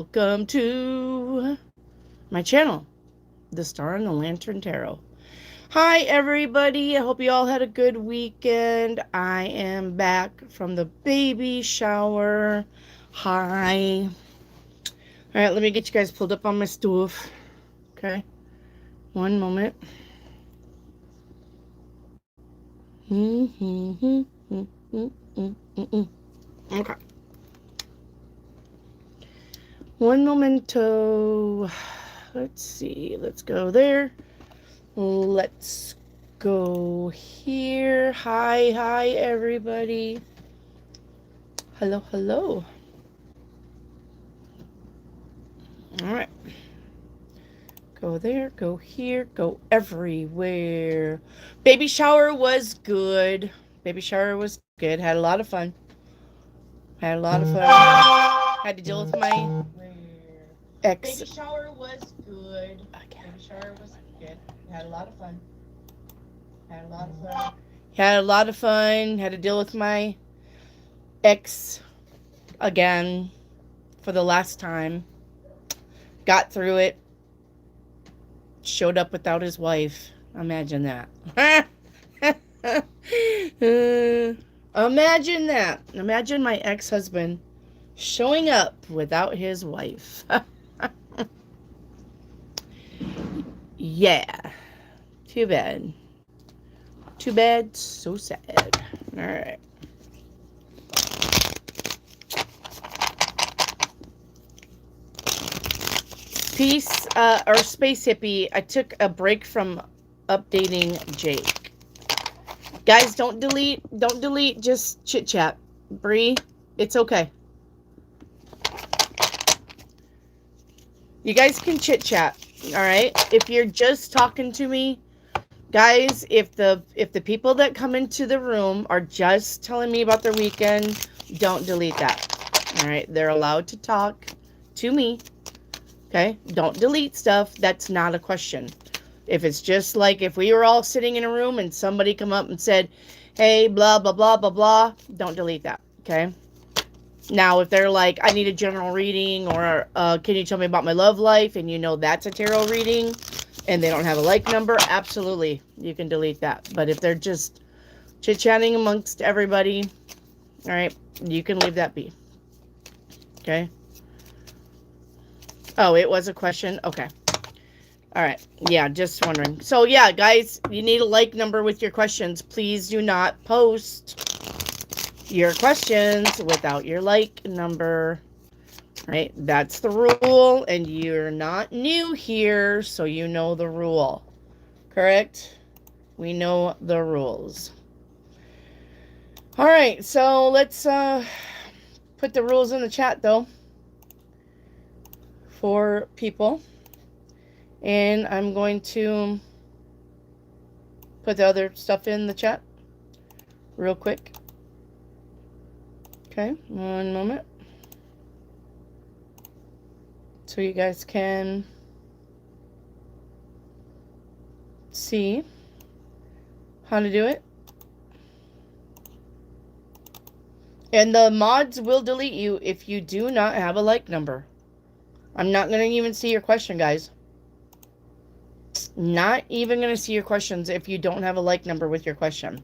Welcome to my channel, The Star and the Lantern Tarot. Hi, everybody. I hope you all had a good weekend. I am back from the baby shower. Hi. All right, let me get you guys pulled up on my stove. Okay. One moment. Okay. One momento. Let's see. Let's go there. Let's go here. Hi, everybody. Hello. All right. Go there, go here, go everywhere. Baby shower was good. Baby shower was good. Had a lot of fun. Had to deal with my ex. Baby shower was good. Baby shower was good. Had a lot of fun. Had to deal with my ex again for the last time. Got through it. Showed up without his wife. Imagine that. Imagine that. Imagine my ex-husband showing up without his wife. Yeah. Too bad. Too bad, so sad. All right. Peace, or Space Hippie. I took a break from updating Jake. Guys, don't delete, just chit chat. Bree, it's okay. You guys can chit chat, all right? If you're just talking to me, guys, if the people that come into the room are just telling me about their weekend, don't delete that. All right? They're allowed to talk to me. Okay? Don't delete stuff. That's not a question. If it's just like if we were all sitting in a room and somebody come up and said, hey, blah, blah, blah, blah, blah, don't delete that. Okay? Now, if they're like, I need a general reading, or can you tell me about my love life, and you know that's a tarot reading, and they don't have a like number, absolutely, you can delete that. But if they're just chit-chatting amongst everybody, all right, you can leave that be. Okay? Oh, it was a question? Okay. All right. Yeah, just wondering. So, yeah, guys, you need a like number with your questions. Please do not post your questions without your like number. Right? That's the rule, and you're not new here, so you know the rule. Correct? We know the rules. All right, so let's put the rules in the chat, though, for people. And I'm going to put the other stuff in the chat real quick. Okay, one moment. So you guys can see how to do it. And the mods will delete you if you do not have a like number. I'm not going to even see your question, guys. Not even going to see your questions if you don't have a like number with your question.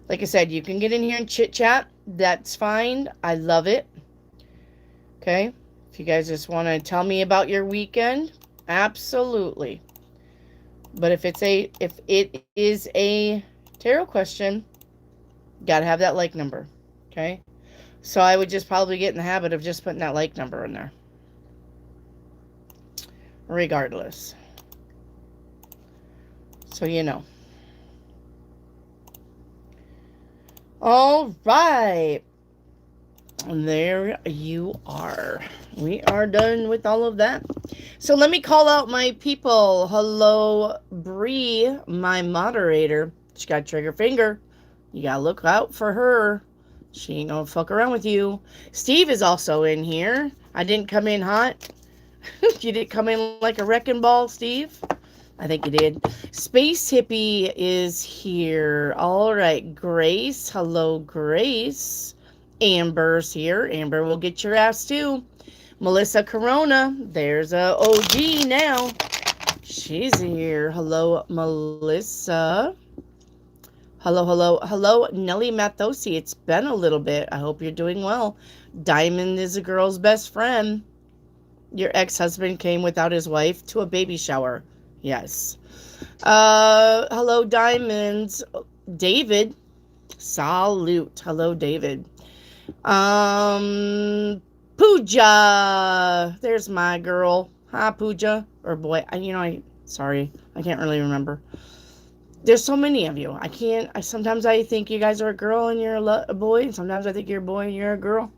Like I said, you can get in here and chit chat. That's fine. I love it. Okay. If you guys just want to tell me about your weekend, absolutely. But if it is a tarot question, gotta have that like number. Okay. So I would just probably get in the habit of just putting that like number in there. Regardless. So you know. All right. There you are. We are done with all of that. So let me call out my people. Hello, Bree, my moderator. She got a trigger finger. You gotta look out for her. She ain't gonna fuck around with you. Steve is also in here. I didn't come in hot. You didn't come in like a wrecking ball, Steve? I think you did. Space Hippie is here. All right, Grace. Hello, Grace. Amber's here. Amber will get your ass too. Melissa Corona, there's a OG now. She's here. Hello, Melissa. Hello, Nellie Mathosi. It's been a little bit. I hope you're doing well. Diamond is a girl's best friend. Your ex-husband came without his wife to a baby shower. Yes. Hello, Diamonds. David. Salute. Hello, David. Pooja. There's my girl. Hi, Pooja. Or boy. Sorry. I can't really remember. There's so many of you. Sometimes I think you guys are a girl and you're a boy. And sometimes I think you're a boy and you're a girl.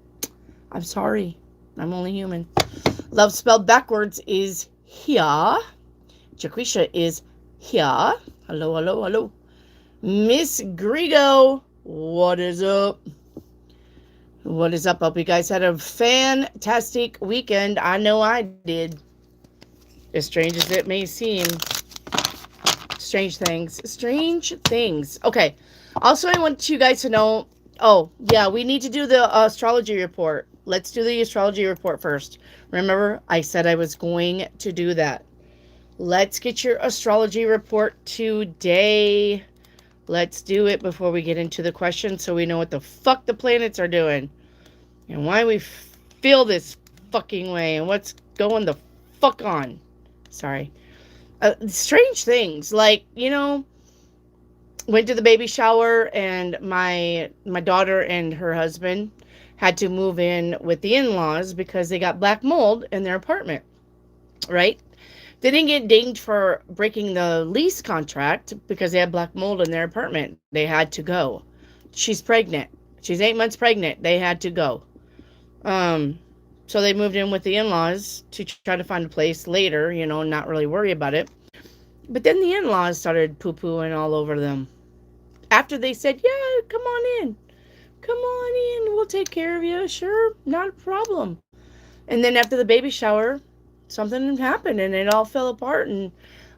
I'm sorry. I'm only human. Love spelled backwards is here. Jaquisha is here. Hello. Miss Greedo, what is up? What is up? Hope you guys had a fantastic weekend. I know I did. As strange as it may seem. Strange things. Okay. Also, I want you guys to know, we need to do the astrology report. Let's do the astrology report first. Remember, I said I was going to do that. Let's get your astrology report today. Let's do it before we get into the questions so we know what the fuck the planets are doing. And why we feel this fucking way and what's going the fuck on. Sorry. Strange things. Like, went to the baby shower and my daughter and her husband had to move in with the in-laws because they got black mold in their apartment, right? They didn't get dinged for breaking the lease contract because they had black mold in their apartment. They had to go. She's pregnant. She's 8 months pregnant. They had to go. So they moved in with the in-laws to try to find a place later, not really worry about it. But then the in-laws started poo-pooing all over them. After they said, yeah, come on in. Come on in. We'll take care of you. Sure, not a problem. And then after the baby shower, something happened and it all fell apart. And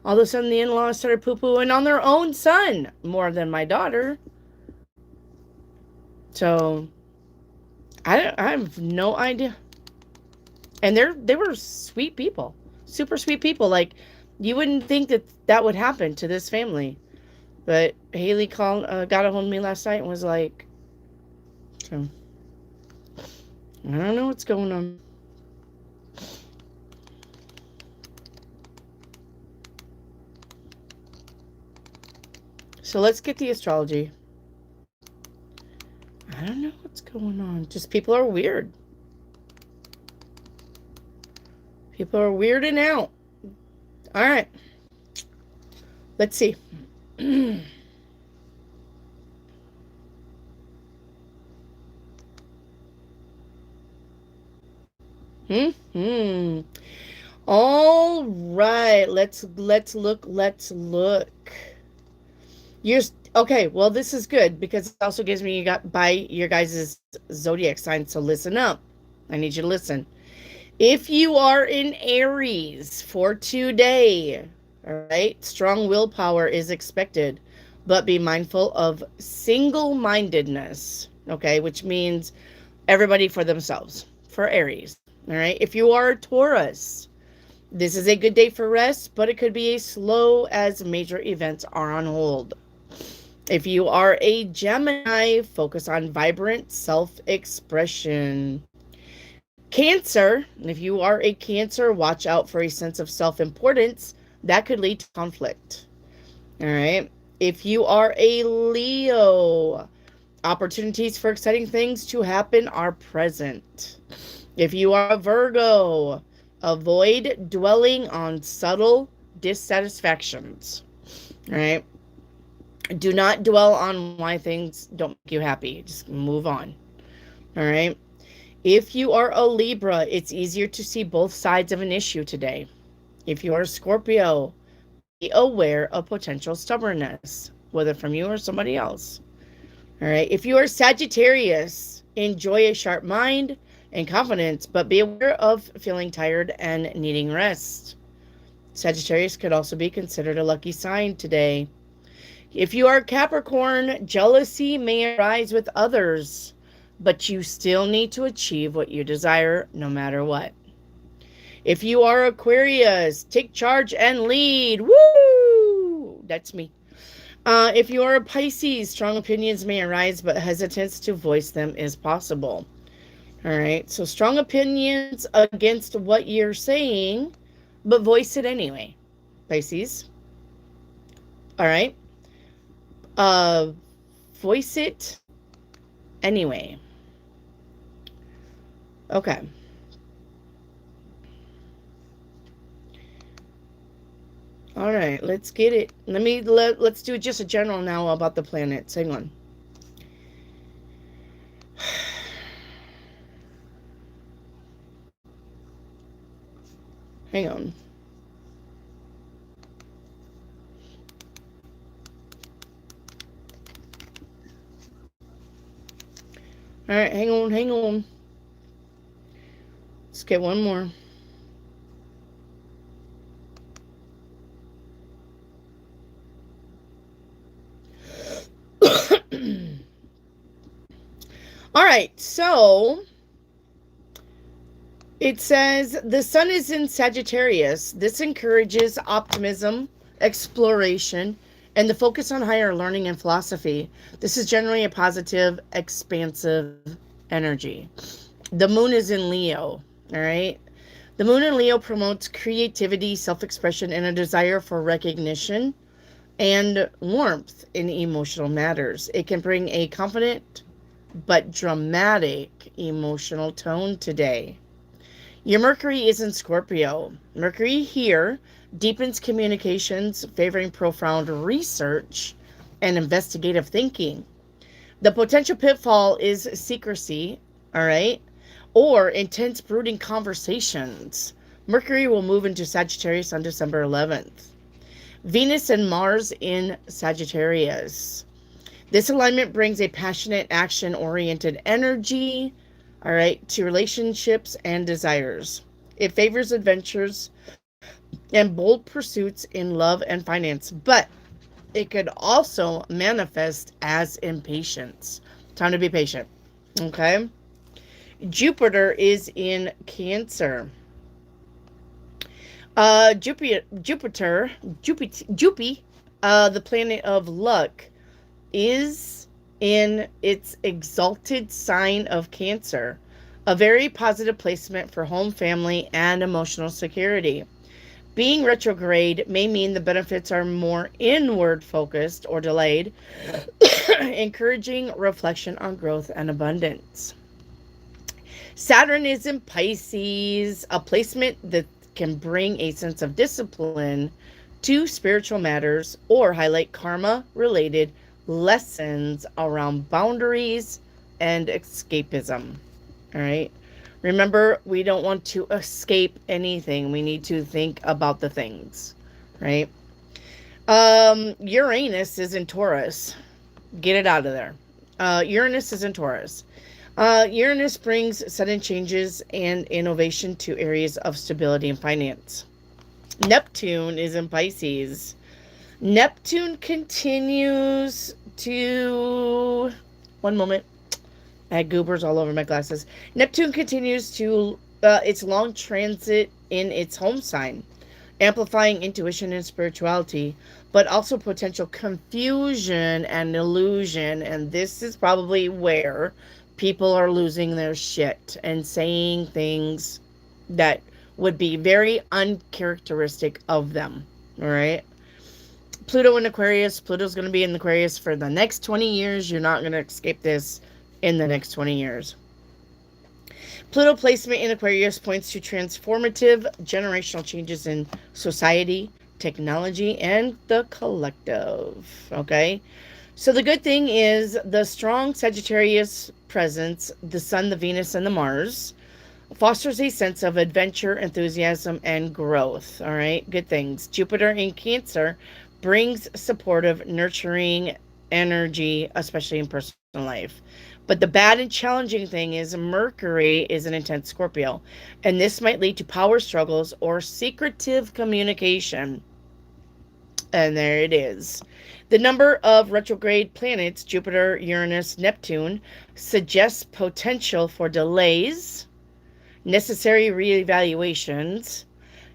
all of a sudden the in-laws started poo-pooing on their own son more than my daughter. So I have no idea. And they were sweet people. Super sweet people. Like, you wouldn't think that would happen to this family. But Haley got a hold of me last night and was like, so, I don't know what's going on. So let's get the astrology. I don't know what's going on. Just people are weird. People are weirding out. All right. Let's see. All right. Let's look. Okay, well, this is good because it also gives me by your guys' zodiac sign, so listen up. I need you to listen. If you are in Aries for today, all right, strong willpower is expected, but be mindful of single-mindedness, okay, which means everybody for themselves, for Aries, all right? If you are a Taurus, this is a good day for rest, but it could be as slow as major events are on hold. If you are a Gemini, focus on vibrant self-expression. Cancer, if you are a Cancer, watch out for a sense of self-importance that could lead to conflict. All right. If you are a Leo, opportunities for exciting things to happen are present. If you are a Virgo, avoid dwelling on subtle dissatisfactions. All right. Do not dwell on why things don't make you happy. Just move on. All right. If you are a Libra, it's easier to see both sides of an issue today. If you are a Scorpio, be aware of potential stubbornness, whether from you or somebody else. All right. If you are Sagittarius, enjoy a sharp mind and confidence, but be aware of feeling tired and needing rest. Sagittarius could also be considered a lucky sign today. If you are Capricorn, jealousy may arise with others, but you still need to achieve what you desire no matter what. If you are Aquarius, take charge and lead. Woo! That's me. If you are a Pisces, strong opinions may arise, but hesitance to voice them is possible. All right. So strong opinions against what you're saying, but voice it anyway. Pisces. All right. Uh, voice it anyway. Okay. All right, let's get it. Let's do just a general now about the planets. Hang on. Hang on. All right, hang on, hang on. Let's get one more. All right, so it says the sun is in Sagittarius. This encourages optimism, exploration, and the focus on higher learning and philosophy. This is generally a positive, expansive energy. The moon is in Leo, all right? The moon in Leo promotes creativity, self-expression, and a desire for recognition and warmth in emotional matters. It can bring a confident but dramatic emotional tone today. Your Mercury is in Scorpio. Mercury here deepens communications, favoring profound research and investigative thinking. The potential pitfall is secrecy, all right, or intense brooding conversations. Mercury will move into Sagittarius on December 11th. Venus and Mars in Sagittarius. This alignment brings a passionate, action-oriented energy, all right, to relationships and desires. It favors adventures and bold pursuits in love and finance, but it could also manifest as impatience. Time to be patient, okay? Jupiter is in Cancer. Jupiter, the planet of luck, is in its exalted sign of Cancer, a very positive placement for home, family, and emotional security. Being retrograde may mean the benefits are more inward focused or delayed, encouraging reflection on growth and abundance. Saturn is in Pisces, a placement that can bring a sense of discipline to spiritual matters or highlight karma related lessons around boundaries and escapism. All right. Remember, we don't want to escape anything. We need to think about the things, right? Uranus is in Taurus. Get it out of there. Uranus is in Taurus. Uranus brings sudden changes and innovation to areas of stability and finance. Neptune is in Pisces. Neptune continues to... One moment. I had goobers all over my glasses. Neptune continues to its long transit in its home sign, amplifying intuition and spirituality, but also potential confusion and illusion. And this is probably where people are losing their shit and saying things that would be very uncharacteristic of them. All right. Pluto in Aquarius. Pluto's going to be in Aquarius for the next 20 years. You're not going to escape this in the next 20 years. Pluto placement in Aquarius points to transformative generational changes in society, technology, and the collective. Okay. So the good thing is the strong Sagittarius presence, the Sun, the Venus, and the Mars, fosters a sense of adventure, enthusiasm, and growth. All right, good things. Jupiter in Cancer brings supportive, nurturing energy, especially in personal life. But the bad and challenging thing is Mercury is an intense Scorpio, and this might lead to power struggles or secretive communication. And there it is. The number of retrograde planets, Jupiter, Uranus, Neptune, suggests potential for delays, necessary reevaluations,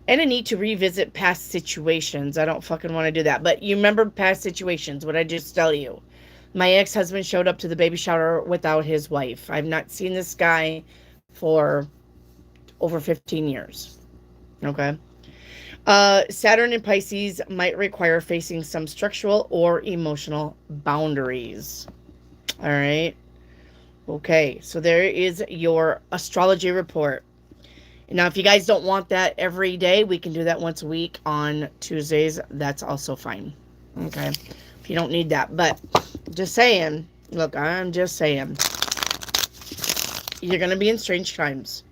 and a need to revisit past situations. I don't fucking want to do that. But you remember past situations, what I just tell you. My ex-husband showed up to the baby shower without his wife. I've not seen this guy for over 15 years. Okay. Saturn and Pisces might require facing some structural or emotional boundaries. All right. Okay. So there is your astrology report. Now, if you guys don't want that every day, we can do that once a week on Tuesdays. That's also fine. Okay. If you don't need that. But just saying. Look, I'm just saying. You're going to be in strange times.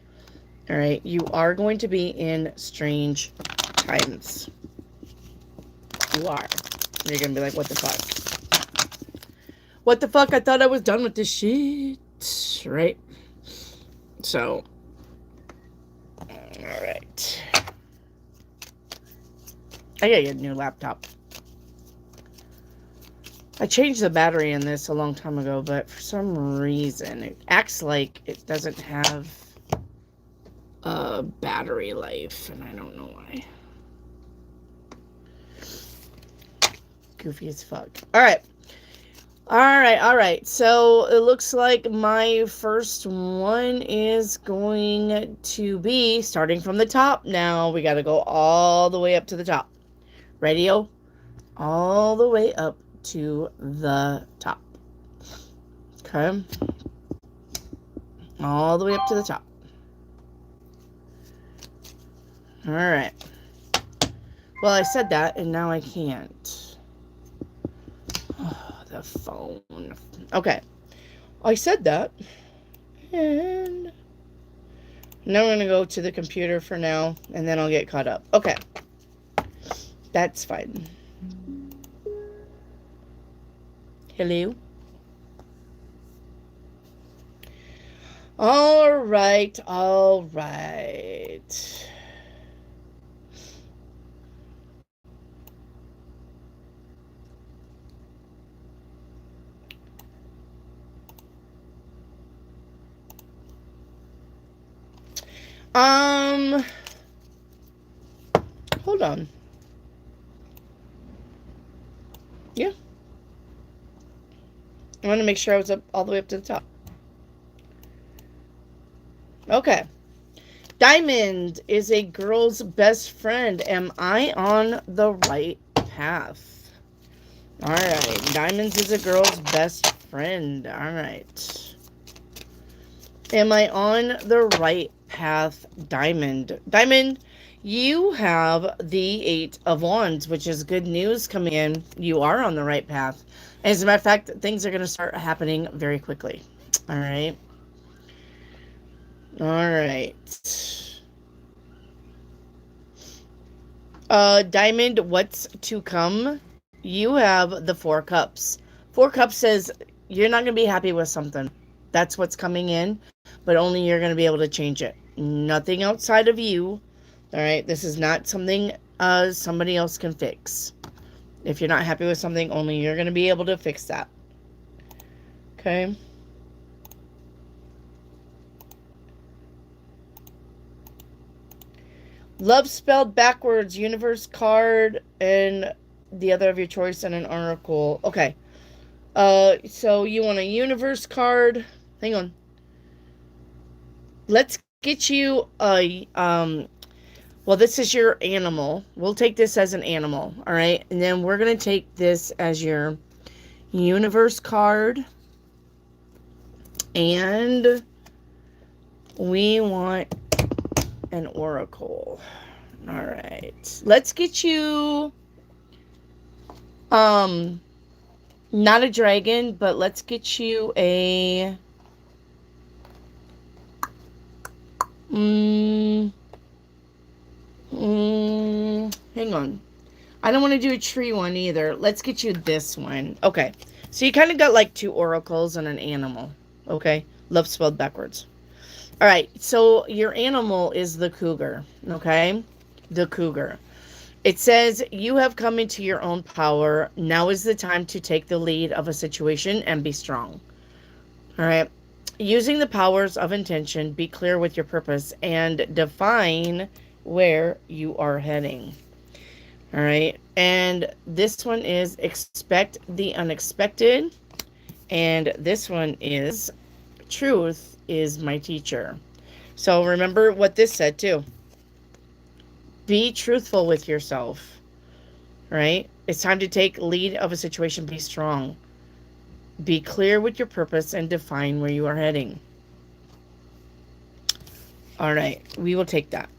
All right. You are going to be in strange times. You are. You're going to be like, what the fuck? What the fuck? I thought I was done with this shit. Right? So. All right. I gotta get a new laptop. I changed the battery in this a long time ago, but for some reason it acts like it doesn't have a battery life, and I don't know why. Goofy as fuck. All right. All right. So it looks like my first one is going to be starting from the top now. We got to go all the way up to the top. Radio, all the way up to the top. Okay. All the way up to the top. All right. Well, I said that, and now I can't. The phone. Okay. I said that. And now I'm going to go to the computer for now, and then I'll get caught up. Okay. That's fine. Hello? All right. All right. Hold on. Yeah. I want to make sure I was up all the way up to the top. Okay. Diamond is a girl's best friend. Am I on the right path? All right. Diamonds is a girl's best friend. All right. Am I on the right path, Diamond? Diamond, you have the 8 of Wands, which is good news coming in. You are on the right path. As a matter of fact, things are going to start happening very quickly. All right. All right. Diamond, what's to come? You have the 4 cups. 4 cups says you're not going to be happy with something. That's what's coming in, but only you're going to be able to change it. Nothing outside of you. All right. This is not something somebody else can fix. If you're not happy with something, only you're going to be able to fix that. Okay. Love spelled backwards, universe card, and the other of your choice, and an oracle. Okay. So you want a universe card. Hang on. Let's get you a, well, this is your animal. We'll take this as an animal, all right? And then we're going to take this as your universe card. And we want an oracle. All right. Let's get you, not a dragon, but let's get you a, hang on. I don't want to do a tree one either. Let's get you this one. Okay. So you kind of got like 2 oracles and an animal. Okay. Love spelled backwards. All right. So your animal is the cougar. Okay. The cougar. It says you have come into your own power. Now is the time to take the lead of a situation and be strong. All right. Using the powers of intention, be clear with your purpose and define where you are heading. All right. And this one is expect the unexpected. And this one is truth is my teacher. So remember what this said too. Be truthful with yourself. Right? It's time to take lead of a situation. Be strong. Be clear with your purpose and define where you are heading. All right. We will take that.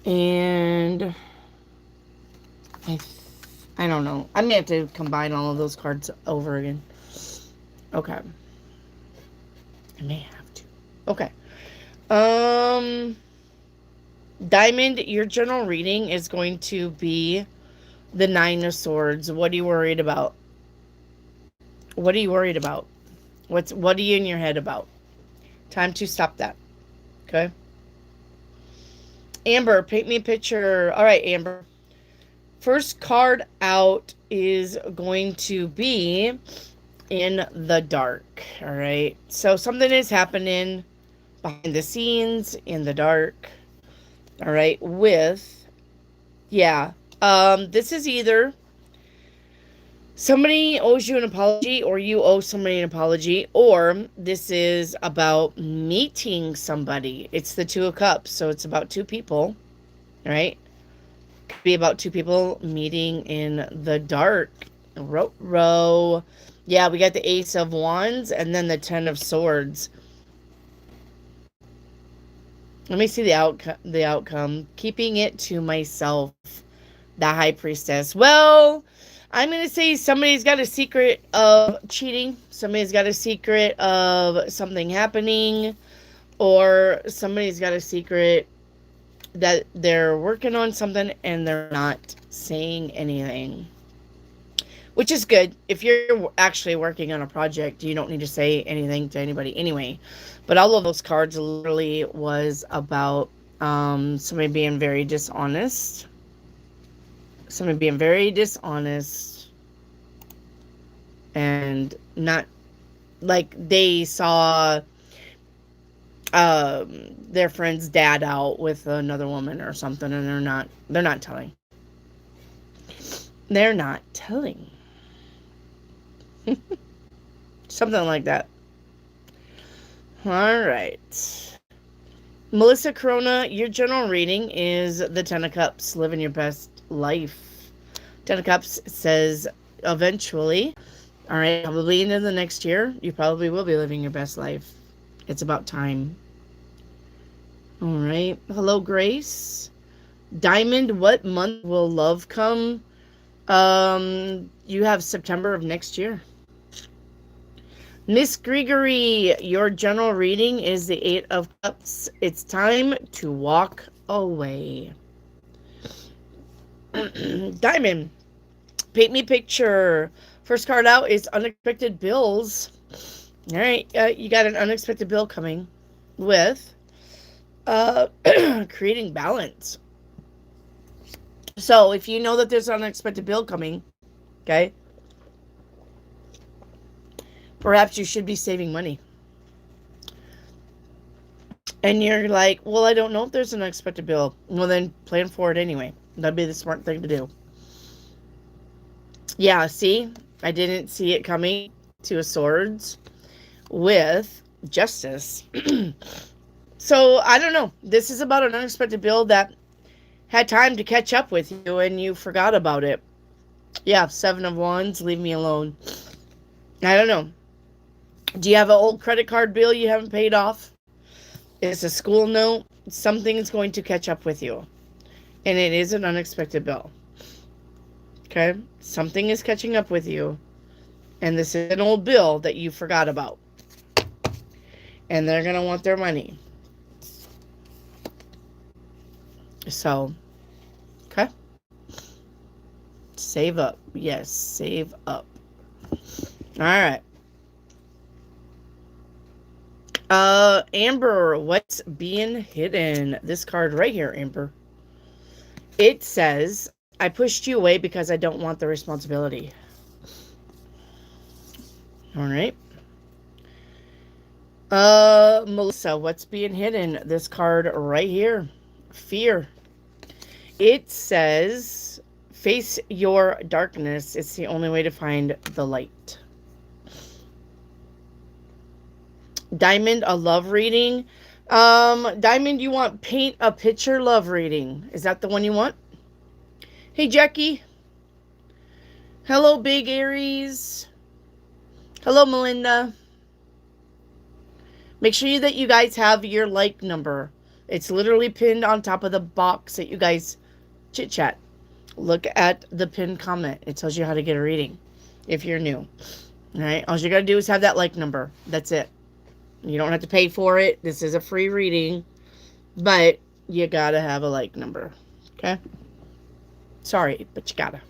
And I don't know. I may have to combine all of those cards over again. Okay. I may have to. Okay. Diamond, your general reading is going to be the Nine of Swords. What are you worried about? What are you worried about? What are you in your head about? Time to stop that. Okay. Amber, paint me a picture. All right, Amber. First card out is going to be in the dark. All right. So something is happening behind the scenes in the dark. All right. This is either somebody owes you an apology or you owe somebody an apology, or this is about meeting somebody. It's the Two of Cups. So it's about two people. All right. Could be about two people meeting in the dark. Row. Yeah, we got the Ace of Wands and then the Ten of Swords. Let me see the outcome. Keeping it to myself. The High Priestess. Well, I'm going to say somebody's got a secret of cheating. Somebody's got a secret of something happening. Or somebody's got a secret that they're working on something and they're not saying anything. Which is good. If you're actually working on a project, you don't need to say anything to anybody anyway. But all of those cards literally was about somebody being very dishonest. Somebody being very dishonest. And not like they saw their friend's dad out with another woman or something, and they're not telling. They're not telling. Something like that. All right. Melissa Corona, your general reading is the Ten of Cups. Living your best life. Ten of Cups says eventually, all right, probably into the next year, you probably will be living your best life. It's about time. All right. Hello, Grace. Diamond, what month will love come? You have September of next year. Miss Gregory, your general reading is the Eight of Cups. It's time to walk away. Diamond, paint me a picture. First card out is unexpected bills. All right, you got an unexpected bill coming with creating balance. So if you know that there's an unexpected bill coming, okay, perhaps you should be saving money. And you're like, well, I don't know if there's an unexpected bill. Well, then plan for it anyway. That'd be the smart thing to do. Yeah, see? I didn't see it coming. Two of Swords with Justice. So, I don't know. This is about an unexpected bill that had time to catch up with you and you forgot about it. Yeah, Seven of Wands, leave me alone. I don't know. Do you have an old credit card bill you haven't paid off? It's a school note. Something's going to catch up with you. And it is an unexpected bill. Okay? Something is catching up with you. And this is an old bill that you forgot about. And they're going to want their money. So, okay? Save up. Yes, save up. All right. Amber, what's being hidden? This card right here, Amber. It says, I pushed you away because I don't want the responsibility. All right. Melissa, what's being hidden? This card right here. Fear. It says, face your darkness. It's the only way to find the light. Diamond, a love reading. Diamond, you want paint a picture love reading. Is that the one you want? Hey, Jackie. Hello, Big Aries. Hello, Melinda. Make sure that you guys have your like number. It's literally pinned on top of the box that you guys chit chat. Look at the pinned comment. It tells you how to get a reading if you're new. All right. All you got to do is have that like number. That's it. You don't have to pay for it. This is a free reading, but you got to have a like number. Okay. Sorry, but you got to.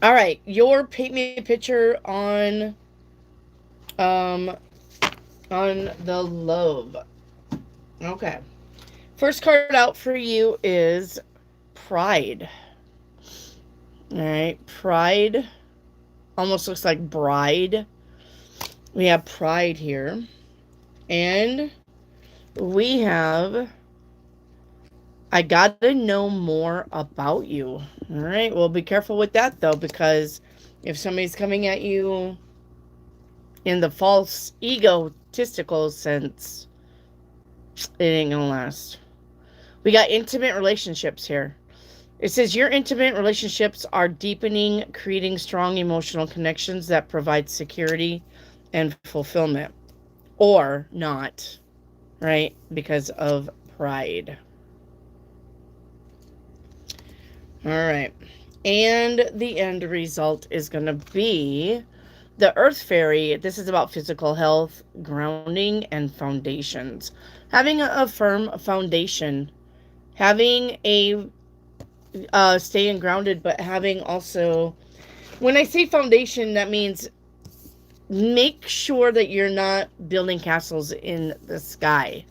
All right. Your paint me a picture on the love. Okay. First card out for you is Pride. All right. Pride almost looks like bride. We have Pride here. And we have I gotta know more about you. All right. Well, be careful with that, though, because if somebody's coming at you in the false egotistical sense, it ain't gonna last. We got intimate relationships here. It says your intimate relationships are deepening, creating strong emotional connections that provide security and fulfillment. Or not, right? Because of pride. All right. And the end result is going to be the Earth Fairy. This is about physical health, grounding, and foundations. Having a firm foundation, having a staying grounded, but having also, when I say foundation, that means make sure that you're not building castles in the sky.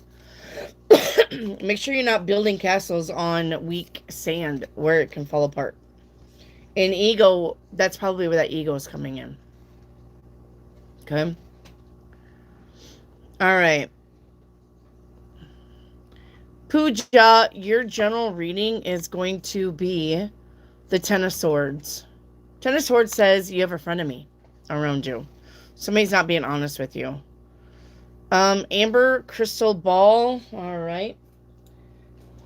Make sure you're not building castles on weak sand where it can fall apart. And ego, that's probably where that ego is coming in. Okay. All right. Pooja, your general reading is going to be the Ten of Swords. Ten of Swords says you have a frenemy around you. Somebody's not being honest with you. Amber, crystal ball. All right.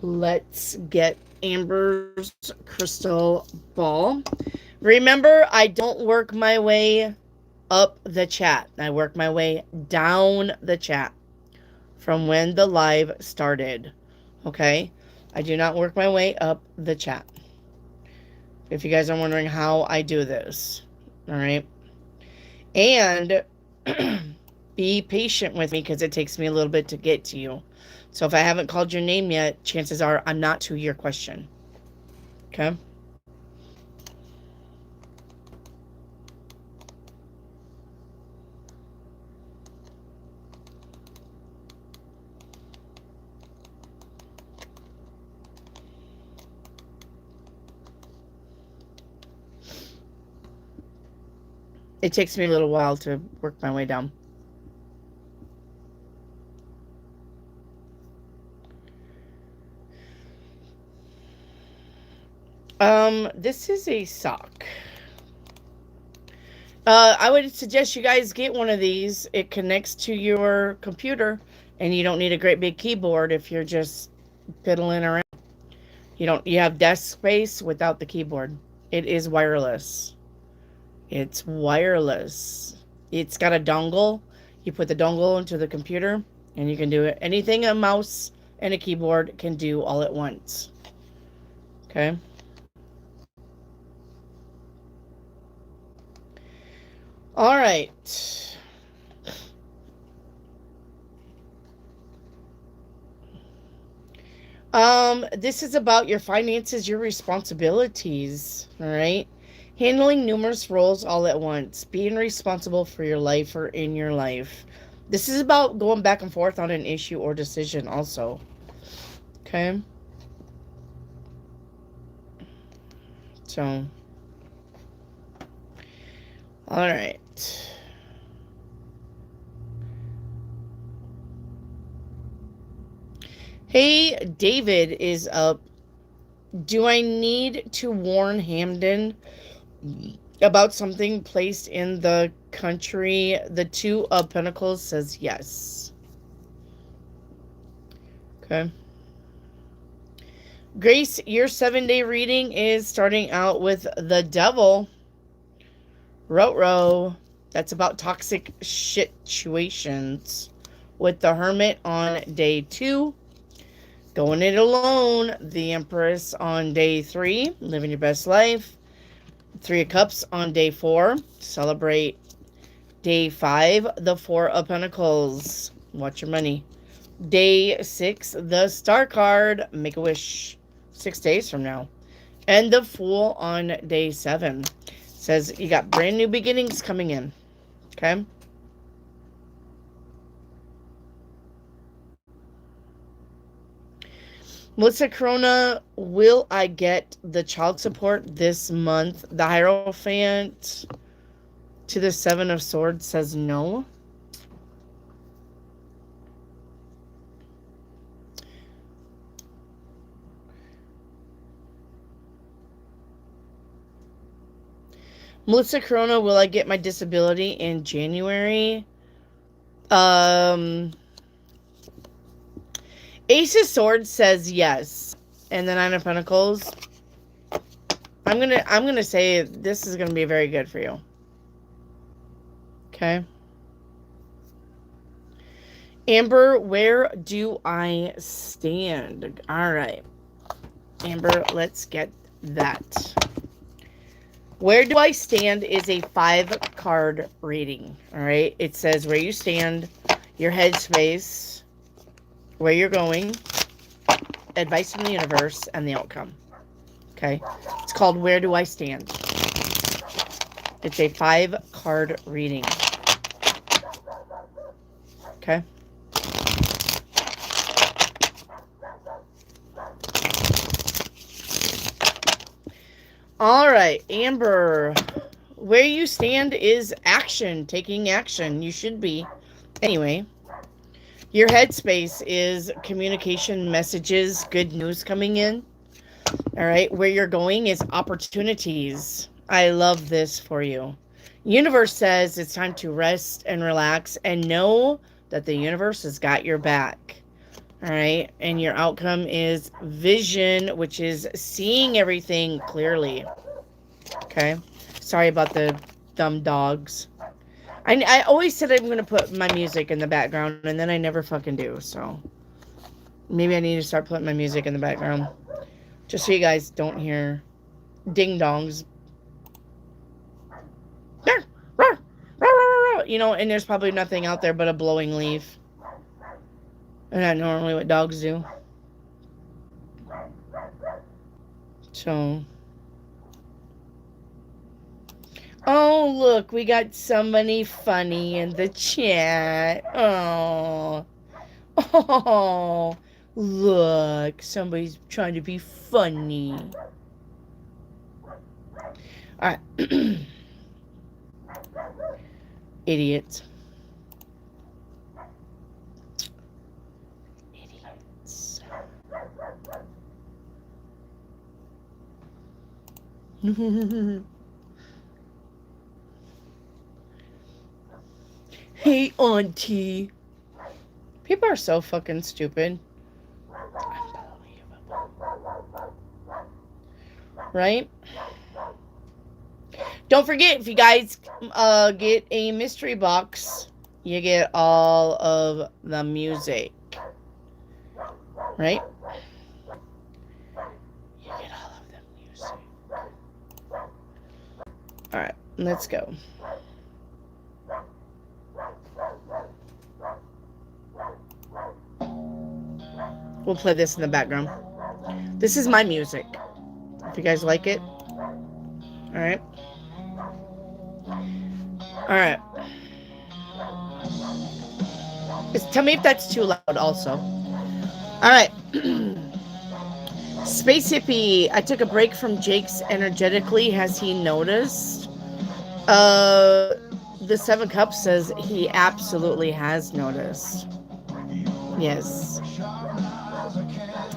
Let's get Amber's crystal ball. Remember, I don't work my way up the chat. I work my way down the chat from when the live started. Okay? I do not work my way up the chat. If you guys are wondering how I do this. All right? And be patient with me because it takes me a little bit to get to you. So if I haven't called your name yet, chances are I'm not to your question. Okay? It takes me a little while to work my way down. This is a sock. I would suggest you guys get one of these. It connects to your computer, and you don't need a great big keyboard if you're just fiddling around. You have desk space without the keyboard. It is wireless. It's wireless. It's got a dongle. You put the dongle into the computer, and you can do it. Anything a mouse and a keyboard can do all at once. Okay? All right. This is about your finances, your responsibilities, all right? Handling numerous roles all at once, being responsible for your life or in your life. This is about going back and forth on an issue or decision also. Okay? So, All right. Hey, David is up. Do I need to warn Hamden about something placed in the country? The Two of Pentacles says yes. Okay. Grace, your 7-day reading is starting out with the Devil. Row. That's about toxic situations. With the Hermit on day 2. Going it alone. The Empress on day 3. Living your best life. 3 of Cups on day 4. Celebrate. Day 5. The 4 of Pentacles. Watch your money. Day 6. The Star card. Make a wish. 6 days from now. And the Fool on day 7. Says you got brand new beginnings coming in. Okay. Melissa Corona, will I get the child support this month? The Hierophant to the 7 of Swords says no. Melissa Corona, will I get my disability in January? Ace of Swords says yes. And the 9 of Pentacles. I'm gonna say this is gonna be very good for you. Okay. Amber, where do I stand? All right. Amber, let's get that. Where do I stand is a 5-card reading. All right. It says where you stand, your headspace, where you're going, advice from the universe, and the outcome. Okay. It's called Where Do I Stand? It's a 5-card reading. Okay. All right, Amber, where you stand is action, taking action. You should be. Anyway, your headspace is communication, messages, good news coming in. All right, where you're going is opportunities. I love this for you. Universe says it's time to rest and relax and know that the universe has got your back. All right, and your outcome is vision, which is seeing everything clearly. Okay, sorry about the dumb dogs. I always said I'm going to put my music in the background, and then I never fucking do, so maybe I need to start putting my music in the background, just so you guys don't hear ding-dongs. You know, and there's probably nothing out there but a blowing leaf. And that's normally what dogs do. So. Oh, look, we got somebody funny in the chat. Oh. Oh. Look, somebody's trying to be funny. Alright. Idiots. Hey, auntie. People are so fucking stupid. Right? Don't forget, if you guys get a mystery box, you get all of the music. Right? You get all of the music. Alright, let's go. We'll play this in the background. This is my music. If you guys like it. Alright. Alright. Tell me if that's too loud also. Alright. Space Hippie. I took a break from Jake's energetically. Has he noticed? Uh, the Seven Cups says he absolutely has noticed. Yes,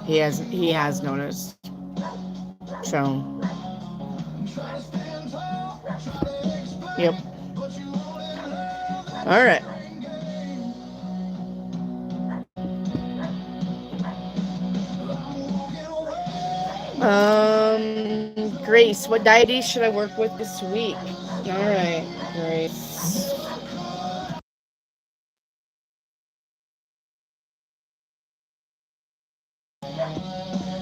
he has noticed. So, yep. All right. Grace, what deity should I work with this week? All right, Grace.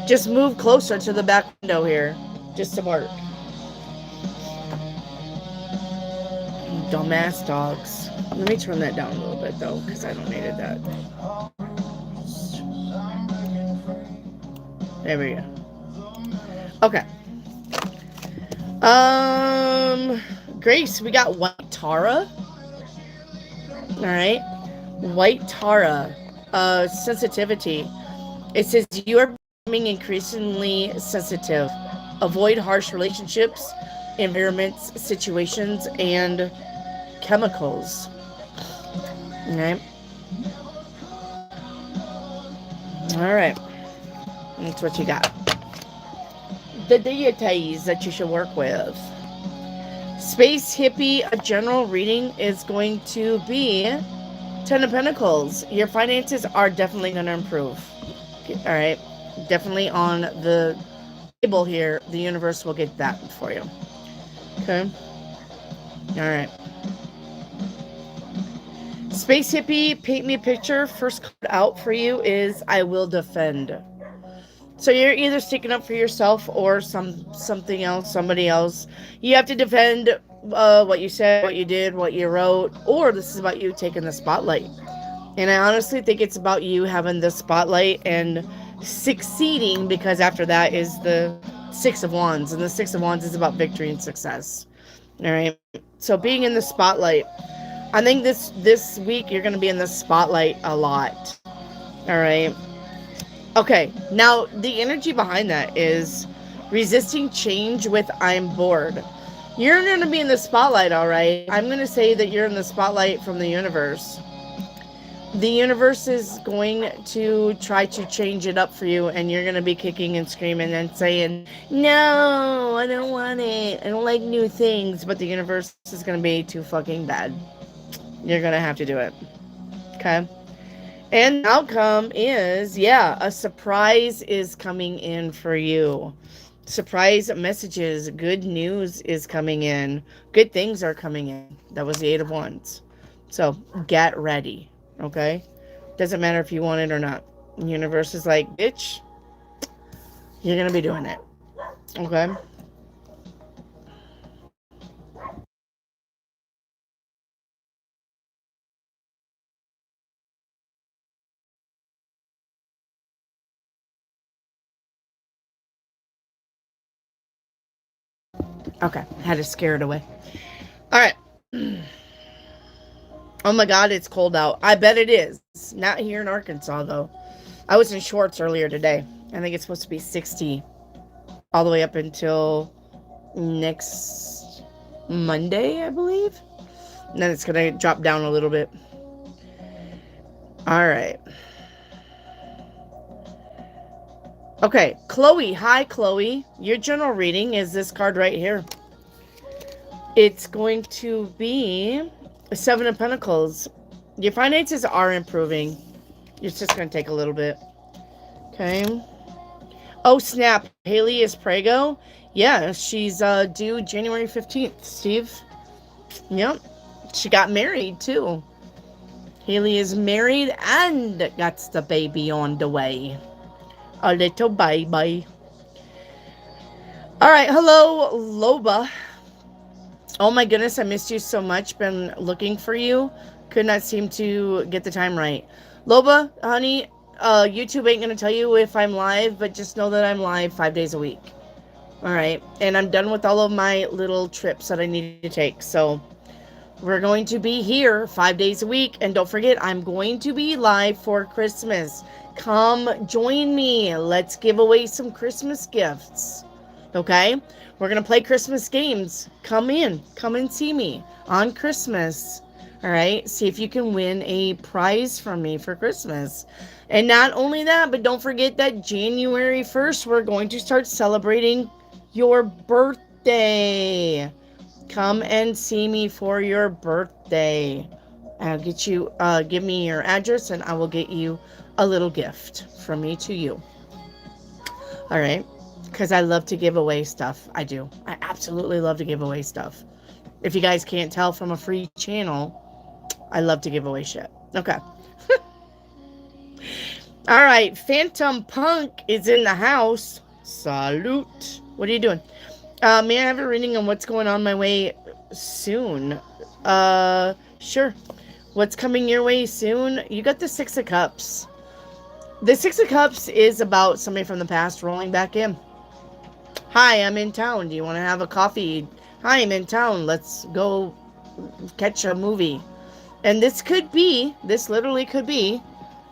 Just move closer to the back window here, just to bark. Dumbass dogs. Let me turn that down a little bit though, because I don't needed that. There we go. Okay. Grace, we got White Tara. All right. White Tara. Sensitivity. It says you are becoming increasingly sensitive. Avoid harsh relationships, environments, situations, and chemicals. Okay. All right. That's what you got. The deities that you should work with. Space Hippie, a general reading is going to be Ten of Pentacles. Your finances are definitely going to improve. All right. Definitely on the table here. The universe will get that for you. Okay. All right. Space Hippie, paint me a picture. First card out for you is I will defend. So you're either sticking up for yourself or something else, somebody else. You have to defend what you said, what you did, what you wrote, or this is about you taking the spotlight. And I honestly think it's about you having the spotlight and succeeding, because after that is the Six of Wands, and the Six of Wands is about victory and success. All right. So being in the spotlight, I think this week you're going to be in the spotlight a lot. All right. Okay, now the energy behind that is resisting change with I'm bored. You're going to be in the spotlight, all right. I'm going to say that you're in the spotlight from the universe. The universe is going to try to change it up for you, and you're going to be kicking and screaming and saying, no, I don't want it. I don't like new things. But the universe is going to be too fucking bad. You're going to have to do it. Okay? And the outcome is, yeah, a surprise is coming in for you. Surprise messages, good news is coming in. Good things are coming in. That was the Eight of Wands. So get ready, okay? Doesn't matter if you want it or not. The universe is like, bitch, you're going to be doing it, okay? Okay, had to scare it away. All right. Oh my God, it's cold out. I bet it is. Not here in Arkansas, though. I was in shorts earlier today. I think it's supposed to be 60 all the way up until next Monday, I believe. And then it's going to drop down a little bit. All right. Okay, Chloe. Hi, Chloe. Your general reading is this card right here. It's going to be Seven of Pentacles. Your finances are improving. It's just going to take a little bit. Okay. Oh, snap. Haley is Prego. Yeah, she's due January 15th, Steve. Yep. She got married, too. Haley is married and got the baby on the way. A little baby. All right. Hello, Loba. Oh, my goodness. I missed you so much. Been looking for you. Could not seem to get the time right. Loba, honey, YouTube ain't going to tell you if I'm live, but just know that I'm live 5 days a week. All right. And I'm done with all of my little trips that I need to take. So we're going to be here 5 days a week. And don't forget, I'm going to be live for Christmas. Come join me. Let's give away some Christmas gifts. Okay? We're going to play Christmas games. Come in. Come and see me on Christmas. All right? See if you can win a prize from me for Christmas. And not only that, but don't forget that January 1st, we're going to start celebrating your birthday. Come and see me for your birthday. I'll get you, give me your address and I will get you a little gift from me to you. All right? Because I love to give away stuff. I do. I absolutely love to give away stuff. If you guys can't tell from a free channel, I love to give away shit. Okay. All right. Phantom Punk is in the house. Salute. What are you doing? May I have a reading on what's going on my way soon? Sure. What's coming your way soon? You got the Six of Cups. The Six of Cups is about somebody from the past rolling back in. Hi, I'm in town. Do you want to have a coffee? Hi, I'm in town. Let's go catch a movie. And this literally could be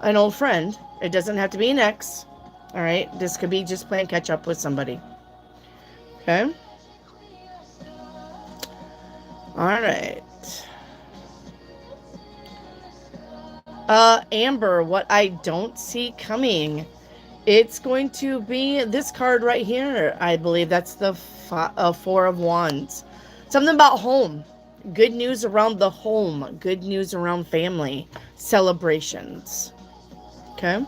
an old friend. It doesn't have to be an ex. All right. This could be just playing catch up with somebody. Okay. All right. Amber, what I don't see coming. It's going to be this card right here. I believe that's the Four of Wands. Something about home. Good news around the home. Good news around family. Celebrations. Okay.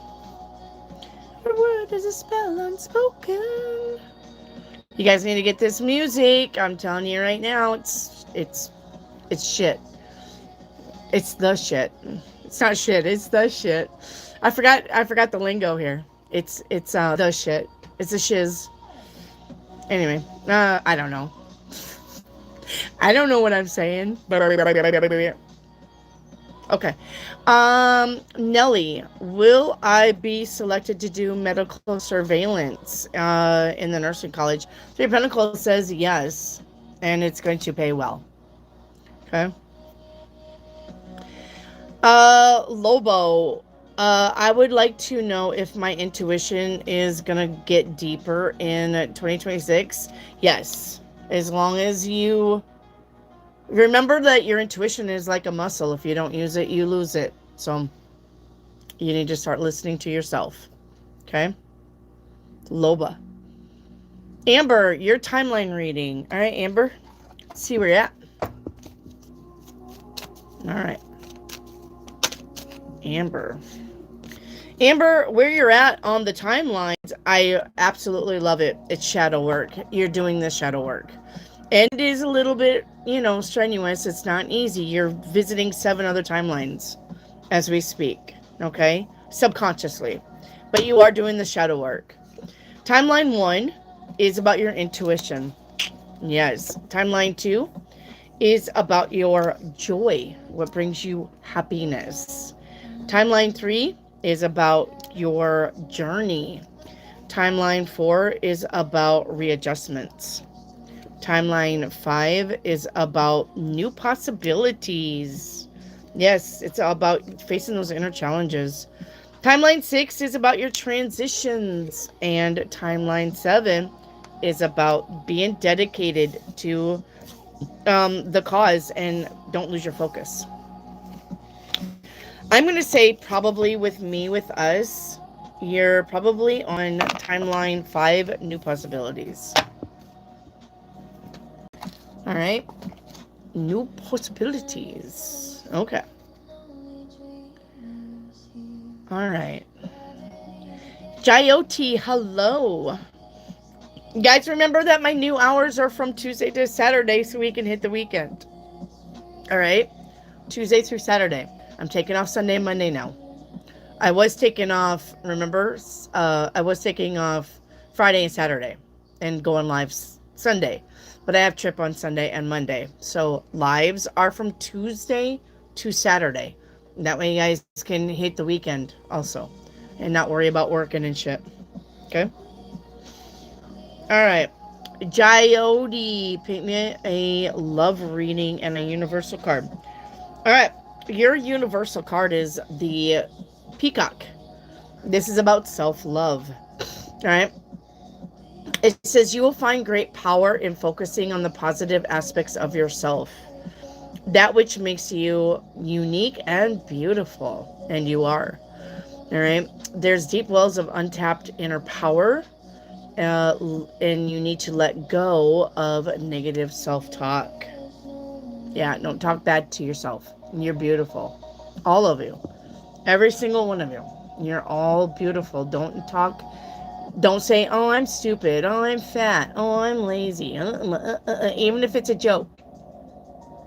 Your word is a spell unspoken. You guys need to get this music. I'm telling you right now, it's shit. It's the shit. It's not shit. It's the shit. I forgot the lingo here. It's the shit. It's a shiz. Anyway, I don't know. I don't know what I'm saying. Okay. Nelly, will I be selected to do medical surveillance in the nursing college? Three of Pentacles says yes, and it's going to pay well. Okay. Lobo, I would like to know if my intuition is gonna get deeper in 2026. Yes, as long as you remember that your intuition is like a muscle. If you don't use it, you lose it. So you need to start listening to yourself. Okay. Loba. Amber, your timeline reading. All right, Amber. Let's see where you're at. All right. Amber, where you're at on the timelines, I absolutely love it. It's shadow work. You're doing this shadow work. And it is a little bit, strenuous. It's not easy. You're visiting 7 other timelines as we speak, okay? Subconsciously. But you are doing the shadow work. Timeline 1 is about your intuition. Yes. Timeline 2 is about your joy, what brings you happiness. Timeline 3 is about your journey. Timeline 4 is about readjustments. Timeline 5 is about new possibilities. Yes, it's about facing those inner challenges. Timeline 6 is about your transitions. And Timeline 7 is about being dedicated to the cause and don't lose your focus. I'm going to say probably with us, you're probably on timeline 5, new possibilities. All right. New possibilities. Okay. All right. Jyoti, hello. Guys, remember that my new hours are from Tuesday to Saturday so we can hit the weekend. All right. Tuesday through Saturday. I'm taking off Sunday and Monday now. I was taking off, remember? I was taking off Friday and Saturday and going live Sunday. But I have trip on Sunday and Monday. So lives are from Tuesday to Saturday. That way you guys can hit the weekend also. And not worry about working and shit. Okay? Alright. Jyoti, paint me a love reading and a universal card. Alright. Your universal card is the Peacock. This is about self-love. Alright. It says you will find great power in focusing on the positive aspects of yourself, that which makes you unique and beautiful, and you are. All right. There's deep wells of untapped inner power, and you need to let go of negative self-talk. Yeah, don't talk bad to yourself. You're beautiful. All of you. Every single one of you. You're all beautiful. Don't say, oh, I'm stupid. Oh, I'm fat. Oh, I'm lazy. Even if it's a joke.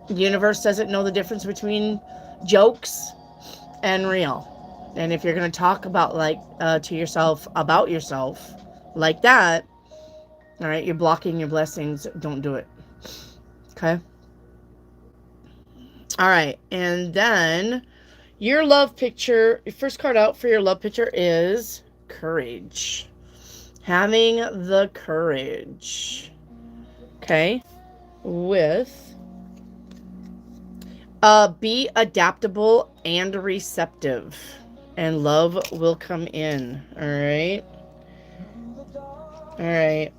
The universe doesn't know the difference between jokes and real. And if you're going to talk about to yourself about yourself like that, all right, you're blocking your blessings. Don't do it. Okay. All right. And then your love picture, your first card out for your love picture is courage. Having the courage. Okay. With be adaptable and receptive, and love will come in. All right. All right.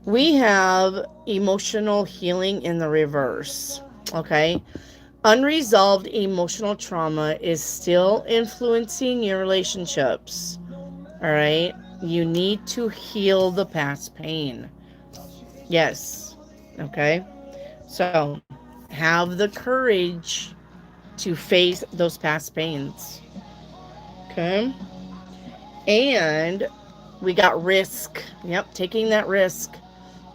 We have emotional healing in the reverse. Okay. Unresolved emotional trauma is still influencing your relationships. All right. You need to heal the past pain. Yes. Okay. So have the courage to face those past pains. Okay. And we got risk. Yep. Taking that risk.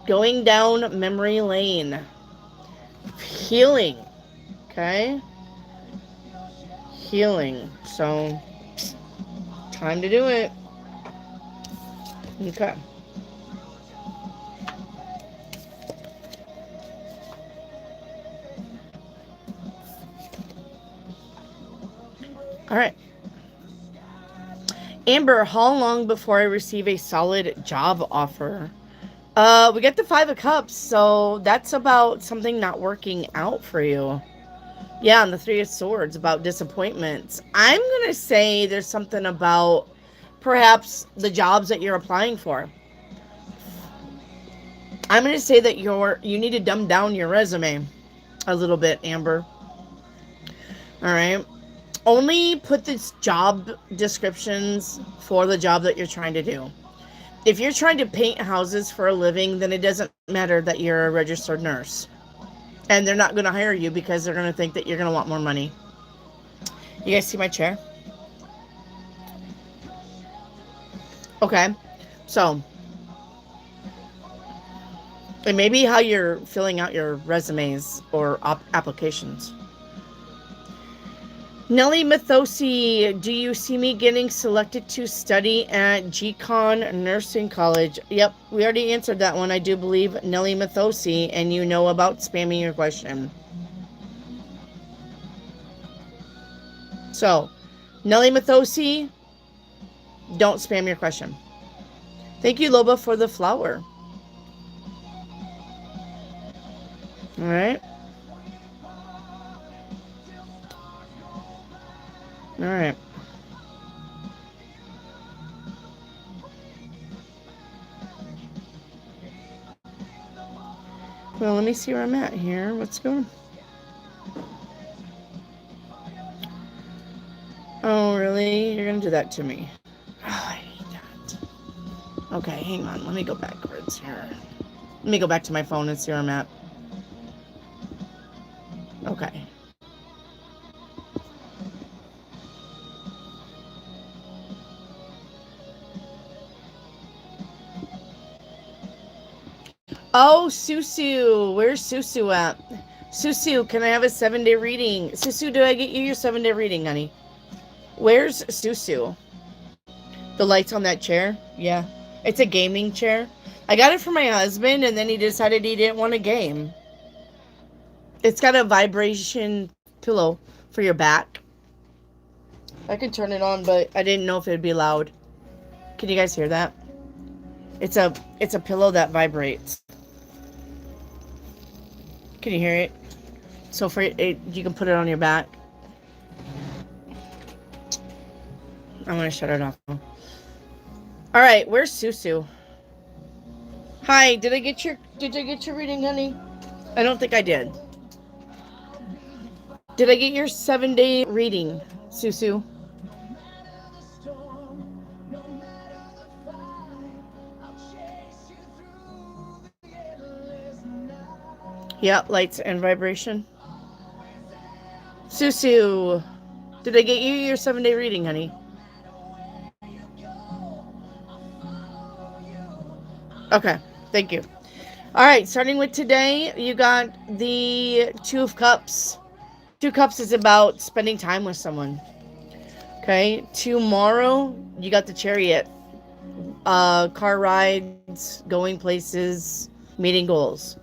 Going down memory lane. Healing. Okay. Healing. So, time to do it. Okay. All right. Amber, how long before I receive a solid job offer? We get the 5 of Cups, so that's about something not working out for you. Yeah, and the 3 of Swords, about disappointments. I'm going to say there's something about perhaps the jobs that you're applying for. I'm going to say that you need to dumb down your resume a little bit, Amber. All right. Only put the job descriptions for the job that you're trying to do. If you're trying to paint houses for a living, then it doesn't matter that you're a registered nurse. And they're not going to hire you because they're going to think that you're going to want more money. You guys see my chair? Okay. So, it may be how you're filling out your resumes or applications. Nellie Mathosi, do you see me getting selected to study at GCon Nursing College? Yep, we already answered that one. I do believe Nellie Mathosi, and you know about spamming your question. So, Nellie Mathosi, don't spam your question. Thank you, Loba, for the flower. All right. All right. Well, let me see where I'm at here. What's going on? Oh, really? You're going to do that to me? Oh, I hate that. Okay, hang on. Let me go backwards here. Let me go back to my phone and see where I'm at. Okay. Oh, Susu. Where's Susu at? Susu, can I have a 7-day reading? Susu, do I get you your 7-day reading, honey? Where's Susu? The lights on that chair? Yeah. It's a gaming chair. I got it for my husband, and then he decided he didn't want a game. It's got a vibration pillow for your back. I could turn it on, but I didn't know if it'd be loud. Can you guys hear that? It's a pillow that vibrates. Can you hear it? So for it, you can put it on your back. I'm gonna shut it off. All right, where's Susu? Hi, did I get your reading, honey? I don't think I did. Did I get your 7-day reading, Susu? Yeah, lights and vibration. Susu, did I get you your 7-day reading, honey? Okay, thank you. All right, starting with today, you got the Two of Cups. Two Cups is about spending time with someone. Okay, tomorrow, you got the Chariot. Car rides, going places, meeting goals.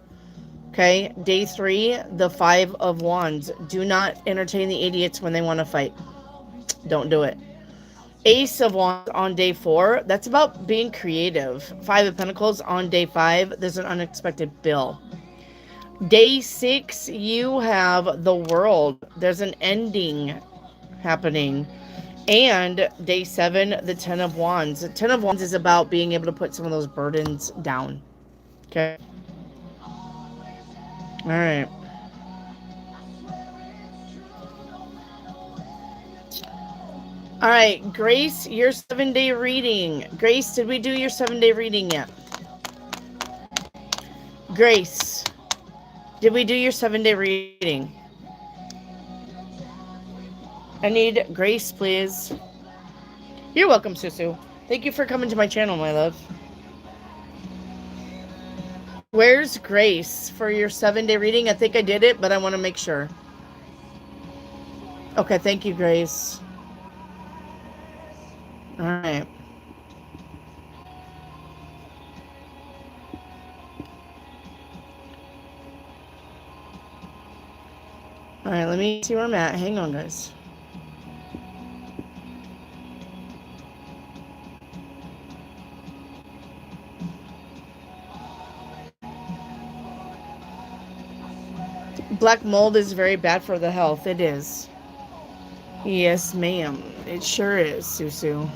Okay, day 3, the Five of Wands. Do not entertain the idiots when they want to fight. Don't do it. Ace of Wands on day 4. That's about being creative. Five of Pentacles on day 5. There's an unexpected bill. Day 6, you have the World. There's an ending happening. And day 7, the Ten of Wands. The Ten of Wands is about being able to put some of those burdens down. Okay. All right. All right, Grace, your 7-day reading. Grace, did we do your 7-day reading yet? Grace, did we do your 7-day reading? I need Grace, please. You're welcome, Susu. Thank you for coming to my channel, my love. Where's Grace for your 7-day reading? I think I did it, but I want to make sure. Okay, thank you, Grace. All right. All right, let me see where I'm at. Hang on, guys. Black mold is very bad for the health. It is. Yes, ma'am. It sure is, Susu.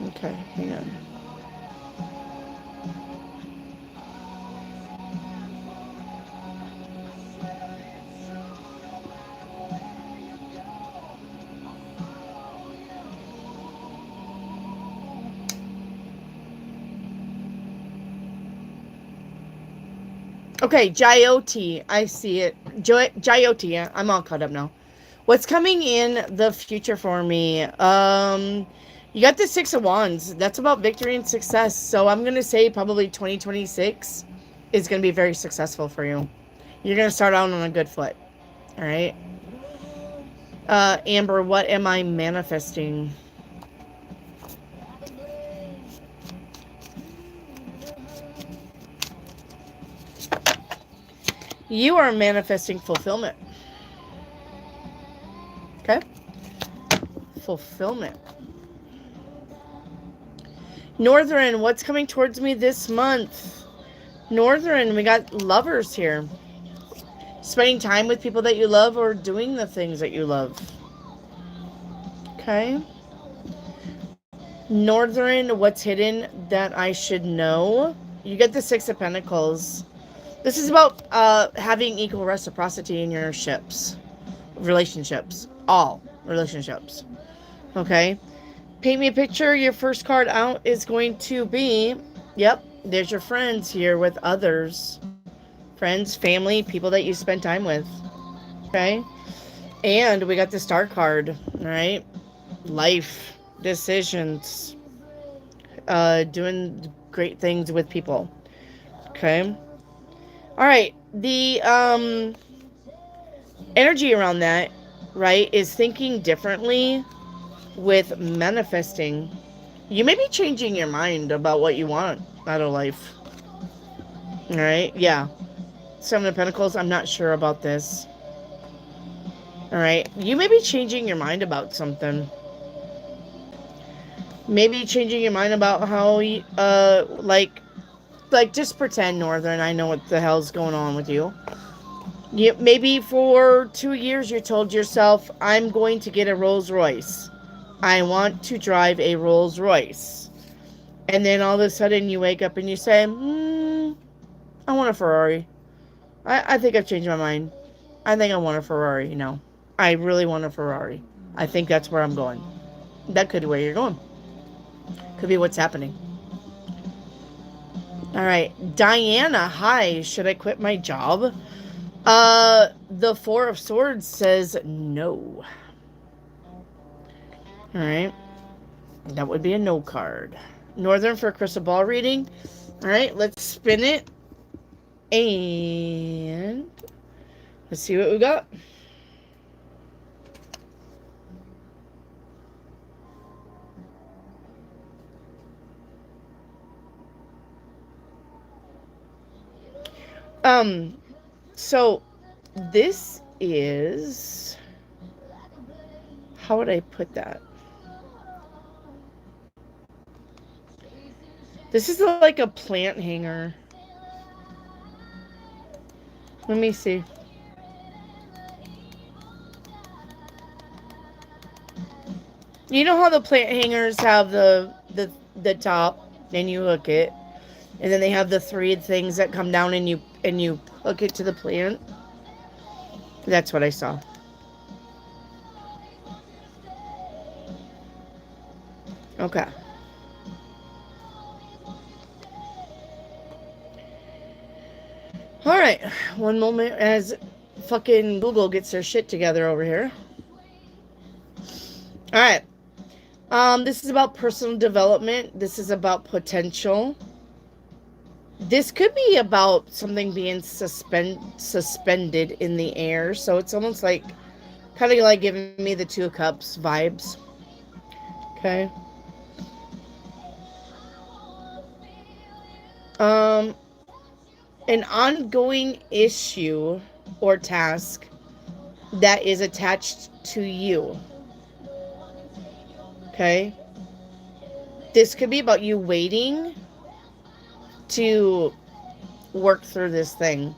Okay, hang on. Okay, Jyoti. I see it. Jyoti, I'm all caught up now. What's coming in the future for me? You got the Six of Wands. That's about victory and success. So I'm going to say probably 2026 is going to be very successful for you. You're going to start out on a good foot. All right. Amber, what am I manifesting? You are manifesting fulfillment. Okay? Fulfillment. Northern, what's coming towards me this month? Northern, we got lovers here. Spending time with people that you love or doing the things that you love. Okay. Northern, what's hidden that I should know? You get the Six of Pentacles. This is about having equal reciprocity in your relationships. All relationships. Okay. Paint me a picture. Your first card out is going to be, yep, there's your friends here with others. Friends, family, people that you spend time with. Okay. And we got the Star card. All right. Life, decisions, doing great things with people. Okay. All right. The energy around that, right, is thinking differently with manifesting. You may be changing your mind about what you want out of life. All right. Yeah. Seven of Pentacles. I'm not sure about this. All right. You may be changing your mind about something. Maybe changing your mind about how, like, Like, just pretend, Northern, I know what the hell's going on with you. Maybe for 2 years you told yourself, I'm going to get a Rolls Royce. I want to drive a Rolls Royce. And then all of a sudden you wake up and you say, I want a Ferrari. I think I've changed my mind. I think I want a Ferrari, I really want a Ferrari. I think that's where I'm going. That could be where you're going. Could be what's happening. All right. Diana, hi. Should I quit my job? The Four of Swords says no. All right. That would be a no card. Northern for a crystal ball reading. All right. Let's spin it. And let's see what we got. So this is, how would I put that? This is like a plant hanger. Let me see. You know how the plant hangers have the top, and you hook it, and then they have the 3 things that come down and you hook it to the plant? That's what I saw. Okay. All right. One moment as fucking Google gets their shit together over here. All right. This is about personal development. This is about potential. This could be about something being suspended in the air. So it's almost like, kind of like giving me the 2 of Cups vibes. Okay. An ongoing issue or task that is attached to you. Okay. This could be about you waiting to work through this thing.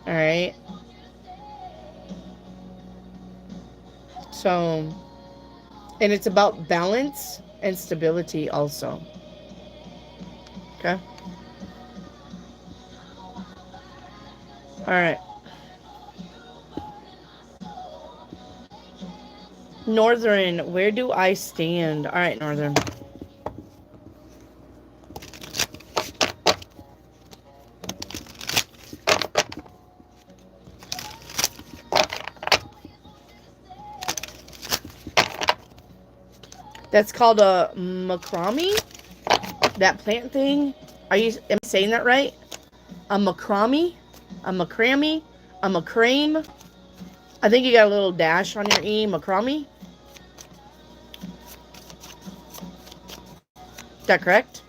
All right. So, and it's about balance and stability also. Okay. All right. Northern, where do I stand? All right, Northern. That's called a macrame? That plant thing? Am I saying that right? A macrame? A macrame? A macrame? I think you got a little dash on your E. Macrame? Is that correct?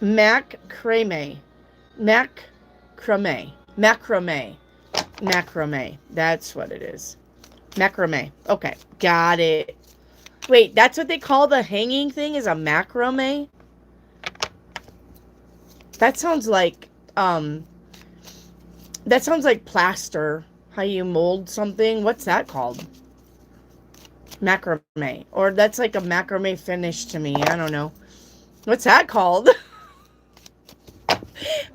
Macrame. Macrame. Macrame. Macrame. That's what it is. Macrame. Okay. Got it. Wait, that's what they call the hanging thing, is a macrame? That sounds like plaster. How you mold something. What's that called? Macrame. Or that's like a macrame finish to me. I don't know. What's that called?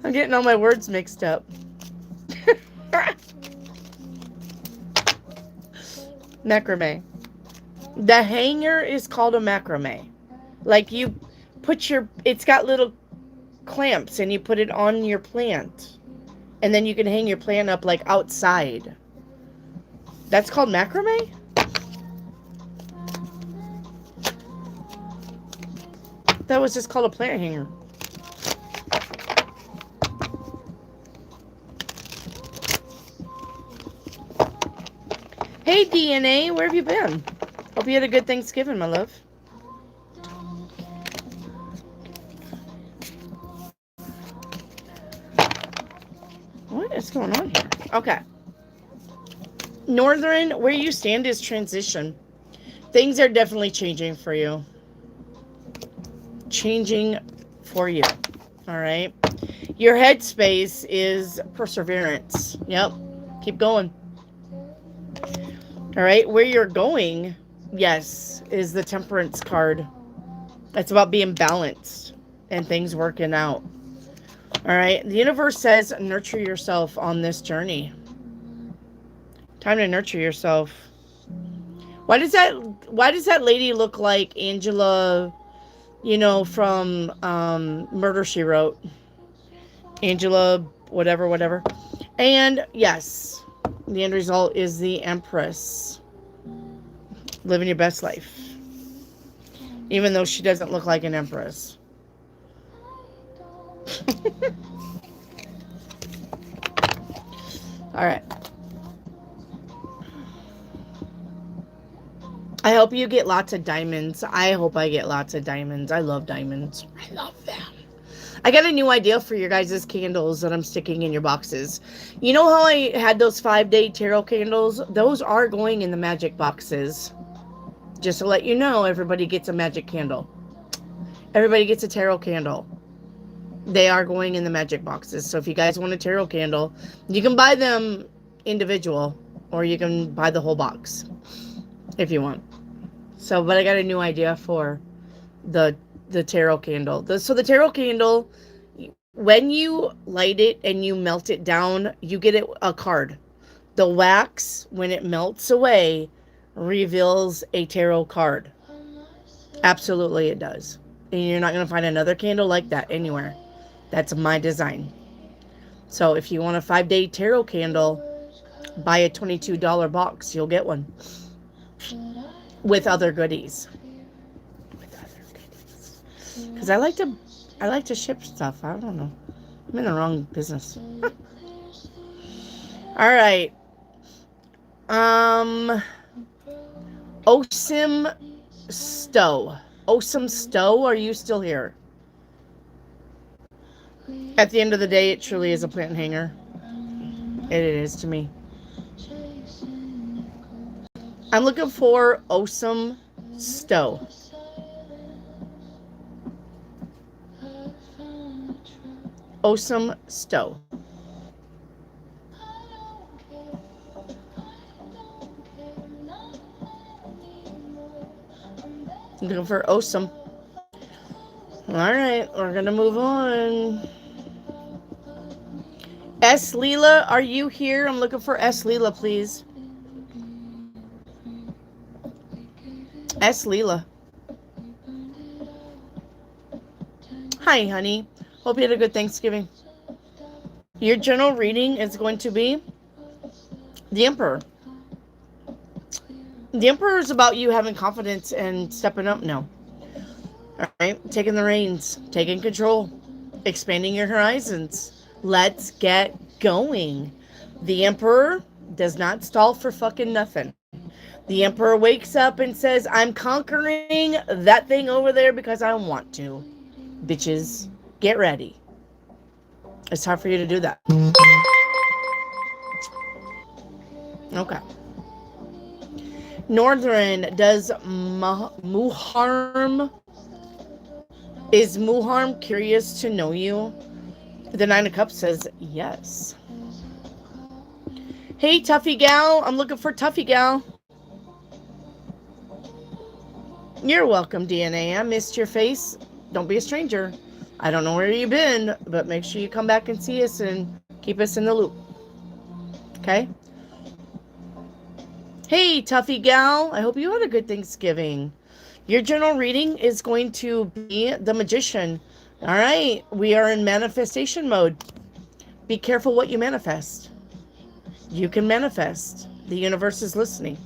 I'm getting all my words mixed up. Macrame. The hanger is called a macrame. Like you put it's got little clamps and you put it on your plant. And then you can hang your plant up like outside. That's called macrame? That was just called a plant hanger. Hey DNA, where have you been? Hope you had a good Thanksgiving, my love. What is going on here? Okay. Northern, where you stand is transition. Things are definitely changing for you. Changing for you. All right. Your headspace is perseverance. Yep. Keep going. All right. Where you're going, yes, is the temperance card. It's about being balanced and things working out. All right. The universe says nurture yourself on this journey. Time to nurture yourself. Why does that lady look like Angela, from Murder She Wrote? Angela whatever. And yes, the end result is the Empress. Living your best life. Even though she doesn't look like an empress. All right. I hope you get lots of diamonds. I hope I get lots of diamonds. I love diamonds. I love them. I got a new idea for your guys' candles that I'm sticking in your boxes. You know how I had those 5-day tarot candles? Those are going in the magic boxes. Just to let you know, everybody gets a magic candle. Everybody gets a tarot candle. They are going in the magic boxes. So if you guys want a tarot candle, you can buy them individual, or you can buy the whole box if you want. So, but I got a new idea for the tarot candle. So the tarot candle, when you light it and you melt it down, you get a card. The wax, when it melts away, reveals a tarot card. Absolutely it does. And you're not going to find another candle like that anywhere. That's my design. So if you want a 5-day tarot candle, buy a $22 box. You'll get one. With other goodies. Because I like to ship stuff. I don't know. I'm in the wrong business. All right. Osim Stowe. Osim Stowe, are you still here? At the end of the day, it truly is a plant hanger. It is to me. I'm looking for Osim Stowe. Osim Stowe. Looking for Osim. All right, we're gonna move on. S. Leela, are you here? I'm looking for S. Leela, please. S. Leela. Hi, honey. Hope you had a good Thanksgiving. Your general reading is going to be the Emperor. The Emperor is about you having confidence and stepping up now. All right, taking the reins, taking control, expanding your horizons. Let's get going. The Emperor does not stall for fucking nothing. The Emperor wakes up and says, I'm conquering that thing over there because I want to. Bitches, get ready. It's time for you to do that. Okay. Northern, does Muharram... Is Muharram curious to know you? The 9 of Cups says yes. Hey, Tuffy Gal. I'm looking for Tuffy Gal. You're welcome, DNA. I missed your face. Don't be a stranger. I don't know where you've been, but make sure you come back and see us and keep us in the loop. Okay? Hey, Tuffy Gal. I hope you had a good Thanksgiving. Your general reading is going to be the Magician. All right. We are in manifestation mode. Be careful what you manifest. You can manifest. The universe is listening.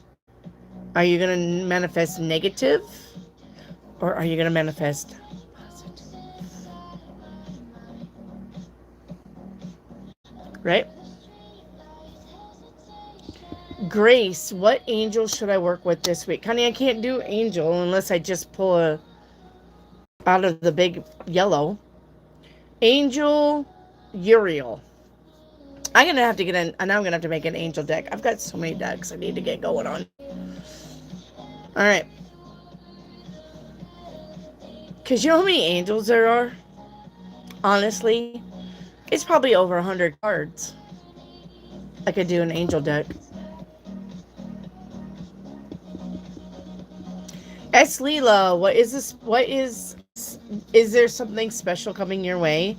Are you going to manifest negative? Or are you going to manifest positive? Right? Grace, what angel should I work with this week? Honey, I can't do angel unless I just pull out of the big yellow. Angel Uriel. I'm gonna have to get in, and now I'm gonna have to make an angel deck. I've got so many decks I need to get going on. All right, because you know how many angels there are? Honestly, it's probably over 100 cards. I could do an angel deck. S. Leela, what is this? What is there something special coming your way?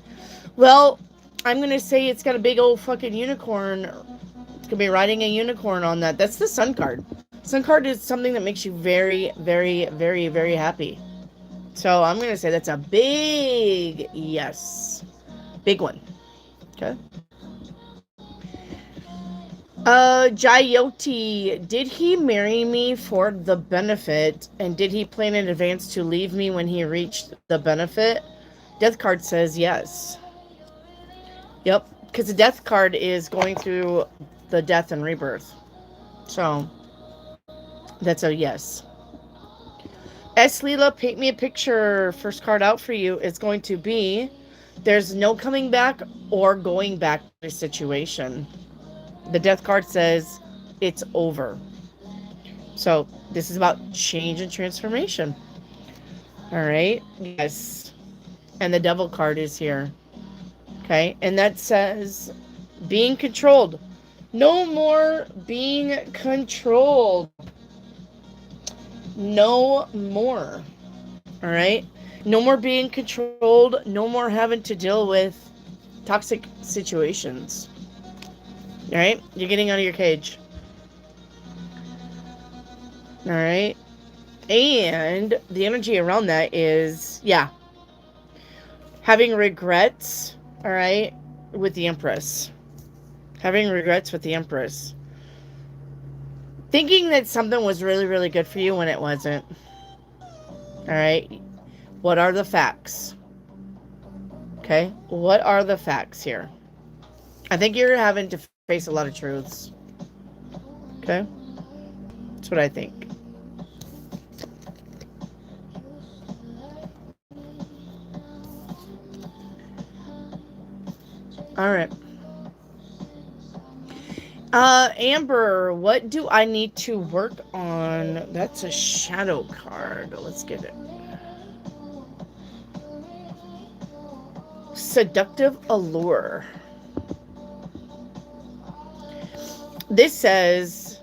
Well, I'm going to say it's got a big old fucking unicorn. It's going to be riding a unicorn on that. That's the sun card. Sun card is something that makes you very, very, very, very happy. So I'm going to say that's a big yes. Big one. Okay. Jayoti, did he marry me for the benefit? And did he plan in advance to leave me when he reached the benefit? Death card says yes. Yep, because the death card is going through the death and rebirth. So, that's a yes. S. Leela, paint me a picture. First card out for you is going to be there's no coming back or going back to a situation. The death card says it's over. So, this is about change and transformation. All right. Yes. And the devil card is here. Okay. And that says being controlled. No more being controlled. No more. All right. No more being controlled. No more having to deal with toxic situations. All right. You're getting out of your cage. All right. And the energy around that is, yeah, having regrets. All right. With the Empress. Having regrets with the Empress. Thinking that something was really, really good for you when it wasn't. All right. What are the facts? Okay. What are the facts here? I think you're having to face a lot of truths. Okay. That's what I think. All right. Amber, what do I need to work on? That's a shadow card. Let's get it. Seductive allure. This says,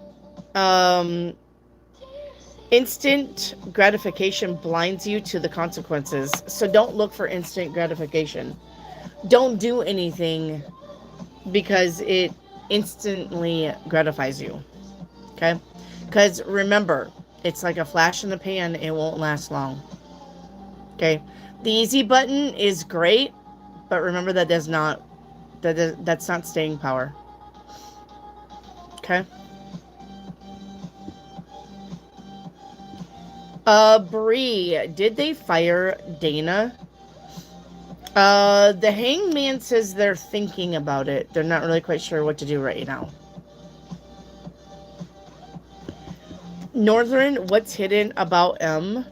instant gratification blinds you to the consequences. So don't look for instant gratification. Don't do anything because it instantly gratifies you. Okay? Because remember, it's like a flash in the pan. It won't last long. Okay? The easy button is great, but remember that's not staying power. Okay? Bree, did they fire Dana? The hangman says they're thinking about it. They're not really quite sure what to do right now. Northern, what's hidden about M?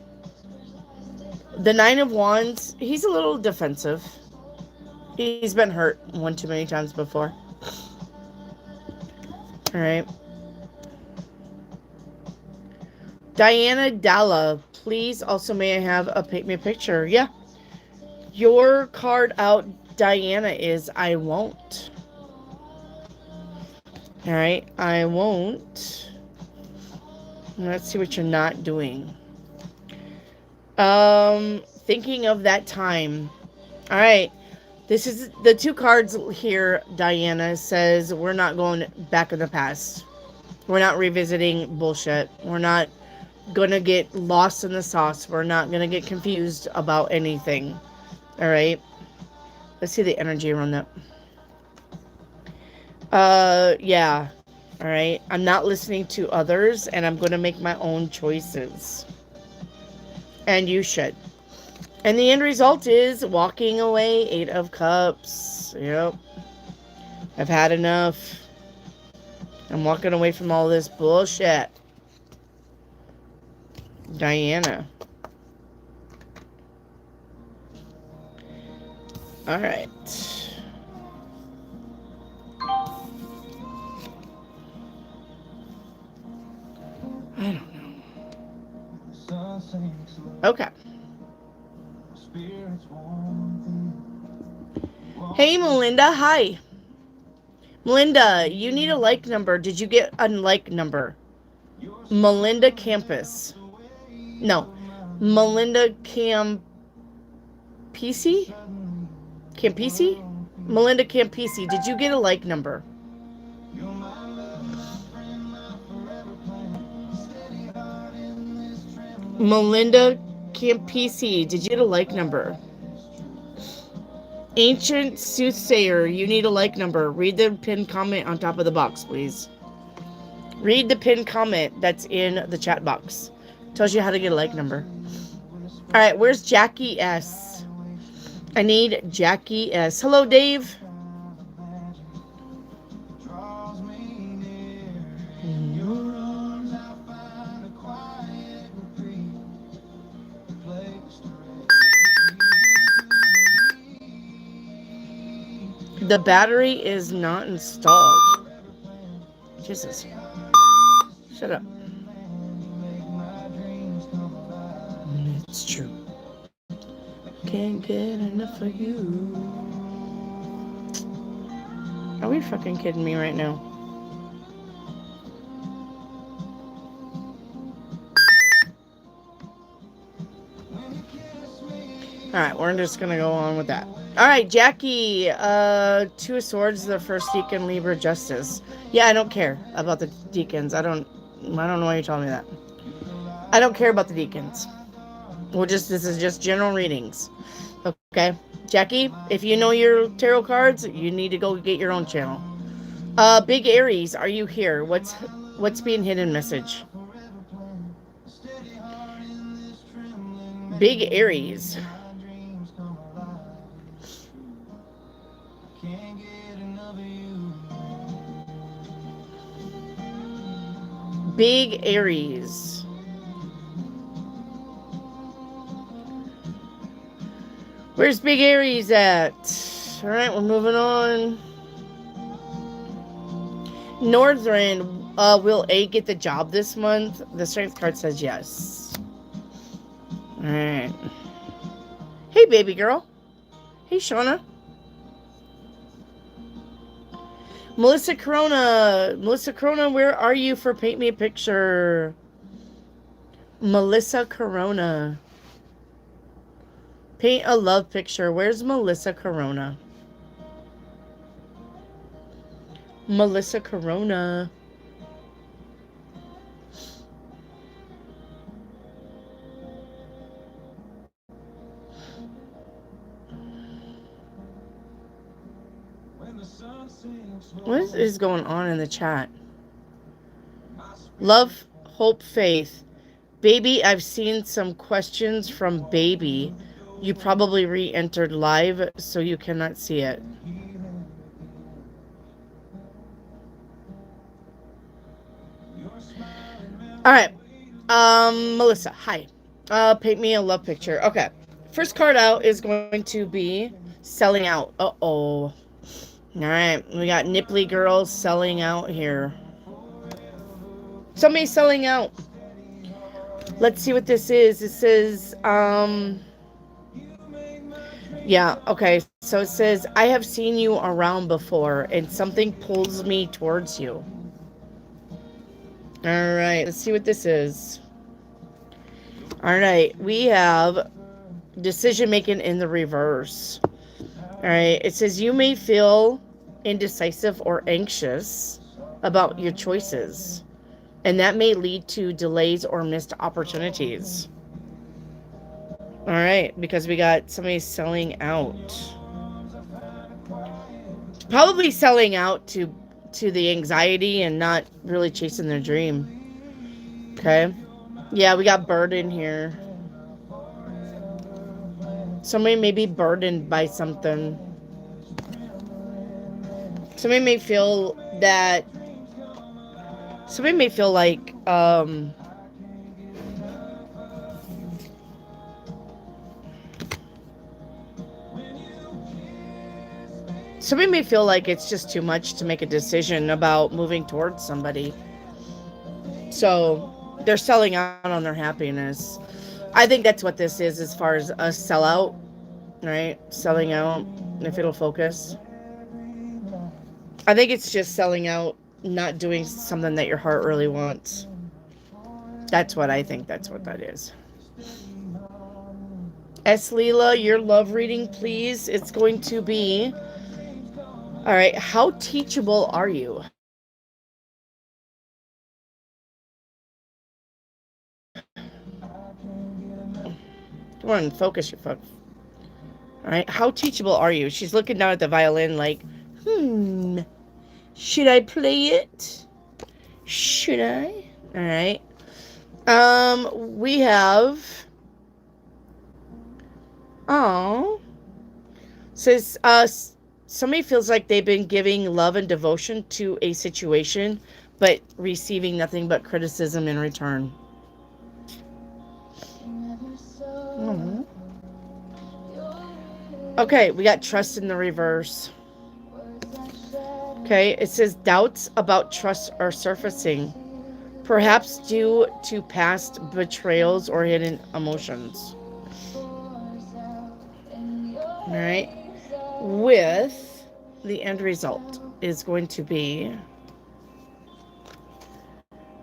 The Nine of Wands, he's a little defensive. He's been hurt one too many times before. Alright. Diana Dalla, please also may I have a paint me a picture? Yeah. Your card out, Diana, is I won't. Alright, I won't. Let's see what you're not doing. Thinking of that time. Alright. This is the two cards here, Diana, says we're not going back in the past. We're not revisiting bullshit. We're not gonna get lost in the sauce. We're not gonna get confused about anything. Alright. Let's see the energy around that. Yeah. Alright. I'm not listening to others, and I'm gonna make my own choices. And you should. And the end result is walking away. 8 of Cups. Yep. I've had enough. I'm walking away from all this bullshit. Diana. Alright. Okay. Hey, Melinda. Hi. Melinda, you need a like number. Did you get a like number? Melinda Campus. No. Melinda Campisi? Campisi? Melinda Campisi. Did you get a like number? Melinda Campisi. Did you get a like number? Ancient Soothsayer. You need a like number. Read the pinned comment on top of the box, please. Read the pinned comment that's in the chat box. Tells you how to get a like number. Alright, where's Jackie S? I need Jackie S. Hello, Dave. The battery is not installed. Jesus. Shut up. It's true. Can't get enough of you. Are we fucking kidding me right now? Alright, we're just gonna go on with that. Alright, Jackie, Two of Swords, the first deacon, Libra, Justice. Yeah, I don't care about the deacons. I don't know why you're telling me that. I don't care about the deacons. This is just general readings. Okay? Jackie, if you know your tarot cards, you need to go get your own channel. Big Aries, are you here? What's being hidden message? Big Aries. Big Aries. Where's Big Aries at? Alright, we're moving on. Northern, will A get the job this month? The strength card says yes. Alright. Hey, baby girl. Hey, Shauna. Melissa Corona, where are you for Paint Me a Picture? Melissa Corona. Paint a love picture. Where's Melissa Corona? Melissa Corona. What is going on in the chat? Love, hope, faith. Baby, I've seen some questions from Baby. You probably re-entered live, so you cannot see it. Alright. Melissa, hi. Paint me a love picture. Okay. First card out is going to be selling out. Uh-oh. Alright, we got Nipply Girls selling out here. Somebody's selling out. Let's see what this is. It says, yeah, okay. So it says, I have seen you around before, and something pulls me towards you. Alright, let's see what this is. Alright, we have decision making in the reverse. Alright, it says, you may feel indecisive or anxious about your choices, and that may lead to delays or missed opportunities. All right, because we got somebody selling out. Probably selling out to the anxiety and not really chasing their dream. Okay. Yeah, we got burden here. Somebody may be burdened by something. Somebody may feel that... Somebody may feel like, somebody may feel like it's just too much to make a decision about moving towards somebody. So, they're selling out on their happiness. I think that's what this is as far as a sellout, right? Selling out, if it'll focus. I think it's just selling out, not doing something that your heart really wants. That's what I think. That's what that is. S. Leela, your love reading, please. It's going to be, all right, how teachable are you? Come on, focus your folks. All right, how teachable are you? She's looking down at the violin like, should I play it? Should I? All right. We have, says, somebody feels like they've been giving love and devotion to a situation, but receiving nothing but criticism in return. Okay, we got trust in the reverse. Okay, it says doubts about trust are surfacing, perhaps due to past betrayals or hidden emotions. All right, with the end result is going to be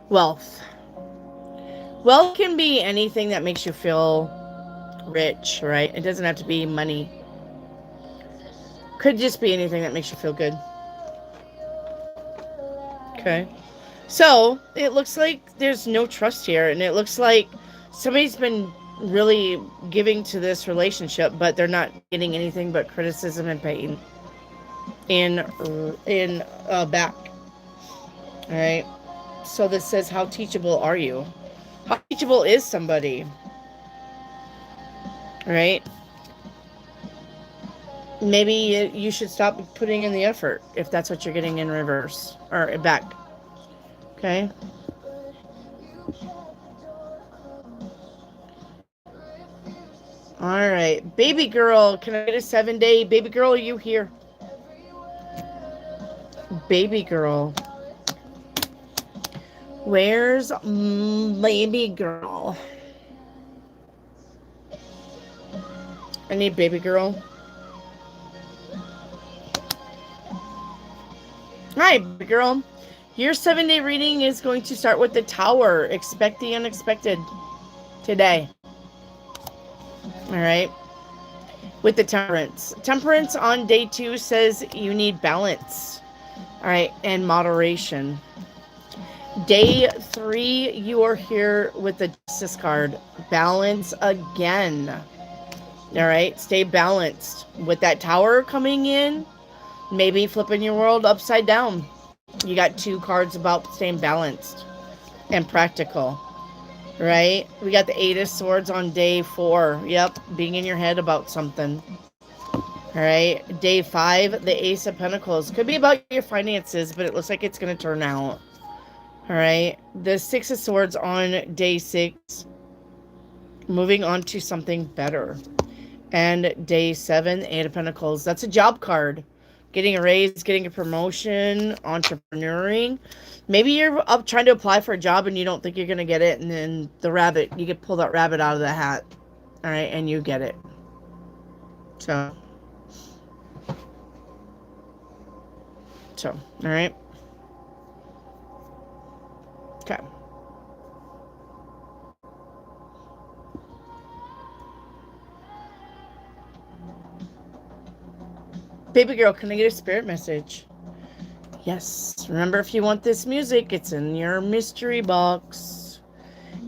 wealth. Wealth can be anything that makes you feel rich, right? It doesn't have to be money. Could just be anything that makes you feel good. Okay. So, it looks like there's no trust here, and it looks like somebody's been really giving to this relationship, but they're not getting anything but criticism and pain in back. All right. So this says, how teachable are you? How teachable is somebody? All right. Maybe you should stop putting in the effort if that's what you're getting in reverse or back. Okay. All right. Baby girl, can I get a 7-day? Baby girl, are you here? Baby girl. Where's baby girl? I need baby girl. Hi, baby girl. Your 7-day reading is going to start with the Tower. Expect the unexpected today. All right. With the Temperance. Temperance on day 2 says you need balance. All right. And moderation. Day 3, you are here with the Justice card. Balance again. All right. Stay balanced. With that Tower coming in, maybe flipping your world upside down. You got 2 cards about staying balanced and practical, right? We got the 8 of Swords on day 4. Yep, being in your head about something. All right, day 5, the Ace of Pentacles. Could be about your finances, but it looks like it's going to turn out. All right, the 6 of Swords on day 6. Moving on to something better. And day 7, 8 of Pentacles. That's a job card. Getting a raise, getting a promotion, entrepreneuring. Maybe you're up trying to apply for a job and you don't think you're going to get it. And then you can pull that rabbit out of the hat. All right. And you get it. So, all right. Okay. Baby girl, can I get a spirit message? Yes. Remember, if you want this music, it's in your mystery box.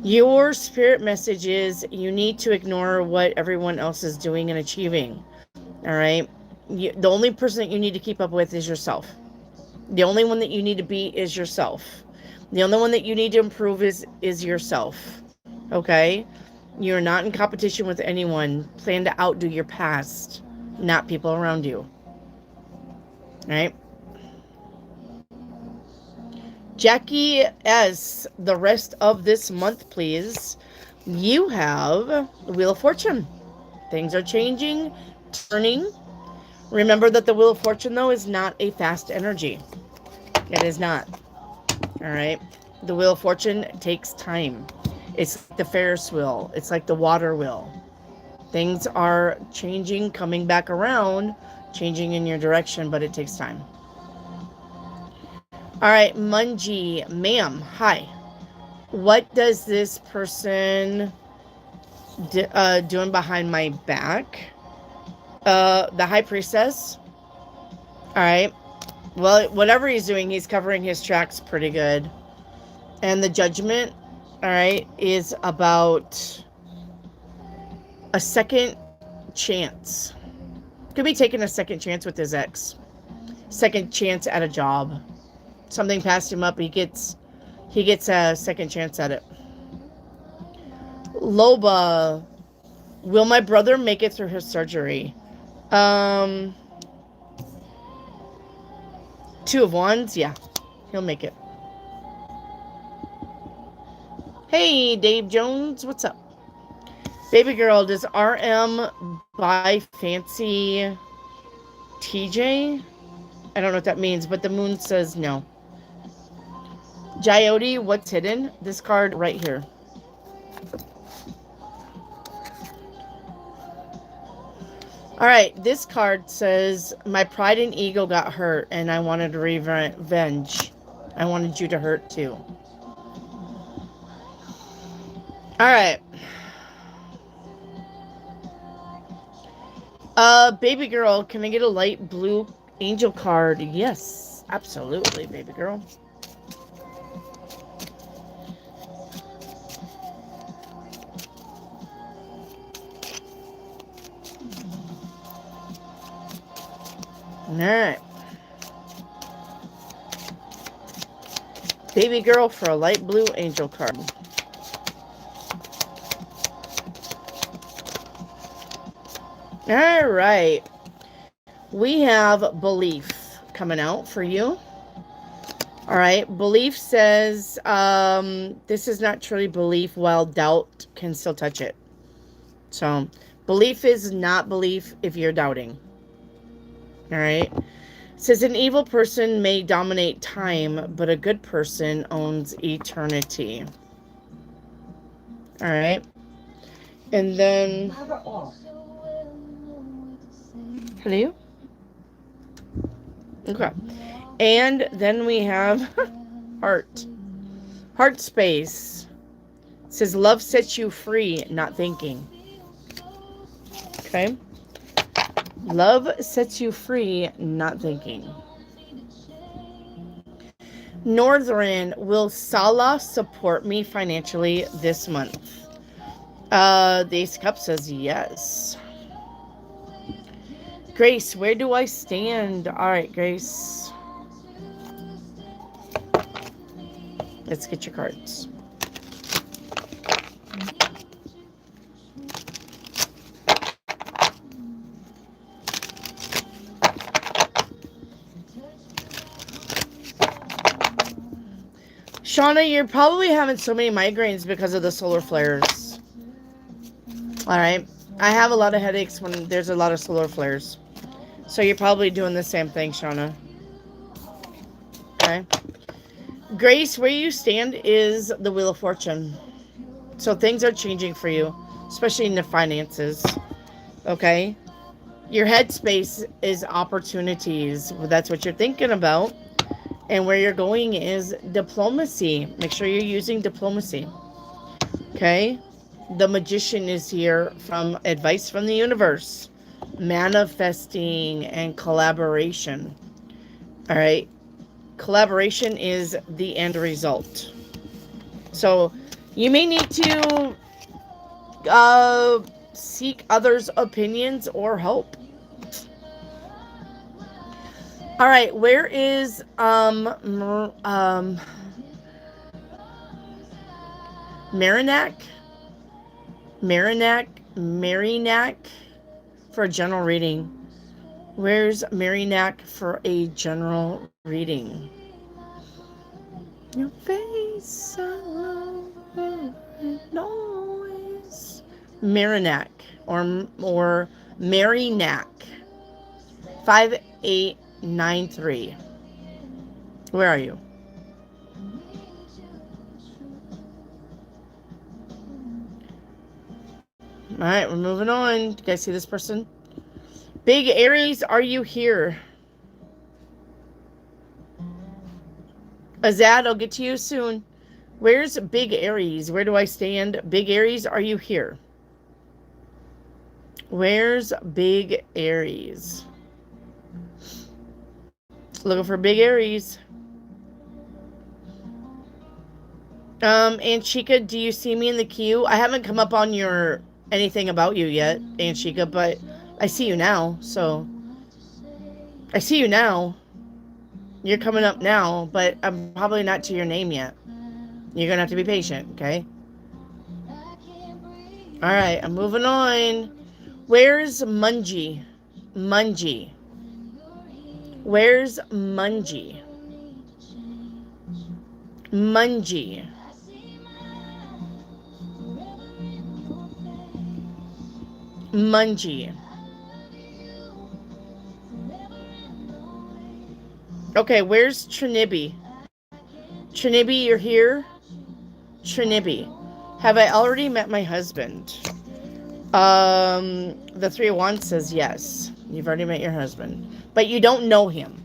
Your spirit message is you need to ignore what everyone else is doing and achieving. All right? The only person that you need to keep up with is yourself. The only one that you need to be is yourself. The only one that you need to improve is yourself. Okay? You're not in competition with anyone. Plan to outdo your past, not people around you. Right? Jackie S., the rest of this month, please. You have the Wheel of Fortune. Things are changing, turning. Remember that the Wheel of Fortune, though, is not a fast energy. It is not. All right? The Wheel of Fortune takes time. It's like the Ferris wheel. It's like the water wheel. Things are changing, coming back around, changing in your direction, but it takes time. All right, Mungie, ma'am, hi. What does this person doing behind my back? The High Priestess. All right. Well, whatever he's doing, he's covering his tracks pretty good. And the Judgment, all right, is about a second chance. Could be taking a second chance with his ex. Second chance at a job. Something passed him up. He gets a second chance at it. Loba, will my brother make it through his surgery? Two of Wands, yeah, he'll make it. Hey, Dave Jones, what's up? Baby girl, does RM buy fancy TJ? I don't know what that means, but the moon says no. Jyoti, what's hidden? This card right here. All right, this card says, my pride and ego got hurt and I wanted revenge. I wanted you to hurt too. All right. Baby girl, can I get a light blue angel card? Yes, absolutely, baby girl. All right. Baby girl for a light blue angel card. All right. We have belief coming out for you. All right. Belief says this is not truly belief while doubt can still touch it. So belief is not belief if you're doubting. All right. It says an evil person may dominate time, but a good person owns eternity. All right. And then... Hello? Okay. And then we have heart. Heart space. It says love sets you free, not thinking. Okay. Love sets you free, not thinking. Northern, will Salah support me financially this month? The Ace of Cups says yes. Grace, where do I stand? All right, Grace. Let's get your cards. Shauna, you're probably having so many migraines because of the solar flares. All right. I have a lot of headaches when there's a lot of solar flares. So you're probably doing the same thing, Shauna. Okay. Grace, where you stand is the Wheel of Fortune. So things are changing for you, especially in the finances. Okay. Your headspace is opportunities. That's what you're thinking about. And where you're going is diplomacy. Make sure you're using diplomacy. Okay? The Magician is here from advice from the universe. Manifesting and collaboration. All right? Collaboration is the end result. So you may need to seek others' opinions or help. All right, where is Marinac for a general reading? Where's Marinac for a general reading? Your face noise. Marinac or Marinac. 5893. Where are you? All right, we're moving on. Do you guys see this person? Big Aries, are you here? Azad, I'll get to you soon. Where's Big Aries? Where do I stand? Big Aries, are you here? Where's Big Aries? Looking for Big Aries. Anshika, do you see me in the queue? I haven't come up on your anything about you yet, Anshika, but I see you now, so I see you now. You're coming up now, but I'm probably not to your name yet. You're gonna have to be patient, okay? Alright, I'm moving on. Where's Mungie? Mungie. Where's Mungie? Mungie. Mungie. Okay, where's Trinibby? Trinibby, you're here? Trinibby. Have I already met my husband? The Three of Wands says yes. You've already met your husband. But you don't know him.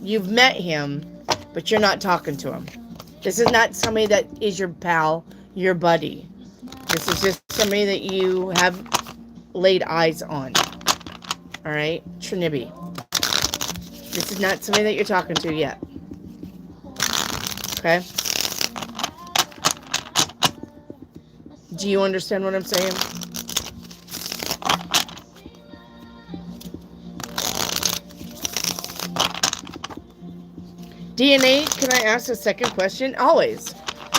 You've met him, but you're not talking to him. This is not somebody that is your pal, your buddy. This is just somebody that you have laid eyes on. Alright? Trinibby. This is not somebody that you're talking to yet. Okay? Do you understand what I'm saying? DNA, can I ask a second question? Always.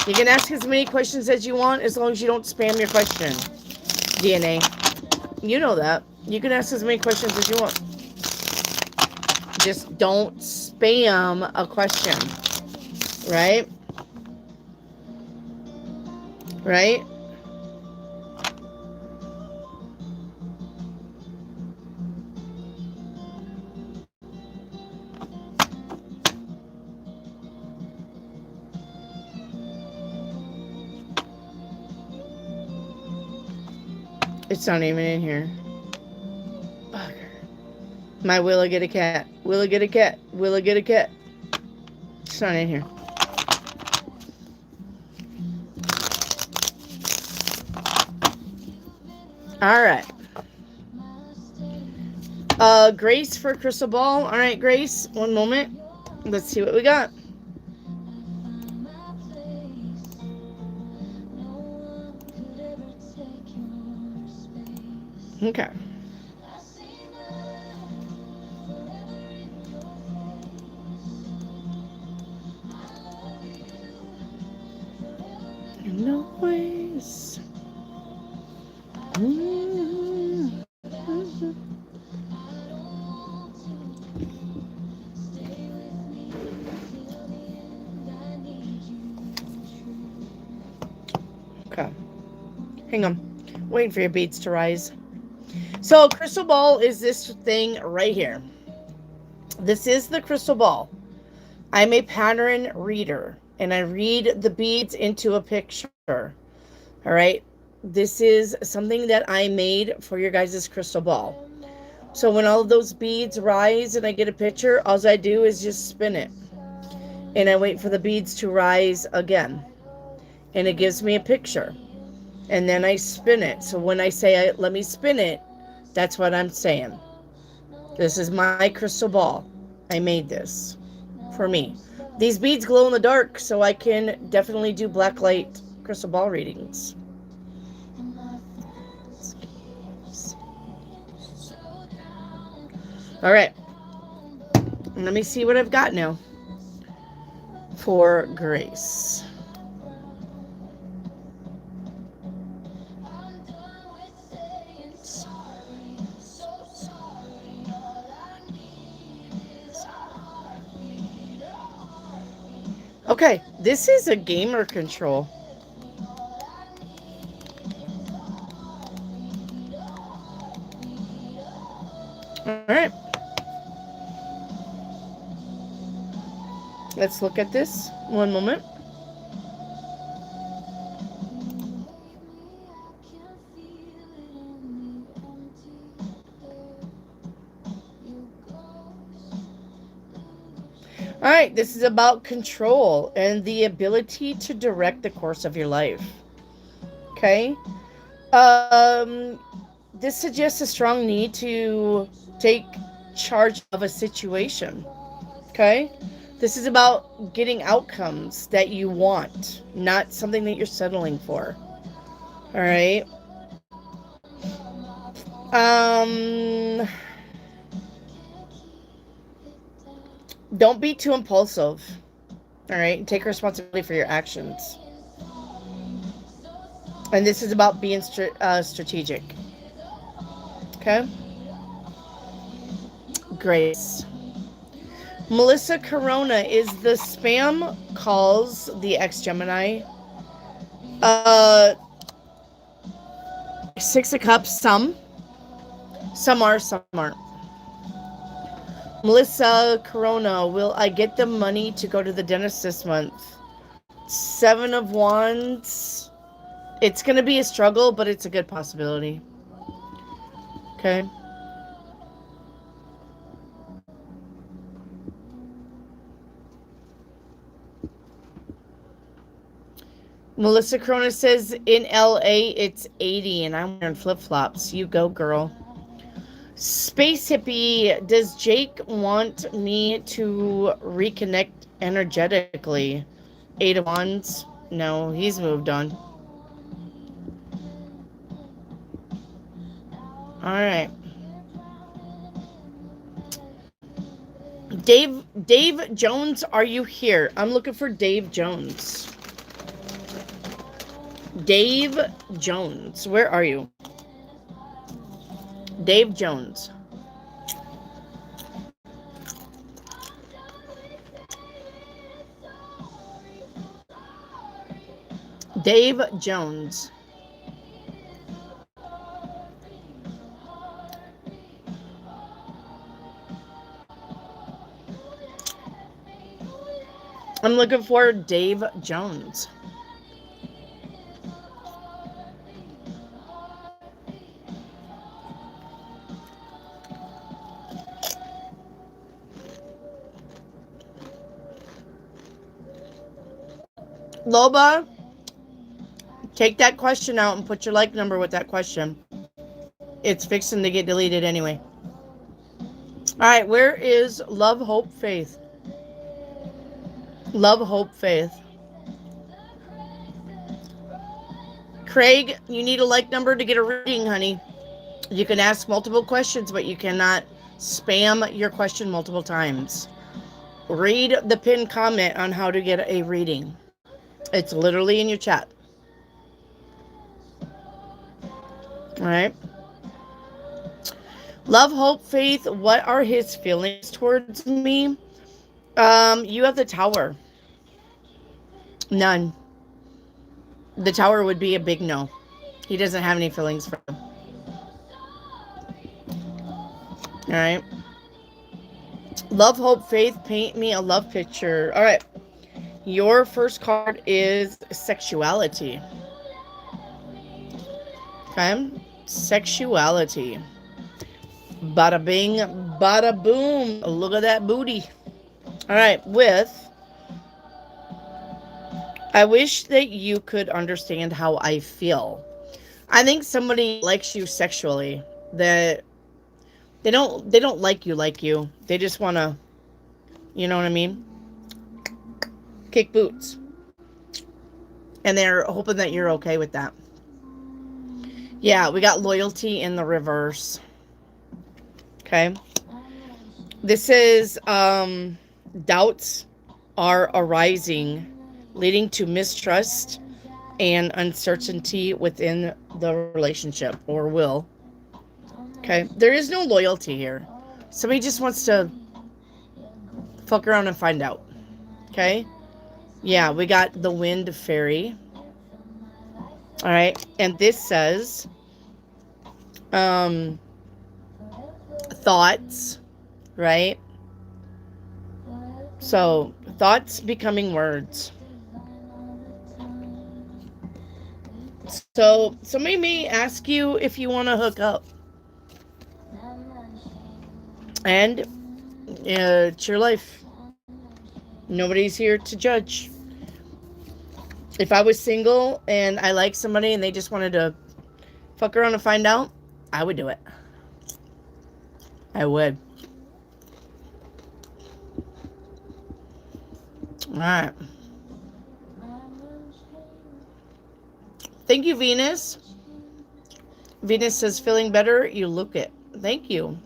You can ask as many questions as you want as long as you don't spam your question. DNA. You know that. You can ask as many questions as you want. Just don't spam a question. Right? Right? It's not even in here. Bugger. My will I get a cat? Will I get a cat? Will I get a cat? It's not in here. Alright. Grace for crystal ball. Alright, Grace. One moment. Let's see what we got. Okay. No ways. Okay. Hang on. Waiting for your beads to rise. So, crystal ball is this thing right here. This is the crystal ball. I'm a pattern reader, and I read the beads into a picture. All right? This is something that I made for your guys' crystal ball. So when all of those beads rise and I get a picture, all I do is just spin it. And I wait for the beads to rise again. And it gives me a picture. And then I spin it. So when I say, let me spin it, that's what I'm saying. This is my crystal ball. I made this for me. These beads glow in the dark, so I can definitely do black light crystal ball readings. All right. Let me see what I've got now for Grace. Okay, this is a gamer control. All right. Let's look at this. One moment. All right, this is about control and the ability to direct the course of your life. Okay? Um this suggests a strong need to take charge of a situation. Okay? This is about getting outcomes that you want, not something that you're settling for. All right? Um don't be too impulsive. All right? Take responsibility for your actions. And this is about being strategic. Okay? Grace. Melissa Corona, is the spam calls the ex Gemini? Uh, Six of Cups, some are, some aren't. Melissa Corona, will I get the money to go to the dentist this month? Seven of Wands. It's going to be a struggle, but it's a good possibility. Okay. Melissa Corona says in LA it's 80 and I'm wearing flip flops. You go, girl. Space Hippie, does Jake want me to reconnect energetically? Eight of Wands? No, he's moved on. Alright. Dave Jones, are you here? I'm looking for Dave Jones. Dave Jones, where are you? Dave Jones. Dave Jones. I'm looking for Dave Jones. Loba, take that question out and put your like number with that question. It's fixing to get deleted anyway. All right, where is love, hope, faith? Love, hope, faith. Craig, you need a like number to get a reading, honey. You can ask multiple questions, but you cannot spam your question multiple times. Read the pinned comment on how to get a reading. It's literally in your chat. All right. Love, hope, faith. What are his feelings towards me? You have the Tower. None. The Tower would be a big no. He doesn't have any feelings for him. All right. Love, hope, faith. Paint me a love picture. All right. Your first card is sexuality. Okay. Sexuality. Bada bing, bada boom. Look at that booty. All right. I wish that you could understand how I feel. I think somebody likes you sexually. That they don't like you. They just want to, you know what I mean? Kick boots. And they're hoping that you're okay with that. Yeah, we got loyalty in the reverse. Okay. This is doubts are arising, leading to mistrust and uncertainty within the relationship or will. Okay. There is no loyalty here. Somebody just wants to fuck around and find out. Okay. Yeah, we got the wind fairy. All right. And this says thoughts, right? So thoughts becoming words. So somebody may ask you if you want to hook up. And it's your life. Nobody's here to judge. If I was single and I liked somebody and they just wanted to fuck around and find out, I would do it. I would. All right. Thank you, Venus. Venus says, feeling better? You look it. Thank you.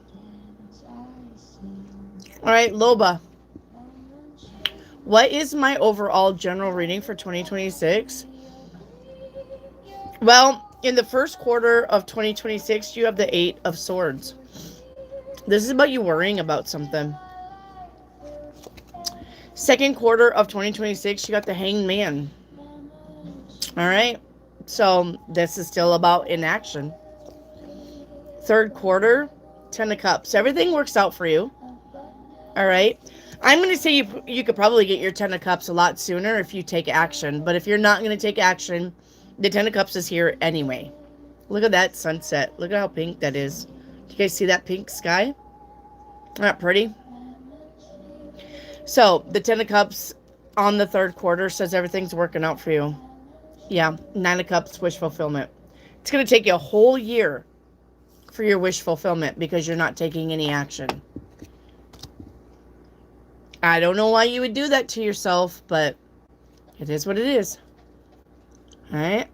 All right, Loba. What is my overall general reading for 2026? Well, in the first quarter of 2026, you have the 8 of Swords. This is about you worrying about something. Second quarter of 2026, you got the Hanged Man. All right. So this is still about inaction. Third quarter, 10 of Cups. Everything works out for you. All right. I'm going to say you could probably get your 10 of Cups a lot sooner if you take action. But if you're not going to take action, the 10 of Cups is here anyway. Look at that sunset. Look at how pink that is. Do you guys see that pink sky? Not pretty? So the 10 of Cups on the third quarter says everything's working out for you. Yeah, 9 of Cups, wish fulfillment. It's going to take you a whole year for your wish fulfillment because you're not taking any action. I don't know why you would do that to yourself, but it is what it is. All right?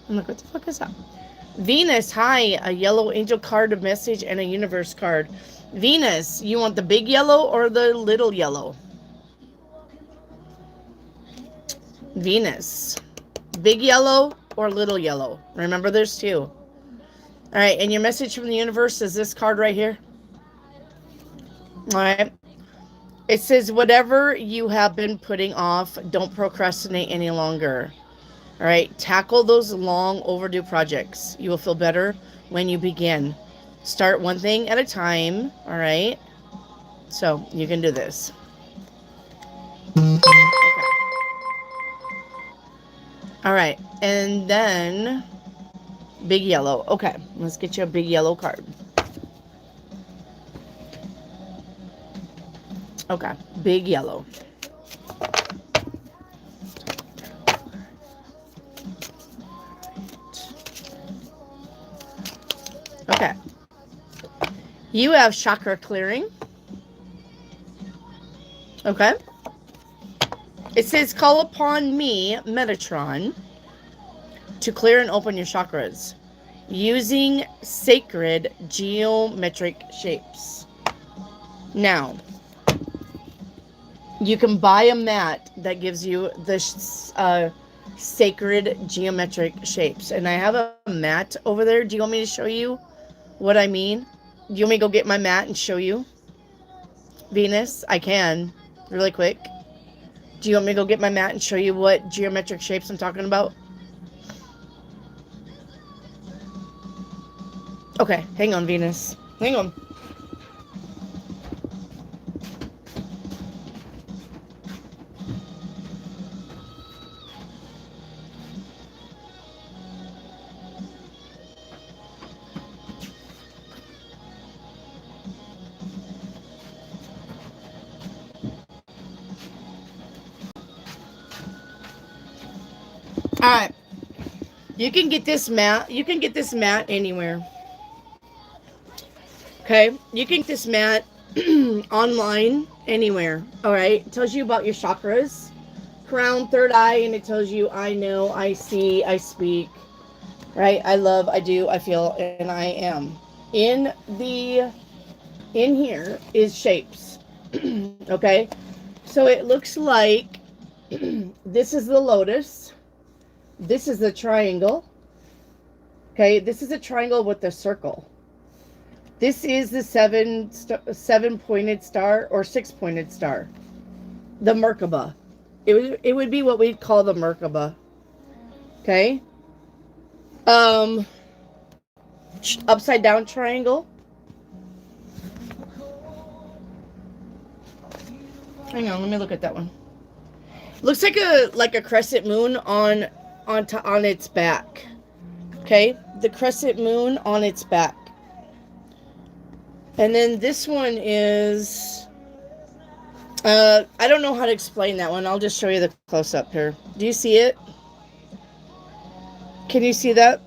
And look, what the fuck is that? Venus, hi. A yellow angel card, a message, and a universe card. Venus, you want the big yellow or the little yellow? Venus. Big yellow or little yellow? Remember, there's 2. All right, and your message from the universe is this card right here. All right. It says, whatever you have been putting off, don't procrastinate any longer. All right. Tackle those long overdue projects. You will feel better when you begin. Start one thing at a time. All right. So you can do this. Okay. All right. And then big yellow. Okay. Let's get you a big yellow card. Okay. Big yellow. Okay. You have chakra clearing. Okay. It says, call upon me, Metatron, to clear and open your chakras using sacred geometric shapes. Now, you can buy a mat that gives you the sacred geometric shapes. And I have a mat over there. Do you want me to show you what I mean? Do you want me to go get my mat and show you? Venus, I can. Really quick. Do you want me to go get my mat and show you what geometric shapes I'm talking about? Okay, hang on, Venus. Hang on. All right. You can get this mat. You can get this mat anywhere. Okay? You can get this mat online anywhere. All right? It tells you about your chakras. Crown, third eye, and it tells you I know, I see, I speak. Right? I love, I do, I feel, and I am. In here is shapes. Okay? So it looks like this is the lotus. This is the triangle. Okay, this is a triangle with a circle. This is the seven-pointed star or 6-pointed star. The Merkaba. It would be what we'd call the Merkaba. Okay. Upside down triangle. Hang on, let me look at that one. Looks like a crescent moon on its back. Okay, the crescent moon on its back. And then this one is, I don't know how to explain that one. I'll just show you the close-up here. Do you see it? Can you see that?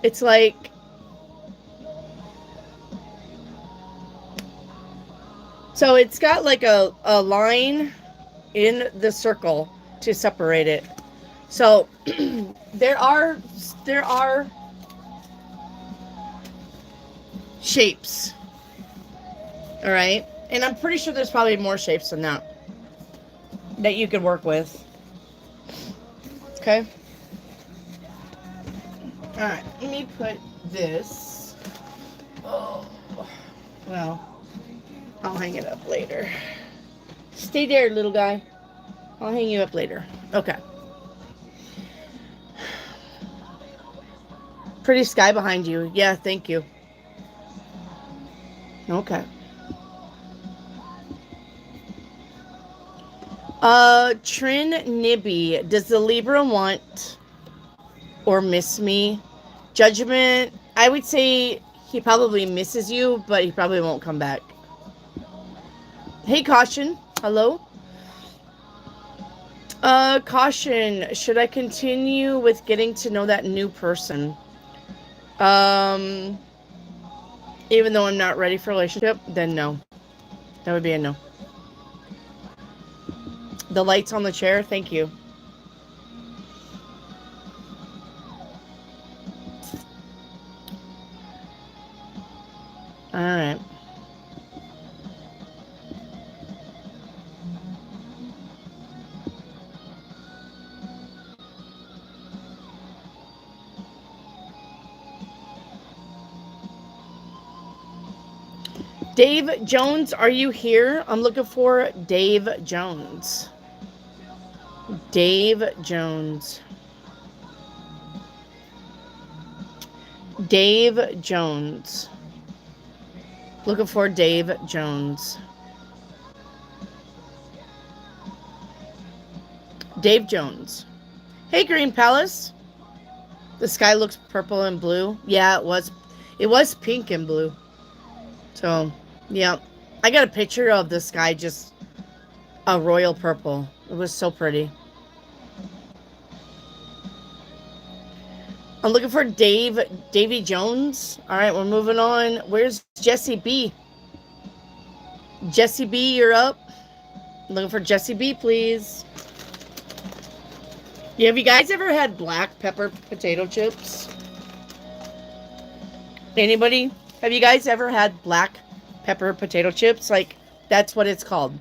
It's like, so it's got like a line in the circle to separate it. So there are shapes. All right. And I'm pretty sure there's probably more shapes than that you could work with. Okay. All right. Let me put this. Oh, well, I'll hang it up later. Stay there, little guy. I'll hang you up later. Okay. Pretty sky behind you. Yeah, thank you. Okay. Trin Nibby. Does the Libra want or miss me? Judgment. I would say he probably misses you, but he probably won't come back. Hey, Caution. Hello? Caution. Should I continue with getting to know that new person? Even though I'm not ready for a relationship, then no. That would be a no. The lights on the chair, thank you. All right. Dave Jones, are you here? I'm looking for Dave Jones. Dave Jones. Dave Jones. Looking for Dave Jones. Dave Jones. Hey, Green Palace. The sky looks purple and blue. Yeah, it was pink and blue. So, yeah. I got a picture of the sky just a royal purple. It was so pretty. I'm looking for Davy Jones. All right, we're moving on. Where's Jesse B? Jesse B, you're up. I'm looking for Jesse B, please. Yeah, have you guys ever had black pepper potato chips? Anybody? Have you guys ever had black pepper potato chips? Like, that's what it's called.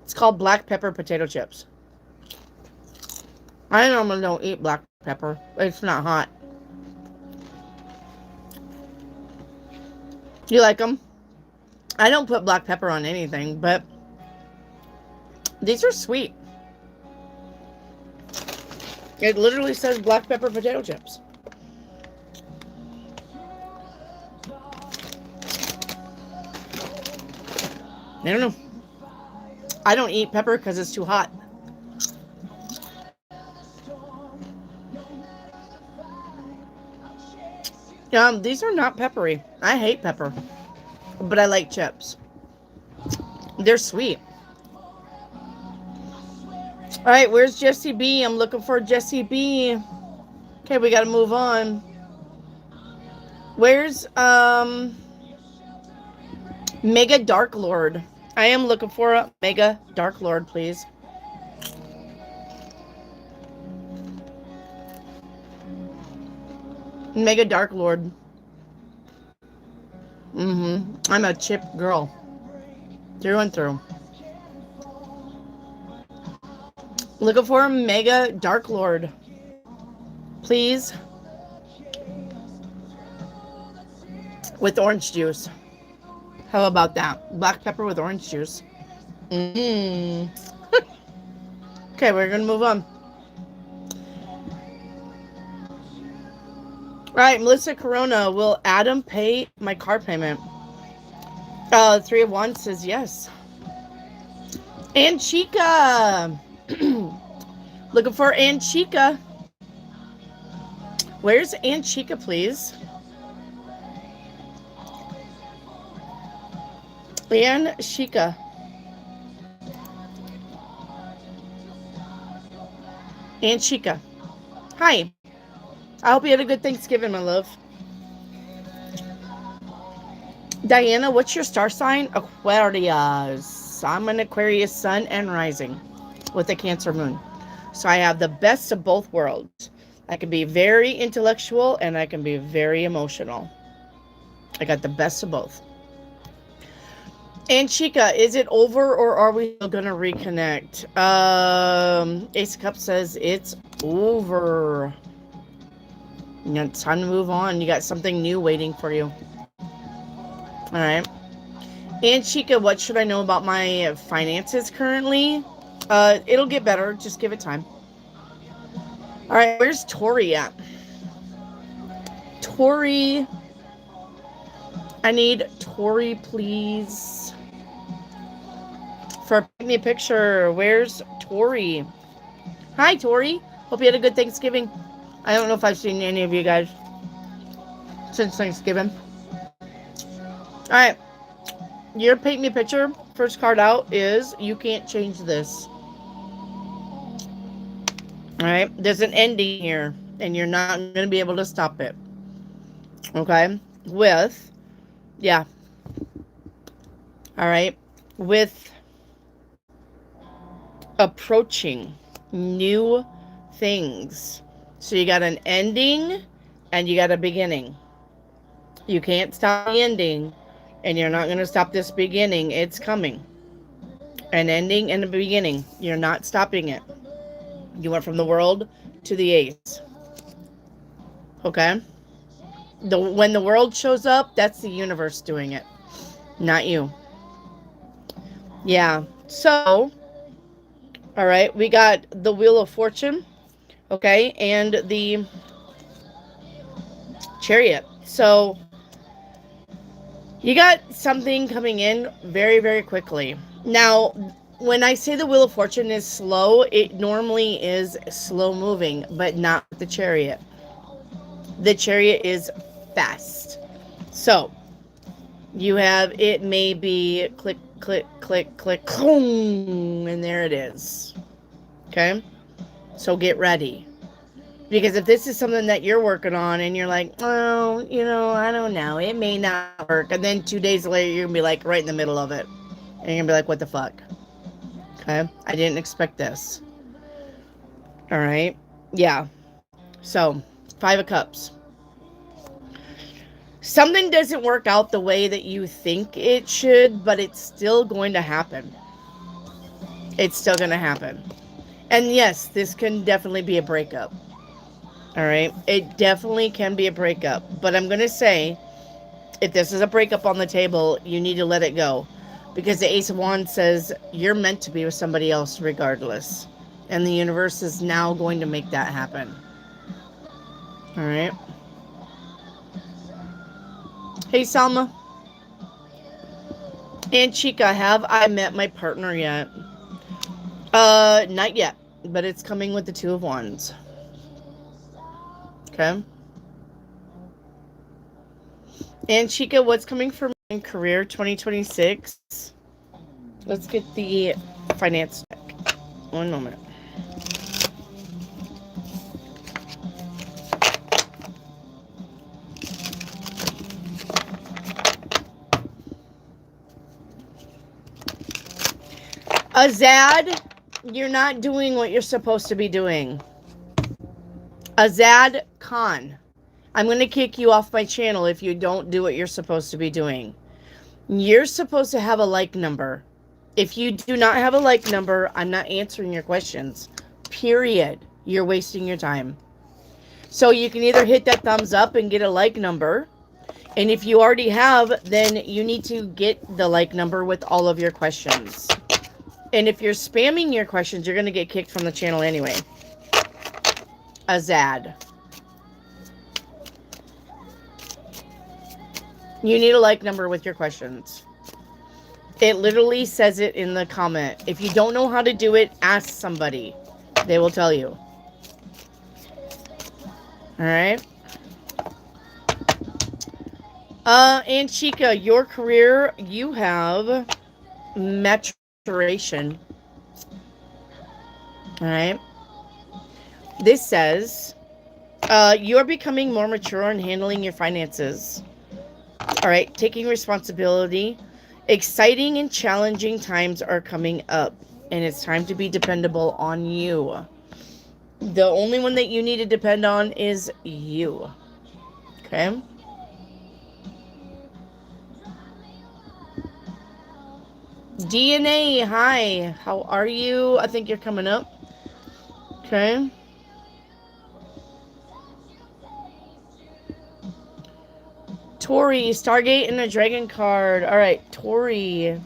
It's called black pepper potato chips. I normally don't eat black pepper. It's not hot. You like them? I don't put black pepper on anything, but these are sweet. It literally says black pepper potato chips. I don't know. I don't eat pepper because it's too hot. These are not peppery. I hate pepper, but I like chips. They're sweet. All right, where's Jesse B? I'm looking for Jesse B. Okay, we got to move on. Where's Mega Dark Lord? I am looking for a Mega Dark Lord, please. Mega Dark Lord. I'm a chip girl. Through and through. Looking for a Mega Dark Lord. Please. With orange juice. How about that? Black pepper with orange juice. Okay, we're going to move on. All right, Melissa Corona, will Adam pay my car payment? 3 of Wands says yes. And Chica. Looking for Aunt Chica. Where's Aunt Chica, please? And Sheikah. And Sheikah. Hi. I hope you had a good Thanksgiving, my love. Diana, what's your star sign? Aquarius. I'm an Aquarius sun and rising with a Cancer moon. So I have the best of both worlds. I can be very intellectual and I can be very emotional. I got the best of both. And Chica, is it over or are we still going to reconnect? Ace of Cups says it's over. It's time to move on. You got something new waiting for you. All right. And Chica, what should I know about my finances currently? It'll get better. Just give it time. All right. Where's Tori at? Tori. I need Tori, please. For me a picture. Where's Tori? Hi, Tori. Hope you had a good Thanksgiving. I don't know if I've seen any of you guys since Thanksgiving. All right. Your paint me a picture. First card out is you can't change this. All right. There's an ending here, and you're not going to be able to stop it. Okay. Yeah. All right. With approaching new things. So you got an ending and you got a beginning. You can't stop the ending, and you're not going to stop this beginning. It's coming. An ending and a beginning. You're not stopping it. You went from the world to the ace. Okay? When the world shows up, that's the universe doing it. Not you. Yeah. So, all right. We got the Wheel of Fortune. Okay? And the Chariot. So, you got something coming in very, very quickly. Now, when I say the Wheel of Fortune is slow, it normally is slow moving, but not the Chariot. The Chariot is fast. So, you have, it may be click, click, click, click, and there it is. Okay? So get ready. Because if this is something that you're working on and you're like, oh, I don't know, it may not work. And then 2 days later, you're going to be like right in the middle of it. And you're going to be like, what the fuck? Okay? I didn't expect this. All right? Yeah. So, 5 of Cups. Something doesn't work out the way that you think it should, but it's still going to happen. It's still going to happen. And yes, this can definitely be a breakup. All right? It definitely can be a breakup. But I'm going to say, if this is a breakup on the table, you need to let it go. Because the Ace of Wands says you're meant to be with somebody else regardless. And the universe is now going to make that happen. All right? Hey, Salma. And Chica, have I met my partner yet? Not yet. But it's coming with the 2 of Wands. Okay? And Chica, what's coming for me in career 2026? Let's get the finance deck. One moment. Azad, you're not doing what you're supposed to be doing. Azad Khan, I'm going to kick you off my channel if you don't do what you're supposed to be doing. You're supposed to have a like number. If you do not have a like number, I'm not answering your questions. Period. You're wasting your time. So you can either hit that thumbs up and get a like number. And if you already have, then you need to get the like number with all of your questions. And if you're spamming your questions, you're going to get kicked from the channel anyway. Azad. You need a like number with your questions. It literally says it in the comment. If you don't know how to do it, ask somebody. They will tell you. Alright? And Chica, your career, you have maturation. All right. This says you're becoming more mature in handling your finances. All right. Taking responsibility. Exciting and challenging times are coming up, and it's time to be dependable on you. The only one that you need to depend on is you. Okay. DNA, hi. How are you? I think you're coming up. Okay. Tori, Stargate and a dragon card. All right, Tori.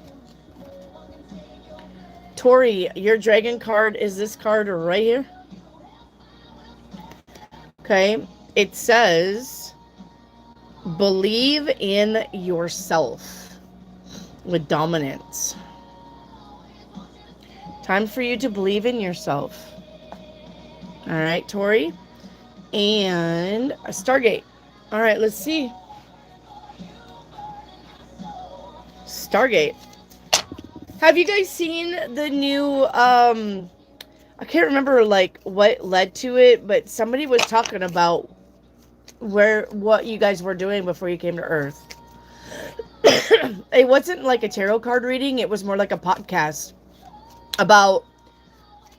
Tori, your dragon card is this card right here. Okay. It says, believe in yourself with dominance. Time for you to believe in yourself. All right, Tori. And a Stargate. All right, let's see. Stargate. Have you guys seen the new I can't remember like what led to it, but somebody was talking about what you guys were doing before you came to Earth. It wasn't like a tarot card reading, it was more like a podcast about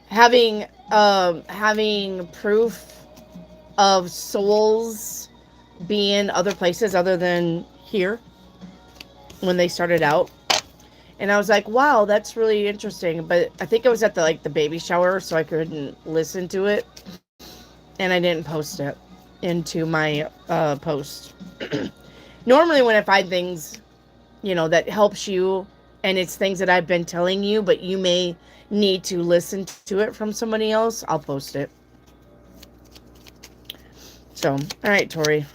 having proof of souls being other places other than here when they started out. And I was like, wow, that's really interesting. But I think I was at the baby shower, so I couldn't listen to it. And I didn't post it into my post. Normally when I find things, that helps you, and it's things that I've been telling you, but you may need to listen to it from somebody else, I'll post it. So, all right, Tori.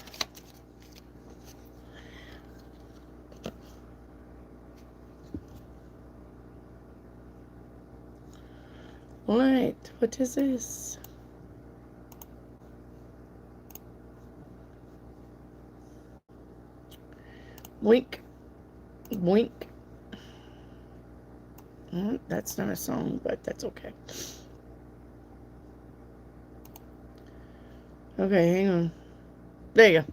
All right, what is this? Boink. Boink. That's not a song, but that's okay. Okay, hang on. There you go.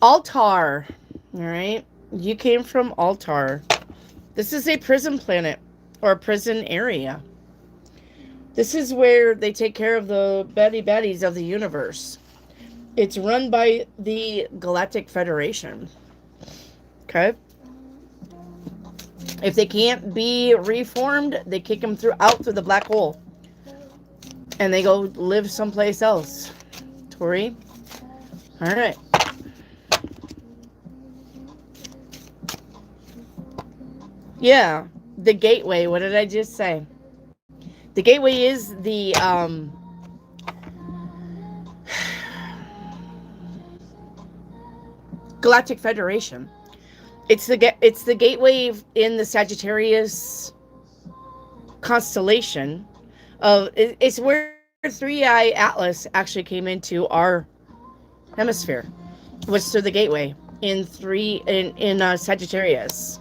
Altar. All right. You came from Altar. This is a prison planet or a prison area. This is where they take care of the baddies of the universe. It's run by the Galactic Federation. Okay. If they can't be reformed, they kick them out through the black hole. And they go live someplace else. Tori? All right. Yeah. The gateway. What did I just say? The gateway is the Galactic Federation. It's the gateway in the Sagittarius constellation of it's where 3i Atlas actually came into our hemisphere. Was through the gateway in Sagittarius.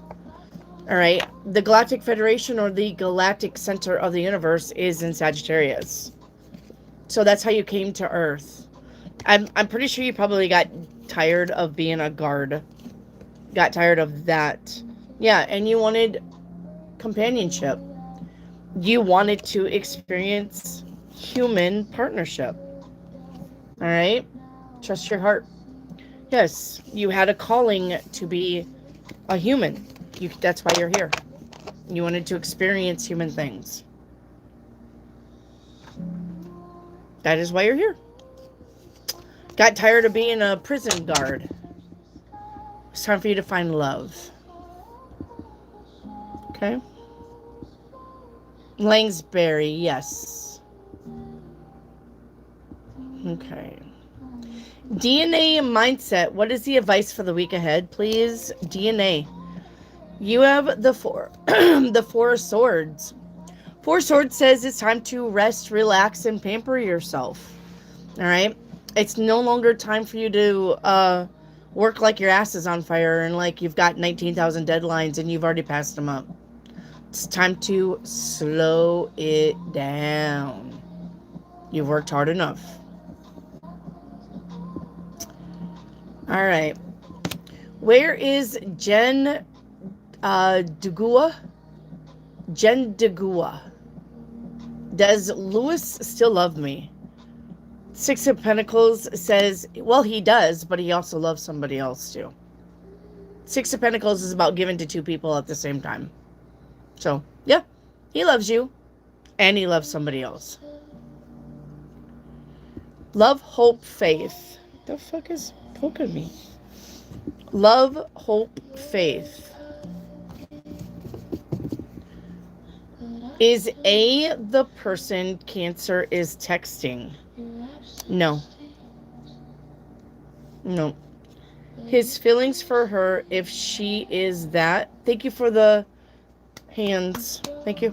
All right, the Galactic Federation or the galactic center of the universe is in Sagittarius. So that's how you came to Earth. I'm pretty sure you probably got tired of being a guard. Got tired of that. Yeah, and you wanted companionship. You wanted to experience human partnership. All right? Trust your heart. Yes, you had a calling to be a human. That's why you're here. You wanted to experience human things. That is why you're here. Got tired of being a prison guard. It's time for you to find love. Okay? Langsbury, yes. Okay. DNA mindset. What is the advice for the week ahead, please? DNA. You have the four swords. Four swords says it's time to rest, relax, and pamper yourself. All right? It's no longer time for you to work like your ass is on fire and like you've got 19,000 deadlines and you've already passed them up. It's time to slow it down. You've worked hard enough. All right. Where is Jen Degua? Jen Degua. Does Lewis still love me? Six of Pentacles says, well, he does, but he also loves somebody else too. Six of Pentacles is about giving to two people at the same time. So, yeah, he loves you and he loves somebody else. Love, hope, faith. The fuck is poking me? Love, hope, faith. Is A the person Cancer is texting? No. No. His feelings for her, if she is that. Thank you for the hands. Thank you.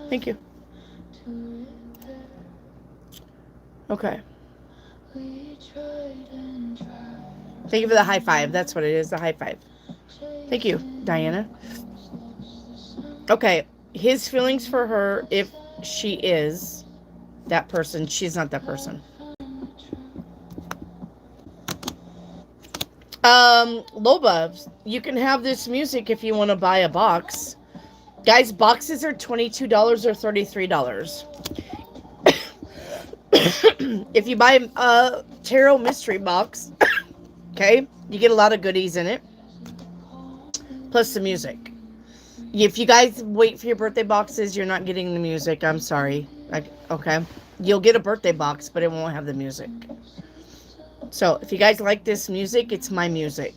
Thank you. Okay. Thank you for the high five. That's what it is, the high five. Thank you, Diana. Okay. His feelings for her, if she is that person, she's not that person. Loba, you can have this music if you want to buy a box. Guys, boxes are $22 or $33. If you buy a tarot mystery box, okay, you get a lot of goodies in it, plus the music. If you guys wait for your birthday boxes, you're not getting the music. I'm sorry. Okay, you'll get a birthday box, but it won't have the music. So if you guys like this music, it's my music.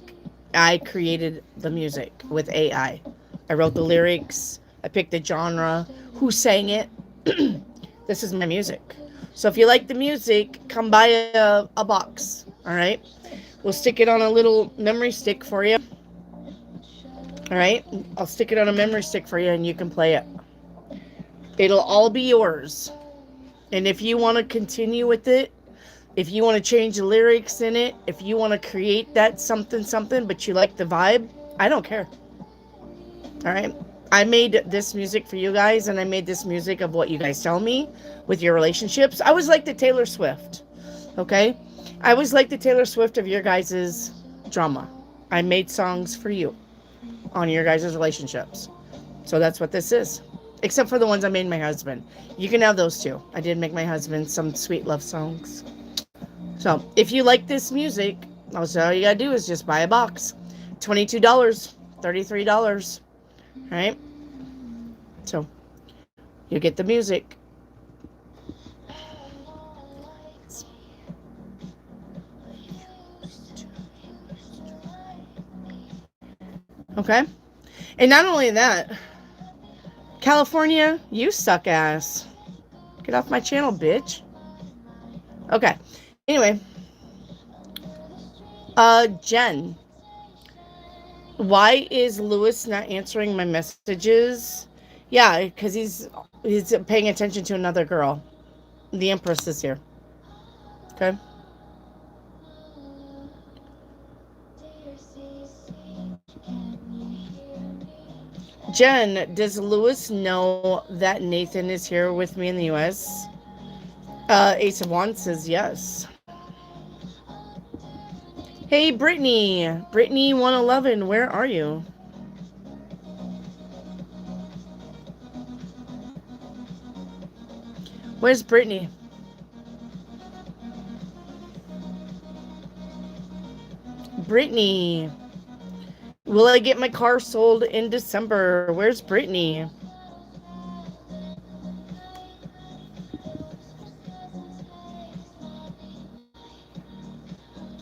I created the music with AI. I wrote the lyrics. I picked the genre. Who sang it? This is my music. So if you like the music, come buy a box. All right? We'll stick it on a little memory stick for you. All right? I'll stick it on a memory stick for you and you can play it. It'll all be yours. And if you want to continue with it, if you want to change the lyrics in it, if you want to create that something, but you like the vibe, I don't care. All right? I made this music for you guys, and I made this music of what you guys tell me with your relationships. I was like the Taylor Swift, okay? I was like the Taylor Swift of your guys' drama. I made songs for you on your guys' relationships. So that's what this is. Except for the ones I made my husband. You can have those too. I did make my husband some sweet love songs. So, if you like this music, all you gotta do is just buy a box. $22, $33. Alright? So, you get the music. Okay? And not only that, California, you suck ass. Get off my channel, bitch. Okay. Anyway, Jen, why is Lewis not answering my messages? Yeah, because he's paying attention to another girl. The Empress is here. Okay. Jen, does Lewis know that Nathan is here with me in the U.S.? Ace of Wands says yes. Hey, Brittany. Brittany 111, where are you? Where's Brittany? Brittany. Will I get my car sold in December? Where's Brittany?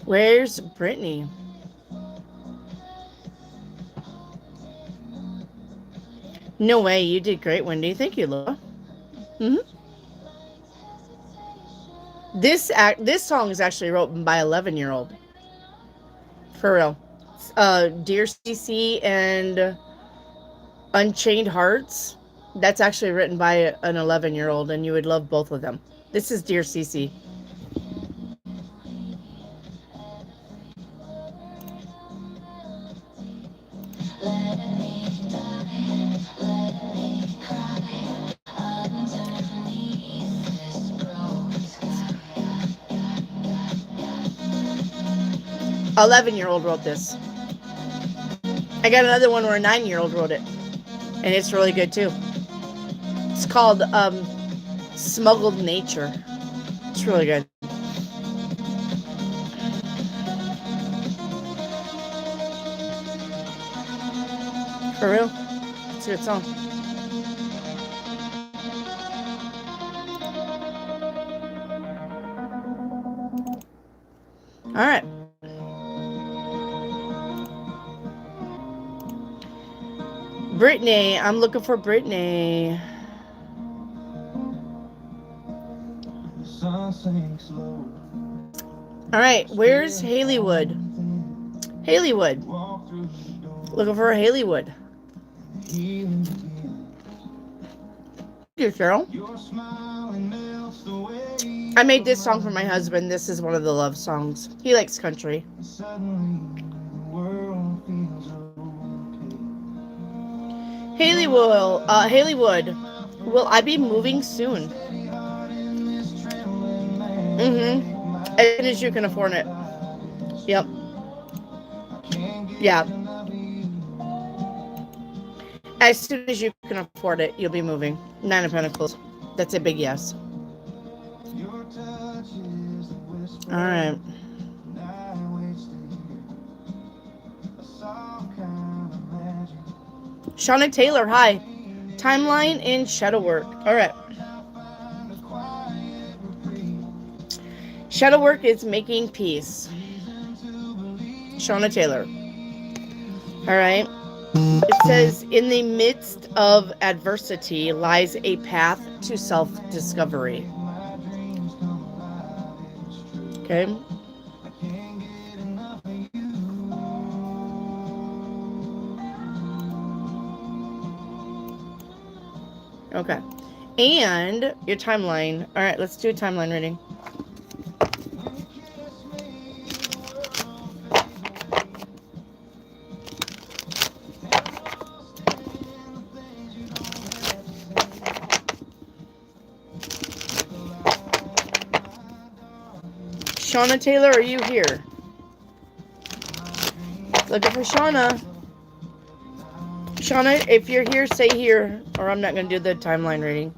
Where's Brittany? No way, you did great, Wendy. Thank you, Laura. This song is actually written by 11-year-old. For real. Dear CC and Unchained Hearts. That's actually written by an 11-year-old, and you would love both of them. This is Dear CC. 11-year-old wrote this. I got another one where a 9-year-old wrote it, and it's really good too. It's called Smuggled Nature. It's really good. For real? It's a good song. All right. Brittany. I'm looking for Brittany. All right. Where's Haleywood? Haleywood. Looking for a Haleywood. You, Cheryl. I made this song for my husband. This is one of the love songs. He likes country. Haleywood, will I be moving soon? Mm-hmm. As soon as you can afford it. Yep. Yeah. As soon as you can afford it, you'll be moving. 9 of Pentacles. That's a big yes. All right. Shauna Taylor, hi. Timeline and shadow work. All right. Shadow work is making peace. Shauna Taylor. All right. It says, in the midst of adversity lies a path to self-discovery. Okay. Okay. And your timeline. All right, let's do a timeline reading. Shauna Taylor, are you here? Looking for Shauna. Shauna, if you're here, say here, or I'm not going to do the timeline reading.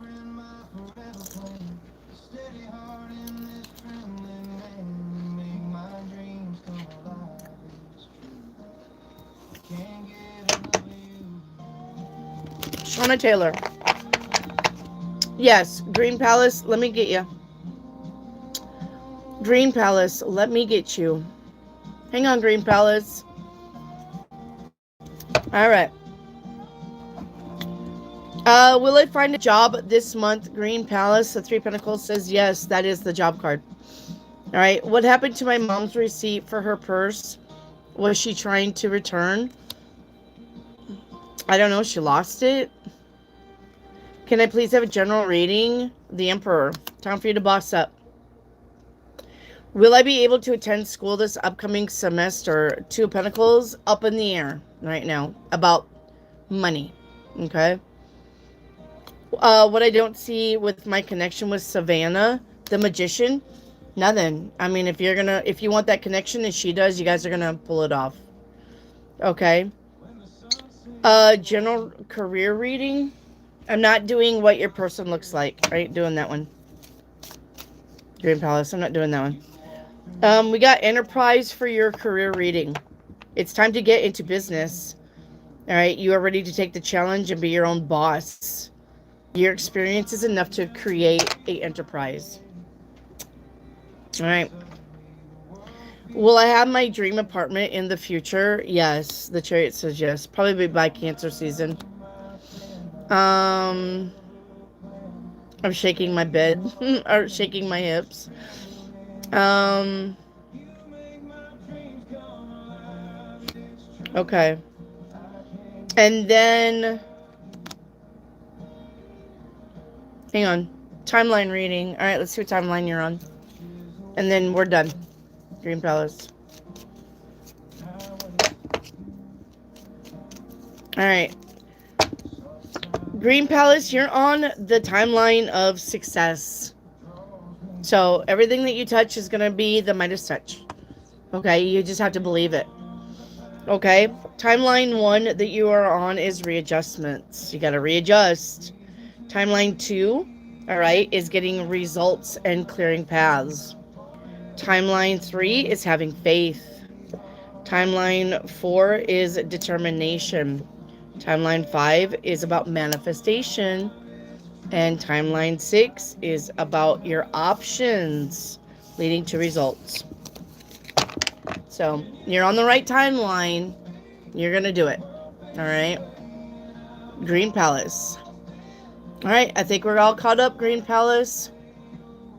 Shauna Taylor. Yes, Green Palace, let me get you. Green Palace, let me get you. Hang on, Green Palace. All right. Will I find a job this month? Green Palace, the 3 Pentacles says yes, that is the job card. All right. What happened to my mom's receipt for her purse? Was she trying to return? I don't know. She lost it. Can I please have a general reading? The Emperor. Time for you to boss up. Will I be able to attend school this upcoming semester? 2 Pentacles up in the air right now about money. Okay. What I don't see with my connection with Savannah, the magician, nothing. I mean, if you want that connection as she does, you guys are gonna pull it off. Okay. General career reading. I'm not doing what your person looks like. I ain't doing that one. Green Palace. I'm not doing that one. We got enterprise for your career reading. It's time to get into business. All right. You are ready to take the challenge and be your own boss. Your experience is enough to create an enterprise. All right. Will I have my dream apartment in the future? Yes. The Chariot says yes. Probably by Cancer season. I'm shaking my bed. Or shaking my hips. Okay. And then... hang on. Timeline reading. All right, let's see what timeline you're on. And then we're done. Green Palace. All right. Green Palace, you're on the timeline of success. So everything that you touch is going to be the Midas touch. Okay, you just have to believe it. Okay, timeline 1 that you are on is readjustments. You got to readjust. Timeline 2, all right, is getting results and clearing paths. Timeline 3 is having faith. Timeline 4 is determination. Timeline 5 is about manifestation. And timeline 6 is about your options leading to results. So you're on the right timeline. You're going to do it. All right. Green Palace. All right. I think we're all caught up, Green Palace.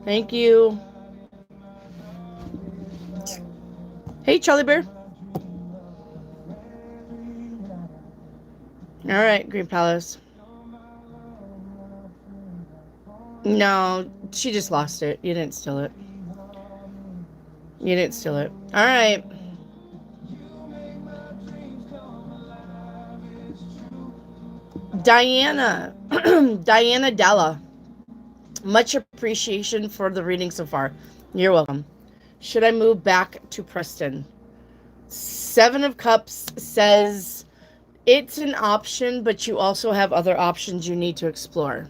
Thank you. Hey, Charlie Bear. All right, Green Palace. No, she just lost it. You didn't steal it. You didn't steal it. All right. Diana. Diana Della. Much appreciation for the reading so far. You're welcome. Should I move back to Preston? Seven of Cups says it's an option, but you also have other options you need to explore.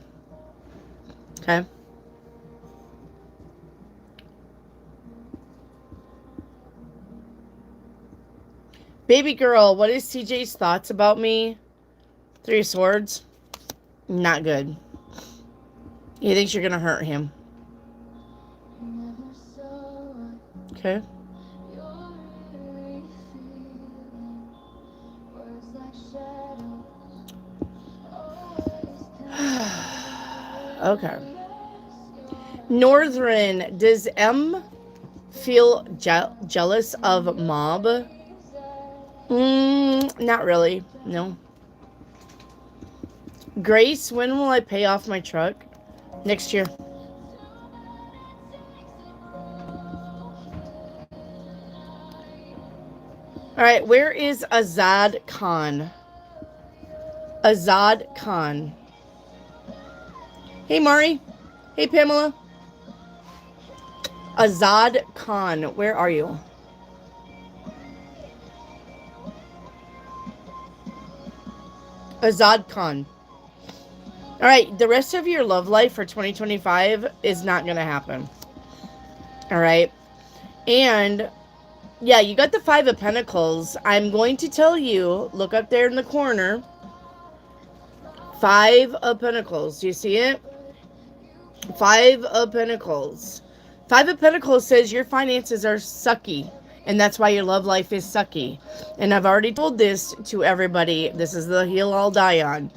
Okay. Baby girl, what is CJ's thoughts about me? Three of Swords. Not good. He thinks you're going to hurt him. Okay. Okay. Northern, does M feel jealous of Mob? Not really. No. Grace, when will I pay off my truck? Next year. All right, where is Azad Khan? Azad Khan. Hey, Mari. Hey, Pamela. Azad Khan, where are you? Azad Khan. All right, the rest of your love life for 2025 is not going to happen. All right. And yeah, you got the Five of Pentacles. I'm going to tell you, look up there in the corner. Five of Pentacles. Do you see it? Five of Pentacles. Five of Pentacles says your finances are sucky. And that's why your love life is sucky. And I've already told this to everybody. This is the hill I'll die on.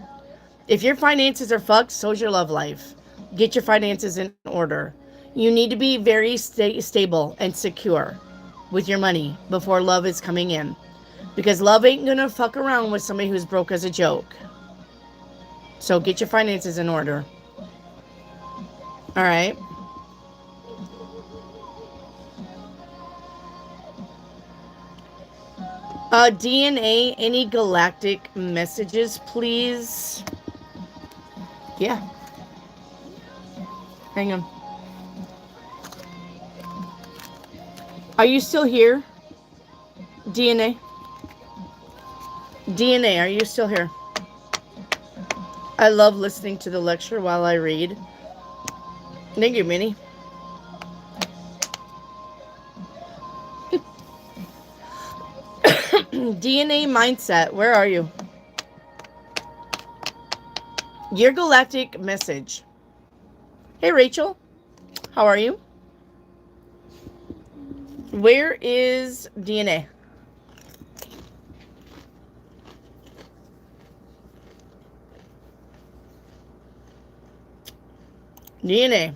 If your finances are fucked, so's your love life. Get your finances in order. You need to be very stable and secure with your money before love is coming in. Because love ain't gonna fuck around with somebody who's broke as a joke. So get your finances in order. All right. DNA, any galactic messages, please? Yeah. Hang on. Are you still here? DNA? DNA, are you still here? I love listening to the lecture while I read. Thank you, Minnie. DNA mindset, where are you? Your galactic message. Hey, Rachel. How are you? Where is DNA? DNA.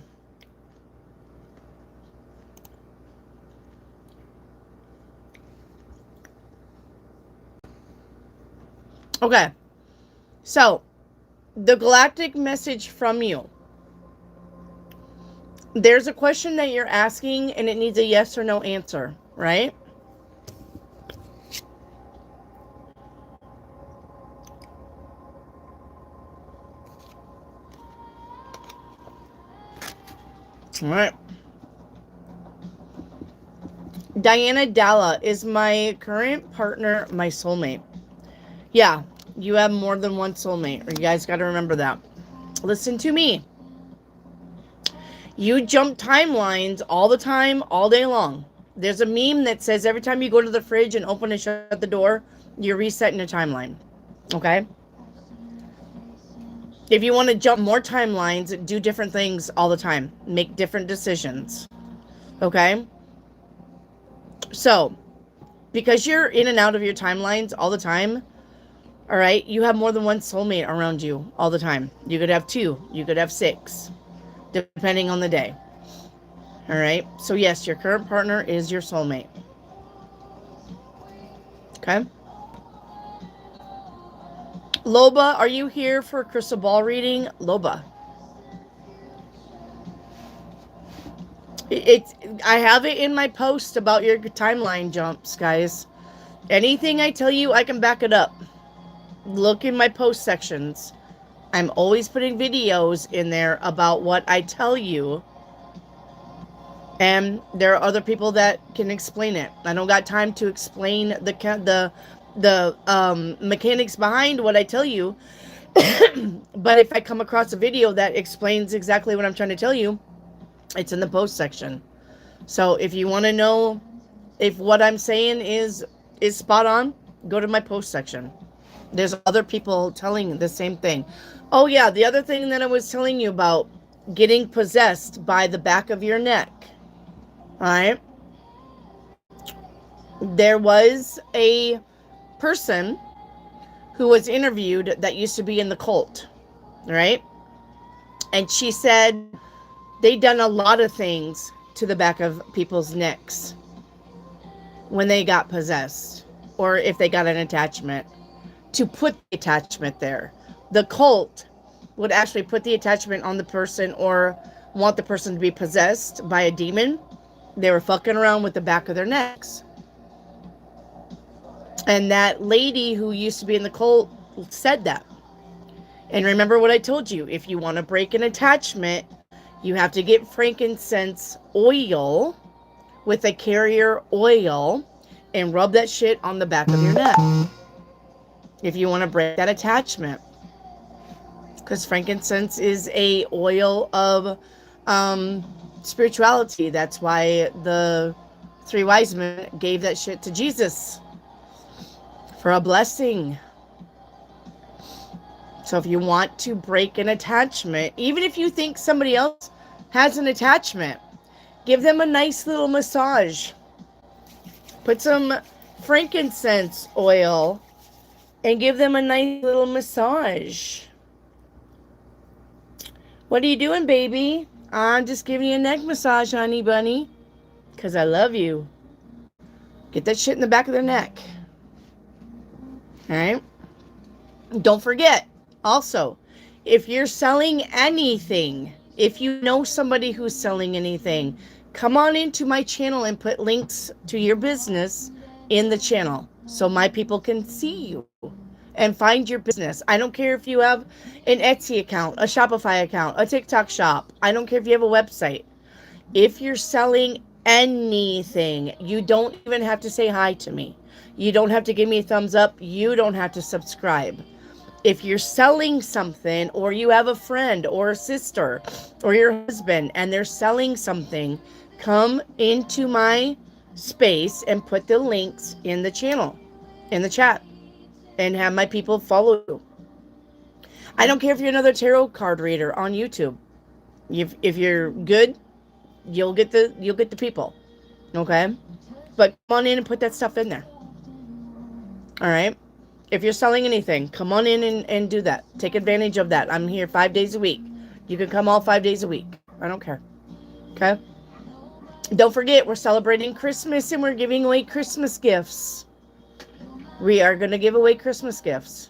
Okay. So, the galactic message from you. There's a question that you're asking and it needs a yes or no answer, right? All right. Diana Dalla, is my current partner my soulmate? Yeah, you have more than one soulmate. You guys got to remember that. Listen to me. You jump timelines all the time, all day long. There's a meme that says every time you go to the fridge and open and shut the door, you're resetting a timeline. Okay? If you want to jump more timelines, do different things all the time. Make different decisions. Okay? So, because you're in and out of your timelines all the time, all right, you have more than one soulmate around you all the time. You could have 2, you could have 6, depending on the day. All right, so yes, your current partner is your soulmate. Okay. Loba, are you here for a crystal ball reading? Loba. I have it in my post about your timeline jumps, guys. Anything I tell you, I can back it up. Look in my post sections. I'm always putting videos in there about what I tell you. And there are other people that can explain it. I don't got time to explain the mechanics behind what I tell you. But if I come across a video that explains exactly what I'm trying to tell you, it's in the post section. So if you want to know if what I'm saying is spot on, go to my post section. There's other people telling the same thing. Oh yeah, the other thing that I was telling you about, getting possessed by the back of your neck. All right. There was a person who was interviewed that used to be in the cult, right? And she said they'd done a lot of things to the back of people's necks when they got possessed, or if they got an attachment, to put the attachment there. The cult would actually put the attachment on the person or want the person to be possessed by a demon. They were fucking around with the back of their necks. And that lady who used to be in the cult said that. And remember what I told you. If you want to break an attachment, you have to get frankincense oil with a carrier oil and rub that shit on the back of your neck. If you want to break that attachment. Because frankincense is a oil of spirituality. That's why the 3 wise men gave that shit to Jesus for a blessing. So if you want to break an attachment, even if you think somebody else has an attachment, give them a nice little massage. Put some frankincense oil and give them a nice little massage. What are you doing, baby? I'm just giving you a neck massage, honey bunny. Because I love you. Get that shit in the back of their neck. Alright? Don't forget, also, if you're selling anything, if you know somebody who's selling anything, come on into my channel and put links to your business in the channel so my people can see you and find your business. I don't care if you have an Etsy account, a Shopify account, a TikTok shop. I don't care if you have a website. If you're selling anything, you don't even have to say hi to me. You don't have to give me a thumbs up. You don't have to subscribe. If you're selling something, or you have a friend or a sister or your husband and they're selling something, come into my space and put the links in the channel, in the chat, and have my people follow you. I don't care if you're another tarot card reader on YouTube. If you're good, you'll get the people. Okay? But come on in and put that stuff in there. All right? If you're selling anything, come on in and do that. Take advantage of that. I'm here 5 days a week. You can come all 5 days a week. I don't care. Okay? Don't forget, we're celebrating Christmas and we're giving away Christmas gifts. We are going to give away Christmas gifts.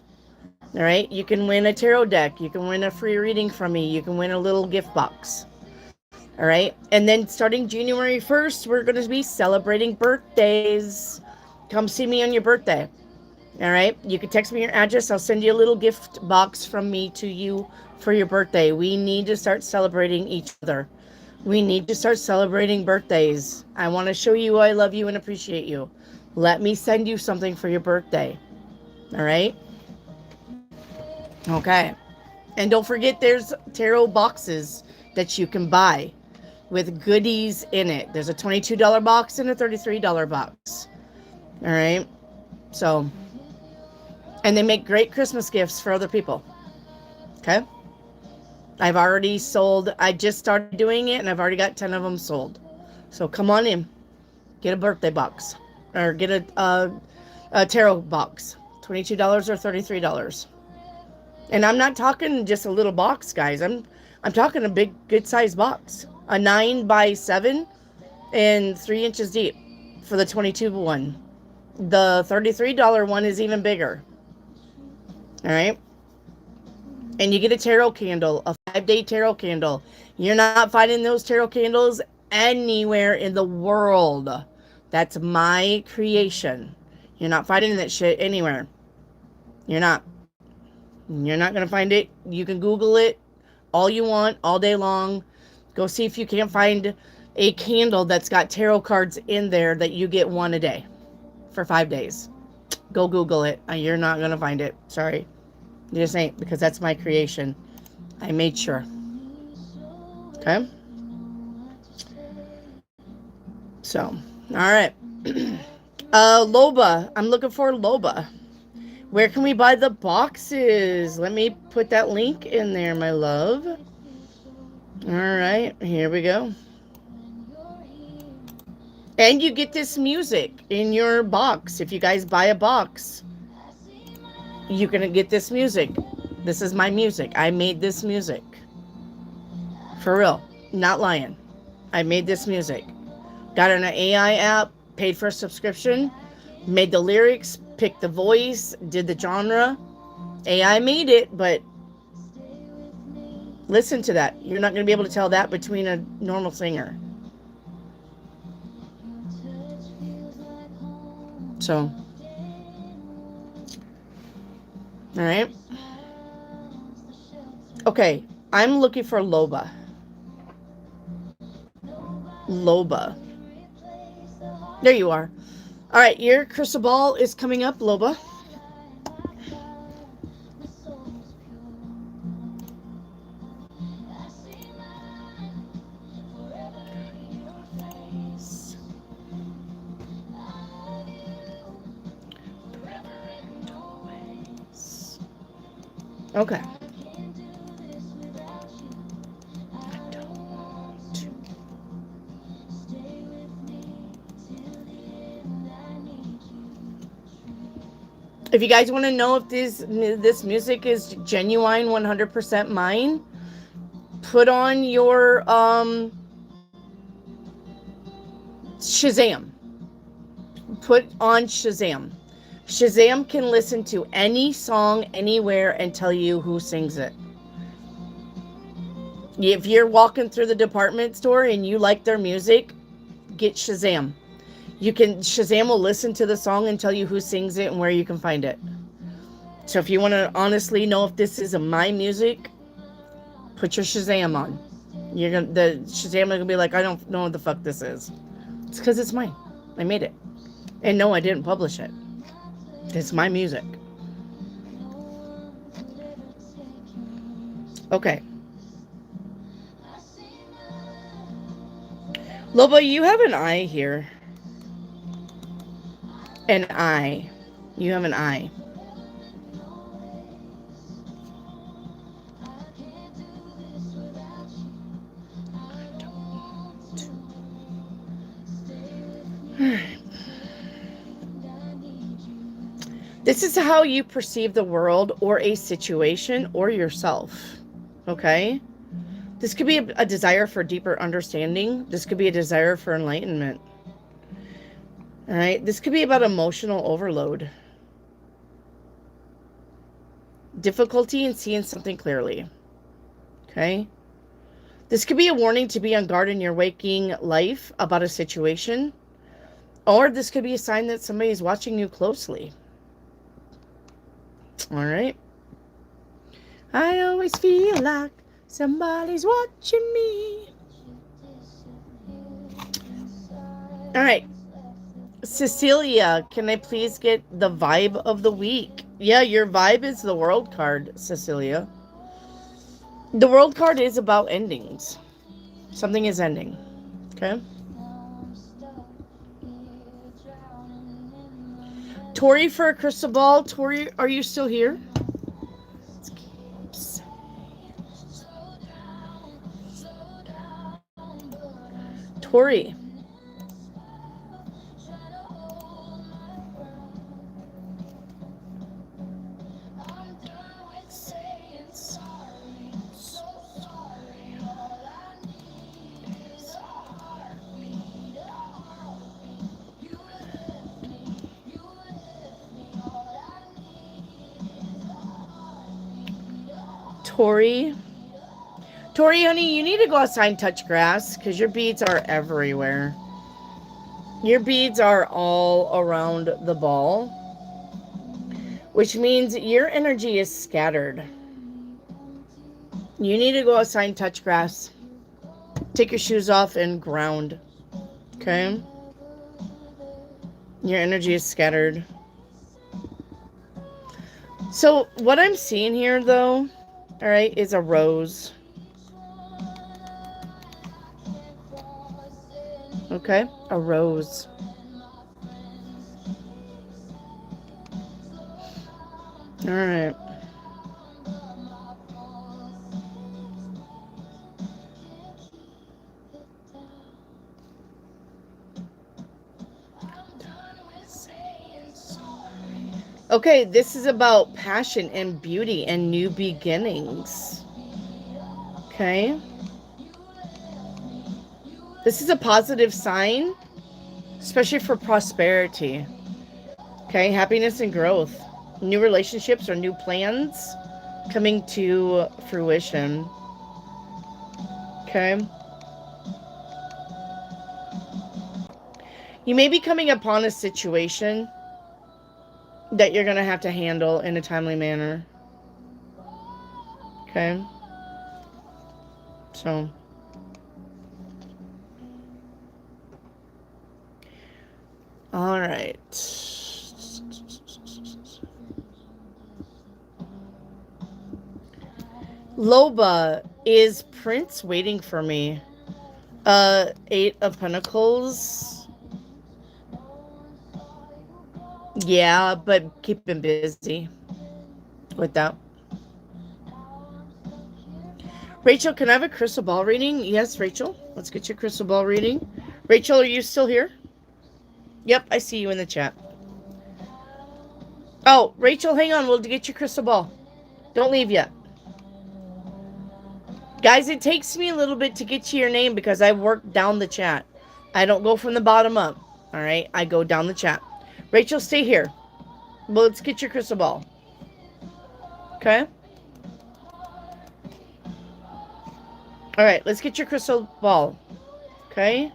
All right? You can win a tarot deck. You can win a free reading from me. You can win a little gift box. All right? And then starting January 1st, we're going to be celebrating birthdays. Come see me on your birthday. All right? You can text me your address. I'll send you a little gift box from me to you for your birthday. We need to start celebrating each other. We need to start celebrating birthdays. I want to show you I love you and appreciate you. Let me send you something for your birthday. All right? Okay. And don't forget there's tarot boxes that you can buy with goodies in it. There's a $22 box and a $33 box. All right? So, and they make great Christmas gifts for other people. Okay? I've already sold, I just started doing it and I've already got 10 of them sold. So come on in. Get a birthday box or get a tarot box. $22 or $33. And I'm not talking just a little box, guys. I'm talking a big, good sized box. A 9x7 and 3 inches deep for the 22 one. The $33 one is even bigger. All right. And you get a tarot candle, a 5-day tarot candle. You're not finding those tarot candles anywhere in the world. That's my creation. You're not finding that shit anywhere. You're not. You're not going to find it. You can Google it all you want, all day long. Go see if you can't find a candle that's got tarot cards in there that you get one a day for 5 days. Go Google it. You're not going to find it. Sorry. You just ain't, because that's my creation. I made sure. Okay? So, all right. Loba. I'm looking for Loba. Where can we buy the boxes? Let me put that link in there, my love. All right. Here we go. And you get this music in your box. If you guys buy a box, you're going to get this music. This is my music. I made this music. For real. Not lying. I made this music. Got an AI app, paid for a subscription, made the lyrics, picked the voice, did the genre. AI made it, but listen to that. You're not going to be able to tell that between a normal singer. So, all right. Okay, I'm looking for Loba. Loba. There you are. All right, your crystal ball is coming up, Loba. Okay. If you guys want to know if this music is genuine, 100% mine, put on your Shazam. Put on Shazam. Shazam can listen to any song anywhere and tell you who sings it. If you're walking through the department store and you like their music, get Shazam. Shazam will listen to the song and tell you who sings it and where you can find it. So if you want to honestly know if this is my music, put your Shazam on. The Shazam is gonna be like, I don't know what the fuck this is. It's because it's mine. I made it. And no, I didn't publish it. It's my music. Okay. Loba, you have an eye here. An eye. You have an eye. This is how you perceive the world or a situation or yourself. Okay? This could be a desire for deeper understanding. This could be a desire for enlightenment. All right? This could be about emotional overload. Difficulty in seeing something clearly. Okay? This could be a warning to be on guard in your waking life about a situation. Or this could be a sign that somebody is watching you closely. All right. I always feel like somebody's watching me. All right. Cecilia, can I please get the vibe of the week? Yeah, your vibe is the world card, Cecilia. The world card is about endings. Something is ending. Okay. Tori for a crystal ball. Tori, are you still here? Tori. Tori. Tori, honey, you need to go outside and touch grass because your beads are everywhere. Your beads are all around the ball, which means your energy is scattered. You need to go outside and touch grass. Take your shoes off and ground. Okay? Your energy is scattered. So, what I'm seeing here, though, all right, is a rose. Okay? A rose. All right. Okay, this is about passion and beauty and new beginnings. Okay? This is a positive sign, especially for prosperity. Okay? Happiness and growth. New relationships or new plans coming to fruition. Okay? You may be coming upon a situation that you're going to have to handle in a timely manner. Okay? So, all right. Loba, is Prince waiting for me? 8 of Pentacles. Yeah, but keep him busy with that. Rachel, can I have a crystal ball reading? Yes, Rachel. Let's get your crystal ball reading. Rachel, are you still here? Yep, I see you in the chat. Oh, Rachel, hang on. We'll get your crystal ball. Don't leave yet. Guys, it takes me a little bit to get to your name because I work down the chat. I don't go from the bottom up. All right, I go down the chat. Rachel, stay here. Well, let's get your crystal ball. Okay? All right, let's get your crystal ball. Okay?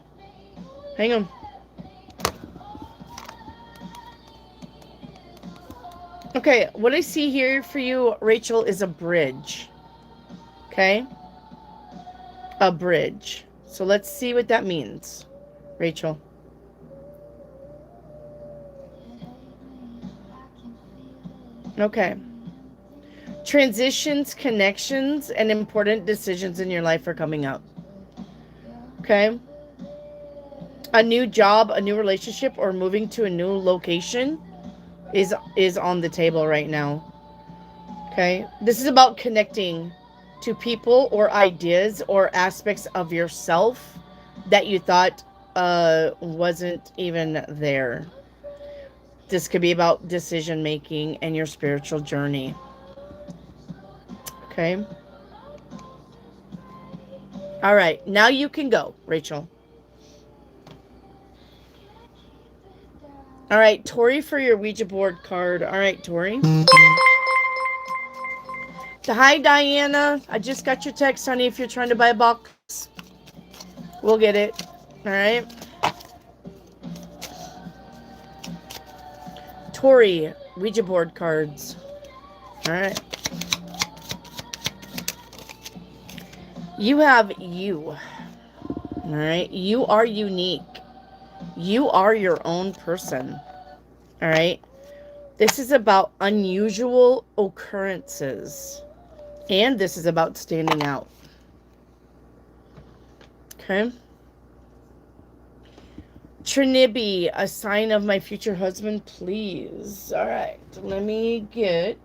Hang on. Okay, what I see here for you, Rachel, is a bridge. Okay? A bridge. So let's see what that means, Rachel. Okay. Transitions, connections, and important decisions in your life are coming up. Okay? A new job, a new relationship, or moving to a new location is on the table right now. Okay? This is about connecting to people or ideas or aspects of yourself that you thought wasn't even there. This could be about decision making and your spiritual journey. Okay? All right. Now you can go, Rachel. All right, Tori, for your Ouija board card. All right, Tori. Hi, Diana. I just got your text, honey, if you're trying to buy a box. We'll get it. All right. Tori, Ouija board cards. All right. You have you. All right. You are unique. You are your own person. All right. This is about unusual occurrences. And this is about standing out. Okay. Trinibby, a sign of my future husband, please. All right. Let me get...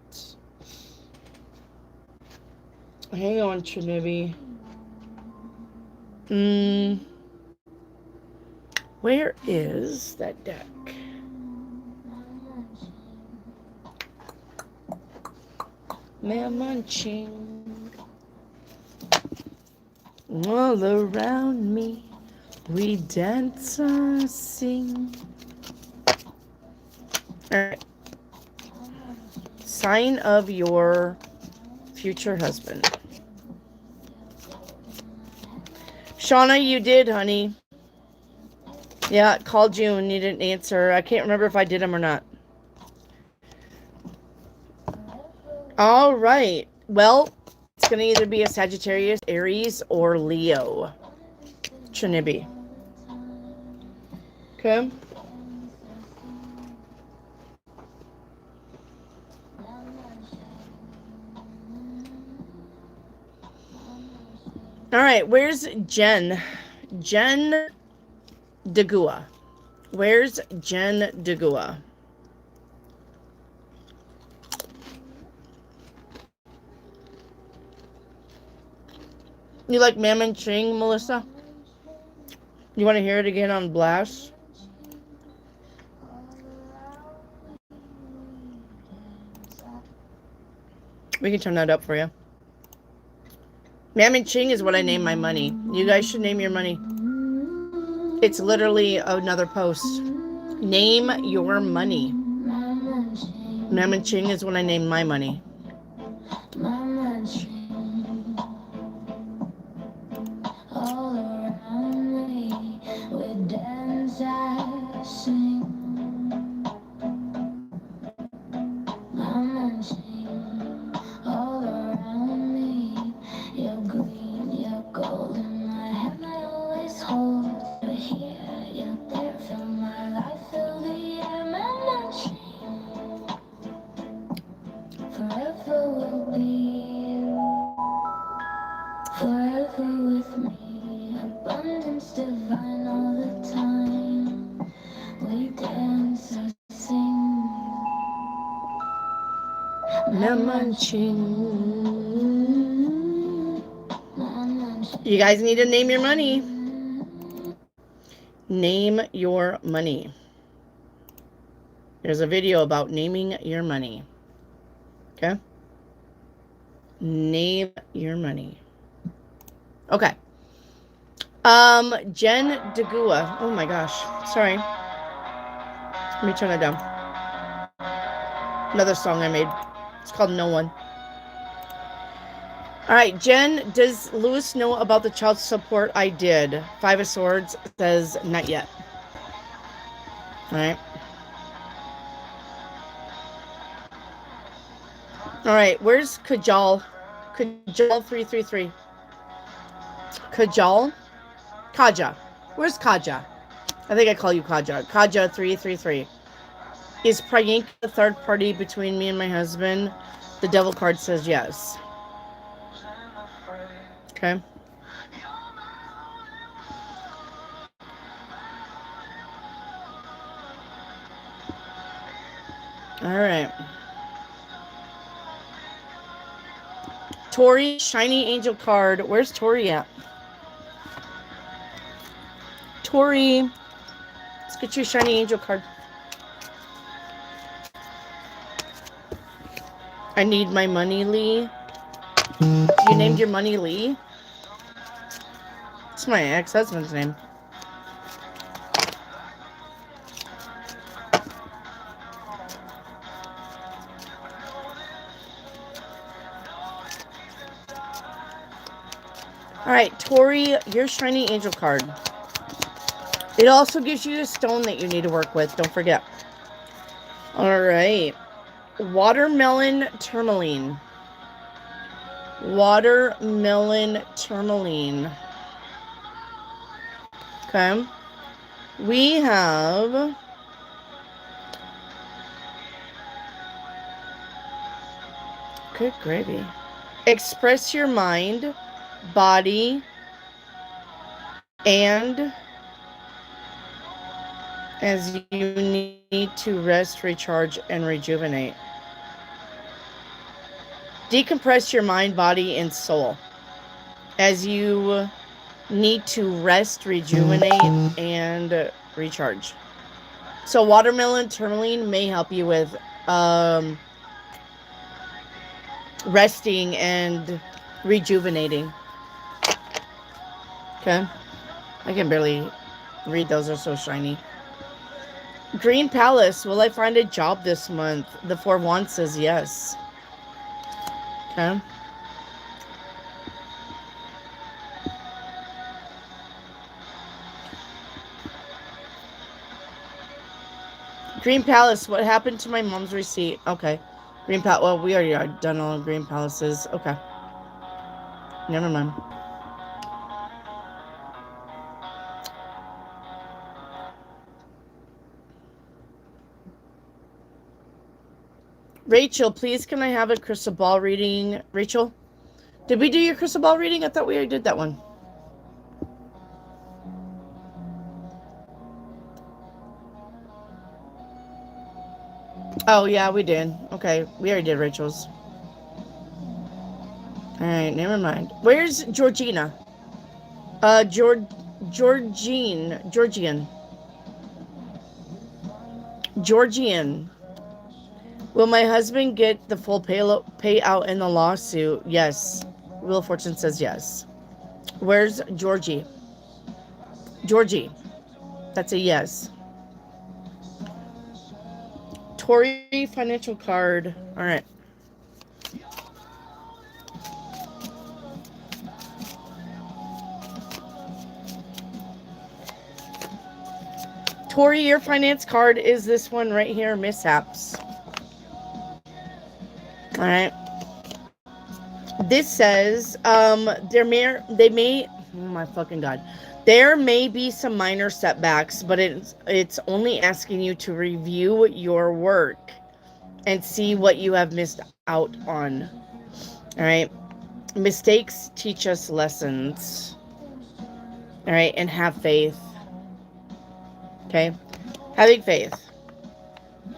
Hang on, Trinibby. Where is that deck? Man munching. All around me, we dance or sing. All right. Sign of your future husband. Shauna, you did, honey. Yeah, called you and you didn't answer. I can't remember if I did them or not. All right. Well, it's going to either be a Sagittarius, Aries, or Leo. Trinibby. Okay. All right. Where's Jen? Jen DeGua. Where's Jen DeGua? You like Mammon Ching, Melissa? You want to hear it again on blast? We can turn that up for you. Mammon Ching is what I name my money. You guys should name your money. It's literally another post. Name your money. Mammon Ching is what I name my money. You guys need to name your money. Name your money. There's a video about naming your money. Okay? Name your money. Okay. Jen DeGua. Oh my gosh. Sorry. Let me turn it down. Another song I made. It's called No One. All right, Jen, does Lewis know about the child support? I did. 5 of Swords says not yet. All right. All right, where's Kajal? Kajal 333. Kajal? Kaja. Where's Kaja? I think I call you Kaja. Kaja 333. Is Priyanka the third party between me and my husband? The devil card says yes. Okay. All right. Tori, shiny angel card. Where's Tori at? Tori, let's get you a shiny angel card. I need my money, Lee. You named your money Lee? It's my ex-husband's name. All right, Tori, your shiny angel card. It also gives you a stone that you need to work with. Don't forget. All right. Watermelon tourmaline. Watermelon tourmaline. Okay. We have good gravy. Express your mind, body, and as you need to rest, recharge, and rejuvenate. Decompress your mind, body, and soul as you need to rest, rejuvenate, and recharge. So, watermelon tourmaline may help you with um, resting and rejuvenating. Okay. I can barely read, those are so shiny. Green Palace, will I find a job this month? The Four of Wands says yes. Okay. Green Palace, what happened to my mom's receipt? Okay. Green Palace, well, we already are done all Green Palaces. Okay. Never mind. Rachel, please can I have a crystal ball reading? Rachel? Did we do your crystal ball reading? I thought we already did that one. Oh, yeah, we did. Okay, we already did Rachel's. Alright, never mind. Where's Georgina? Georgian. Georgian. Will my husband get the full payout in the lawsuit? Yes. Wheel of Fortune says yes. Where's Georgie? Georgie. That's a yes. Tori financial card. All right. Tori, your finance card is this one right here, mishaps. All right. This says they may oh my fucking god. There may be some minor setbacks, but it's only asking you to review your work and see what you have missed out on. All right. Mistakes teach us lessons. All right, and have faith. Okay? Having faith.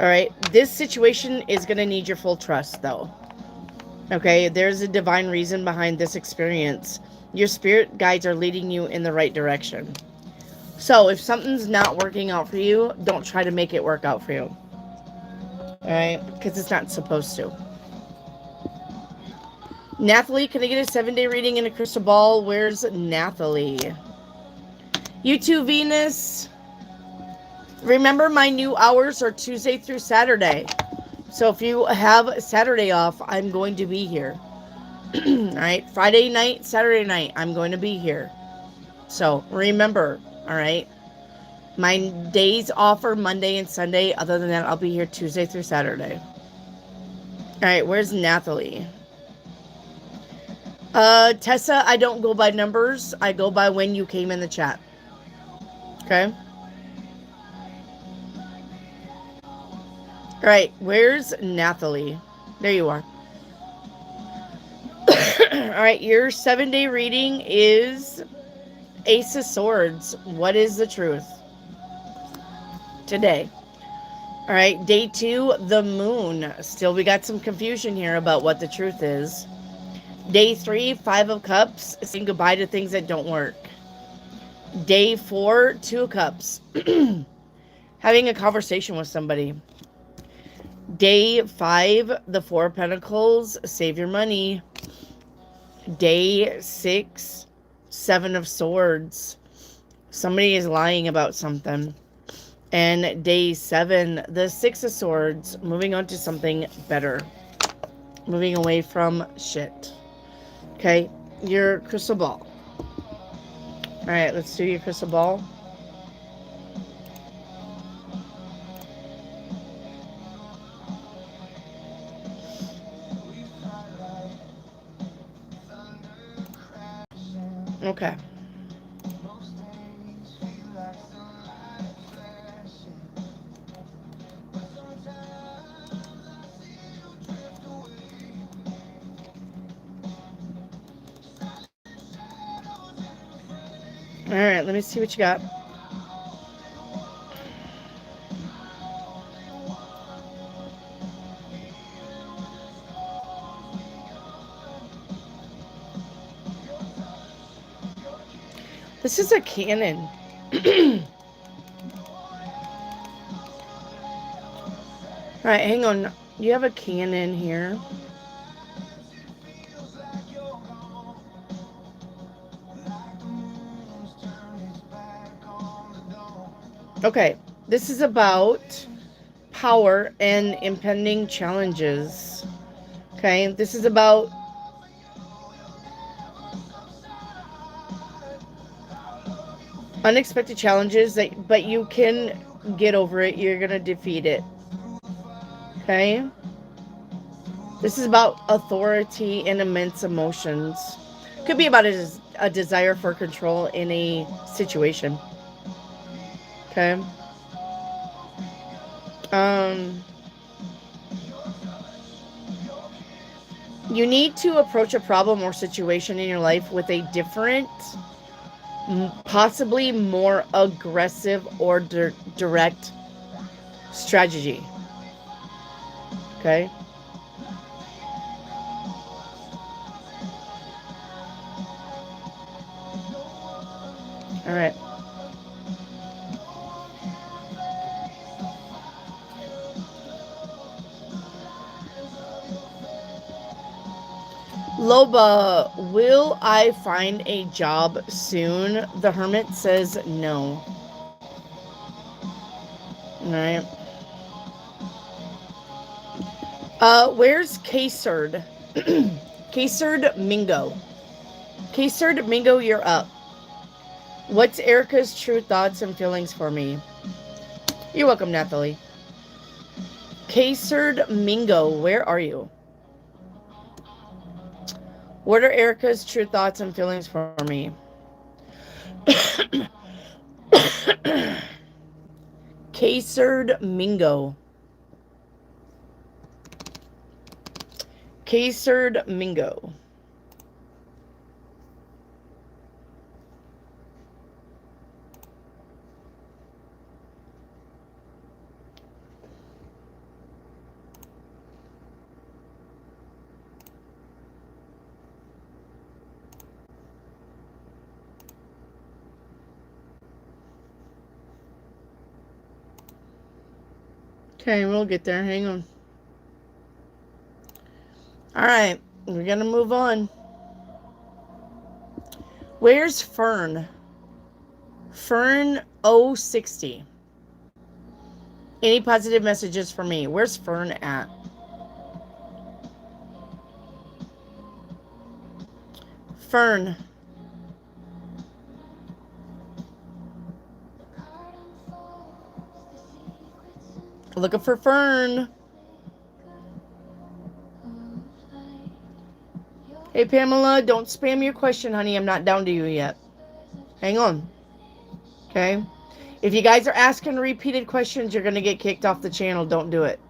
All right? This situation is going to need your full trust though. Okay? There's a divine reason behind this experience. Your spirit guides are leading you in the right direction. So, if something's not working out for you, don't try to make it work out for you. All right? Because it's not supposed to. Nathalie, can I get a 7-day reading in a crystal ball? Where's Nathalie? You too, Venus. Remember, my new hours are Tuesday through Saturday. So if you have Saturday off, I'm going to be here. All right? Friday night, Saturday night, I'm going to be here. So remember, all right? My days off are Monday and Sunday. Other than that, I'll be here Tuesday through Saturday. All right, where's Nathalie? Tessa, I don't go by numbers. I go by when you came in the chat. Okay? All right, where's Nathalie? There you are. All right, your 7-day reading is Ace of Swords. What is the truth? Today. All right, day 2, the moon. Still, we got some confusion here about what the truth is. Day 3, 5 of Cups. Saying goodbye to things that don't work. Day 4, 2 of Cups. Having a conversation with somebody. Day 5, the 4 of Pentacles. Save your money. Day 6, 7 of Swords. Somebody is lying about something. And day 7, the 6 of Swords. Moving on to something better. Moving away from shit. Okay, your crystal ball. All right, let's do your crystal ball. Okay. All right, let me see what you got. This is a cannon. All right, hang on. You have a cannon here. Okay, this is about power and impending challenges. Okay, this is about unexpected challenges but you can get over it. You're gonna defeat it. Okay, this is about authority and immense emotions. Could be about a desire for control in a situation. Okay. You need to approach a problem or situation in your life with a different, possibly more aggressive or direct strategy. Okay. All right. Loba, will I find a job soon? The Hermit says no. All right. Where's Kaserd? Kaserd Mingo. Kaserd Mingo, you're up. What's Erica's true thoughts and feelings for me? You're welcome, Nathalie. Kaserd Mingo, where are you? What are Erica's true thoughts and feelings for me? Kaserd Mingo. Kaserd Mingo. Okay, we'll get there. Hang on. All right, we're going to move on. Where's Fern? Fern 060. Any positive messages for me? Where's Fern at? Fern. Looking for Fern. Hey, Pamela, don't spam your question, honey. I'm not down to you yet. Hang on. Okay? If you guys are asking repeated questions, you're going to get kicked off the channel. Don't do it.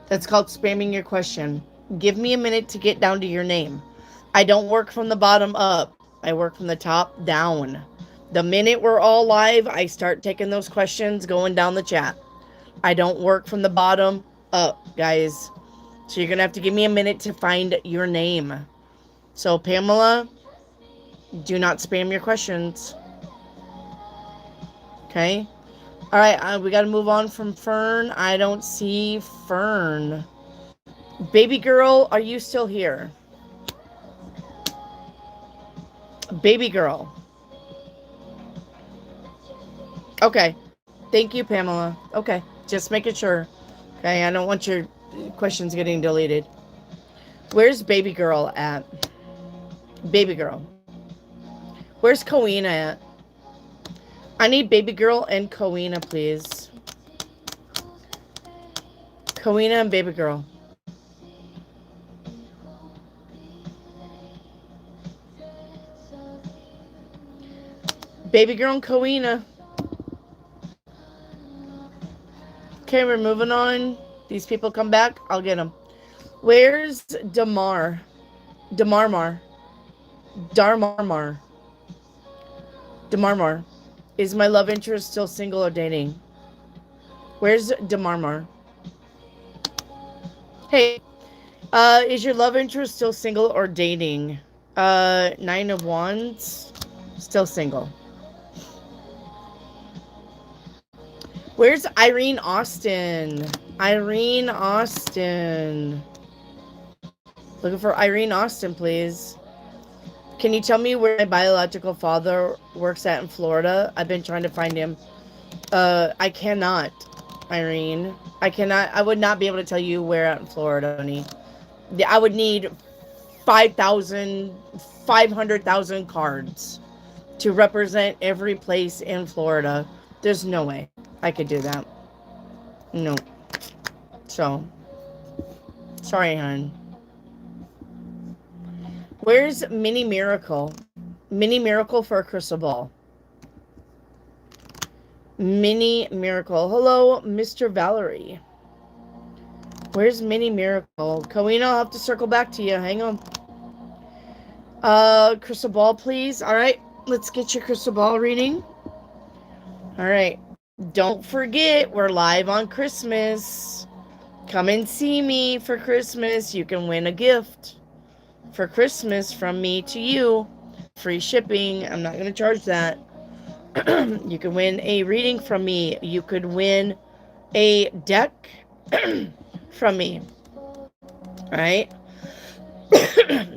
That's called spamming your question. Give me a minute to get down to your name. I don't work from the bottom up. I work from the top down. The minute we're all live, I start taking those questions going down the chat. I don't work from the bottom up, guys. So you're going to have to give me a minute to find your name. So, Pamela, do not spam your questions. Okay? All right, we got to move on from Fern. I don't see Fern. Baby girl, are you still here? Baby girl. Okay. Thank you, Pamela. Okay. Just making sure. Okay, I don't want your questions getting deleted. Where's baby girl at? Baby girl. Where's Coena at? I need baby girl and Coena, please. Coena and baby girl. Baby girl and Coena. Okay, we're moving on. These people come back. I'll get them. Where's Damar? Damarmar. Darmarmar. DeMarmar. Is my love interest still single or dating? Where's DeMarmar? Hey, is your love interest still single or dating? Nine of Wands. Still single. Where's Irene Austin? Irene Austin. Looking for Irene Austin, please. Can you tell me where my biological father works at in Florida? I've been trying to find him. I cannot, Irene. I cannot. I would not be able to tell you where out in Florida, honey. I would need 5,000, 500,000 cards to represent every place in Florida. There's no way I could do that. No. So, sorry, hon. Where's Mini Miracle? Mini Miracle for a crystal ball. Mini Miracle. Hello, Mr. Valerie. Where's Mini Miracle? Kawina, I'll have to circle back to you. Hang on. Crystal ball, please. All right, let's get your crystal ball reading. All right. Don't forget, we're live on Christmas. Come and see me for Christmas. You can win a gift for Christmas from me to you. Free shipping. I'm not going to charge that. You can win a reading from me. You could win a deck from me. All right.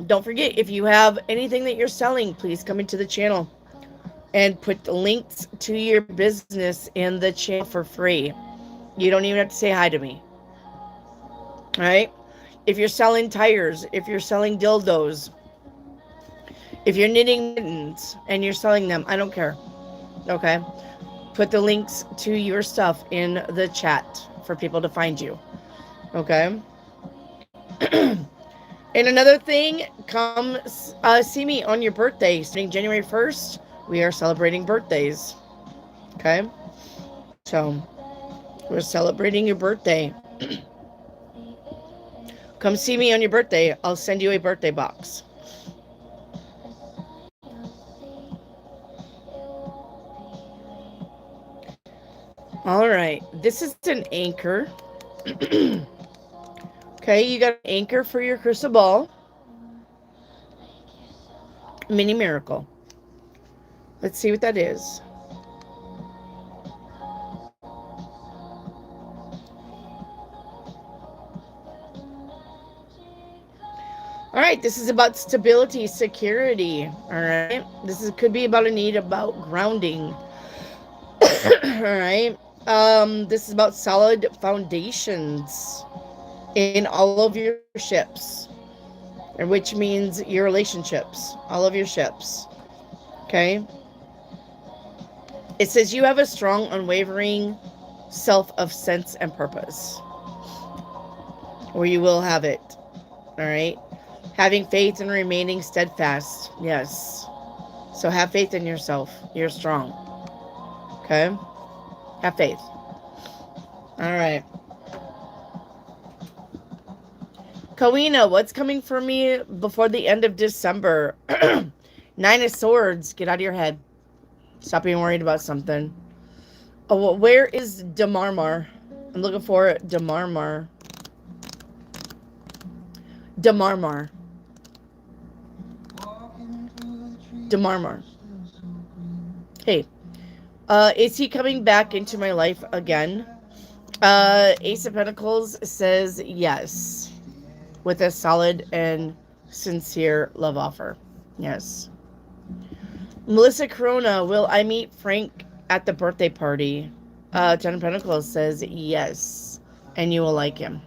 Don't forget, if you have anything that you're selling, please come into the channel and put the links to your business in the channel for free. You don't even have to say hi to me. All right. If you're selling tires, if you're selling dildos, if you're knitting mittens and you're selling them, I don't care. Okay. Put the links to your stuff in the chat for people to find you. Okay. And another thing, come see me on your birthday. Starting January 1st, we are celebrating birthdays. Okay. So we're celebrating your birthday. Come see me on your birthday. I'll send you a birthday box. All right. This is an anchor. Okay, you got an anchor for your crystal ball. Mini Miracle. Let's see what that is. All right, this is about stability, security. All right, could be about a need about grounding. All right, this is about solid foundations in all of your ships, which means your relationships, all of your ships. Okay. It says you have a strong, unwavering self of sense and purpose, or you will have it. All right. Having faith and remaining steadfast. Yes. So have faith in yourself. You're strong. Okay. Have faith. All right. Kawina, what's coming for me before the end of December? 9 of Swords. Get out of your head. Stop being worried about something. Oh, well, where is DeMarmar? I'm looking for DeMarmar. DeMarmar. DeMarmar. Hey. Is he coming back into my life again? Ace of Pentacles says yes. With a solid and sincere love offer. Yes. Melissa Corona, will I meet Frank at the birthday party? Ten of Pentacles says yes. And you will like him.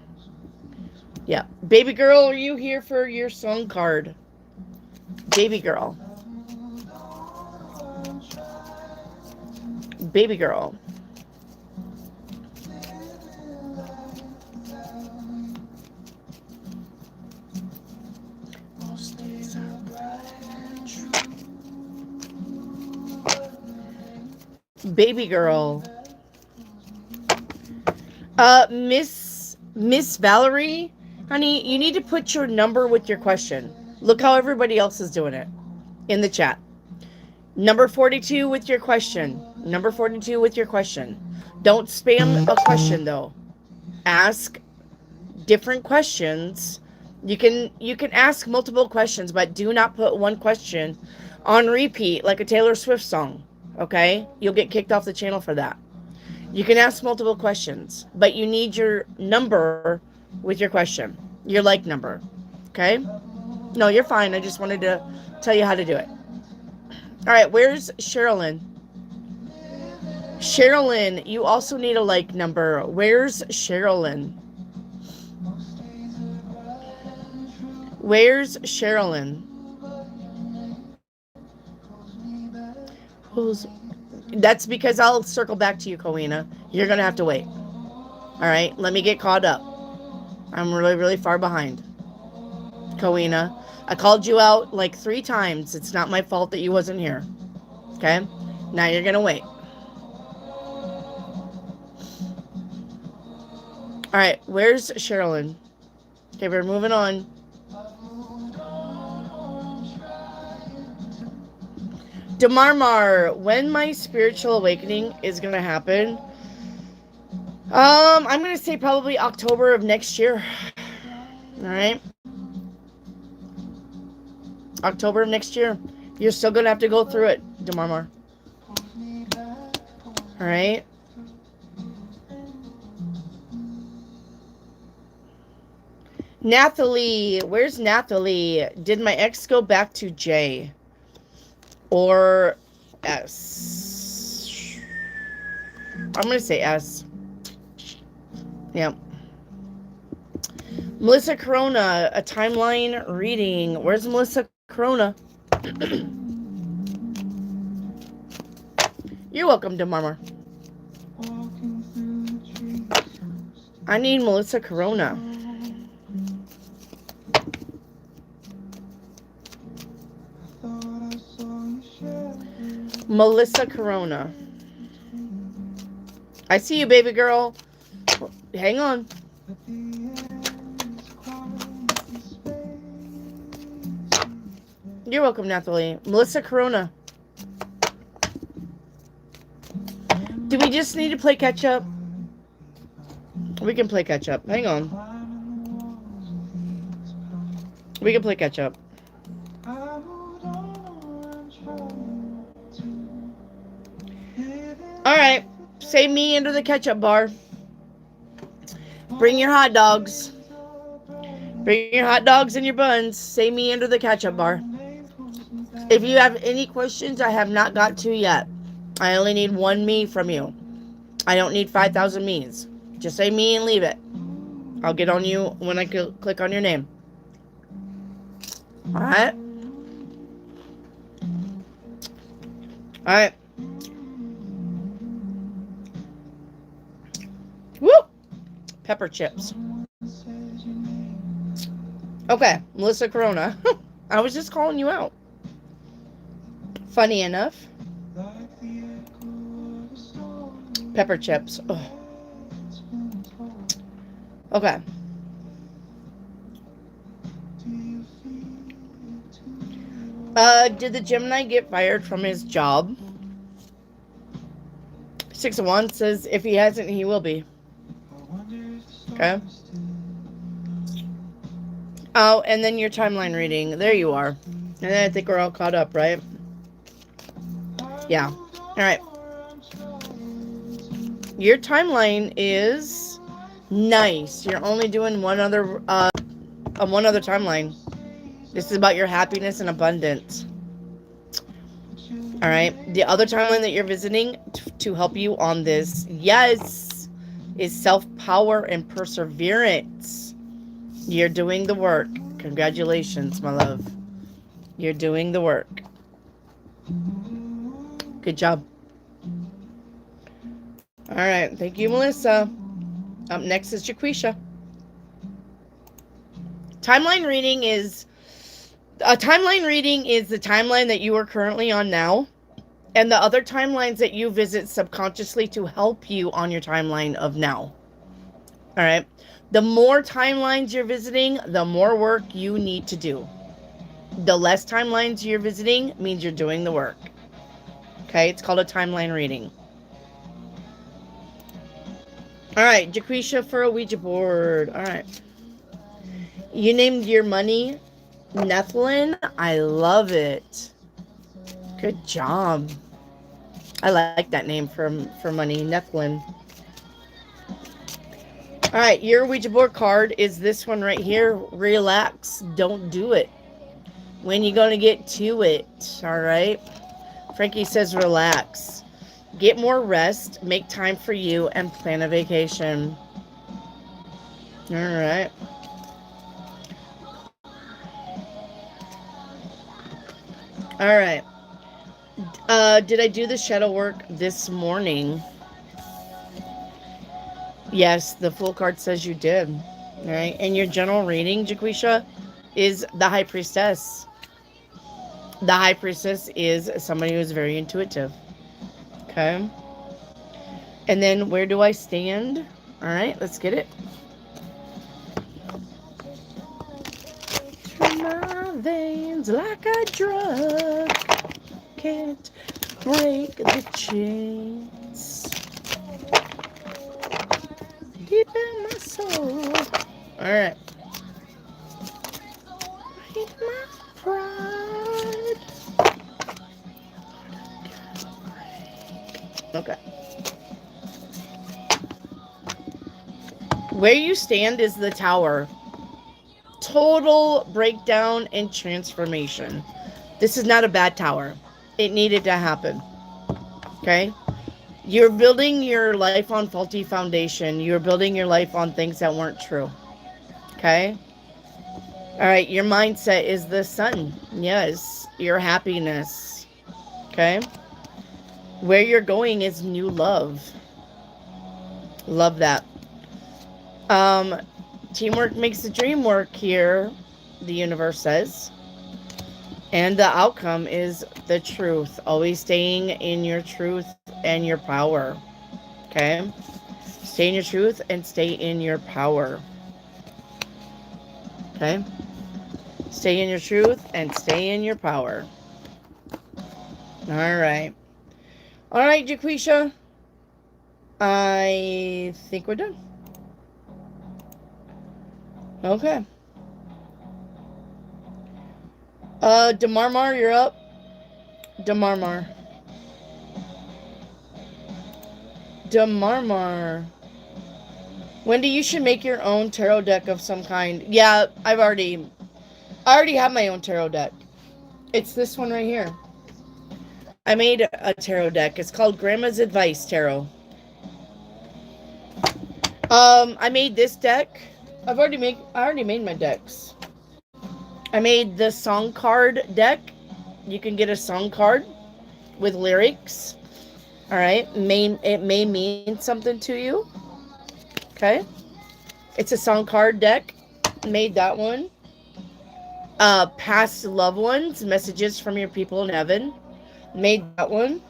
Yeah. Baby girl, are you here for your song card? Baby girl. Baby girl. Baby girl. Miss Valerie, honey, you need to put your number with your question. Look how everybody else is doing it in the chat. Number 42 with your question. Number 42 with your question. Don't spam a question though. Ask different questions. You can ask multiple questions, but do not put one question on repeat like a Taylor Swift song. Okay? You'll get kicked off the channel for that. You can ask multiple questions, but you need your number with your question. Your like number. Okay? No, you're fine. I just wanted to tell you how to do it. All right, where's Sherilyn? Sherilyn, you also need a like number. Where's Sherilyn? Where's Sherilyn? Who's? That's because I'll circle back to you, Coena. You're going to have to wait. All right, let me get caught up. I'm really, really far behind. Coena, I called you out like 3 times. It's not my fault that you wasn't here. Okay? Now you're going to wait. All right, where's Sherilyn? Okay, we're moving on. Demarmar, when my spiritual awakening is going to happen? I'm going to say probably October of next year. All right? October of next year. You're still going to have to go through it, Demarmar. All right? Nathalie, where's Nathalie? Did my ex go back to J or S? I'm going to say S. Yeah. Melissa Corona, a timeline reading. Where's Melissa Corona? You're welcome, Demarmar. I need Melissa Corona. Melissa Corona. I see you, baby girl. Hang on. You're welcome, Nathalie. Melissa Corona. Do we just need to play catch up? We can play catch up. Hang on. We can play catch up. Alright. Say me into the ketchup bar. Bring your hot dogs. Bring your hot dogs and your buns. Say me into the ketchup bar. If you have any questions I have not got to yet, I only need 1 me from you. I don't need 5,000 me's. Just say me and leave it. I'll get on you when I click on your name. Alright? Alright. Woo! Pepper chips. Okay, Melissa Corona. I was just calling you out. Funny enough. Pepper chips. Oh. Okay. Did the Gemini get fired from his job? 6 of Wands says if he hasn't, he will be. Okay. Oh, and then your timeline reading. There you are. And then I think we're all caught up, right? Yeah. All right. Your timeline is nice. You're only doing one other timeline. This is about your happiness and abundance. All right. The other timeline that you're visiting to help you on this, yes, is self-power and perseverance. You're doing the work. Congratulations, my love. You're doing the work. Good job. All right. Thank you, Melissa. Up next is Jaquisha. Timeline reading is the timeline that you are currently on now, and the other timelines that you visit subconsciously to help you on your timeline of now. All right. The more timelines you're visiting, the more work you need to do. The less timelines you're visiting means you're doing the work. Okay, it's called a timeline reading. All right, Jaquisha for a Ouija board. All right. You named your money Nethlin. I love it. Good job. I like that name for money, Nethlin. All right, your Ouija board card is this one right here. Relax. Don't do it. When you gonna get to it? All right. Frankie says relax. Get more rest. Make time for you and plan a vacation. All right. All right. Did I do the shadow work this morning? Yes, the full card says you did. All right. And your general reading, Jaquisha, is the High Priestess. The High Priestess is somebody who's very intuitive. Okay. And then where do I stand? All right, let's get it. Through my veins like a drug. Can't break the chains. Deep in my soul. All right. Break my pride. Okay. Where you stand is the Tower. Total breakdown and transformation. This is not a bad tower. It needed to happen. Okay? You're building your life on faulty foundation. You're building your life on things that weren't true. Okay? Alright, your mindset is the sun. Yes. Your happiness. Okay? Where you're going is new love. Love that. Teamwork makes the dream work here, the universe says. And the outcome is the truth. Always staying in your truth and your power. Okay? Stay in your truth and stay in your power. Okay? Stay in your truth and stay in your power. Alright. Alright, Jaquisha. I think we're done. Okay. Demarmar, you're up. Demarmar. Wendy, you should make your own tarot deck of some kind. Yeah, I already have my own tarot deck. It's this one right here. I made a tarot deck. It's called Grandma's Advice Tarot. I made this deck. I already made my decks. I made the song card deck. You can get a song card with lyrics. All right. It may mean something to you. Okay. It's a song card deck. Made that one. Past loved ones, messages from your people in heaven. Made that one.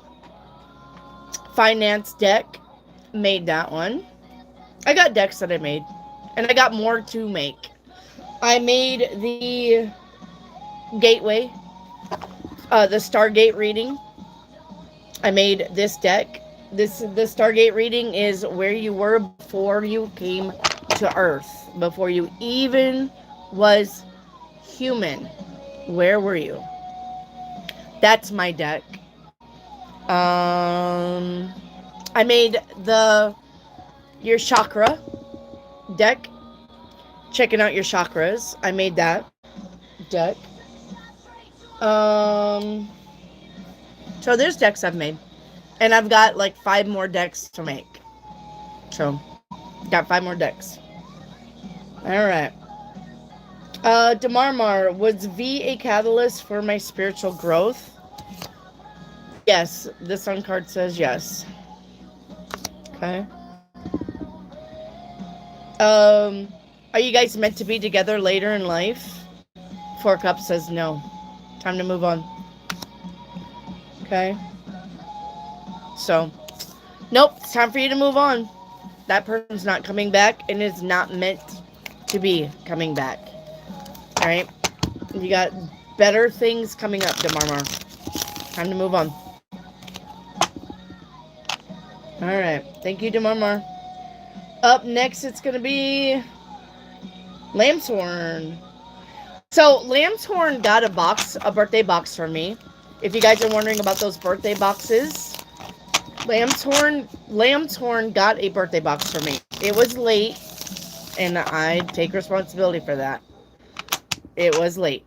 Finance deck. Made that one. I got decks that I made. And I got more to make. I made the gateway. The Stargate reading. I made this deck. The Stargate reading is where you were before you came to Earth. Before you even was human. Where were you? That's my deck. I made your chakra deck. Checking out your chakras. I made that deck. So there's decks I've made. And I've got like 5 more decks to make. So, got 5 more decks. Alright. Demarmar, was V a catalyst for my spiritual growth? Yes, the sun card says yes. Okay. Are you guys meant to be together later in life? 4 Cups says no. Time to move on. Okay. So, nope, it's time for you to move on. That person's not coming back and is not meant to be coming back. Alright? You got better things coming up, Demarmar. Time to move on. All right. Thank you, Demar. Up next, it's going to be Lamb's Horn. So, Lamb's Horn got a birthday box from me. If you guys are wondering about those birthday boxes, Lamb's Horn got a birthday box for me. It was late, and I take responsibility for that. It was late.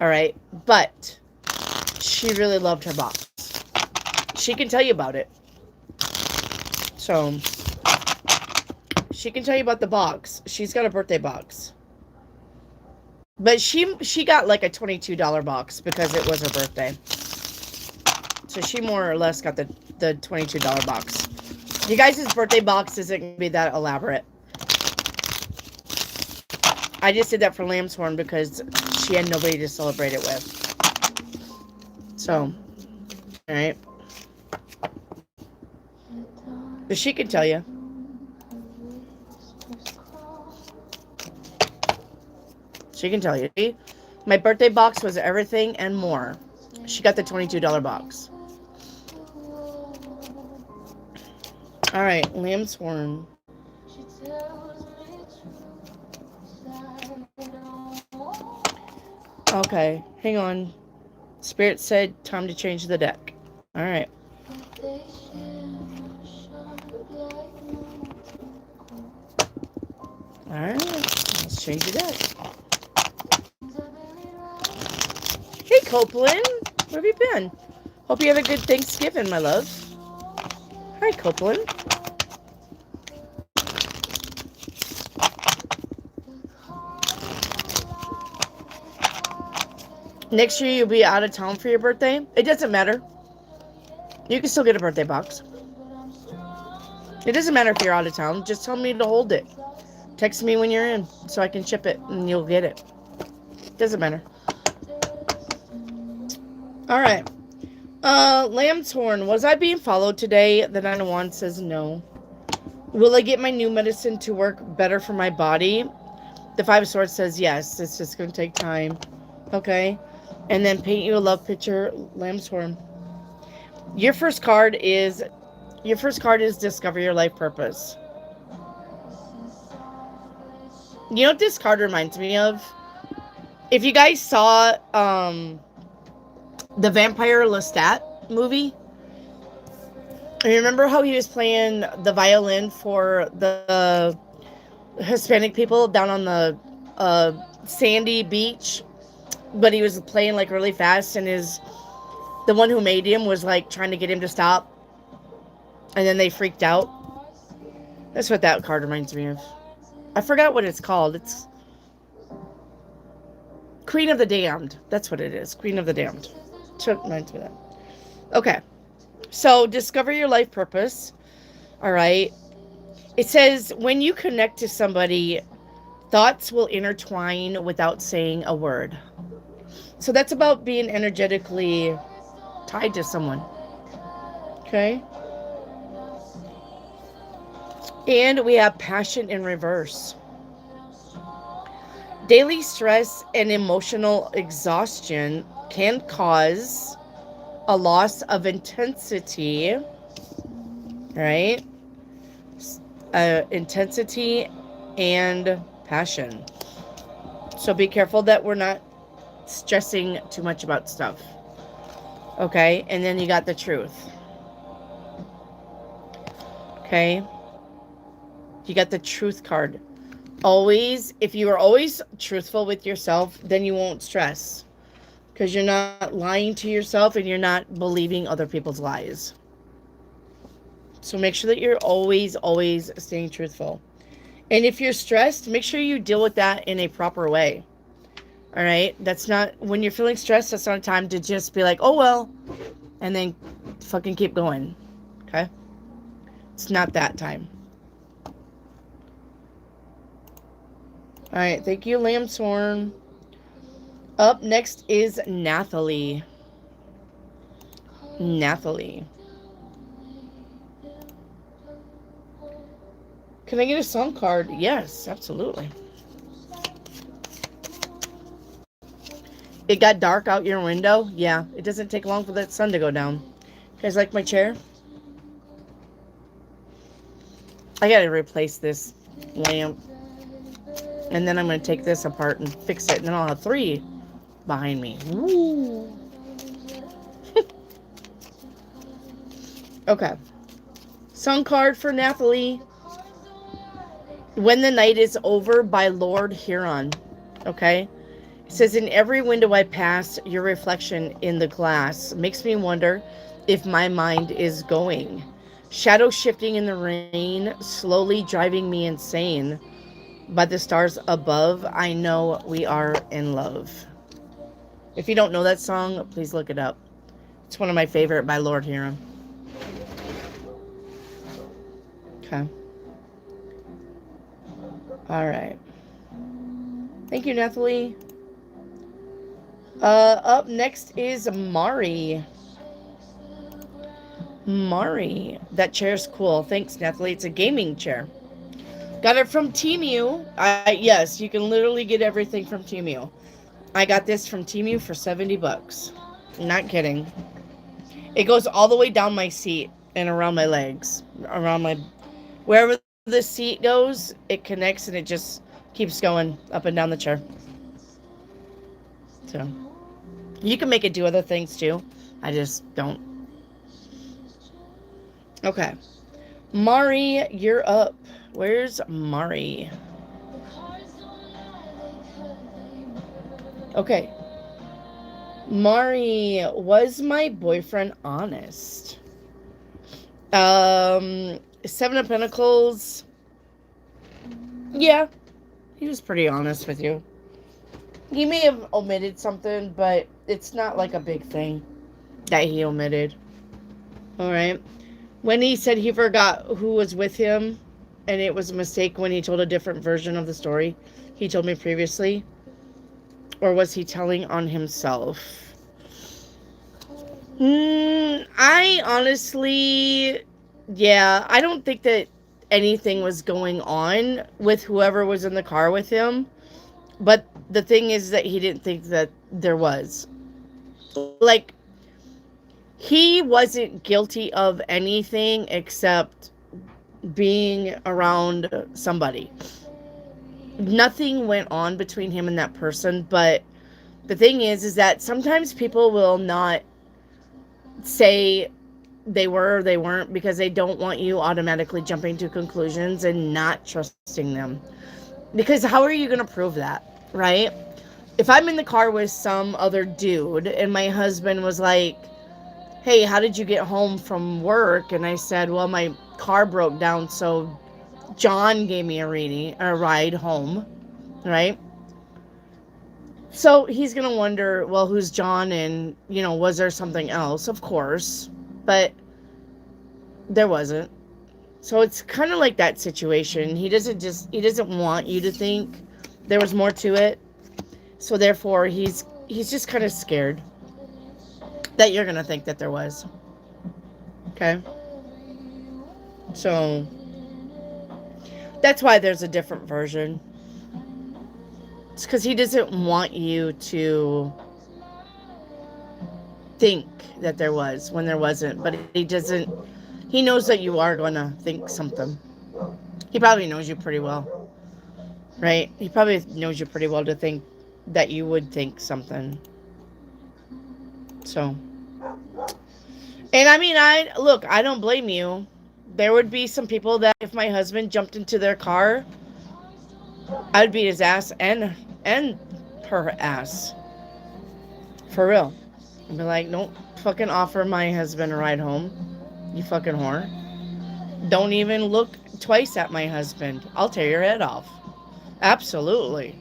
All right. But she really loved her box. She can tell you about it. So, she can tell you about the box. She's got a birthday box. But she got like a $22 box because it was her birthday. So she more or less got the $22 box. You guys' birthday box isn't going to be that elaborate. I just did that for Lamb's Horn because she had nobody to celebrate it with. So, alright. But she can tell you. She can tell you. My birthday box was everything and more. She got the $22 box. Alright, Lamb's Horn. Okay, hang on. Spirit said time to change the deck. Alright. Alright, let's change the deck. Hey, Copeland. Where have you been? Hope you have a good Thanksgiving, my love. Hi, Copeland. Next year you'll be out of town for your birthday. It doesn't matter. You can still get a birthday box. It doesn't matter if you're out of town. Just tell me to hold it. Text me when you're in so I can ship it and you'll get it. Doesn't matter. Alright. Lamb's Horn. Was I being followed today? The 901 says no. Will I get my new medicine to work better for my body? The 5 of Swords says yes. It's just going to take time. Okay. And then paint you a love picture. Lamb's Horn. Your first card is discover your life purpose. You know what this card reminds me of? If you guys saw the Vampire Lestat movie, remember how he was playing the violin for the Hispanic people down on the sandy beach, but he was playing like really fast, and the one who made him was like trying to get him to stop, and then they freaked out. That's what that card reminds me of. I forgot what it's called. It's Queen of the Damned. That's what it is. Queen of the Damned. So reminds me of that. Okay. So discover your life purpose. All right. It says when you connect to somebody, thoughts will intertwine without saying a word. So that's about being energetically tied to someone. Okay. And we have passion in reverse. Daily stress and emotional exhaustion can cause a loss of intensity, right? Intensity and passion. So be careful that we're not stressing too much about stuff. Okay, and then you got the truth. Okay. You got the truth card. Always, if you are always truthful with yourself, then you won't stress. Because you're not lying to yourself and you're not believing other people's lies. So make sure that you're always staying truthful. And if you're stressed, make sure you deal with that in a proper way. All right? That's not, when you're feeling stressed, that's not a time to just be like, oh, well, and then fucking keep going. Okay? It's not that time. All right, thank you, Lamb's Horn. Up next is Nathalie. Nathalie. Can I get a song card? Yes, absolutely. It got dark out your window? Yeah, it doesn't take long for that sun to go down. You guys like my chair? I gotta replace this lamp. And then I'm gonna take this apart and fix it. And then I'll have 3 behind me. Ooh. Okay. Song card for Nathalie. When the Night is Over by Lord Huron. Okay. It says, in every window I pass, your reflection in the glass makes me wonder if my mind is going. Shadow shifting in the rain, slowly driving me insane. By the stars above, I know we are in love. If you don't know that song, please look it up. It's one of my favorite by Lord Huron. Okay. All right. Thank you, Nathalie. Up next is Mari. Mari. That chair's cool. Thanks, Nathalie. It's a gaming chair. Got it from Temu. Yes, you can literally get everything from Temu. I got this from Temu for $70. Not kidding. It goes all the way down my seat and around my legs. Around my... Wherever the seat goes, it connects and it just keeps going up and down the chair. So, you can make it do other things too. I just don't. Okay. Mari, you're up. Where's Mari? Okay. Mari, was my boyfriend honest? 7 of Pentacles. Yeah, he was pretty honest with you. He may have omitted something, but it's not like a big thing that he omitted. Alright. When he said he forgot who was with him, and it was a mistake when he told a different version of the story he told me previously, or was he telling on himself? I honestly, yeah, I don't think that anything was going on with whoever was in the car with him. But the thing is that he didn't think that there was. Like, he wasn't guilty of anything except being around somebody. Nothing went on between him and that person, but the thing is that sometimes people will not say they were or they weren't because they don't want you automatically jumping to conclusions and not trusting them. Because how are you going to prove that, right? If I'm in the car with some other dude and my husband was like, hey, how did you get home from work? And I said, well, my car broke down, so John gave me a ride home, right? So he's going to wonder, well, who's John? And, was there something else? Of course. But there wasn't. So it's kind of like that situation. He doesn't want you to think there was more to it. So therefore, he's just kind of scared that you're going to think that there was. Okay? So that's why there's a different version. It's because he doesn't want you to think that there was when there wasn't. But he knows that you are going to think something. He probably knows you pretty well. Right? He probably knows you pretty well to think that you would think something. So. And I mean, I don't blame you. There would be some people that if my husband jumped into their car, I'd beat his ass and her ass. For real. I'd be like, don't fucking offer my husband a ride home, you fucking whore. Don't even look twice at my husband. I'll tear your head off. Absolutely.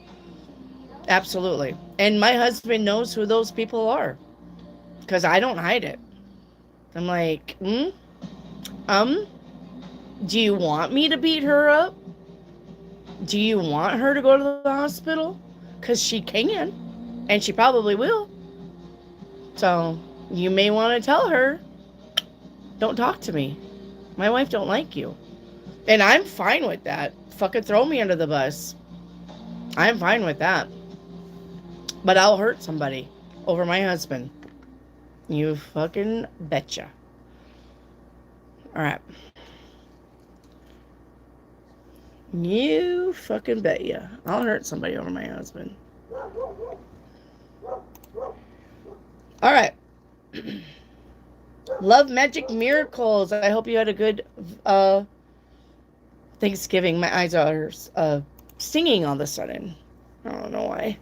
Absolutely. And my husband knows who those people are. Because I don't hide it. I'm like, do you want me to beat her up? Do you want her to go to the hospital? Because she can. And she probably will. So, you may want to tell her, don't talk to me. My wife don't like you. And I'm fine with that. Fucking throw me under the bus. I'm fine with that. But I'll hurt somebody over my husband. You fucking betcha. Alright. You fucking bet ya. I'll hurt somebody over my husband. All right. Love, magic, miracles. I hope you had a good Thanksgiving. My eyes are stinging all of a sudden. I don't know why.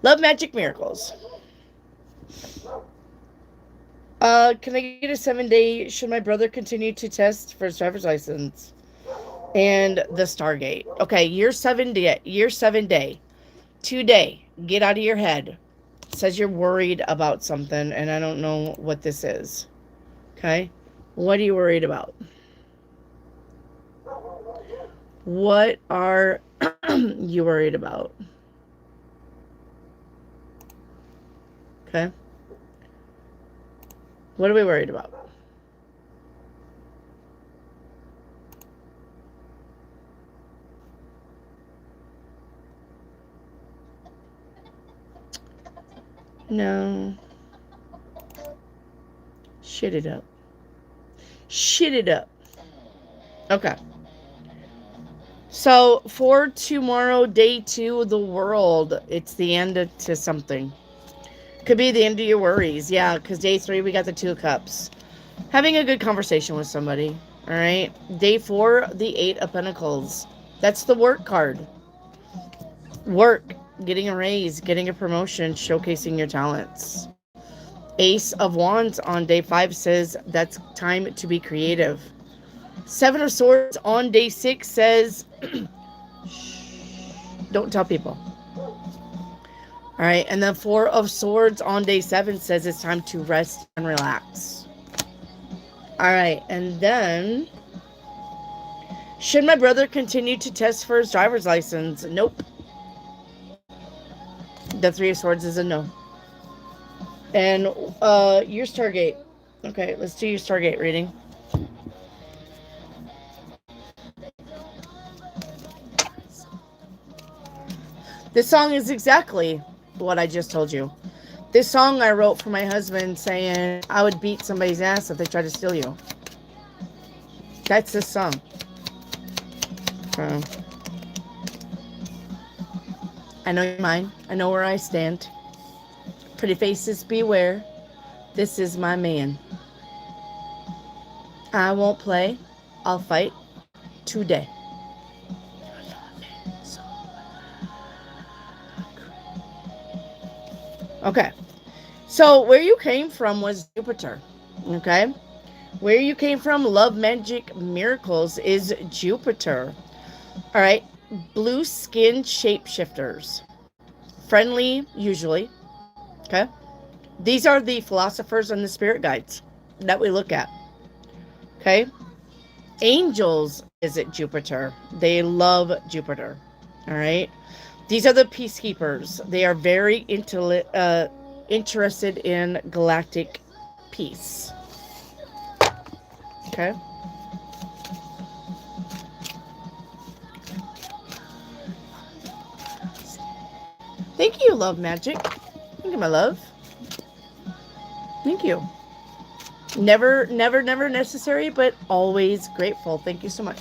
Love, magic, miracles. Can I get a 7-day? Should my brother continue to test for his driver's license? And the Stargate. Okay, year 7 day. Today. Get out of your head. It says you're worried about something, and I don't know what this is. Okay? What are you worried about? What are you worried about? Okay? What are we worried about? No. Shit it up. Shit it up. Okay. So, for tomorrow, day 2 of the world, it's the end to something. Could be the end of your worries. Yeah, because day 3, we got the 2 of Cups. Having a good conversation with somebody. All right. Day 4, the 8 of Pentacles. That's the work card. Work. Getting a raise. Getting a promotion. Showcasing your talents. Ace of Wands on day 5 says that's time to be creative. 7 of Swords on day 6 says don't tell people. All right. And then 4 of Swords on day 7 says it's time to rest and relax. All right. And then, should my brother continue to test for his driver's license? Nope. The 3 of Swords is a no. And your Stargate. Okay, let's do your Stargate reading. This song is exactly what I just told you. This song I wrote for my husband saying I would beat somebody's ass if they tried to steal you. That's this song. I know you're mine. I know where I stand. Pretty faces beware. This is my man. I won't play. I'll fight today. Okay. So where you came from was Jupiter. Okay. Where you came from, love, magic, miracles is Jupiter. All right. Blue skin shapeshifters. Friendly, usually. Okay. These are the philosophers and the spirit guides that we look at. Okay. Angels visit Jupiter. They love Jupiter. All right. These are the peacekeepers. They are very interested in galactic peace. Okay. Thank you, love magic. Thank you, my love. Thank you. Never necessary, but always grateful. Thank you so much.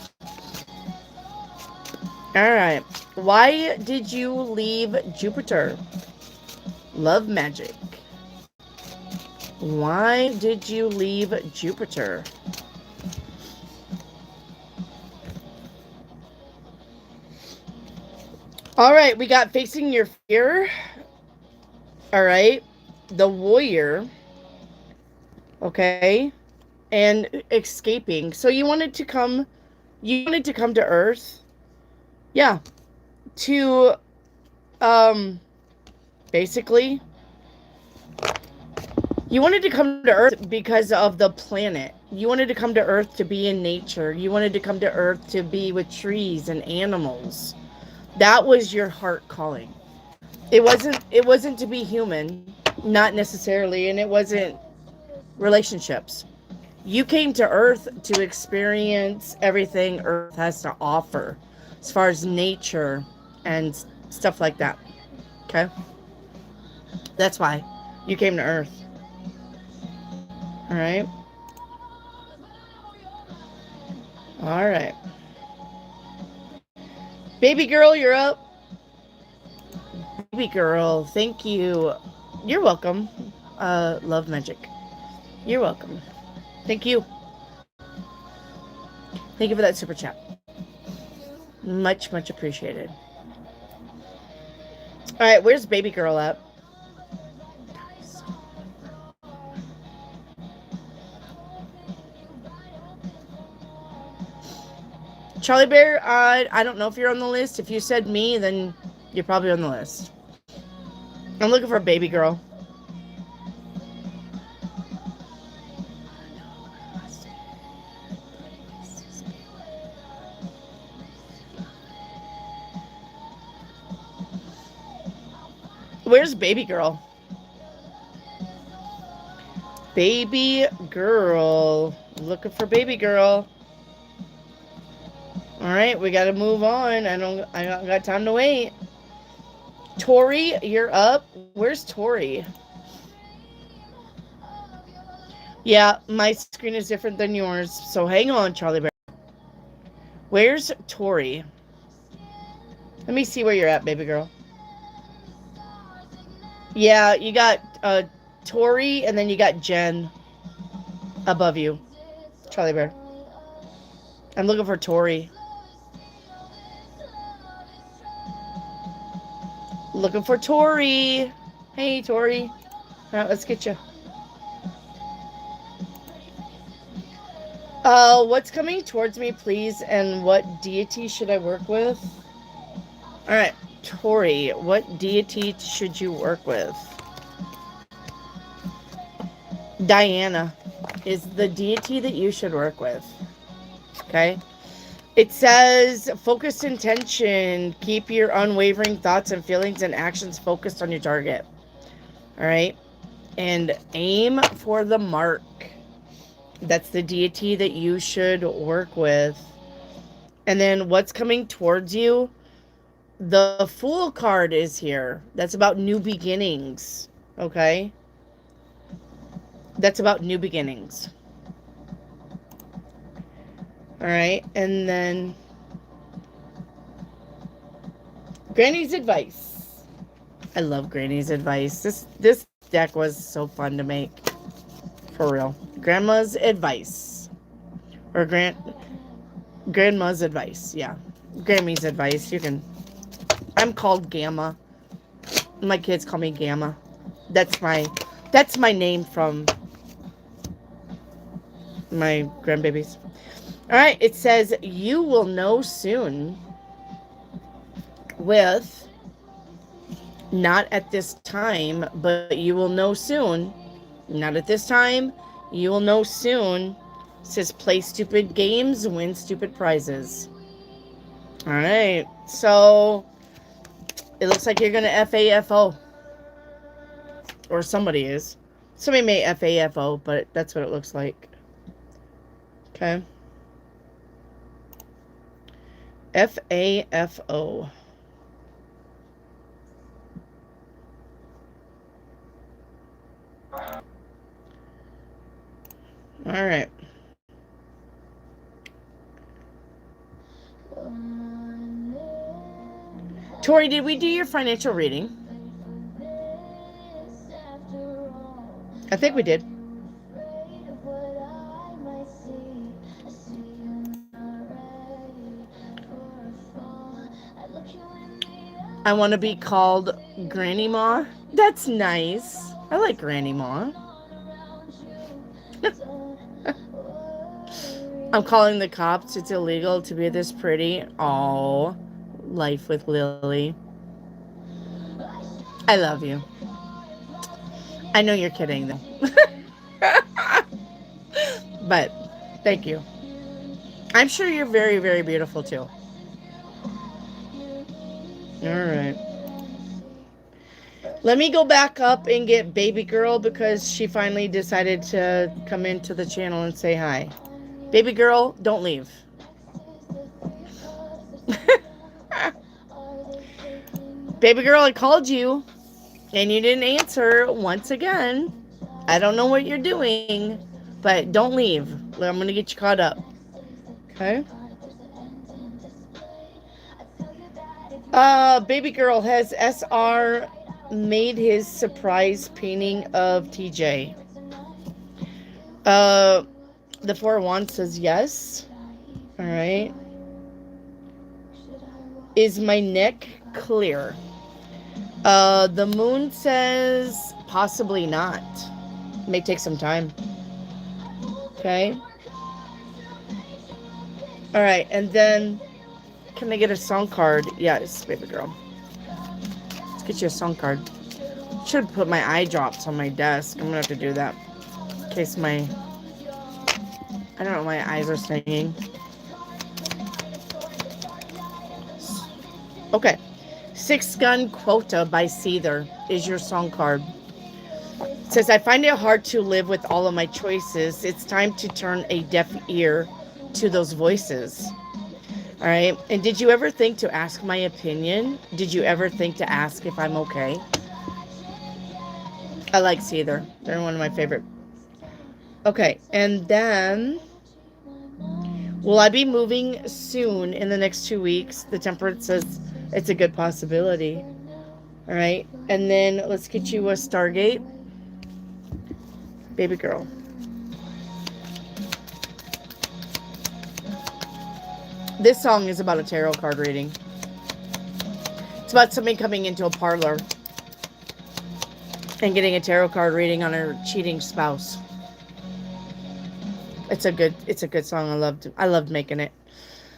All right. Why did you leave Jupiter? Love magic. Why did you leave Jupiter? All right, we got facing your fear. All right. The warrior. Okay. And escaping. So you wanted to come to Earth. Yeah. To basically you wanted to come to Earth because of the planet. You wanted to come to Earth to be in nature. You wanted to come to Earth to be with trees and animals. That was your heart calling. It wasn't to be human, not necessarily, and it wasn't relationships. You came to Earth to experience everything Earth has to offer as far as nature and stuff like that. Okay? That's why you came to Earth. All right? All right. Baby girl, you're up. Baby girl, thank you. You're welcome. Love magic. You're welcome. Thank you. Thank you for that super chat. Much, much appreciated. All right, where's baby girl at? Charlie Bear, I don't know if you're on the list. If you said me, then you're probably on the list. I'm looking for a baby girl. Where's baby girl? Baby girl. Looking for baby girl. All right, we got to move on. I don't got time to wait. Tori, you're up. Where's Tori? Yeah, my screen is different than yours. So hang on, Charlie Bear. Where's Tori? Let me see where you're at, baby girl. Yeah, you got Tori, and then you got Jen above you. Charlie Bear. I'm looking for Tori. Looking for Tori. Hey, Tori. All right, let's get you. What's coming towards me, please, and what deity should I work with? All right, Tori, what deity should you work with? Diana is the deity that you should work with. Okay? It says, focused intention. Keep your unwavering thoughts and feelings and actions focused on your target. All right? And aim for the mark. That's the deity that you should work with. And then what's coming towards you? The Fool card is here. That's about new beginnings. Okay? That's about new beginnings. All right, and then Granny's advice. I love Granny's advice. This deck was so fun to make. For real. Grandma's advice. Or Grandma's advice. Yeah. Grammy's advice. You can. I'm called Gamma. My kids call me Gamma. That's my name from my grandbabies. All right, it says, you will know soon with not at this time, but you will know soon. Not at this time, you will know soon. It says, play stupid games, win stupid prizes. All right, so it looks like you're going to FAFO. Or somebody is. Somebody may FAFO, but that's what it looks like. Okay. FAFO. All right. Tori, did we do your financial reading? I think we did. I want to be called Granny Ma. That's nice. I like Granny Ma. I'm calling the cops. It's illegal to be this pretty. Oh, life with Lily. I love you. I know you're kidding, though. But thank you. I'm sure you're very, very beautiful, too. All right. Let me go back up and get baby girl because she finally decided to come into the channel and say hi. Baby girl, don't leave. Baby girl, I called you and you didn't answer once again. I don't know what you're doing, but don't leave. I'm going to get you caught up. Okay? Baby girl, has SR made his surprise painting of TJ? Uh, the Four of Wands says yes. All right. Is my neck clear? The moon says possibly not. May take some time. Okay. All right, and then can I get a song card? Yes, baby girl. Let's get you a song card. Should have put my eye drops on my desk. I'm gonna have to do that in case my I don't know, my eyes are stinging. Okay. Six Gun Quota by Seether is your song card. It says, I find it hard to live with all of my choices. It's time to turn a deaf ear to those voices. All right. And did you ever think to ask my opinion? Did you ever think to ask if I'm okay? I like Seether. They're one of my favorite. Okay. And then, will I be moving soon in the next 2 weeks? The Temperance says it's a good possibility. All right. And then let's get you a Stargate. Baby girl. This song is about a tarot card reading. It's about somebody coming into a parlor and getting a tarot card reading on her cheating spouse. It's a good song. I loved making it.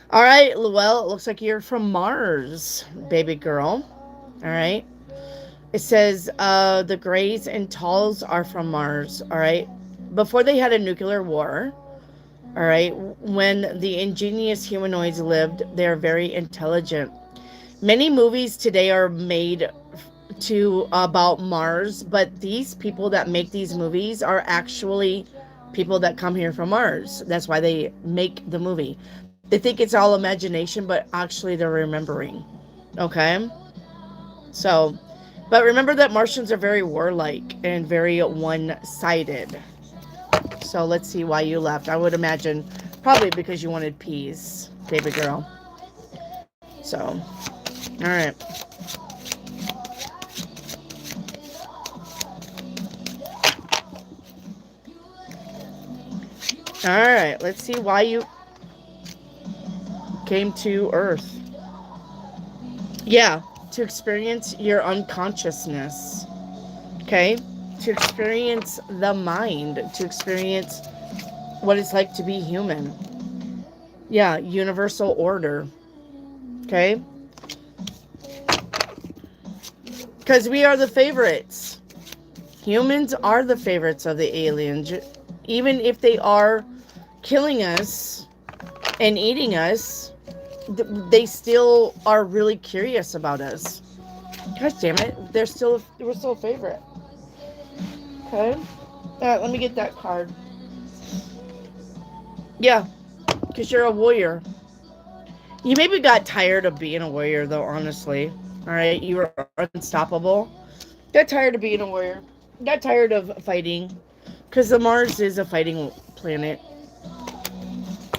All right, well, it looks like you're from Mars, baby girl. All right. It says the Greys and Talls are from Mars. All right. Before they had a nuclear war, all right, when the ingenious humanoids lived, they're very intelligent. Many movies today are made to about Mars, but these people that make these movies are actually people that come here from Mars. That's why they make the movie. They think it's all imagination, but actually they're remembering. Okay? So, but remember that Martians are very warlike and very one-sided. So let's see why you left. I would imagine probably because you wanted peace, baby girl. So, all right. All right, let's see why you came to Earth. Yeah, to experience your unconsciousness. Okay? To experience the mind, to experience what it's like to be human. Yeah, universal order. Okay? Because we are the favorites. Humans are the favorites of the aliens. Even if they are killing us and eating us, they still are really curious about us. Gosh damn it, we're still a favorite. Okay. Let me get that card. Yeah, because you're a warrior. You maybe got tired of being a warrior, though, honestly. All right, you were unstoppable. Got tired of being a warrior. Got tired of fighting. Because the Mars is a fighting planet.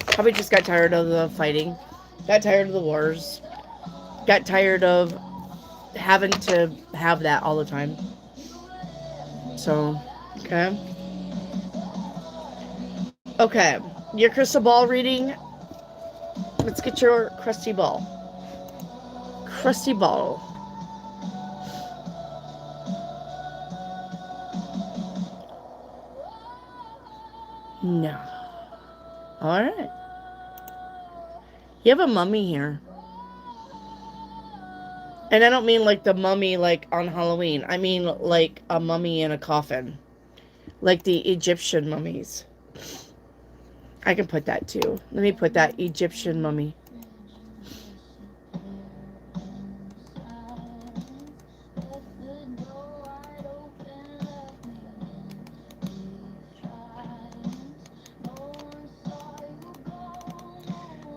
Probably just got tired of the fighting. Got tired of the wars. Got tired of having to have that all the time. So, okay. Okay, your crystal ball reading. Let's get your crusty ball. Crusty ball. No. All right. You have a mummy here. And I don't mean like the mummy like on Halloween. I mean like a mummy in a coffin. Like the Egyptian mummies. I can put that too. Let me put that Egyptian mummy.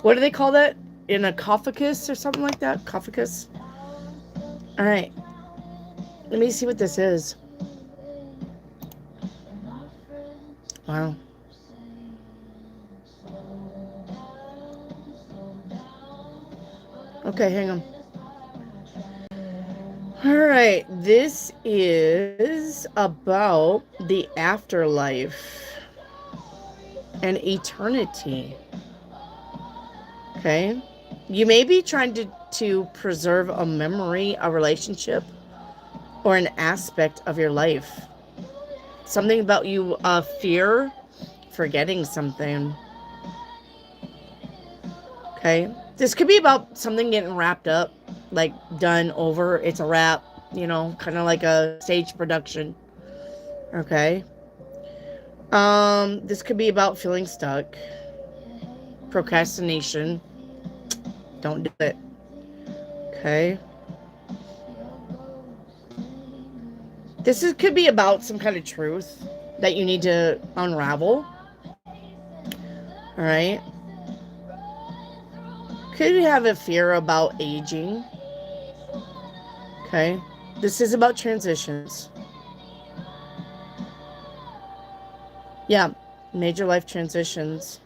What do they call that? In a cophagus or something like that? Cophagus? Alright. Let me see what this is. Wow. Okay, hang on. All right, this is about the afterlife and eternity. Okay? You may be trying to preserve a memory, a relationship, or an aspect of your life. Something about you fear forgetting something. Okay? This could be about something getting wrapped up, like done over. It's a wrap, kind of like a stage production. Okay? This could be about feeling stuck. Procrastination. Don't do it. Okay? Could be about some kind of truth that you need to unravel. All right? Could have a fear about aging. Okay? This is about transitions. Yeah, major life transitions.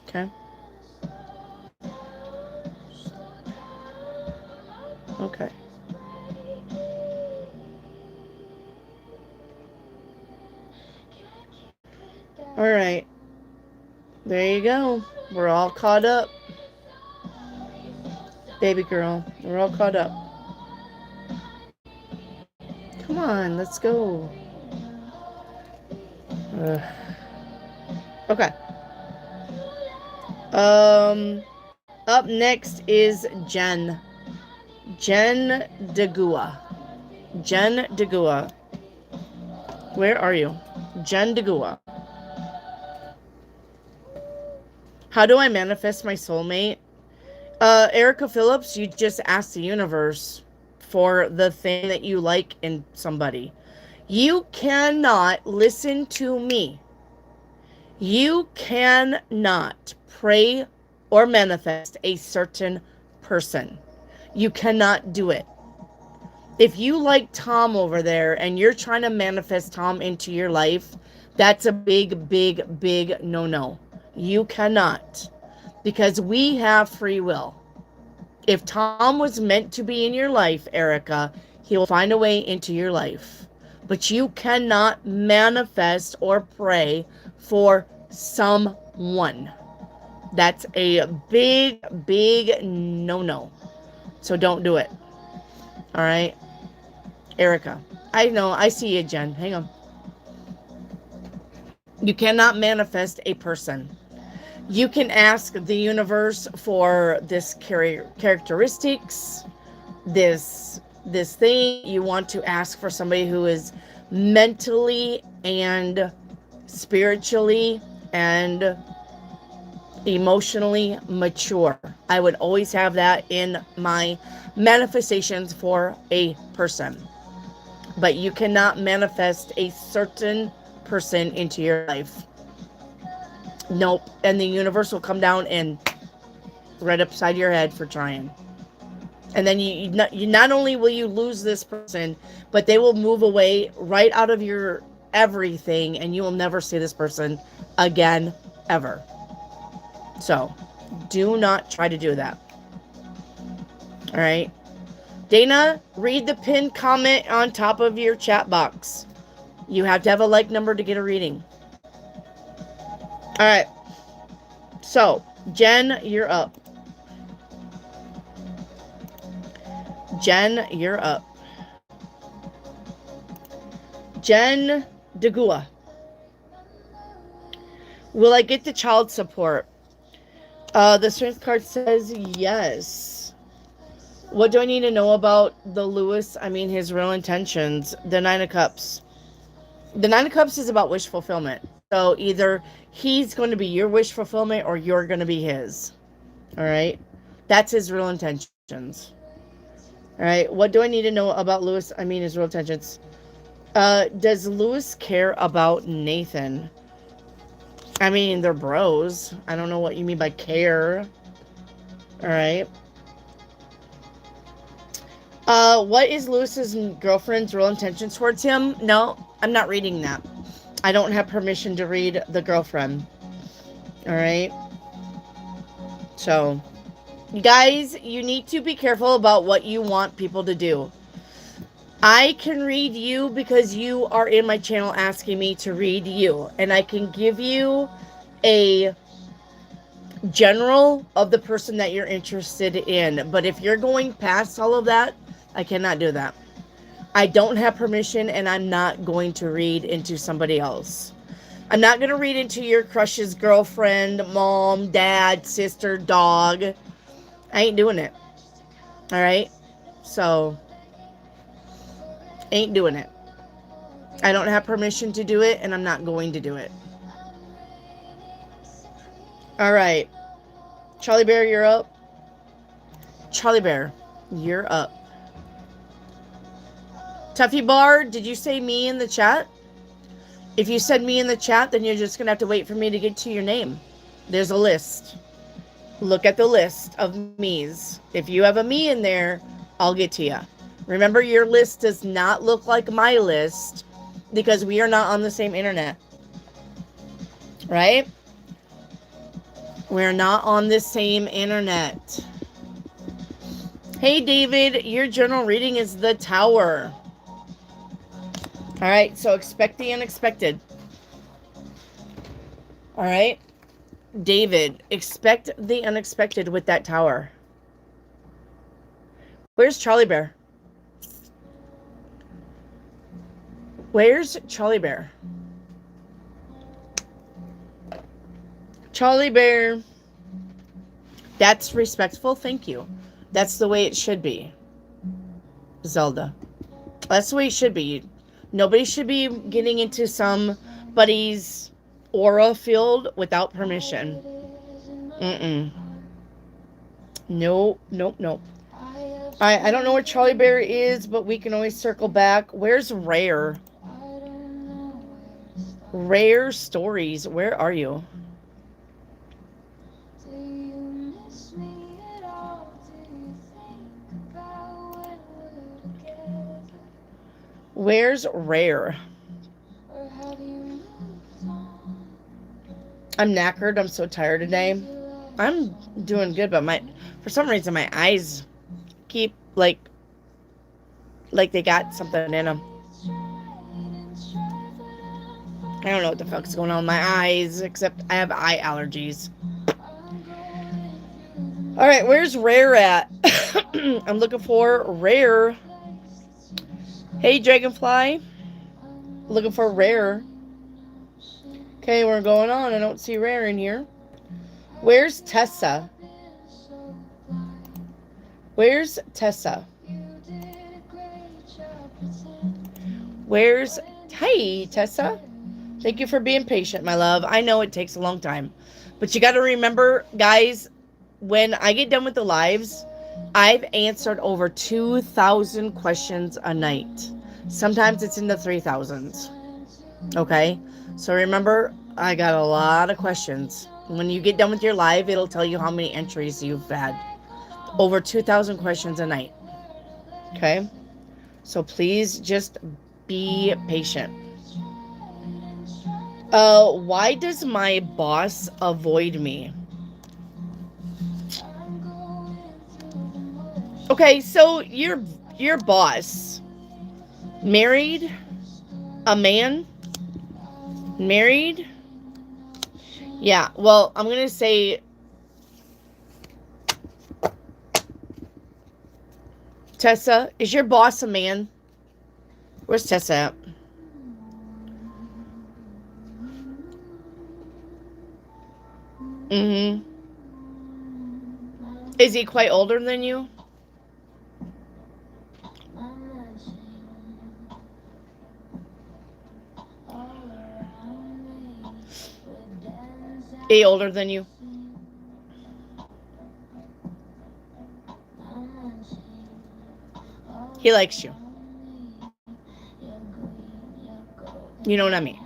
Okay? Okay. All right. There you go. We're all caught up. Baby girl, we're all caught up. Come on, let's go. Okay. Up next is Jen. Jen DeGua. Jen DeGua. Where are you? Jen DeGua. How do I manifest my soulmate? Erica Phillips, you just ask the universe for the thing that you like in somebody. You cannot listen to me. You cannot pray or manifest a certain person. You cannot do it. If you like Tom over there and you're trying to manifest Tom into your life, that's a big, big, big no-no. You cannot. Because we have free will. If Tom was meant to be in your life, Erica, he will find a way into your life. But you cannot manifest or pray for someone. That's a big, big no-no. So don't do it. All right? Erica. I know. I see you, Jen. Hang on. You cannot manifest a person. You can ask the universe for this characteristics, this thing. You want to ask for somebody who is mentally and spiritually and emotionally mature. I would always have that in my manifestations for a person. But you cannot manifest a certain person into your life. Nope. And the universe will come down and right upside your head for trying. And then you not only will you lose this person, but they will move away right out of your everything, and you will never see this person again, ever. So, do not try to do that. All right. Dana, read the pinned comment on top of your chat box. You have to have a like number to get a reading. All right. So, Jen, you're up. Jen, you're up. Jen DeGua. Will I get the child support? The strength card says yes. What do I need to know about the Lewis? I mean, his real intentions. The Nine of Cups. The Nine of Cups is about wish fulfillment. So either he's going to be your wish fulfillment or you're going to be his. All right? That's his real intentions. All right? What do I need to know about Lewis? I mean, his real intentions. Does Lewis care about Nathan? I mean, they're bros. I don't know what you mean by care. All right. What is Lewis's girlfriend's real intentions towards him? No, I'm not reading that. I don't have permission to read the girlfriend. All right. So, Guys, you need to be careful about what you want people to do. I can read you because you are in my channel asking me to read you. And I can give you a general of the person that you're interested in. But if you're going past all of that, I cannot do that. I don't have permission, and I'm not going to read into somebody else. I'm not going to read into your crush's girlfriend, mom, dad, sister, dog. I ain't doing it. All right? So, ain't doing it. I don't have permission to do it, and I'm not going to do it. All right. Charlie Bear, you're up. Charlie Bear, you're up. Tuffy Bar, did you say me in the chat? If you said me in the chat, then you're just going to have to wait for me to get to your name. There's a list. Look at the list of me's. If you have a me in there, I'll get to you. Remember, your list does not look like my list because we are not on the same internet. Right? We're not on the same internet. Hey, David, your general reading is the Tower. All right, so expect the unexpected. All right, David, expect the unexpected with that Tower. Where's Charlie Bear? Where's Charlie Bear? Charlie Bear. That's respectful. Thank you. That's the way it should be. Zelda. That's the way it should be. Nobody should be getting into somebody's aura field without permission. Nope, nope, nope. I don't know where Charlie Bear is, but we can always circle back. Where's Rare? Rare Stories. Where are you? Where's Rare? I'm knackered. I'm so tired today. I'm doing good, but for some reason my eyes keep like they got something in them. I don't know what the fuck's going on with my eyes, except I have eye allergies. All right, where's Rare at? I'm looking for Rare. Hey, Dragonfly. Looking for Rare. Okay, we're going on. I don't see Rare in here. Where's Tessa? Where's Tessa? Where's... Hey, Tessa. Thank you for being patient, my love. I know it takes a long time. But you got to remember, guys, when I get done with the lives, I've answered over 2,000 questions a night. Sometimes it's in the 3,000s. Okay? So remember, I got a lot of questions. When you get done with your live, it'll tell you how many entries you've had. Over 2,000 questions a night. Okay? So please just be patient. Why does my boss avoid me? Okay, so your boss married a man? Married? Yeah, well, I'm going to say Tessa, is your boss a man? Where's Tessa at? Is he quite older than you? He older than you? He likes you. You know what I mean?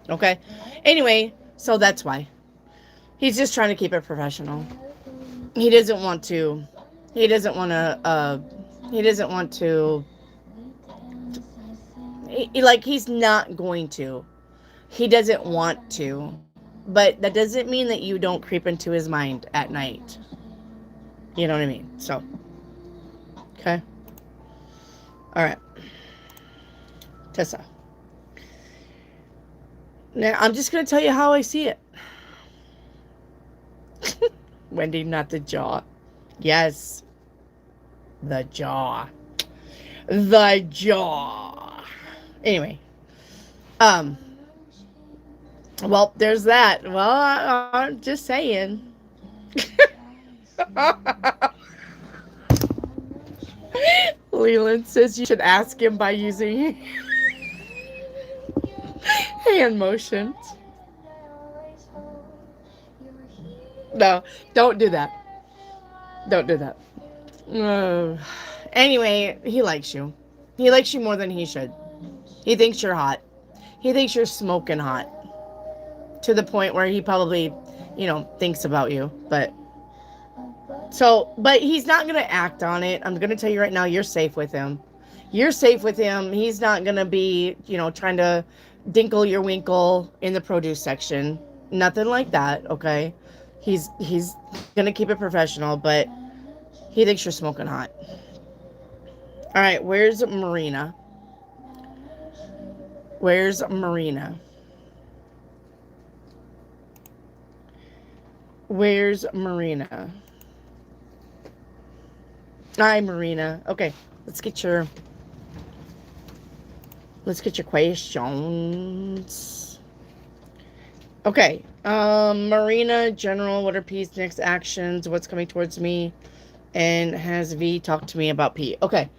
Okay. Anyway, so that's why. He's just trying to keep it professional. He doesn't want to. He doesn't want to Like, he's not going to. He doesn't want to. But that doesn't mean that you don't creep into his mind at night. You know what I mean? So, okay. All right. Tessa. Now, I'm just going to tell you how I see it. Wendy, not the jaw. Yes. The jaw. The jaw. Anyway. Well, there's that. Well, I'm just saying. Leland says you should ask him by using hand motions. No, don't do that. Don't do that. Anyway, he likes you. He likes you more than he should. He thinks you're hot. He thinks you're smoking hot. To the point where he probably, thinks about you. But he's not going to act on it. I'm going to tell you right now, you're safe with him. You're safe with him. He's not going to be, trying to dinkle your winkle in the produce section. Nothing like that, okay? He's going to keep it professional, but he thinks you're smoking hot. All right, where's Marina? Where's Marina? Where's Marina? Hi, Marina. Okay, let's get your questions. Okay, Marina, general, what are P's next actions? What's coming towards me? And has V talked to me about P? Okay,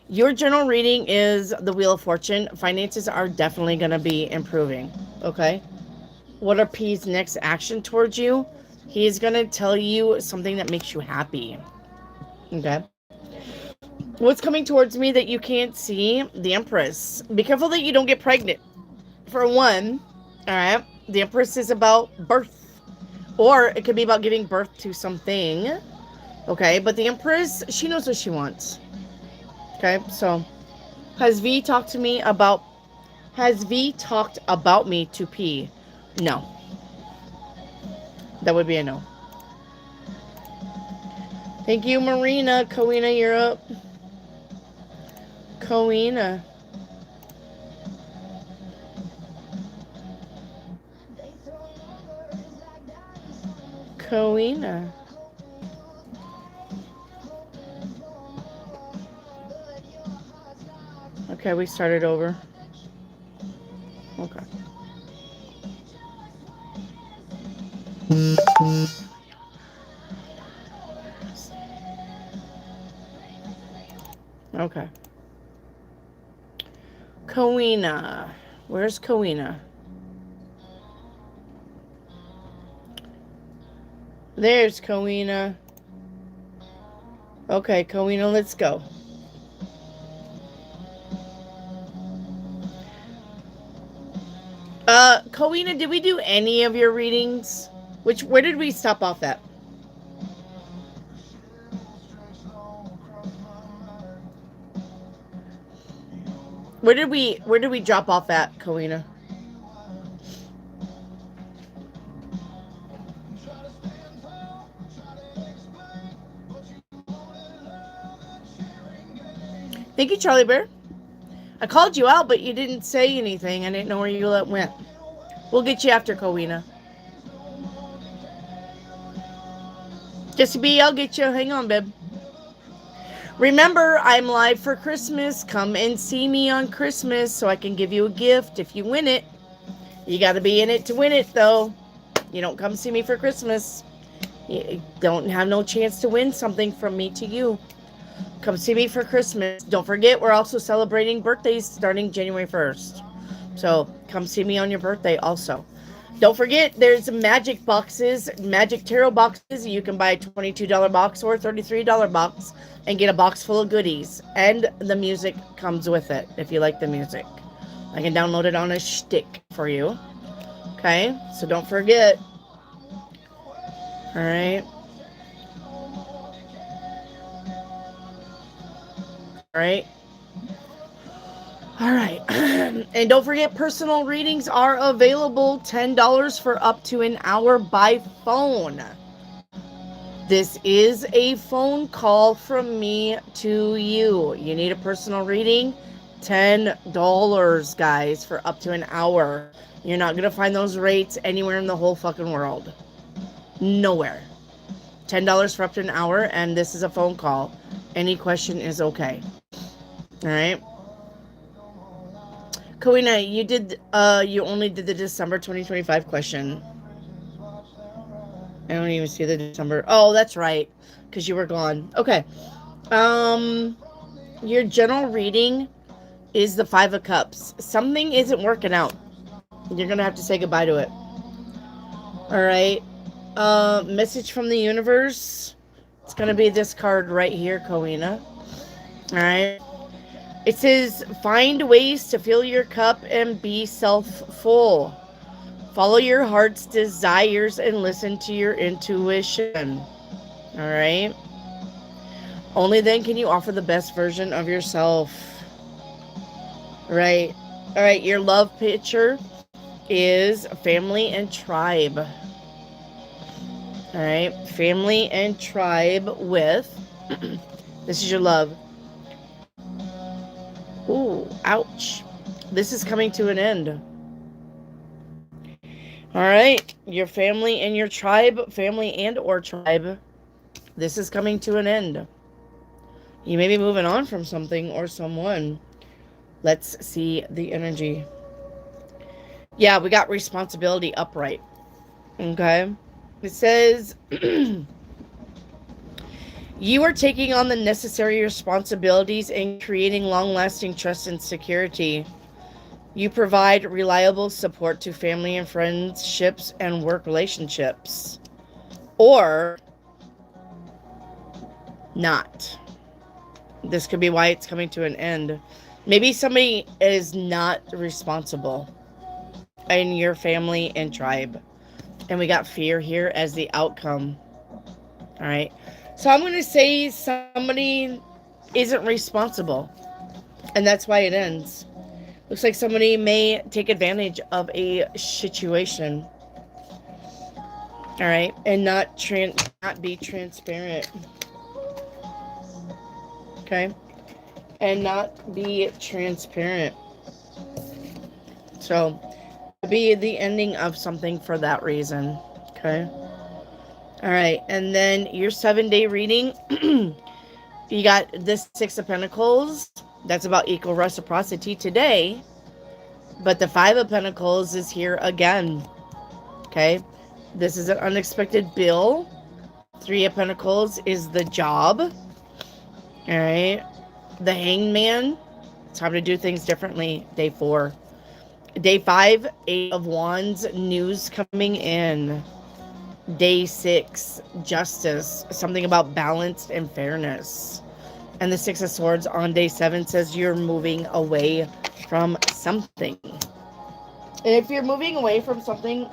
your general reading is the Wheel of Fortune. Finances are definitely going to be improving. Okay, what are P's next action towards you? He's going to tell you something that makes you happy. Okay. What's coming towards me that you can't see? The Empress. Be careful that you don't get pregnant. For one, all right, the Empress is about birth. Or it could be about giving birth to something. Okay, but the Empress, she knows what she wants. Okay, so has V talked me about me to P? No. That would be a no. Thank you, Marina. Coena, you're up. Coena. Coena. Okay, we started over. Okay. Okay. Coena. Where's Coena? There's Coena. Okay, Coena, let's go. Coena, did we do any of your readings? Where did we stop off at? Where did we drop off at, Coena? Thank you, Charlie Bear. I called you out, but you didn't say anything. I didn't know where you went. We'll get you after, Coena. Jesse B, I'll get you. Hang on, babe. Remember, I'm live for Christmas. Come and see me on Christmas so I can give you a gift if you win it. You got to be in it to win it, though. You don't come see me for Christmas. You don't have no chance to win something from me to you. Come see me for Christmas. Don't forget, we're also celebrating birthdays starting January 1st. So come see me on your birthday also. Don't forget, there's magic boxes, magic tarot boxes. You can buy a $22 box or a $33 box and get a box full of goodies. And the music comes with it, if you like the music. I can download it on a stick for you. Okay, so don't forget. All right. All right. All right. And don't forget, personal readings are available, $10 for up to an hour by phone. This is a phone call from me to you. You need a personal reading? $10, guys, for up to an hour. You're not going to find those rates anywhere in the whole fucking world. Nowhere. $10 for up to an hour, and this is a phone call. Any question is okay. All right. Kowina, you only did the December 2025 question. I don't even see the December. Oh, that's right, because you were gone. Okay. Your general reading is the Five of Cups. Something isn't working out. You're gonna have to say goodbye to it. All right. Message from the universe. It's gonna be this card right here, Kowina. All right. It says, find ways to fill your cup and be self-full. Follow your heart's desires and listen to your intuition. All right. Only then can you offer the best version of yourself. Right. All right. Your love picture is family and tribe. All right. Family and tribe with, this is your love. Ooh, ouch. This is coming to an end. All right. Your family and your tribe, family and or tribe, this is coming to an end. You may be moving on from something or someone. Let's see the energy. Yeah, we got responsibility upright. Okay. It says, you are taking on the necessary responsibilities and creating long-lasting trust and security. You provide reliable support to family and friendships and work relationships. Or not. This could be why it's coming to an end. Maybe somebody is not responsible in your family and tribe. And we got fear here as the outcome. All right. So I'm going to say somebody isn't responsible. And that's why it ends. Looks like somebody may take advantage of a situation. All right. And not be transparent. Okay. And not be transparent. So, be the ending of something for that reason. Okay. All right. And then your 7-day reading. You got this Six of Pentacles. That's about equal reciprocity today. But the Five of Pentacles is here again. Okay. This is an unexpected bill. Three of Pentacles is the job. All right. The Hangman. Time to do things differently. Day 4. Day 5, 8 of Wands, news coming in. Day 6, justice. Something about balance and fairness. And the Six of Swords on day 7 says you're moving away from something. And if you're moving away from something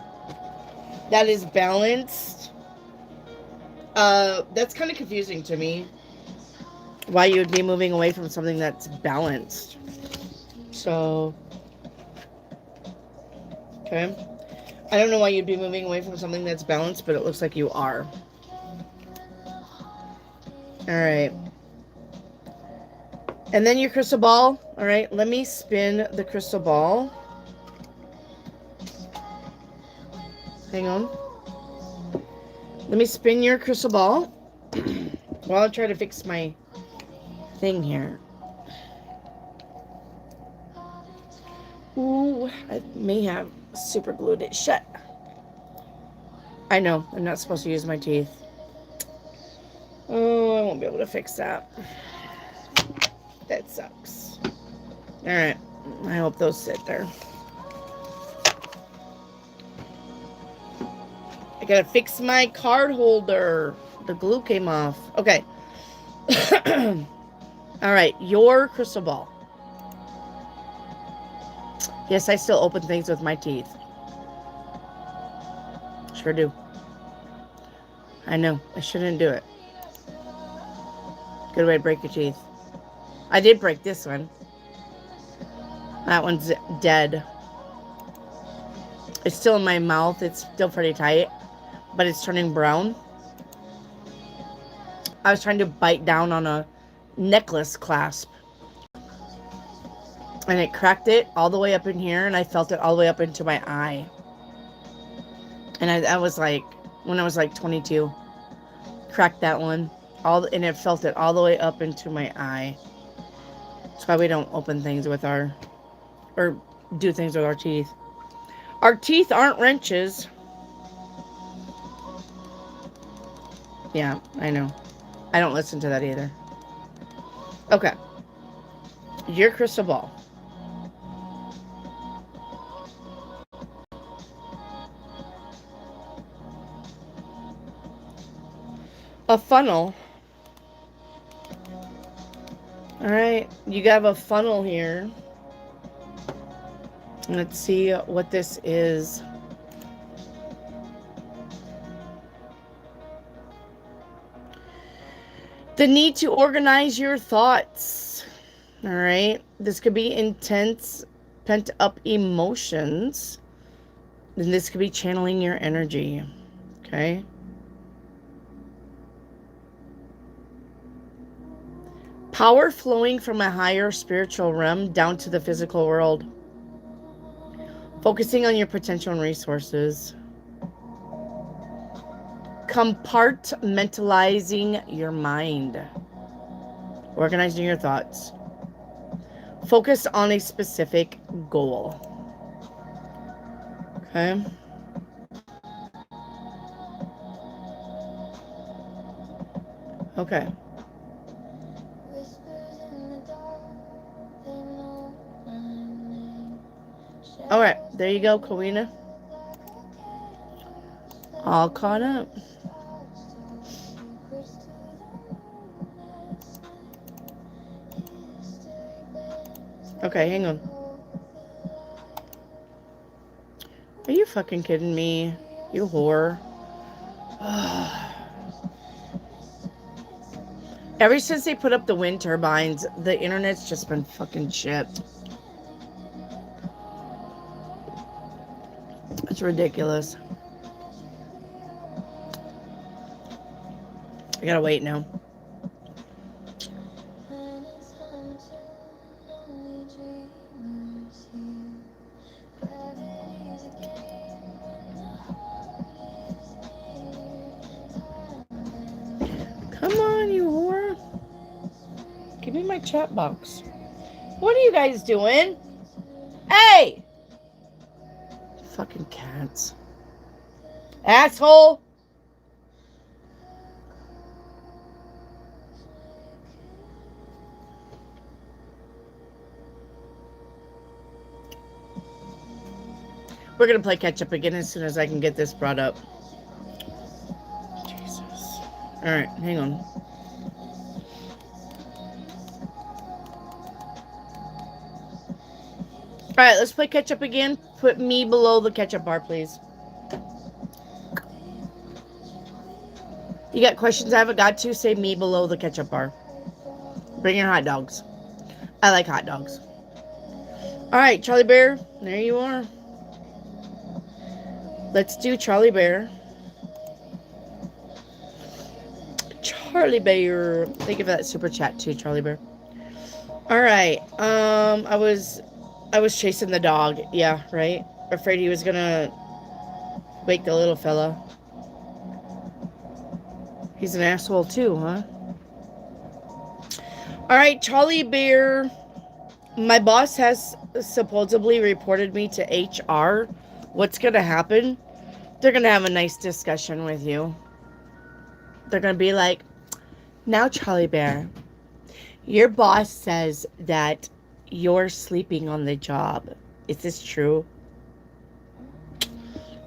that is balanced, that's kind of confusing to me. Why you would be moving away from something that's balanced. So, okay. I don't know why you'd be moving away from something that's balanced, but it looks like you are. All right. And then your crystal ball. All right. Let me spin the crystal ball. Hang on. Let me spin your crystal ball while I try to fix my thing here. Ooh, I may have super glued it shut. I know, I'm not supposed to use my teeth. Oh, I won't be able to fix that. That sucks. Alright, I hope those sit there. I gotta fix my card holder. The glue came off. Okay. Alright, your crystal ball. Yes, I still open things with my teeth. Sure do. I know. I shouldn't do it. Good way to break your teeth. I did break this one. That one's dead. It's still in my mouth. It's still pretty tight, but it's turning brown. I was trying to bite down on a necklace clasp, and it cracked it all the way up in here, and I felt it all the way up into my eye. And I was like, when I was like 22, cracked that one, and it felt it all the way up into my eye. That's why we don't open things with or do things with our teeth. Our teeth aren't wrenches. Yeah, I know. I don't listen to that either. Okay. Your crystal ball. A funnel. Alright, you got a funnel here. Let's see what this is. The need to organize your thoughts. Alright, this could be intense, pent up emotions. And this could be channeling your energy. Okay. Power flowing from a higher spiritual realm down to the physical world. Focusing on your potential and resources. Compartmentalizing your mind. Organizing your thoughts. Focus on a specific goal. Okay. Okay. All right, there you go, Kowina. All caught up. Okay, hang on. Are you fucking kidding me? You whore. Ever since they put up the wind turbines, the internet's just been fucking shit. It's ridiculous. I gotta wait now. Come on, you whore. Give me my chat box. What are you guys doing? Hey! Fucking cats. Asshole! We're gonna play catch up again as soon as I can get this brought up. Jesus. Alright, hang on. Alright, let's play catch up again. Put me below the ketchup bar, please. You got questions I haven't got to? Say me below the ketchup bar. Bring your hot dogs. I like hot dogs. Alright, Charlie Bear. There you are. Let's do Charlie Bear. Charlie Bear. Thank you for that super chat too, Charlie Bear. Alright. I was chasing the dog. Yeah, right? Afraid he was gonna wake the little fella. He's an asshole too, huh? Alright, Charlie Bear. My boss has supposedly reported me to HR. What's gonna happen? They're gonna have a nice discussion with you. They're gonna be like, now Charlie Bear, your boss says that you're sleeping on the job. Is this true?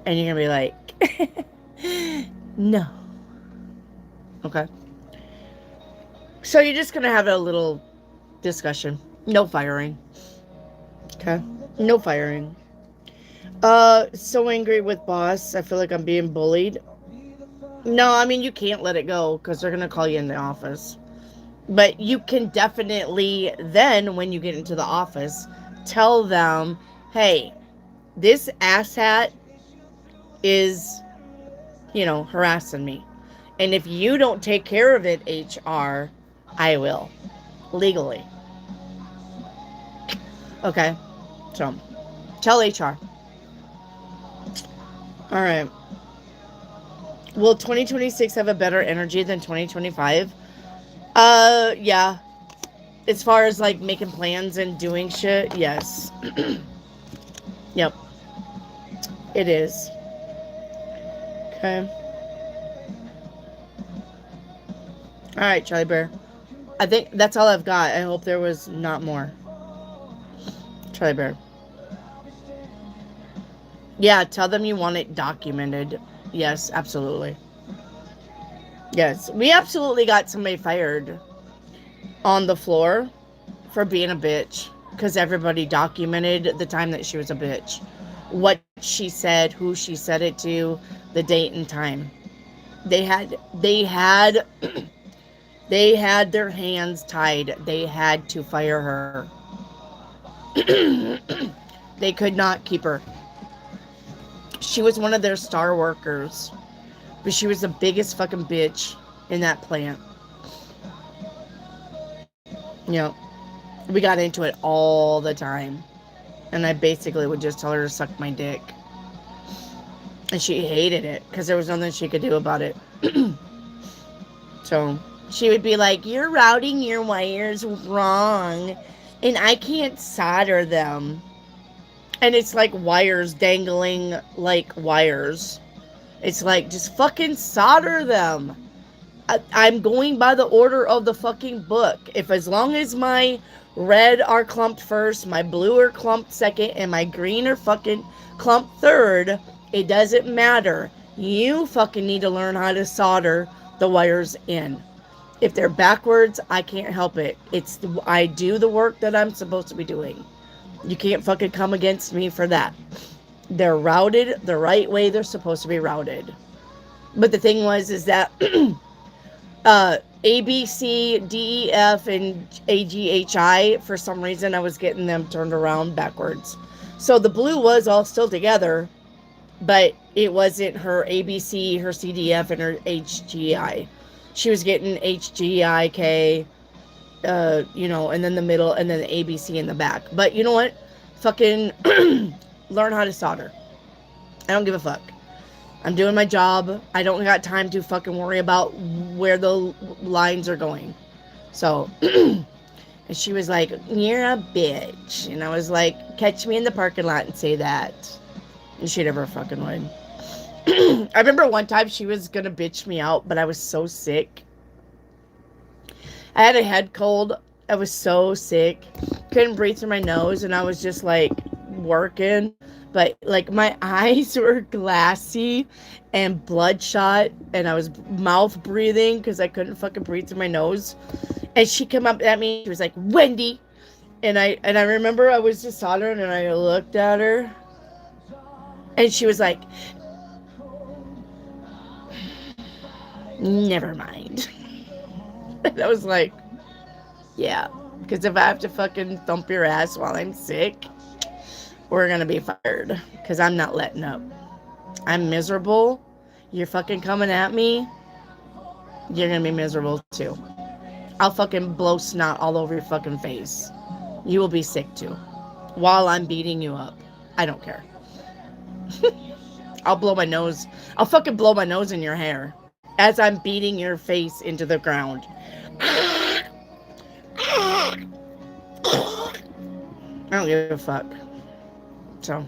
And you're gonna be like, no. Okay. So you're just gonna have a little discussion. No firing. Okay? No firing. So angry with boss. I feel like I'm being bullied. No, I mean, you can't let it go because they're gonna call you in the office. But you can definitely then, when you get into the office, tell them, hey, this asshat is, harassing me. And if you don't take care of it, HR, I will. Legally. Okay. So, tell HR. All right. Will 2026 have a better energy than 2025? Yeah. As far as like making plans and doing shit, yes. Yep. It is. Okay. All right, Charlie Bear. I think that's all I've got. I hope there was not more. Charlie Bear. Yeah, tell them you want it documented. Yes, absolutely. Yes, we absolutely got somebody fired on the floor for being a bitch because everybody documented the time that she was a bitch. What she said, who she said it to, the date and time. They had they had their hands tied. They had to fire her. They could not keep her. She was one of their star workers. But she was the biggest fucking bitch in that plant. We got into it all the time. And I basically would just tell her to suck my dick. And she hated it because there was nothing she could do about it. So she would be like, you're routing your wires wrong. And I can't solder them. And it's like wires dangling like wires. It's like, just fucking solder them. I'm going by the order of the fucking book. If as long as my red are clumped first, my blue are clumped second, and my green are fucking clumped third, it doesn't matter. You fucking need to learn how to solder the wires in. If they're backwards, I can't help it. I do the work that I'm supposed to be doing. You can't fucking come against me for that. They're routed the right way they're supposed to be routed. But the thing is that A, B, C, D, E, F, and A, G, H, I, for some reason, I was getting them turned around backwards. So the blue was all still together, but it wasn't her A, B, C, her C, D, F, and her H, G, I. She was getting H, G, I, K, and then the middle, and then the A, B, C in the back. But you know what? Fucking learn how to solder. I don't give a fuck. I'm doing my job. I don't got time to fucking worry about where the lines are going. So, and she was like, you're a bitch. And I was like, catch me in the parking lot and say that. And she never fucking would. I remember one time she was going to bitch me out, but I was so sick. I had a head cold. I was so sick. Couldn't breathe through my nose. And I was just like working. But like my eyes were glassy and bloodshot. And I was mouth breathing because I couldn't fucking breathe through my nose. And she came up at me. She was like, Wendy. And I remember I was just soldering and I looked at her. And she was like, never mind. And I was like, yeah. Because if I have to fucking thump your ass while I'm sick, we're going to be fired. Because I'm not letting up. I'm miserable. You're fucking coming at me. You're going to be miserable too. I'll fucking blow snot all over your fucking face. You will be sick too. While I'm beating you up. I don't care. I'll blow my nose. I'll fucking blow my nose in your hair. As I'm beating your face into the ground. I don't give a fuck. So.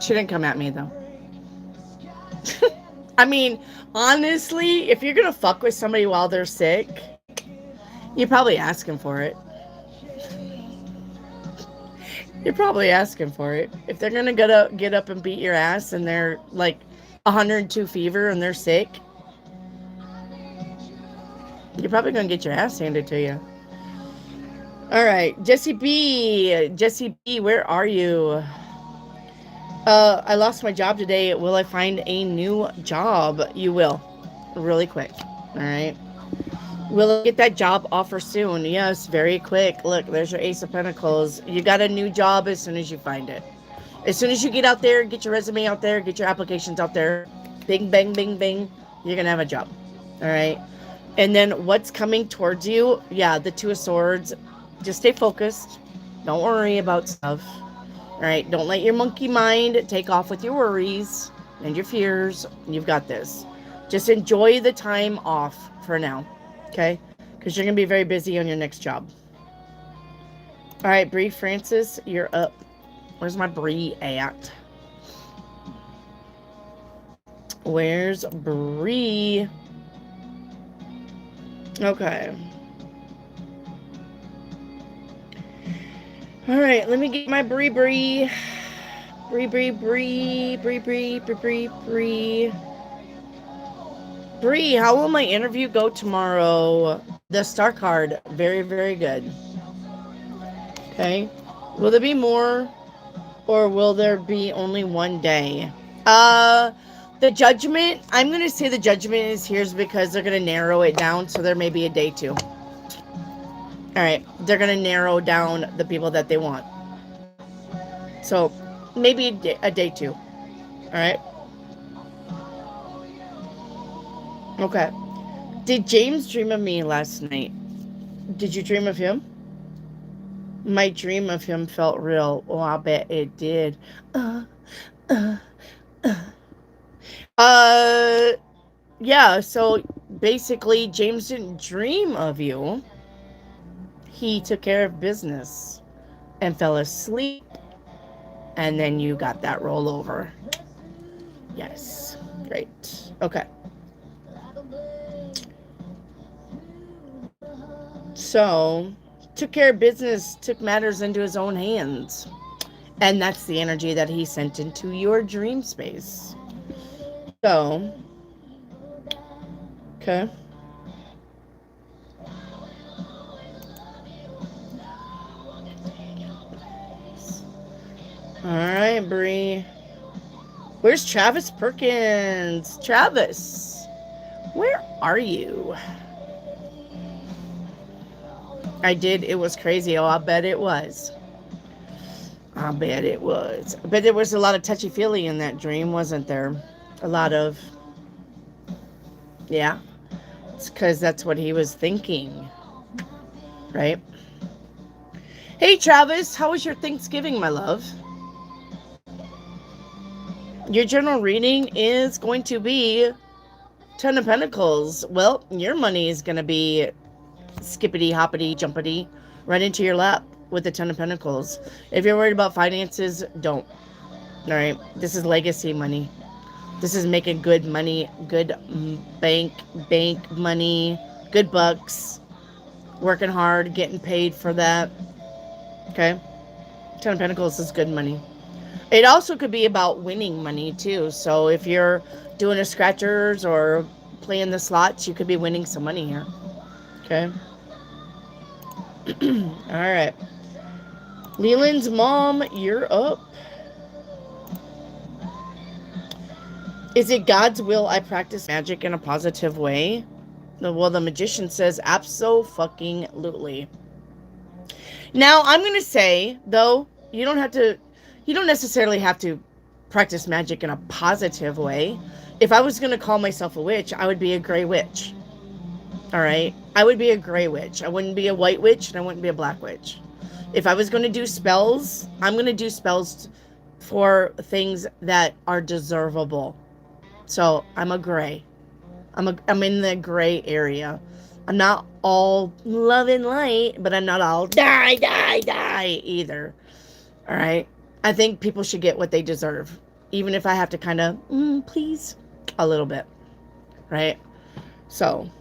She didn't come at me though. I mean, honestly, if you're gonna fuck with somebody while they're sick, you're probably asking for it. You're probably asking for it. If they're gonna get up and beat your ass and they're like 102 fever and they're sick, you're probably gonna get your ass handed to you. All right, Jesse B, where are you? I lost my job today. Will I find a new job? You will, really quick. All right. Will I get that job offer soon? Yes, very quick. Look, there's your Ace of Pentacles. You got a new job as soon as you find it. As soon as you get out there, get your resume out there, get your applications out there, bing, bang, bing, bing, you're going to have a job. All right. And then what's coming towards you? Yeah, the Two of Swords. Just stay focused. Don't worry about stuff. All right. Don't let your monkey mind take off with your worries and your fears. You've got this. Just enjoy the time off for now. Okay. Because you're going to be very busy on your next job. All right, Bree Francis, you're up. Where's my Bree at? Where's Bree? Okay. All right, let me get my Bree. Bree, how will my interview go tomorrow? The star card, very, very good. Okay. Will there be more, or will there be only one day? The judgment, I'm going to say the judgment is here because they're going to narrow it down, so there may be a day too. All right, they're going to narrow down the people that they want. So maybe a day too. All right. Okay. Did James dream of me last night? Did you dream of him? My dream of him felt real. Oh, I bet it did. Yeah, so basically, James didn't dream of you. He took care of business and fell asleep, and then you got that rollover. Yes, great. Okay. So, took care of business, took matters into his own hands. And that's the energy that he sent into your dream space. So, okay. All right, Bree. Where's Travis Perkins? Travis, where are you? I did. It was crazy. Oh, I bet it was. I bet it was. I bet there was a lot of touchy-feely in that dream, wasn't there? A lot of... Yeah. It's because that's what he was thinking. Right? Hey, Travis. How was your Thanksgiving, my love? Your general reading is going to be Ten of Pentacles. Well, your money is going to be skippity, hoppity, jumpity right into your lap with the Ten of Pentacles. If you're worried about finances, don't. All right. This is legacy money. This is making good money, good bank money, good bucks, working hard, getting paid for that. Okay. Ten of Pentacles is good money. It also could be about winning money too. So if you're doing a scratchers or playing the slots, you could be winning some money here. Okay. All right. Leland's mom, you're up. Is it God's will I practice magic in a positive way? Well, the magician says abso-fucking-lutely. Now, I'm going to say, though, you don't necessarily have to practice magic in a positive way. If I was going to call myself a witch, I would be a gray witch. All right? I would be a gray witch. I wouldn't be a white witch, and I wouldn't be a black witch. If I was going to do spells, I'm going to do spells for things that are deservable. So I'm a gray. I'm in the gray area. I'm not all love and light, but I'm not all die either. All right. I think people should get what they deserve, even if I have to kind of please a little bit. Right. So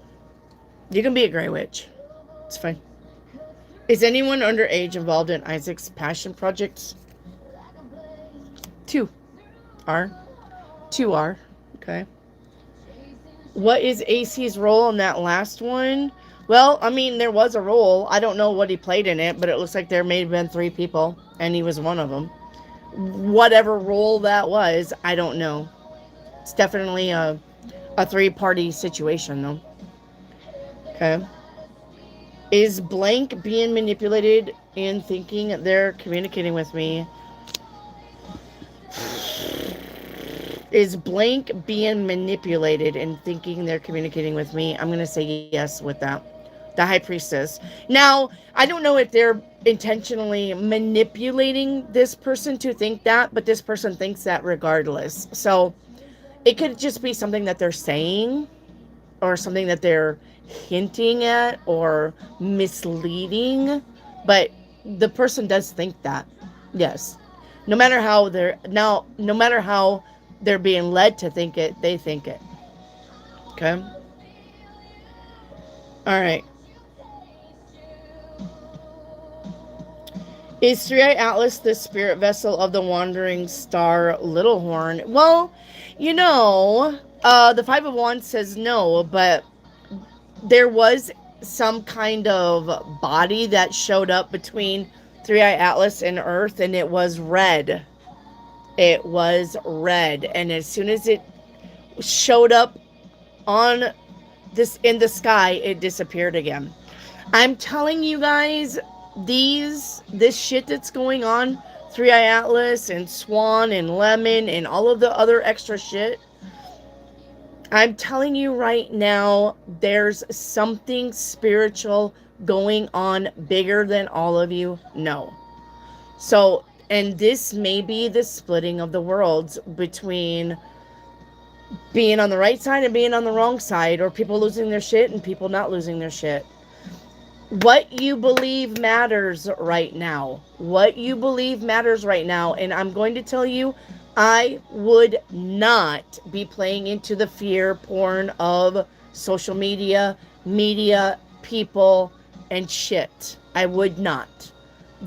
you can be a gray witch. It's fine. Is anyone underage involved in Isaac's passion projects? 2 are. Okay. What is AC's role in that last one? Well, I mean, there was a role. I don't know what he played in it, but it looks like there may have been 3 people, and he was one of them. Whatever role that was, I don't know. It's definitely a 3-party situation, though. Okay. Is blank being manipulated in thinking they're communicating with me? Is blank being manipulated and thinking they're communicating with me? I'm going to say yes with that. The high priestess. Now, I don't know if they're intentionally manipulating this person to think that, but this person thinks that regardless. So it could just be something that they're saying or something that they're hinting at or misleading, but the person does think that. Yes. No matter how they're being led to think it, they think it. Okay? All right. Is Three-Eye Atlas the spirit vessel of the wandering star Littlehorn? Well, the Five of Wands says no, but there was some kind of body that showed up between Three-Eye Atlas and Earth, and it was red. It was red. And as soon as it showed up on this in the sky, it disappeared again. I'm telling you guys, this shit that's going on, Three-Eye Atlas and Swan and Lemon and all of the other extra shit, I'm telling you right now, there's something spiritual going on bigger than all of you know. So, and this may be the splitting of the worlds between being on the right side and being on the wrong side, or people losing their shit and people not losing their shit. What you believe matters right now. What you believe matters right now. And I'm going to tell you, I would not be playing into the fear porn of social media, people, and shit. I would not.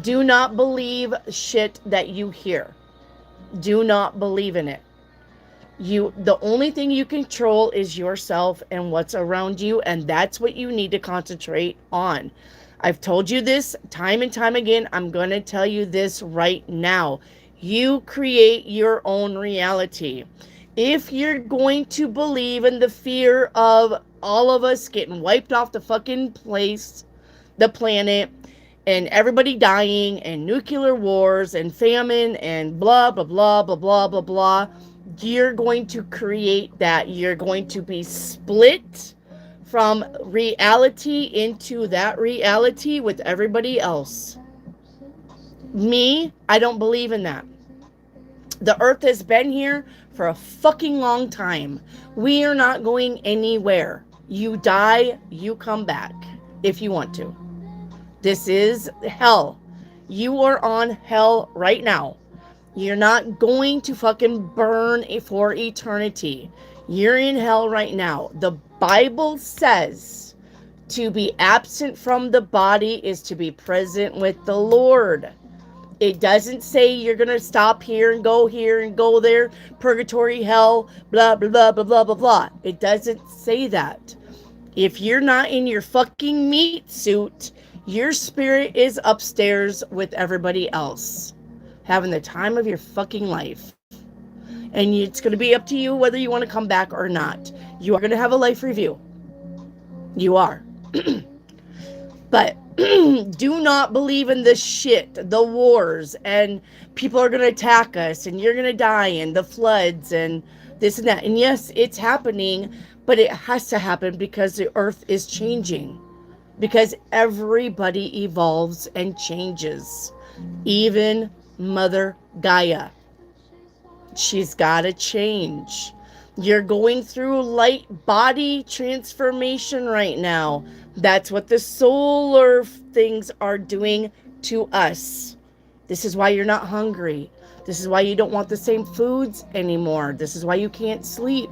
Do not believe shit that you hear. Do not believe in it. The only thing you control is yourself and what's around you, and that's what you need to concentrate on. I've told you this time and time again. I'm going to tell you this right now. You create your own reality. If you're going to believe in the fear of all of us getting wiped off the fucking the planet, and everybody dying, and nuclear wars, and famine, and blah, blah, blah, blah, blah, blah, blah, you're going to create that. You're going to be split from reality into that reality with everybody else. Me, I don't believe in that. The earth has been here for a fucking long time. We are not going anywhere. You die, you come back if you want to. This is hell. You are on hell right now. You're not going to fucking burn for eternity. You're in hell right now. The Bible says to be absent from the body is to be present with the Lord. It doesn't say you're going to stop here and go there, purgatory, hell, blah, blah, blah, blah, blah, blah, blah. It doesn't say that. If you're not in your fucking meat suit, your spirit is upstairs with everybody else, having the time of your fucking life. And it's going to be up to you whether you want to come back or not. You are going to have a life review. You are. But do not believe in this shit, the wars, and people are going to attack us, and you're going to die, and the floods, and this and that. And yes, it's happening, but it has to happen because the earth is changing. Because everybody evolves and changes. Even Mother Gaia. She's got to change. You're going through light body transformation right now. That's what the solar things are doing to us. This is why you're not hungry. This is why you don't want the same foods anymore. This is why you can't sleep.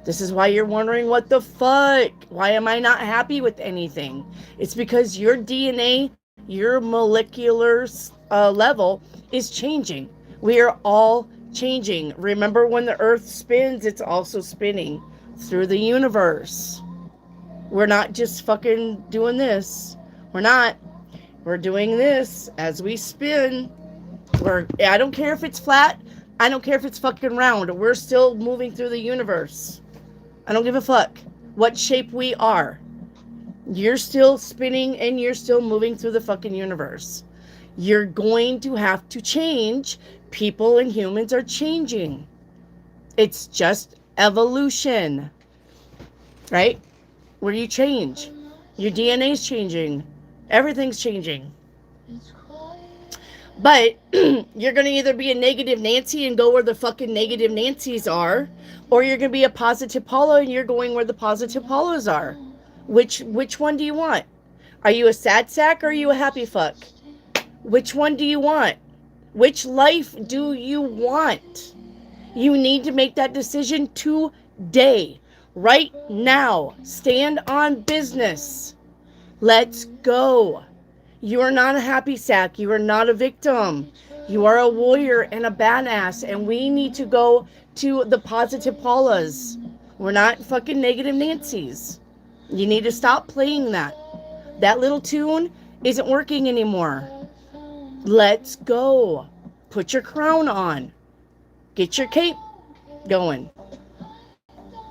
This is why you're wondering, what the fuck? Why am I not happy with anything? It's because your DNA, your molecular level is changing. We are all changing. Remember, when the earth spins, it's also spinning through the universe. We're not just fucking doing this. We're not. We're doing this as we spin. I don't care if it's flat. I don't care if it's fucking round. We're still moving through the universe. I don't give a fuck what shape we are. You're still spinning and you're still moving through the fucking universe. You're going to have to change. People and humans are changing. It's just evolution, right? Where you change. Your DNA's changing. Everything's changing. But you're going to either be a negative Nancy and go where the fucking negative Nancys are, or you're going to be a positive Paulo and you're going where the positive Paulos are. Which one do you want? Are you a sad sack or are you a happy fuck? Which one do you want? Which life do you want? You need to make that decision today, right now. Stand on business. Let's go. You are not a happy sack. You are not a victim. You are a warrior and a badass, and we need to go to the positive Paulas. We're not fucking negative Nancys. You need to stop playing that. That little tune isn't working anymore. Let's go. Put your crown on. Get your cape going.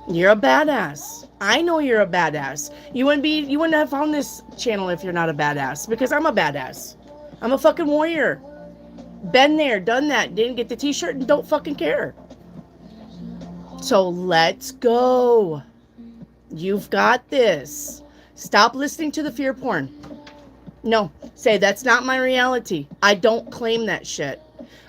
You're a badass. I know you're a badass. You wouldn't have found this channel if you're not a badass, because I'm a badass. I'm a fucking warrior. Been there, done that, didn't get the t-shirt and don't fucking care. So let's go. You've got this. Stop listening to the fear porn. No, say that's not my reality. I don't claim that shit.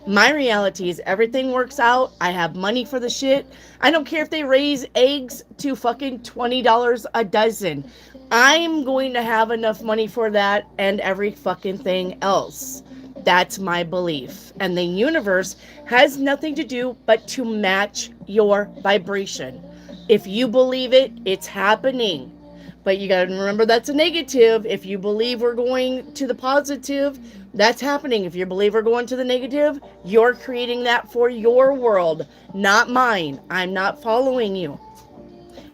My reality is everything works out. I have money for the shit. I don't care if they raise eggs to fucking $20 a dozen. I'm going to have enough money for that and every fucking thing else. That's my belief. And the universe has nothing to do but to match your vibration. If you believe it, it's happening. But you got to remember that's a negative. If you believe we're going to the positive, that's happening. If you believe we're going to the negative, you're creating that for your world, not mine. I'm not following you.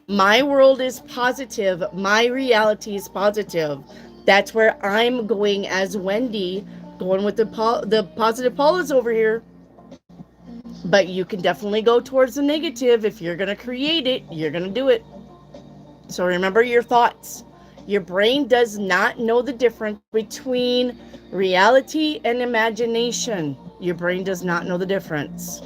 My world is positive. My reality is positive. That's where I'm going as Wendy, going with the positive Paulas over here. But you can definitely go towards the negative. If you're going to create it, you're going to do it. So remember your thoughts. Your brain does not know the difference between reality and imagination. Your brain does not know the difference.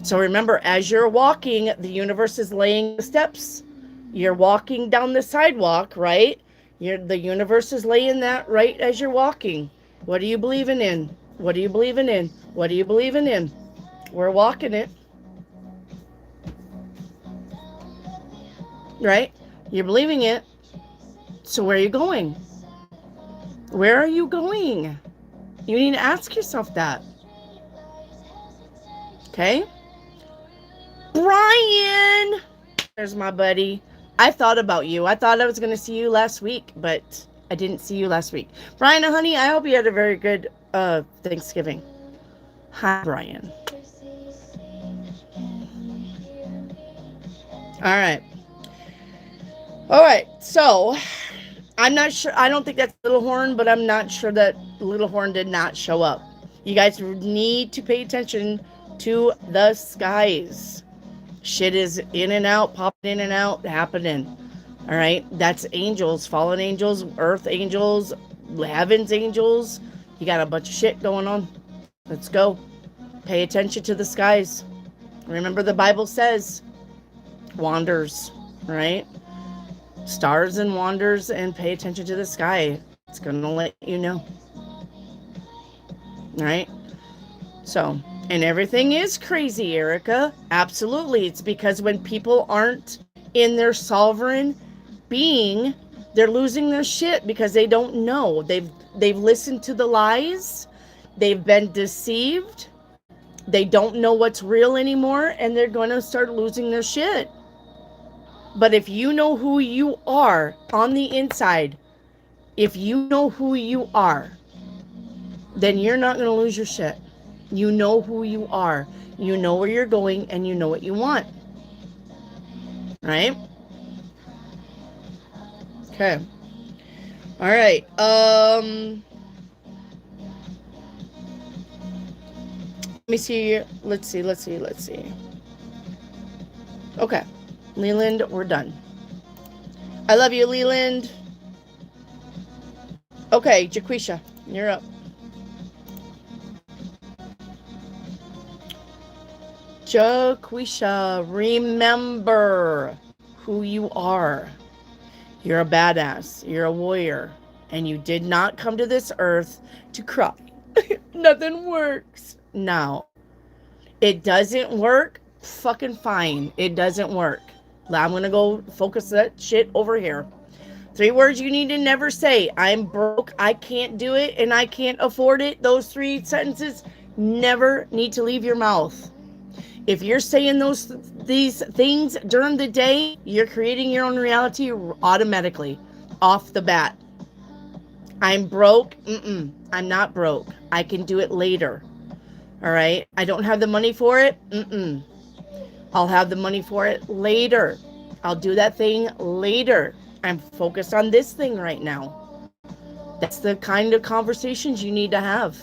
So remember, as you're walking, the universe is laying the steps. You're walking down the sidewalk, right? The universe is laying that right as you're walking. What are you believing in? What are you believing in? What are you believing in? We're walking it. Right? You're believing it. So where are you going? Where are you going? You need to ask yourself that. Okay? Brian! There's my buddy. I thought about you. I thought I was going to see you last week, but I didn't see you last week. Brian, honey, I hope you had a very good Thanksgiving. Hi, Brian. All right, so I'm not sure. I don't think that's Little Horn, but I'm not sure that Little Horn did not show up. You guys need to pay attention to the skies. Shit is in and out, popping in and out, happening. All right, that's angels, fallen angels, earth angels, heavens angels. You got a bunch of shit going on. Let's go. Pay attention to the skies. Remember the Bible says, wanders, right? Stars and wanders, and pay attention to the sky. It's going to let you know. Right? So, and everything is crazy, Erica. Absolutely. It's because when people aren't in their sovereign being, they're losing their shit because they don't know. They've listened to the lies. They've been deceived. They don't know what's real anymore, and they're going to start losing their shit. But if you know who you are on the inside, if you know who you are, then you're not going to lose your shit. You know who you are. You know where you're going, and you know what you want. Right? Okay. All right. Let me see. Let's see. Okay. Leland, we're done. I love you, Leland. Okay, Jaquisha, you're up. Jaquisha, remember who you are. You're a badass. You're a warrior. And you did not come to this earth to cry. Nothing works. No. It doesn't work. Fucking fine. It doesn't work. I'm going to go focus that shit over here. 3 words you need to never say. I'm broke. I can't do it. And I can't afford it. Those 3 sentences never need to leave your mouth. If you're saying these things during the day, you're creating your own reality automatically, off the bat. I'm broke. I'm not broke. I can do it later. All right? I don't have the money for it. I'll have the money for it later. I'll do that thing later. I'm focused on this thing right now. That's the kind of conversations you need to have.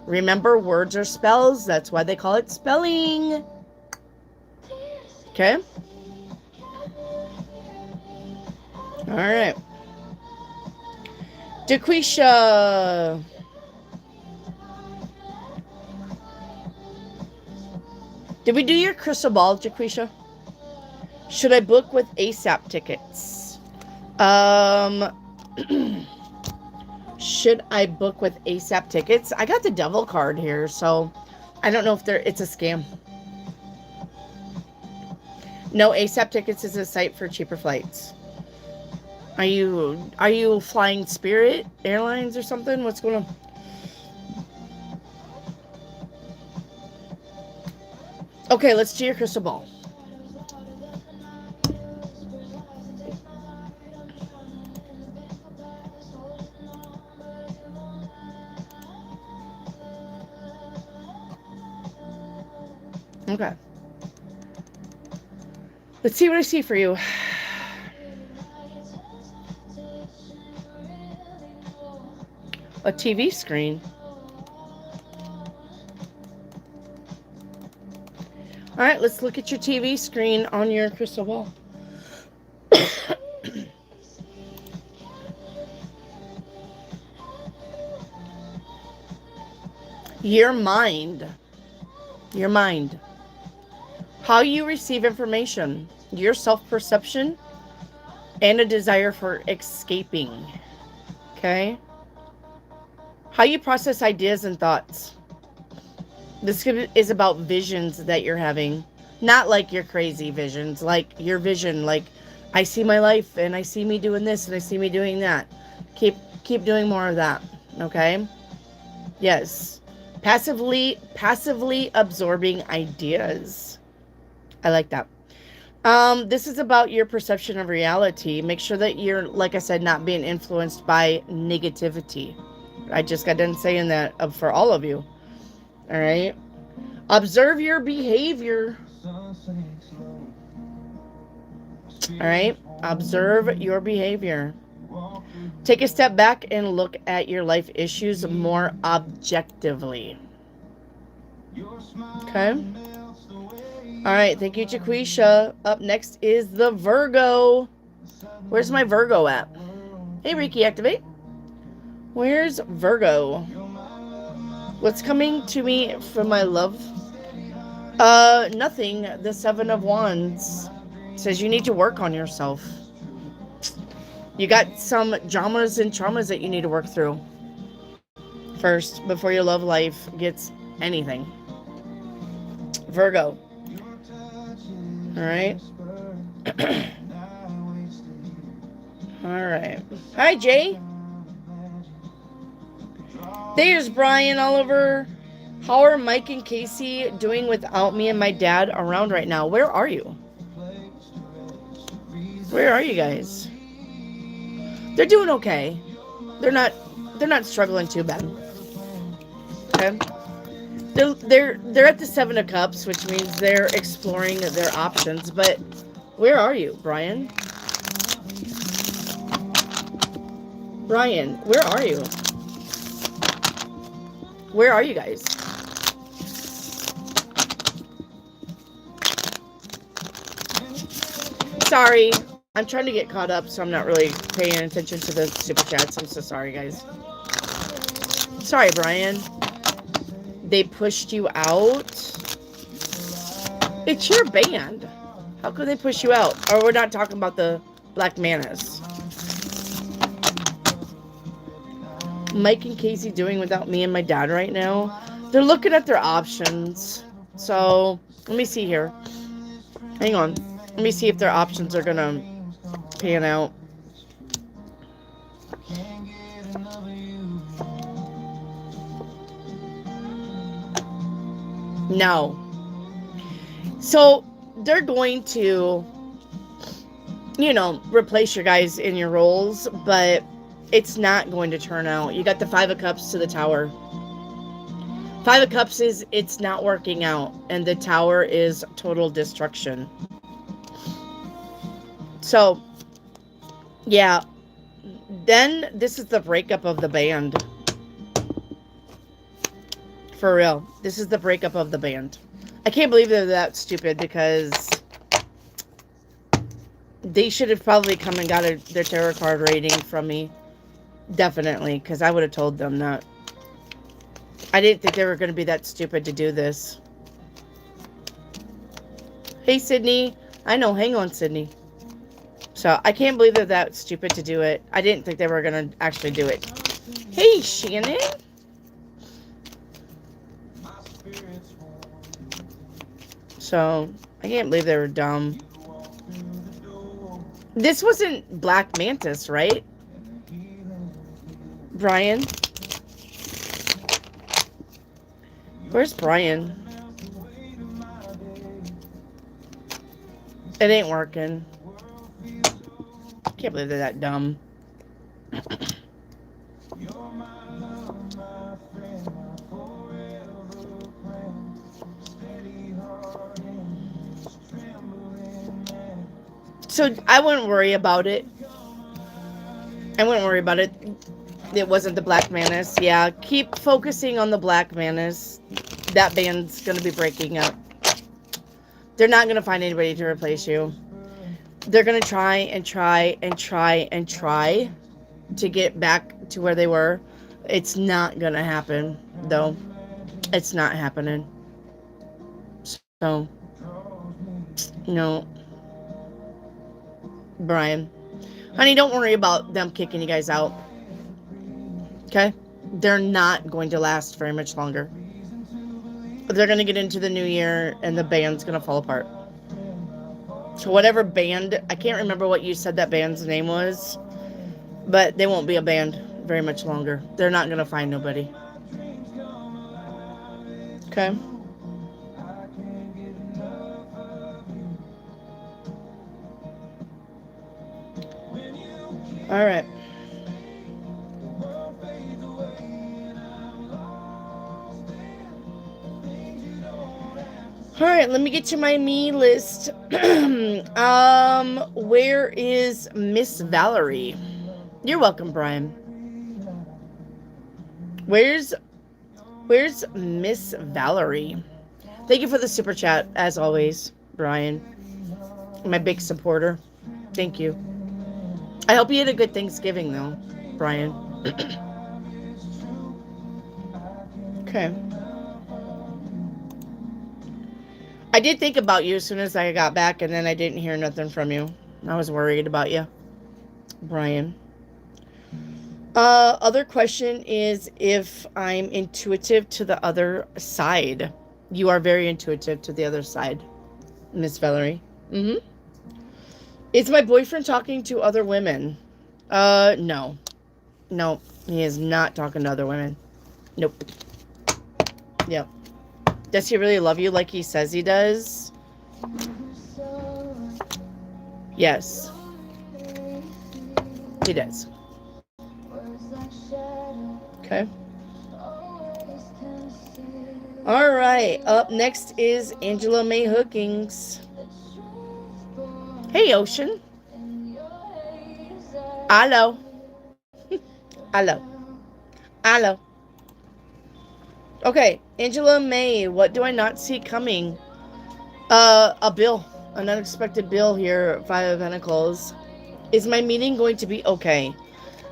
Remember, words are spells. That's why they call it spelling. Okay? All right. Jaquisha. Did we do your crystal ball, Jaquisha? Should I book with ASAP tickets? Should I book with ASAP tickets? I got the devil card here, so I don't know if it's a scam. No, ASAP tickets is a site for cheaper flights. Are you flying Spirit Airlines or something? What's going on? Okay, let's do your crystal ball. Okay. Let's see what I see for you. A TV screen. All right, let's look at your TV screen on your crystal ball. Your mind. Your mind. How you receive information. Your self-perception. And a desire for escaping. Okay? How you process ideas and thoughts. This is about visions that you're having. Not like your crazy visions. Like your vision. Like, I see my life and I see me doing this and I see me doing that. Keep doing more of that. Okay? Yes. Passively absorbing ideas. I like that. This is about your perception of reality. Make sure that you're, like I said, not being influenced by negativity. I just got done saying that for all of you. All right. Observe your behavior. All right. Observe your behavior. Take a step back and look at your life issues more objectively. Okay. All right. Thank you, Jaquisha. Up next is the Virgo. Where's my Virgo at? Hey, Reiki, activate. Where's Virgo? What's coming to me from my love? Nothing. The 7 of Wands says you need to work on yourself. You got some dramas and traumas that you need to work through first before your love life gets anything. Virgo. All right. All right. Hi, Jay. There's Brian Oliver. How are Mike and Casey doing without me and my dad around right now? Where are you? Where are you guys? They're doing okay. They're not struggling too bad. Okay. They're at the 7 of Cups, which means they're exploring their options. But where are you, Brian? Brian, where are you? Where are you guys? Sorry, I'm trying to get caught up, so I'm not really paying attention to the super chats. I'm so sorry, guys. Sorry, Brian. They pushed you out? It's your band. How could they push you out? Or we're not talking about the Black Manas. Mike and Casey doing without me and my dad right now? They're looking at their options. So, let me see here. Hang on. Let me see if their options are gonna pan out. No. So, they're going to, you know, replace your guys in your roles, but it's not going to turn out. You got the Five of Cups to the Tower. Five of Cups is, it's not working out, and the Tower is total destruction. So, yeah. Then, this is the breakup of the band. For real. This is the breakup of the band. I can't believe they're that stupid, because they should have probably come and got their tarot card reading from me. Definitely, because I would have told them that. I didn't think they were going to be that stupid to do this. Hey, Sydney. I know. Hang on, Sydney. So, I can't believe they're that stupid to do it. I didn't think they were going to actually do it. Hey, Shannon. So, I can't believe they were dumb. This wasn't Black Mantis, right? Brian? Where's Brian? It ain't working. Can't believe they're that dumb. So I wouldn't worry about it. I wouldn't worry about it. It wasn't the Black Manas. Yeah, keep focusing on the Black Manas. That band's going to be breaking up. They're not going to find anybody to replace you. They're going to try and try and try and try to get back to where they were. It's not going to happen, though. It's not happening. So, no. Brian. Honey, don't worry about them kicking you guys out. Okay? They're not going to last very much longer. They're going to get into the new year and the band's going to fall apart. So whatever band, I can't remember what you said that band's name was, but they won't be a band very much longer. They're not going to find nobody. Okay? All right. All right, let me get to my me list. Where is Miss Valerie? You're welcome, Brian. Where's Miss Valerie? Thank you for the super chat, as always, Brian. My big supporter. Thank you. I hope you had a good Thanksgiving, though, Brian. Okay. I did think about you as soon as I got back, and then I didn't hear nothing from you. I was worried about you, Brian. Other question is if I'm intuitive to the other side. You are very intuitive to the other side, Miss Valerie. Mm-hmm. Is my boyfriend talking to other women? No. No, he is not talking to other women. Nope. Yep. Does he really love you like he says he does? Yes. He does. Okay. All right. Up next is Angela May Hookings. Hey, Ocean. Hello. Hello. Hello. Okay, Angela May, what do I not see coming? A bill. An unexpected bill here, Five of Pentacles. Is my meeting going to be okay?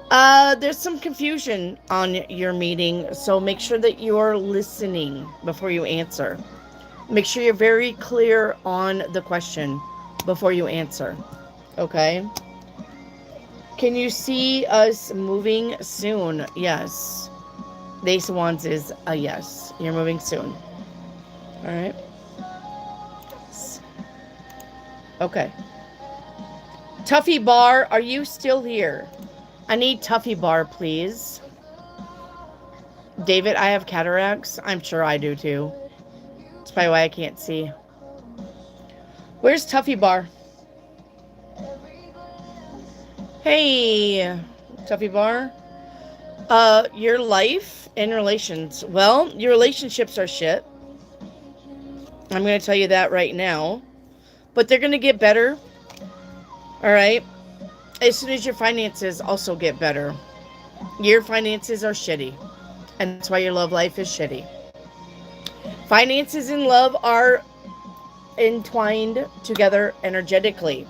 There's some confusion on your meeting, so make sure that you're listening before you answer. Make sure you're very clear on the question before you answer. Okay? Can you see us moving soon? Yes. The Ace of Wands is a yes. You're moving soon. All right. Okay. Tuffy Bar, are you still here? I need Tuffy Bar, please. David, I have cataracts. I'm sure I do too. That's probably why I can't see. Where's Tuffy Bar? Hey, Tuffy Bar. Your life and relations. Well, your relationships are shit. I'm going to tell you that right now. But they're going to get better. All right? As soon as your finances also get better. Your finances are shitty. And that's why your love life is shitty. Finances and love are entwined together energetically.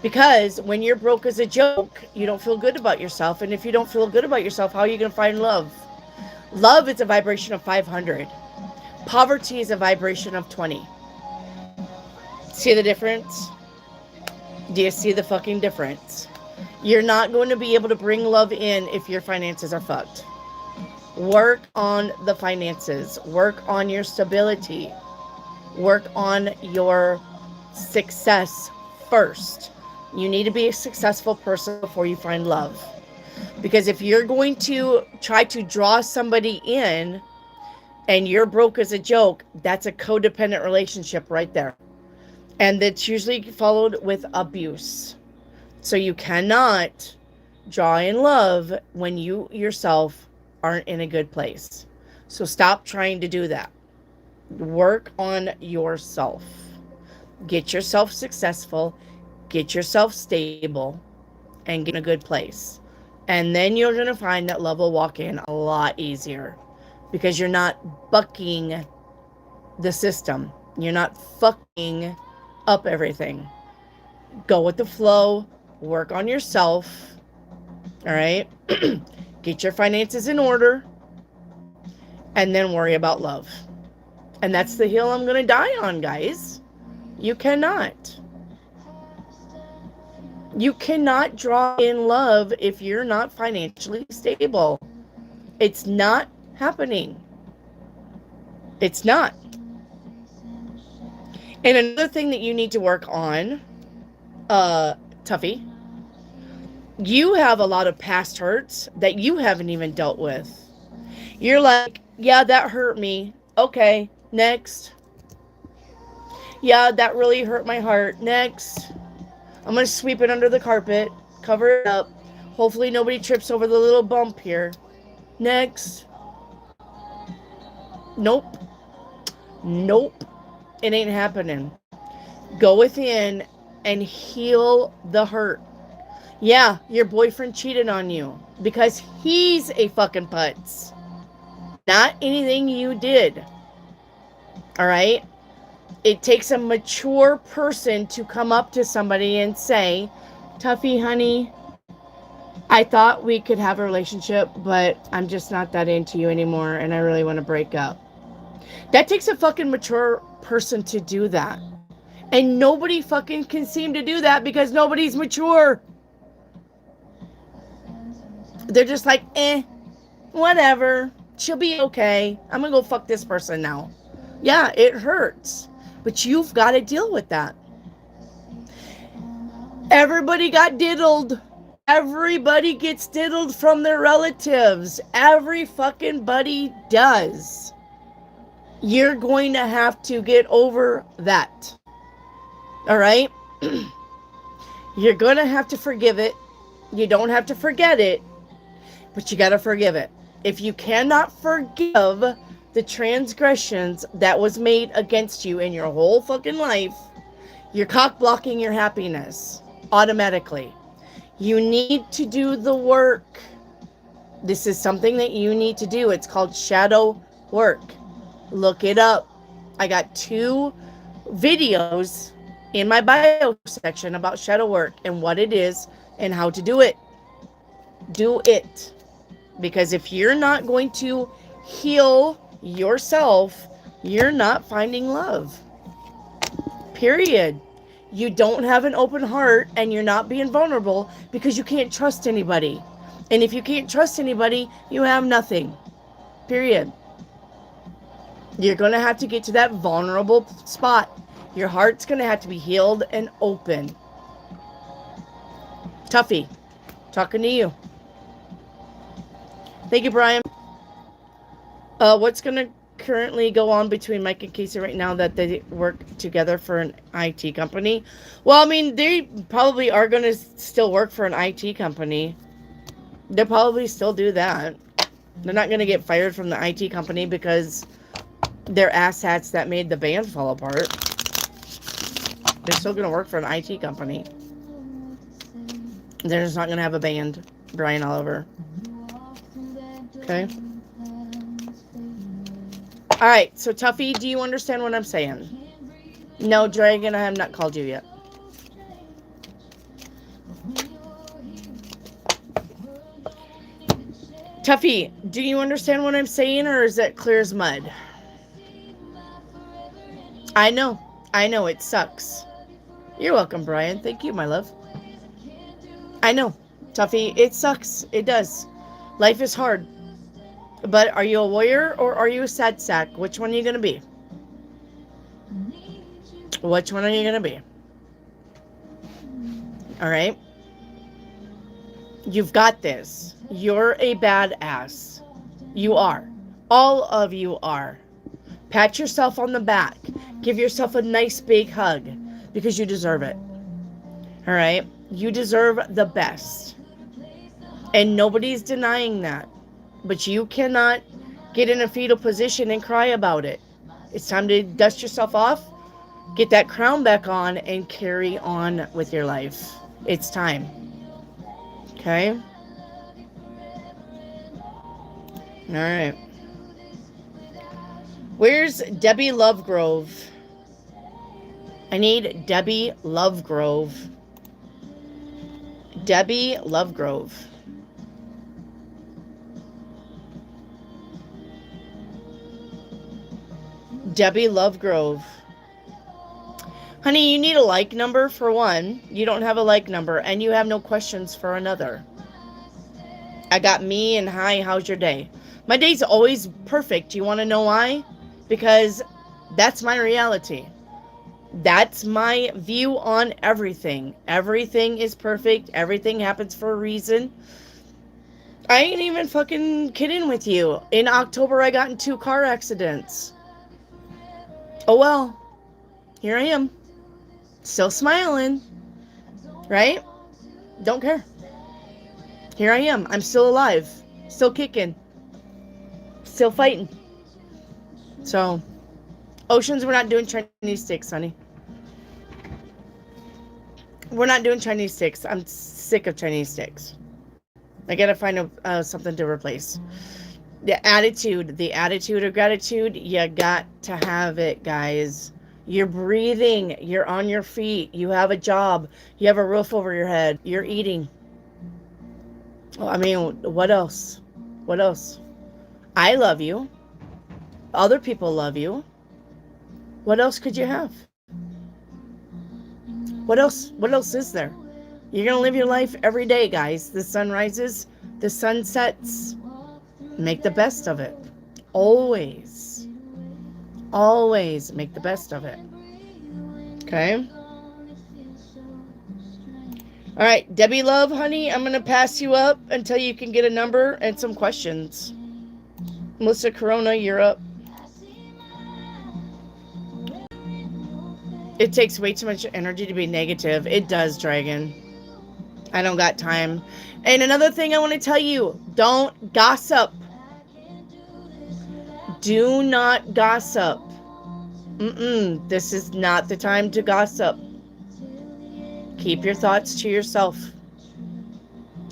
Because when you're broke as a joke, you don't feel good about yourself. And if you don't feel good about yourself, how are you going to find love? Love is a vibration of 500. Poverty is a vibration of 20. See the difference? Do you see the fucking difference? You're not going to be able to bring love in if your finances are fucked. Work on the finances. Work on your stability. Work on your success first. You need to be a successful person before you find love. Because if you're going to try to draw somebody in and you're broke as a joke, that's a codependent relationship right there. And that's usually followed with abuse. So you cannot draw in love when you yourself aren't in a good place. So stop trying to do that. Work on yourself. Get yourself successful. Get yourself stable. And get in a good place. And then you're going to find that love will walk in a lot easier. Because you're not bucking the system. You're not fucking up everything. Go with the flow. Work on yourself. All right? Get your finances in order. And then worry about love. And that's the hill I'm going to die on, guys. You cannot. You cannot draw in love if you're not financially stable. It's not happening. It's not. And another thing that you need to work on, Tuffy, you have a lot of past hurts that you haven't even dealt with. You're like, yeah, that hurt me. Okay, next. Yeah, that really hurt my heart. Next. I'm going to sweep it under the carpet, cover it up. Hopefully nobody trips over the little bump here. Next. Nope. Nope. It ain't happening. Go within and heal the hurt. Yeah, your boyfriend cheated on you because he's a fucking putz. Not anything you did. All right? It takes a mature person to come up to somebody and say, Tuffy, honey, I thought we could have a relationship, but I'm just not that into you anymore, and I really want to break up. That takes a fucking mature person to do that. And nobody fucking can seem to do that because nobody's mature. They're just like, whatever. She'll be okay. I'm going to go fuck this person now. Yeah, it hurts. But you've got to deal with that. Everybody got diddled. Everybody gets diddled from their relatives. Every fucking buddy does. You're going to have to get over that. All right? You're going to have to forgive it. You don't have to forget it, but you got to forgive it. If you cannot forgive the transgressions that was made against you in your whole fucking life, you're cock blocking your happiness automatically. You need to do the work. This is something that you need to do. It's called shadow work. Look it up. I got 2 videos in my bio section about shadow work and what it is and how to do it. Do it. Because if you're not going to heal yourself, you're not finding love. Period. You don't have an open heart and you're not being vulnerable because you can't trust anybody. And if you can't trust anybody, you have nothing. Period. You're going to have to get to that vulnerable spot. Your heart's going to have to be healed and open. Tuffy, talking to you. Thank you, Brian. What's going to currently go on between Mike and Casey right now that they work together for an IT company? Well, I mean, they probably are going to still work for an IT company. They'll probably still do that. They're not going to get fired from the IT company because they're asshats that made the band fall apart. They're still going to work for an IT company. They're just not going to have a band. Brian Oliver. Okay? Alright, so Tuffy, do you understand what I'm saying? No, Dragon, I have not called you yet. Tuffy, do you understand what I'm saying, or is it clear as mud? I know, it sucks. You're welcome, Brian. Thank you, my love. I know, Tuffy, it sucks. It does. Life is hard. But are you a warrior or are you a sad sack? Which one are you going to be? Which one are you going to be? All right? You've got this. You're a badass. You are. All of you are. Pat yourself on the back. Give yourself a nice big hug because you deserve it. All right? You deserve the best. And nobody's denying that. But you cannot get in a fetal position and cry about it. It's time to dust yourself off, get that crown back on, and carry on with your life. It's time. Okay? All right. Where's Debbie Lovegrove? I need Debbie Lovegrove. Debbie Lovegrove. Debbie Lovegrove. Honey, you need a like number for one. You don't have a like number, and you have no questions for another. I got me and hi, how's your day? My day's always perfect. You want to know why? Because that's my reality. That's my view on everything. Everything is perfect. Everything happens for a reason. I ain't even fucking kidding with you. In October, I got in 2 car accidents. Oh well, here I am, still smiling, right? Don't care. Here I am. I'm still alive, still kicking, still fighting. So, Oceans, we're not doing Chinese sticks, honey. We're not doing Chinese sticks. I'm sick of Chinese sticks. I gotta find something to replace. The attitude of gratitude, you got to have it, guys. You're breathing. You're on your feet. You have a job. You have a roof over your head. You're eating. Well, I mean, what else? What else? I love you. Other people love you. What else could you have? What else? What else is there? You're going to live your life every day, guys. The sun rises. The sun sets. Make the best of it. Always. Always make the best of it. Okay? All right, Debbie Love, honey, I'm going to pass you up until you can get a number and some questions. Melissa Corona, you're up. It takes way too much energy to be negative. It does, Dragon. I don't got time. And another thing I want to tell you, don't gossip. Do not gossip. This is not the time to gossip. Keep your thoughts to yourself.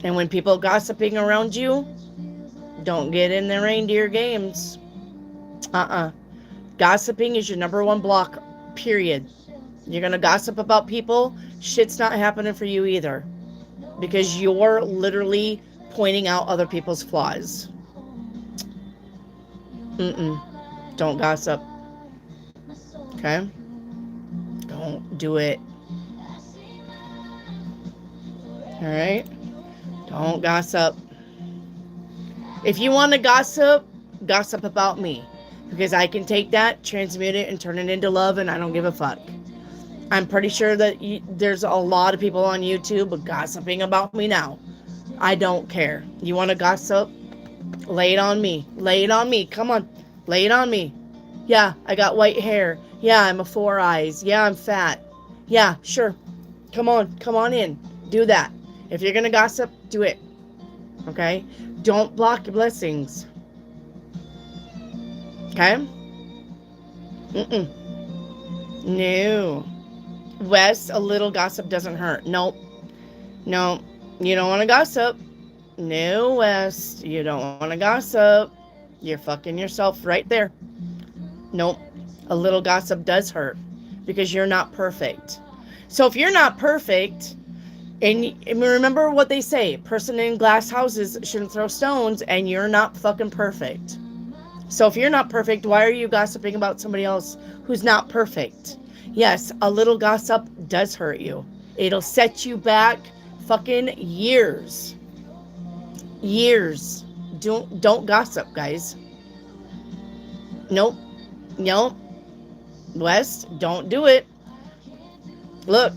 And when people gossiping around you, don't get in the reindeer games. Gossiping is your number one block, period. You're going to gossip about people, shit's not happening for you either. because you're literally pointing out other people's flaws. Don't gossip. Okay? Don't do it. Alright? Don't gossip. If you want to gossip, gossip about me. Because I can take that, transmute it, and turn it into love, and I don't give a fuck. I'm pretty sure that there's a lot of people on YouTube gossiping about me now. I don't care. You want to gossip? Lay it on me. Lay it on me. Come on. Lay it on me. Yeah, I got white hair. Yeah, I'm a 4 eyes. Yeah, I'm fat. Yeah, sure. Come on. Come on in. Do that. If you're going to gossip, do it. Okay? Don't block your blessings. Okay? No. Wes, a little gossip doesn't hurt. Nope. No. You don't want to gossip. No, Wes. You don't want to gossip. You're fucking yourself right there. Nope. A little gossip does hurt because you're not perfect. So if you're not perfect, and remember what they say, person in glass houses shouldn't throw stones, and you're not fucking perfect. So if you're not perfect, why are you gossiping about somebody else who's not perfect? Yes, a little gossip does hurt you. It'll set you back fucking years. Years. Don't gossip, guys. Nope. West, don't do it. Look,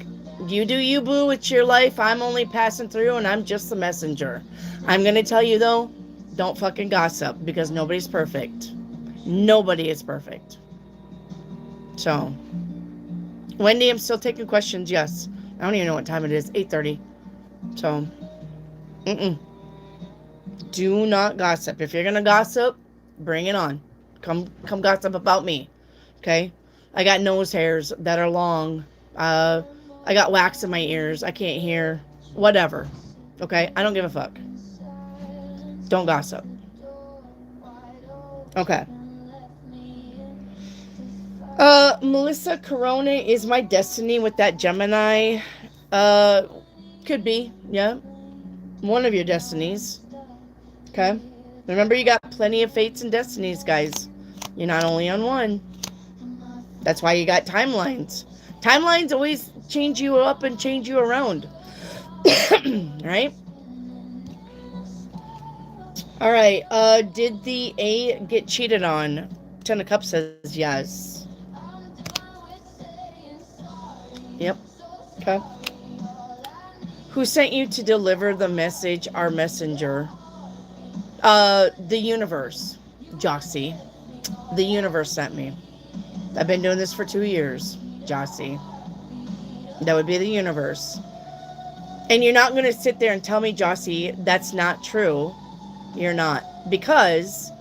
you do you, boo. It's your life. I'm only passing through, and I'm just the messenger. I'm going to tell you, though, don't fucking gossip, because nobody's perfect. Nobody is perfect. So, Wendy, I'm still taking questions. Yes. I don't even know what time it is. 8:30. So, do not gossip. If you're going to gossip, bring it on. Come gossip about me. Okay? I got nose hairs that are long. I got wax in my ears. I can't hear. Whatever. Okay? I don't give a fuck. Don't gossip. Okay. Melissa Corona is my destiny with that Gemini. Could be. Yeah. One of your destinies. Okay? Remember, you got plenty of fates and destinies, guys. You're not only on one. That's why you got timelines. Timelines always change you up and change you around. Right? All right. Did the A get cheated on? Ten of Cups says yes. Yep. Okay. Who sent you to deliver the message, our messenger? The universe. Jossie. The universe sent me. I've been doing this for 2 years, Jossie. That would be the universe. And you're not going to sit there and tell me, Jossie, that's not true. You're not. Because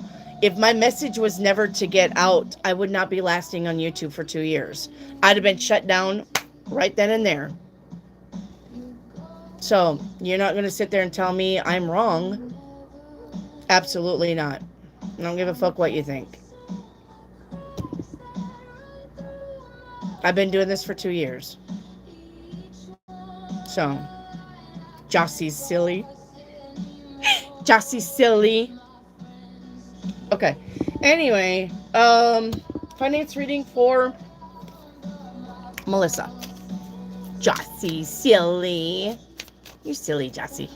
if my message was never to get out, I would not be lasting on YouTube for 2 years. I'd have been shut down right then and there. So, you're not going to sit there and tell me I'm wrong. Absolutely not. I don't give a fuck what you think. I've been doing this for 2 years. So, Jossie's silly. Jossie's silly. Okay. Anyway, finance reading for Melissa. Jossie, silly. You silly, Jossie.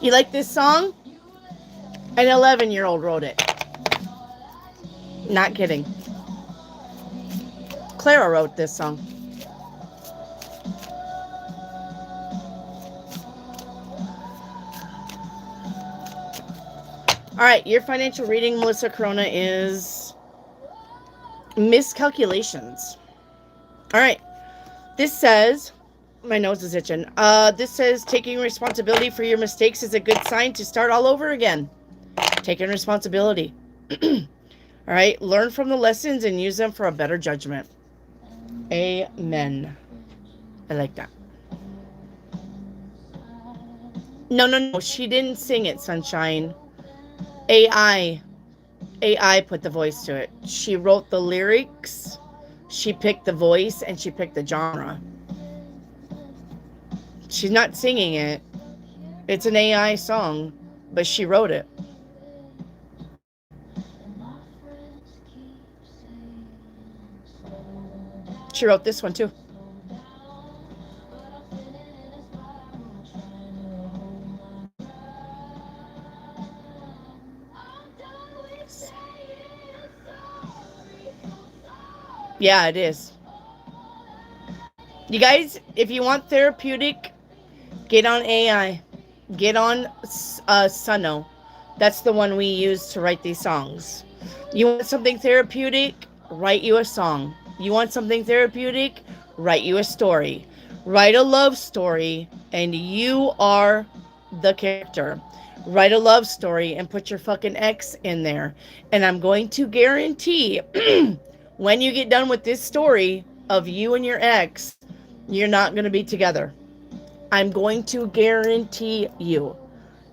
You like this song? An 11-year-old wrote it. Not kidding. Clara wrote this song. All right, your financial reading, Melissa Corona, is miscalculations. All right, this says, my nose is itching. This says taking responsibility for your mistakes is a good sign to start all over again. Taking responsibility. All right, learn from the lessons and use them for a better judgment. Amen. I like that. No. She didn't sing it, Sunshine. AI. AI put the voice to it. She wrote the lyrics, she picked the voice, and she picked the genre. She's not singing it. It's an AI song, but she wrote it. She wrote this one too. Yeah, it is. You guys, if you want therapeutic, get on AI. Get on Suno. That's the one we use to write these songs. You want something therapeutic? Write you a song. You want something therapeutic? Write you a story. Write a love story, and you are the character. Write a love story and put your fucking ex in there. And I'm going to guarantee when you get done with this story of you and your ex, you're not going to be together. I'm going to guarantee you,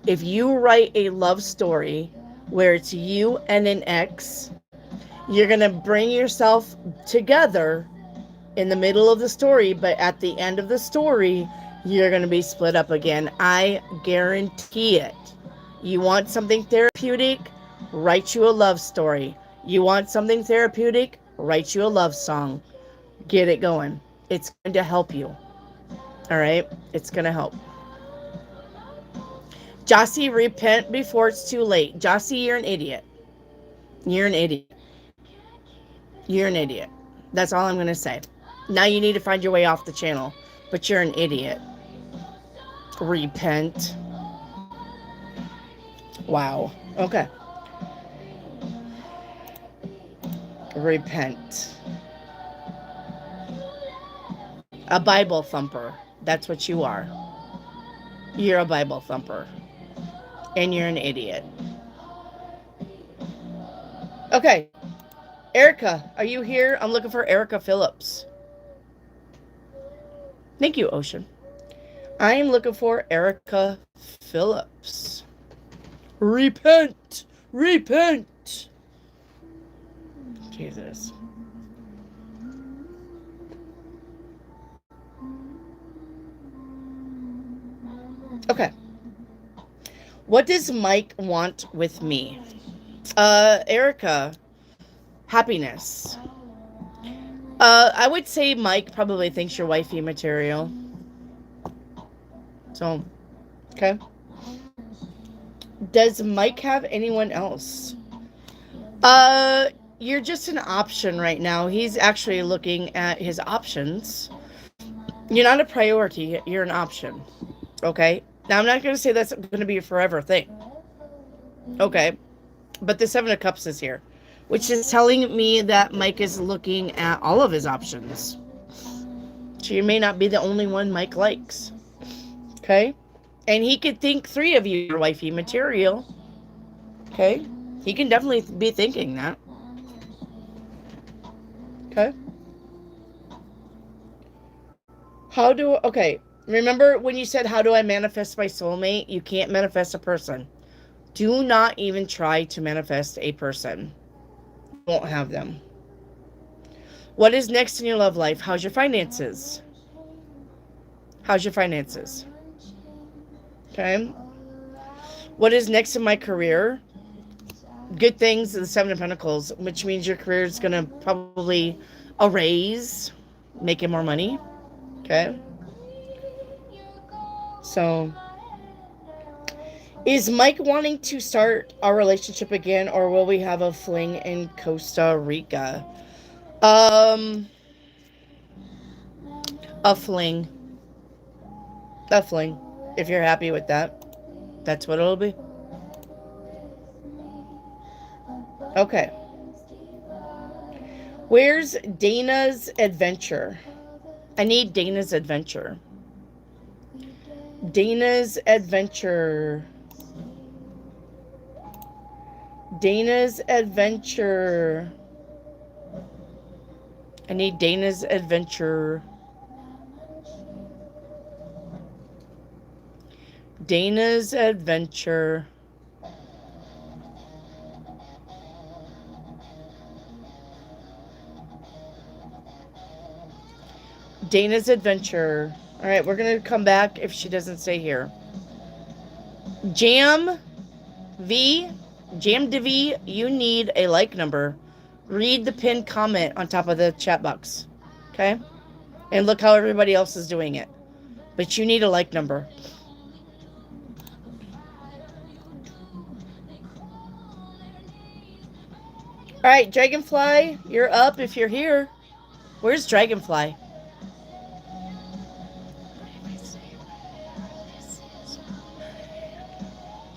if you write a love story where it's you and an ex, you're going to bring yourself together in the middle of the story, but at the end of the story, you're going to be split up again. I guarantee it. You want something therapeutic? Write you a love story. You want something therapeutic? Write you a love song. Get it going. It's going to help you. All right? It's going to help. Jossie, repent before it's too late. Jossie, you're an idiot. You're an idiot. You're an idiot. That's all I'm going to say. Now you need to find your way off the channel. But you're an idiot. Repent. Wow. Okay. Repent. A Bible thumper. That's what you are. You're a Bible thumper. And you're an idiot. Okay. Erica, are you here? I'm looking for Erica Phillips. Thank you, Ocean. I am looking for Erica Phillips. Repent! Repent! Jesus. Okay. What does Mike want with me? Erica, happiness. I would say Mike probably thinks you're wifey material. So, okay. Does Mike have anyone else? You're just an option right now. He's actually looking at his options. You're not a priority. You're an option. Okay? Now, I'm not going to say that's going to be a forever thing. Okay? But the Seven of Cups is here, which is telling me that Mike is looking at all of his options. So you may not be the only one Mike likes. Okay? And he could think 3 of you are wifey material. Okay? He can definitely be thinking that. Okay? Okay, remember when you said, how do I manifest my soulmate? You can't manifest a person. Do not even try to manifest a person. You won't have them. What is next in your love life? How's your finances? How's your finances? Okay. What is next in my career? Good things, the 7 of Pentacles, which means your career is going to probably a raise, making more money. Okay. So, is Mike wanting to start our relationship again, or will we have a fling in Costa Rica? A fling. A fling. If you're happy with that, that's what it'll be. Okay. Where's Dana's adventure? I need Dana's adventure. Dana's adventure. Dana's adventure. I need Dana's adventure. Dana's adventure. Dana's adventure. All right, we're going to come back if she doesn't stay here. Jam V, Jam DeV, you need a like number. Read the pinned comment on top of the chat box. Okay? And look how everybody else is doing it. But you need a like number. All right, Dragonfly, you're up if you're here. Where's Dragonfly?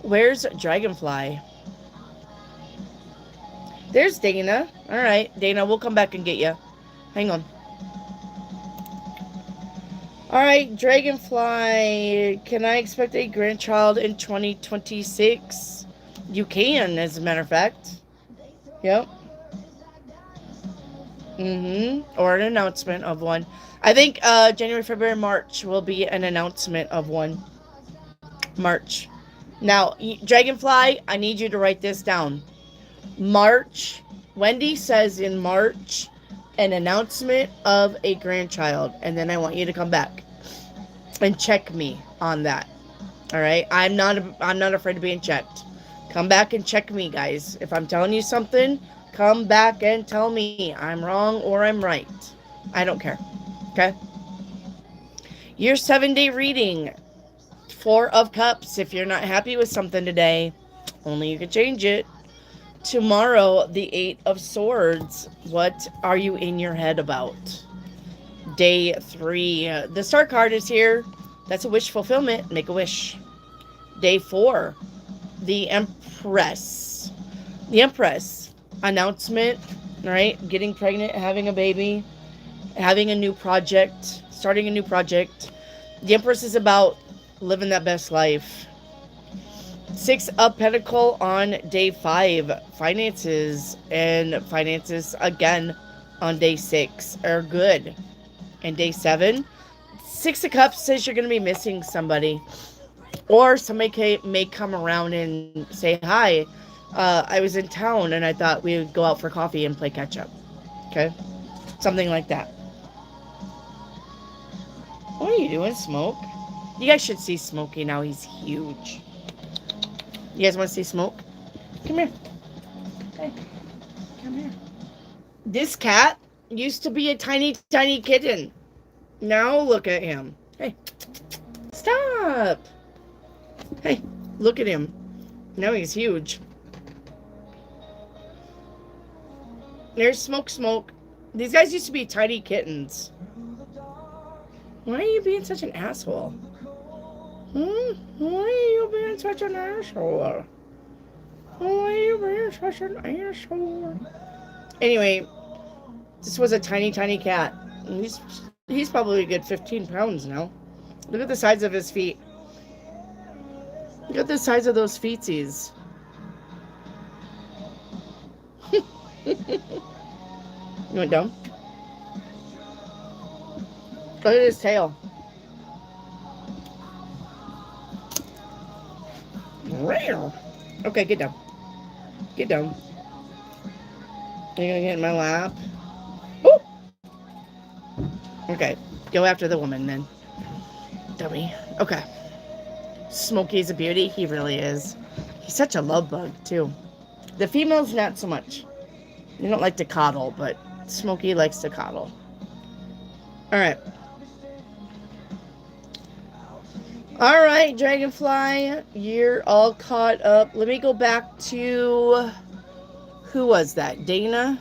Where's Dragonfly? There's Dana. All right, Dana, we'll come back and get you. Hang on. All right, Dragonfly, can I expect a grandchild in 2026? You can, as a matter of fact. Yep. Or an announcement of one. I think January, February, March will be an announcement of one. March. Now, Dragonfly, I need you to write this down. March. Wendy says in March, an announcement of a grandchild. And then I want you to come back and check me on that. All right? I'm not afraid of being checked. Come back and check me, guys. If I'm telling you something, come back and tell me I'm wrong or I'm right. I don't care. Okay? Your 7-day reading. 4 of Cups. If you're not happy with something today, only you can change it. Tomorrow, the 8 of Swords. What are you in your head about? Day 3. The Star card is here. That's a wish fulfillment. Make a wish. Day 4. The Empress. The Empress. Announcement. Right? Getting pregnant, having a baby, having a new project, starting a new project. The Empress is about living that best life. 6 of Pentacle on day 5. Finances. And finances again on day 6 are good. And day 7. 6 of Cups says you're going to be missing somebody. Or somebody may come around and say, hi, I was in town and I thought we would go out for coffee and play catch up. Okay? Something like that. What are you doing, Smoke? You guys should see Smokey now. He's huge. You guys want to see Smoke? Come here. Hey, come here. This cat used to be a tiny, tiny kitten. Now look at him. Hey, stop. Hey, look at him. Now he's huge. There's Smoke. These guys used to be tiny kittens. Why are you being such an asshole? Why are you being such an asshole? Why are you being such an asshole? Anyway, this was a tiny, tiny cat. And he's probably a good 15 pounds now. Look at the size of his feet. Look at the size of those feetsies. You went down? Look at his tail. Okay, get down. Get down. You're gonna get in my lap. Ooh. Okay, go after the woman then. Dummy. Okay. Smokey's a beauty. He really is. He's such a love bug, too. The females, not so much. They don't like to coddle, but Smokey likes to coddle. Alright. Alright, Dragonfly. You're all caught up. Let me go back to... Who was that? Dana?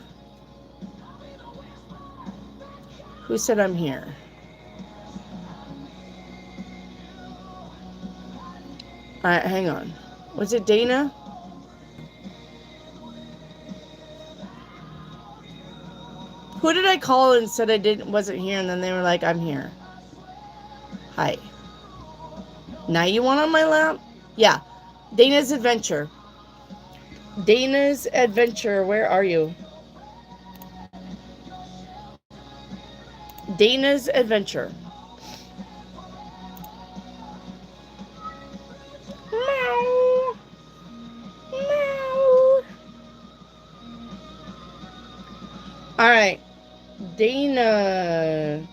Who said I'm here? Alright, hang on. Was it Dana? Who did I call and said I wasn't here, and then they were like, I'm here? Hi. Now you want on my lap? Yeah. Dana's Adventure. Dana's Adventure. Where are you? Dana's Adventure. Meow. Meow. All right. Dana.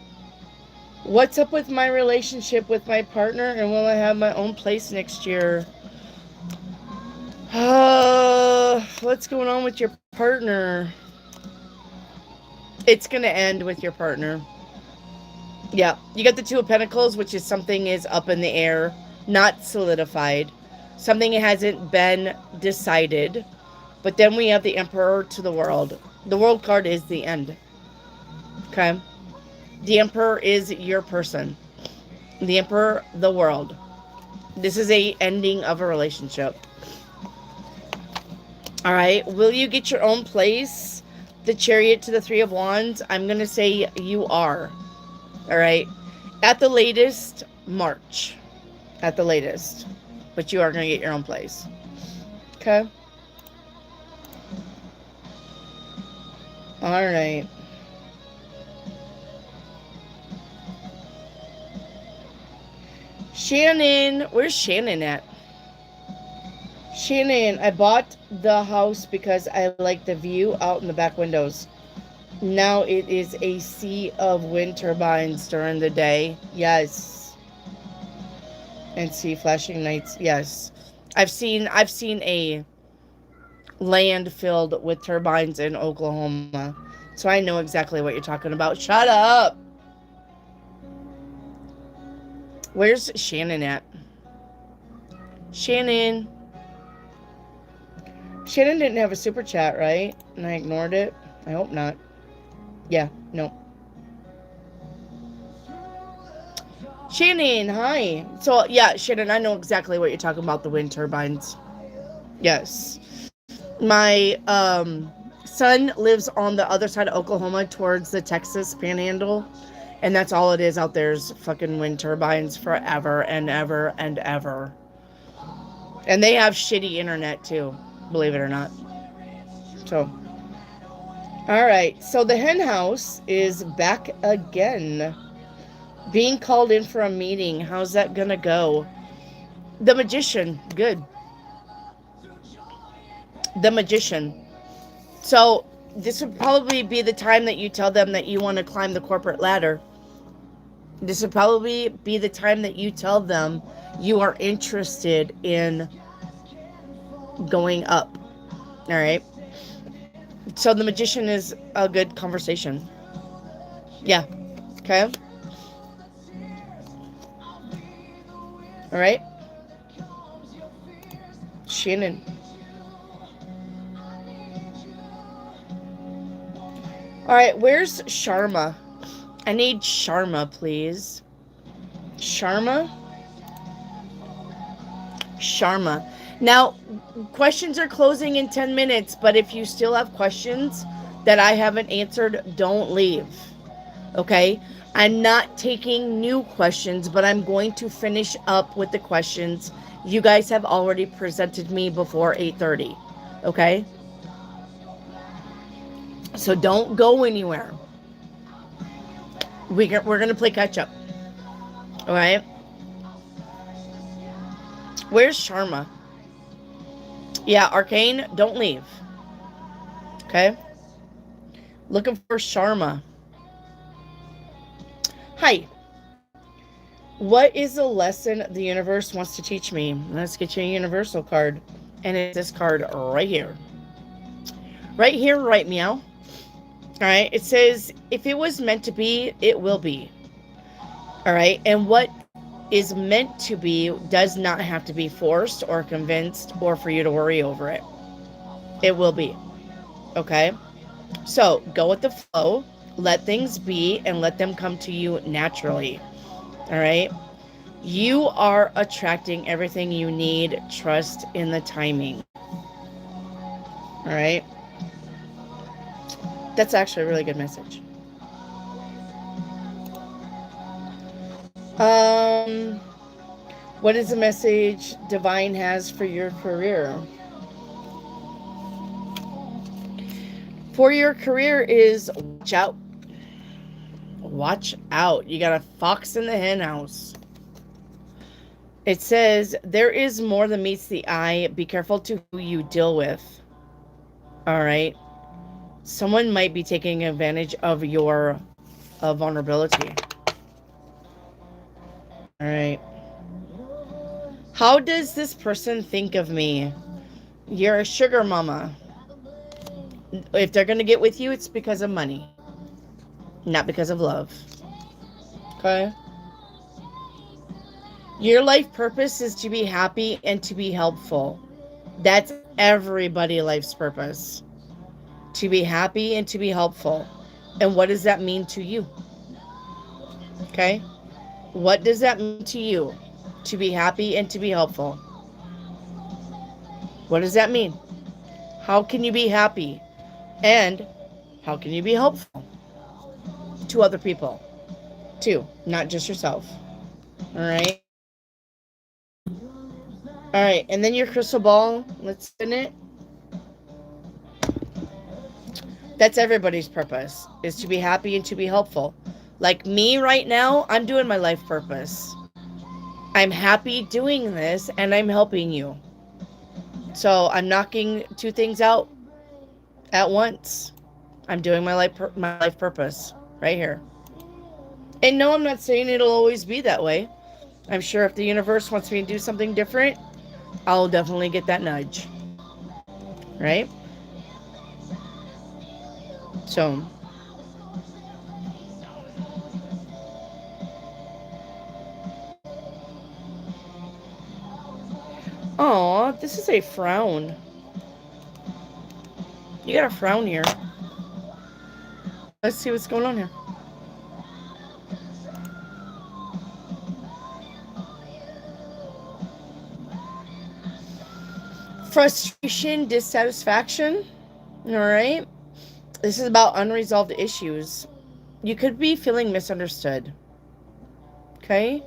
What's up with my relationship with my partner, and will I have my own place next year? What's going on with your partner? It's going to end with your partner. Yeah, you got the Two of Pentacles, which is something is up in the air, not solidified. Something hasn't been decided. But then we have the Emperor to the World. The World card is the end. Okay? The Emperor is your person. The Emperor, the World. This is a ending of a relationship. All right. Will you get your own place? The Chariot to the Three of Wands. I'm going to say you are. All right. At the latest, March. At the latest. But you are going to get your own place. Okay. All right. Shannon. Where's Shannon at? Shannon, I bought the house because I like the view out in the back windows. Now it is a sea of wind turbines during the day. Yes. And see flashing lights. Yes. I've seen a land filled with turbines in Oklahoma. So I know exactly what you're talking about. Shut up. Where's Shannon at? Shannon. Shannon didn't have a super chat, right? And I ignored it. I hope not. Yeah, no. Shannon, hi. So, yeah, Shannon, I know exactly what you're talking about, the wind turbines. Yes. My son lives on the other side of Oklahoma towards the Texas panhandle. And that's all it is out there is fucking wind turbines forever and ever and ever. And they have shitty internet, too. Believe it or not. So, all right. So the hen house is back again. Being called in for a meeting. How's that gonna go? The Magician. Good. The Magician. So this would probably be the time that you tell them that you want to climb the corporate ladder. This would probably be the time that you tell them you are interested in going up. All right. So the Magician is a good conversation. Yeah. Okay. All right. Shannon. All right. Where's Sharma? I need Sharma, please. Sharma? Sharma. Now, questions are closing in 10 minutes, but if you still have questions that I haven't answered, don't leave. Okay? I'm not taking new questions, but I'm going to finish up with the questions you guys have already presented me before 8:30. Okay? So don't go anywhere. We're going to play catch up. All right? Where's Sharma? Yeah, Arcane, don't leave. Okay? Looking for Sharma. Hi. What is the lesson the universe wants to teach me? Let's get you a universal card. And it's this card right here. Right here, right meow. All right. It says, if it was meant to be, it will be. All right. And what is meant to be does not have to be forced or convinced or for you to worry over it. It will be. Okay? So go with the flow. Let things be and let them come to you naturally. All right? You are attracting everything you need. Trust in the timing. All right? That's actually a really good message. What is the message Divine has for your career? For your career is watch out. Watch out. You got a fox in the hen house. It says, there is more than meets the eye. Be careful to who you deal with. All right. Someone might be taking advantage of your vulnerability. All right. How does this person think of me? You're a sugar mama. If they're going to get with you, it's because of money, not because of love. Okay? Your life purpose is to be happy and to be helpful. That's everybody's life's purpose. To be happy and to be helpful. And what does that mean to you? Okay? What does that mean to you? To be happy and to be helpful. What does that mean? How can you be happy? And how can you be helpful to other people? Too, not just yourself. All right? All right, and then your crystal ball, let's spin it. That's everybody's purpose, is to be happy and to be helpful. Like me right now, I'm doing my life purpose. I'm happy doing this and I'm helping you. So I'm knocking two things out at once. I'm doing my life purpose right here. And no, I'm not saying it'll always be that way. I'm sure if the universe wants me to do something different, I'll definitely get that nudge. Right? So, oh, this is a frown. You got a frown here. Let's see what's going on here. Frustration, dissatisfaction. All right. This is about unresolved issues. You could be feeling misunderstood. Okay.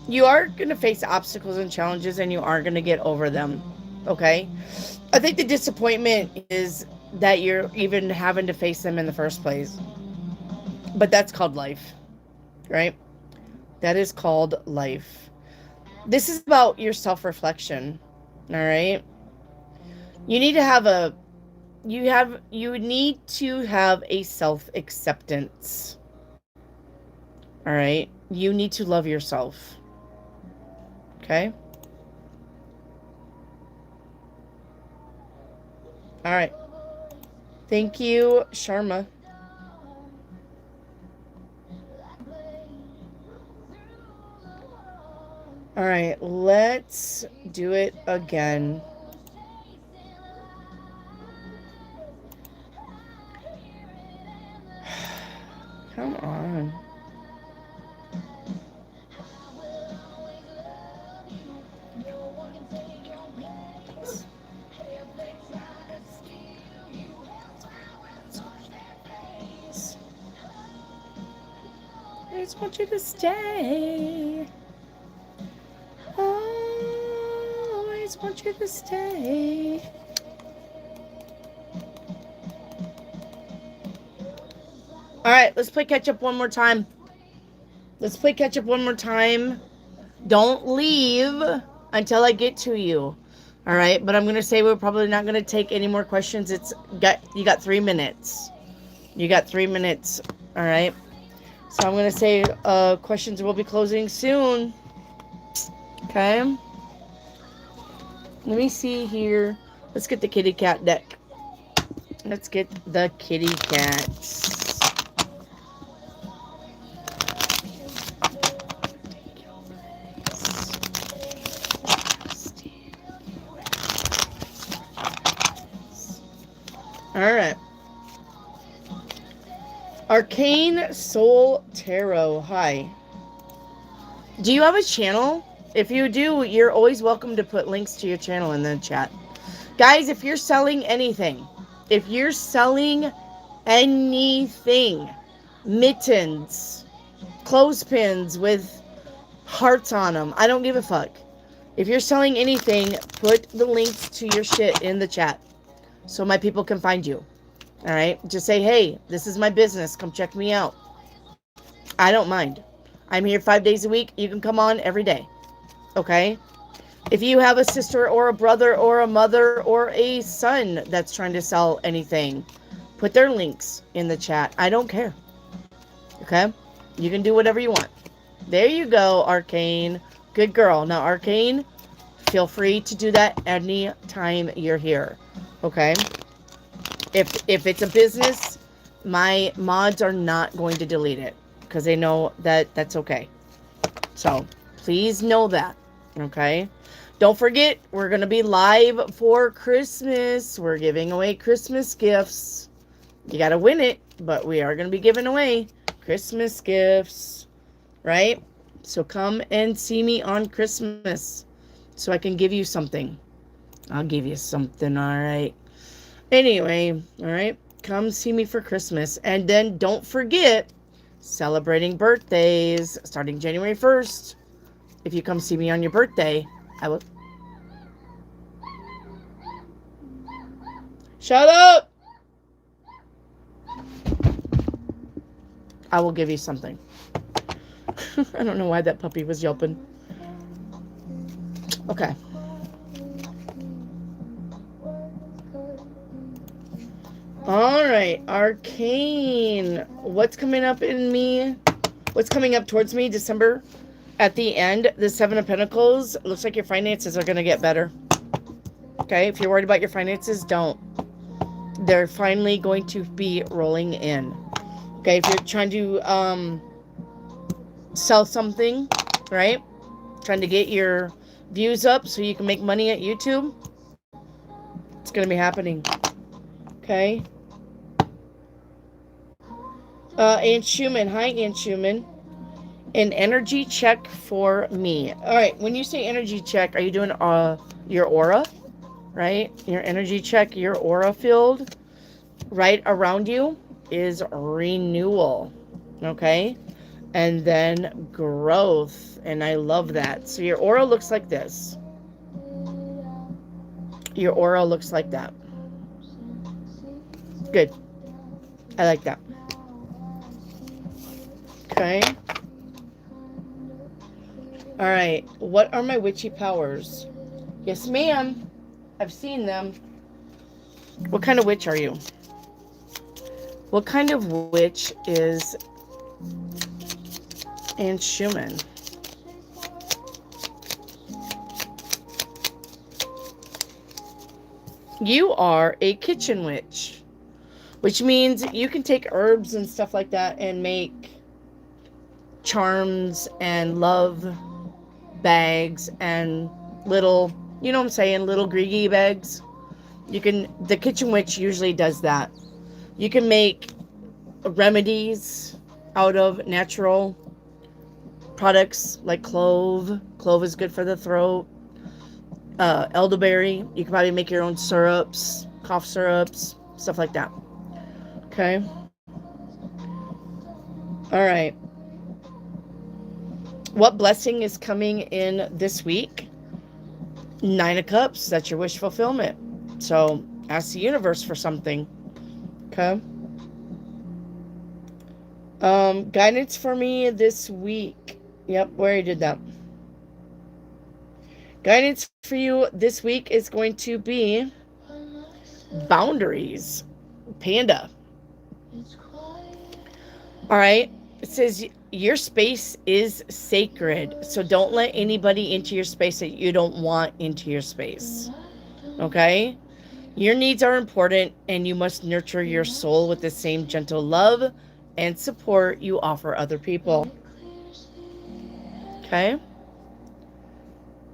You are going to face obstacles and challenges and you are going to get over them. Okay. I think the disappointment is that you're even having to face them in the first place. But that's called life. Right? That is called life. This is about your self-reflection. All right. You need to have a self-acceptance. All right. You need to love yourself. Okay. All right. Thank you, Sharma. All right, let's do it again. Come on. I just want you to stay. Oh, I just want you to stay. All right, let's play catch up one more time. Let's play catch up one more time. Don't leave until I get to you. All right, but I'm going to say we're probably not going to take any more questions. You got 3 minutes. You got 3 minutes. All right. So I'm going to say questions will be closing soon. Okay. Let me see here. Let's get the kitty cat deck. Let's get the kitty cats. All right. Arcane Soul Tarot. Hi. Do you have a channel? If you do, you're always welcome to put links to your channel in the chat. Guys, if you're selling anything, mittens, clothespins with hearts on them, I don't give a fuck. If you're selling anything, put the links to your shit in the chat so my people can find you. All right? Just say, hey, this is my business. Come check me out. I don't mind. I'm here 5 days a week. You can come on every day. Okay? If you have a sister or a brother or a mother or a son that's trying to sell anything, put their links in the chat. I don't care. Okay? You can do whatever you want. There you go, Arcane. Good girl. Now, Arcane, feel free to do that any time you're here. Okay? If it's a business, my mods are not going to delete it because they know that that's okay. So please know that. Okay? Don't forget, we're going to be live for Christmas. We're giving away Christmas gifts. You got to win it, but we are going to be giving away Christmas gifts. Right? So come and see me on Christmas so I can give you something. I'll give you something, all right? Anyway, all right? Come see me for Christmas. And then don't forget, celebrating birthdays starting January 1st. If you come see me on your birthday, I will... Shut up! I will give you something. I don't know why that puppy was yelping. Okay. All right, Arcane. What's coming up in me? What's coming up towards me? December. At the end, the Seven of Pentacles. It looks like your finances are going to get better. Okay, if you're worried about your finances, don't. They're finally going to be rolling in. Okay, if you're trying to sell something, right? Trying to get your views up so you can make money at YouTube, it's going to be happening. Okay. Aunt Schumann. Hi, Aunt Schumann. An energy check for me. All right. When you say energy check, are you doing your aura? Right? Your energy check, your aura field right around you is renewal. Okay? And then growth. And I love that. So your aura looks like this. Your aura looks like that. Good. I like that. Okay. All right. What are my witchy powers? Yes, ma'am. I've seen them. What kind of witch are you? What kind of witch is Aunt Schumann? You are a kitchen witch, which means you can take herbs and stuff like that and make charms and love bags and little, you know what I'm saying, little greedy bags. You can, the kitchen witch usually does that. You can make remedies out of natural products like clove. Clove is good for the throat. Elderberry. You can probably make your own syrups, cough syrups, stuff like that. Okay. All right. What blessing is coming in this week? 9 of Cups. That's your wish fulfillment. So ask the universe for something. Okay. Guidance for me this week. Yep, we already did that. Guidance for you this week is going to be boundaries. Panda. All right. It says your space is sacred. So don't let anybody into your space that you don't want into your space. Okay? Your needs are important and you must nurture your soul with the same gentle love and support you offer other people. Okay?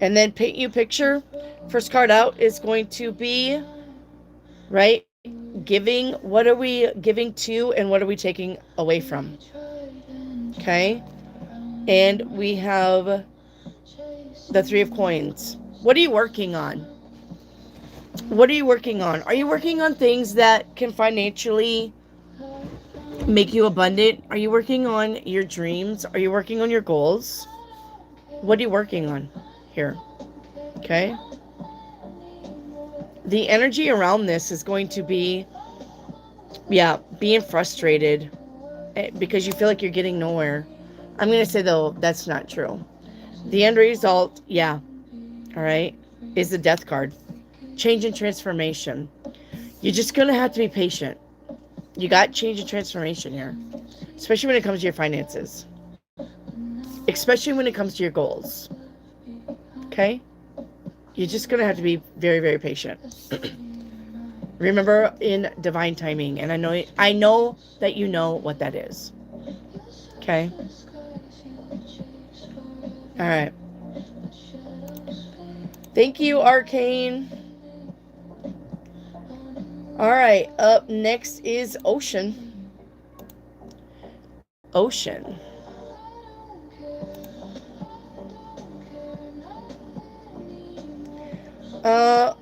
And then paint you a picture. First card out is going to be, right? Giving. What are we giving to and what are we taking away from? Okay? And we have the 3 of Coins. What are you working on? What are you working on? Are you working on things that can financially make you abundant? Are you working on your dreams? Are you working on your goals? What are you working on here? Okay. The energy around this is going to be, being frustrated because you feel like you're getting nowhere. I'm going to say, though, that's not true. The end result, all right, is the Death card. Change and transformation. You're just going to have to be patient. You got change and transformation here, especially when it comes to your finances, especially when it comes to your goals. Okay? You're just going to have to be very, very patient. Remember in divine timing, and I know that you know what that is. Okay? All right. Thank you, Arcane. All right, up next is Ocean. Ocean.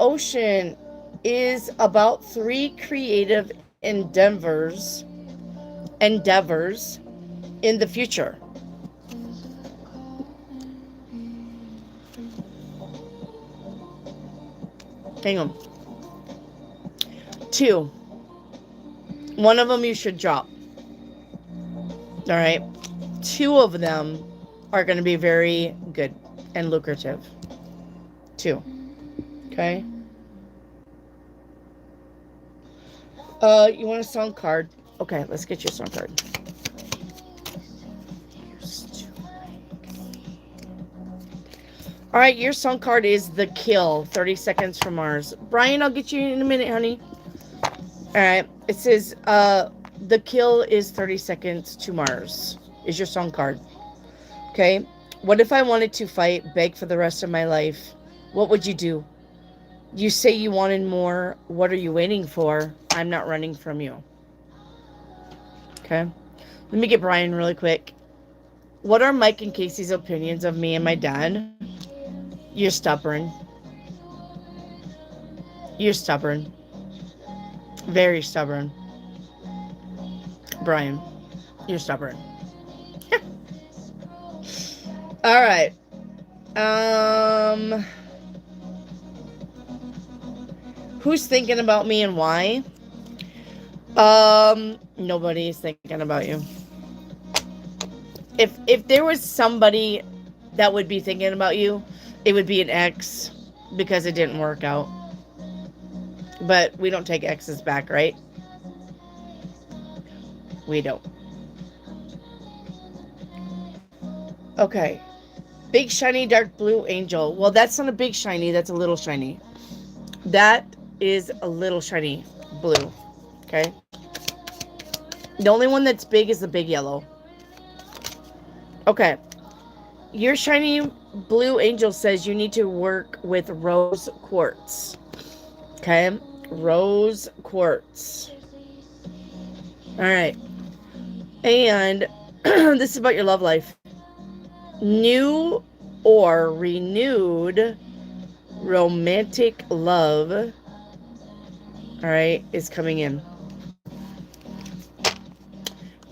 Ocean is about 3 creative endeavors in the future. Hang on. 2. One of them you should drop. All right. 2 of them are going to be very good and lucrative. 2. Okay. You want a song card? Okay, let's get you a song card. All right, your song card is The Kill, 30 Seconds from Mars. Brian, I'll get you in a minute, honey. All right, it says, The Kill is 30 Seconds to Mars, is your song card. Okay, what if I wanted to fight, beg for the rest of my life? What would you do? You say you wanted more. What are you waiting for? I'm not running from you. Okay, let me get Brian really quick. What are Mike and Casey's opinions of me and my dad? You're stubborn. You're stubborn. Very stubborn. Brian, you're stubborn. All right. Who's thinking about me and why? Nobody's thinking about you. If there was somebody that would be thinking about you, it would be an ex, because it didn't work out. But we don't take exes back, right? We don't. Okay. Big shiny dark blue angel. Well, that's not a big shiny, that's a little shiny. That is a little shiny blue. Okay. The only one that's big is the big yellow. Okay. Your shiny blue angel says you need to work with rose quartz. Okay. Rose quartz. All right. And this is about your love life. New or renewed romantic love, all right, is coming in.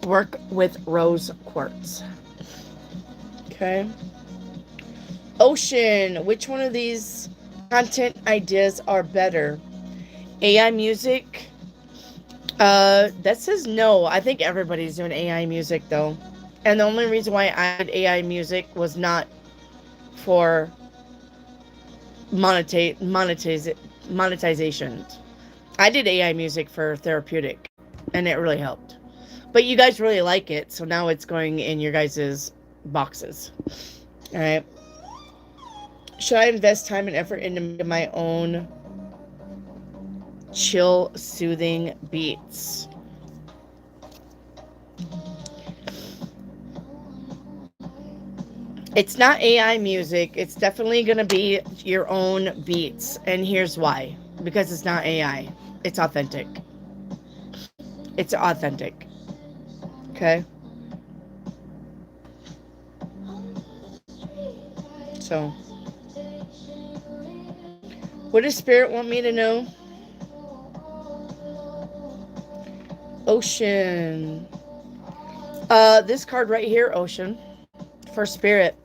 Work with rose quartz. Okay. Ocean, which one of these content ideas are better? AI music? That says no. I think everybody's doing AI music though. And the only reason why I did AI music was not for monetization. I did AI music for therapeutic, and it really helped. But you guys really like it, so now it's going in your guys' boxes. All right. Should I invest time and effort into my own chill, soothing beats? It's not AI music. It's definitely going to be your own beats. And here's why. Because it's not AI. It's authentic. It's authentic. Okay? So, what does Spirit want me to know? Ocean. This card right here, Ocean, for Spirit.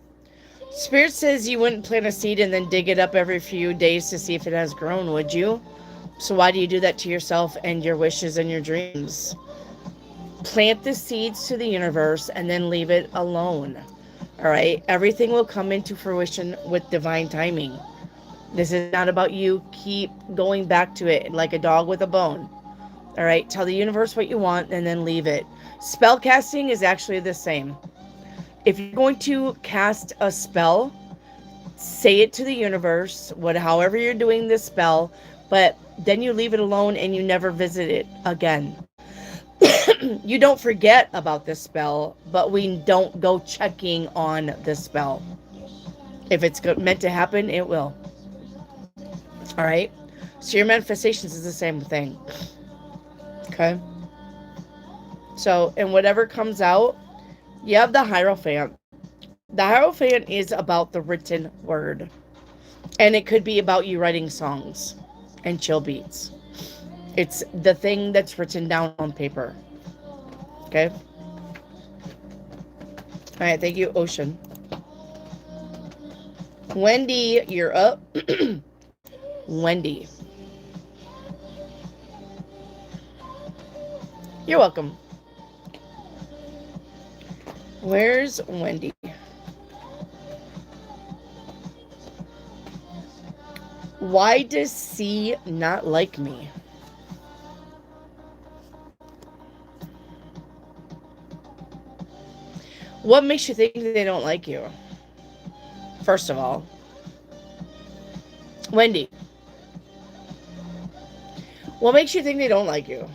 Spirit says you wouldn't plant a seed and then dig it up every few days to see if it has grown, would you? So why do you do that to yourself and your wishes and your dreams? Plant the seeds to the universe and then leave it alone. All right? Everything will come into fruition with divine timing. This is not about you keep going back to it like a dog with a bone. All right, tell the universe what you want and then leave it. Spell casting is actually the same. If you're going to cast a spell, say it to the universe, however you're doing this spell, but then you leave it alone and you never visit it again. You don't forget about this spell, but we don't go checking on the spell. If it's meant to happen, it will. All right? So your manifestations is the same thing. Okay? So, and whatever comes out, you have the Hierophant. The Hierophant is about the written word. And it could be about you writing songs and chill beats. It's the thing that's written down on paper. Okay? All right, thank you, Ocean. Wendy, you're up. Wendy. You're welcome. Where's Wendy? Why does C not like me? What makes you think they don't like you? First of all. Wendy. What makes you think they don't like you?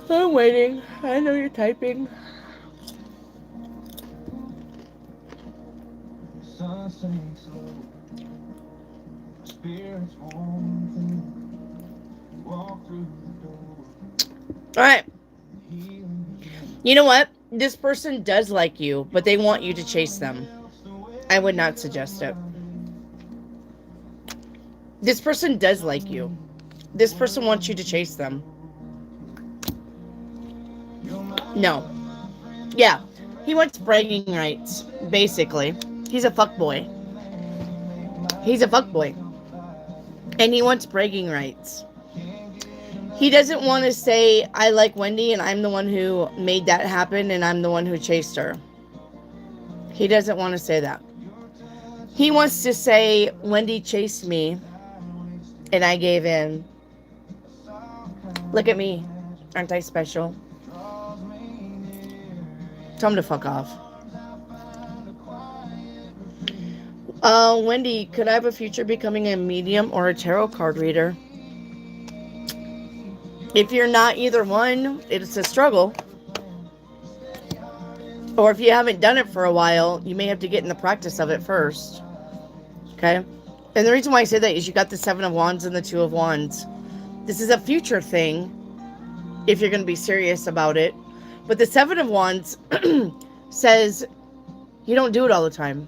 I'm waiting. I know you're typing. Alright. You know what? This person does like you, but they want you to chase them. I would not suggest it. This person does like you. This person wants you to chase them. No. Yeah. He wants bragging rights, basically. He's a fuckboy. He's a fuckboy. And he wants bragging rights. He doesn't want to say, I like Wendy and I'm the one who made that happen and I'm the one who chased her. He doesn't want to say that. He wants to say, Wendy chased me and I gave in. Look at me. Aren't I special? Tell him to fuck off. Wendy, could I have a future becoming a medium or a tarot card reader? If you're not either one, it's a struggle. Or if you haven't done it for a while, you may have to get in the practice of it first. Okay? And the reason why I say that is you got the Seven of Wands and the Two of Wands. This is a future thing if you're going to be serious about it. But the Seven of Wands says you don't do it all the time.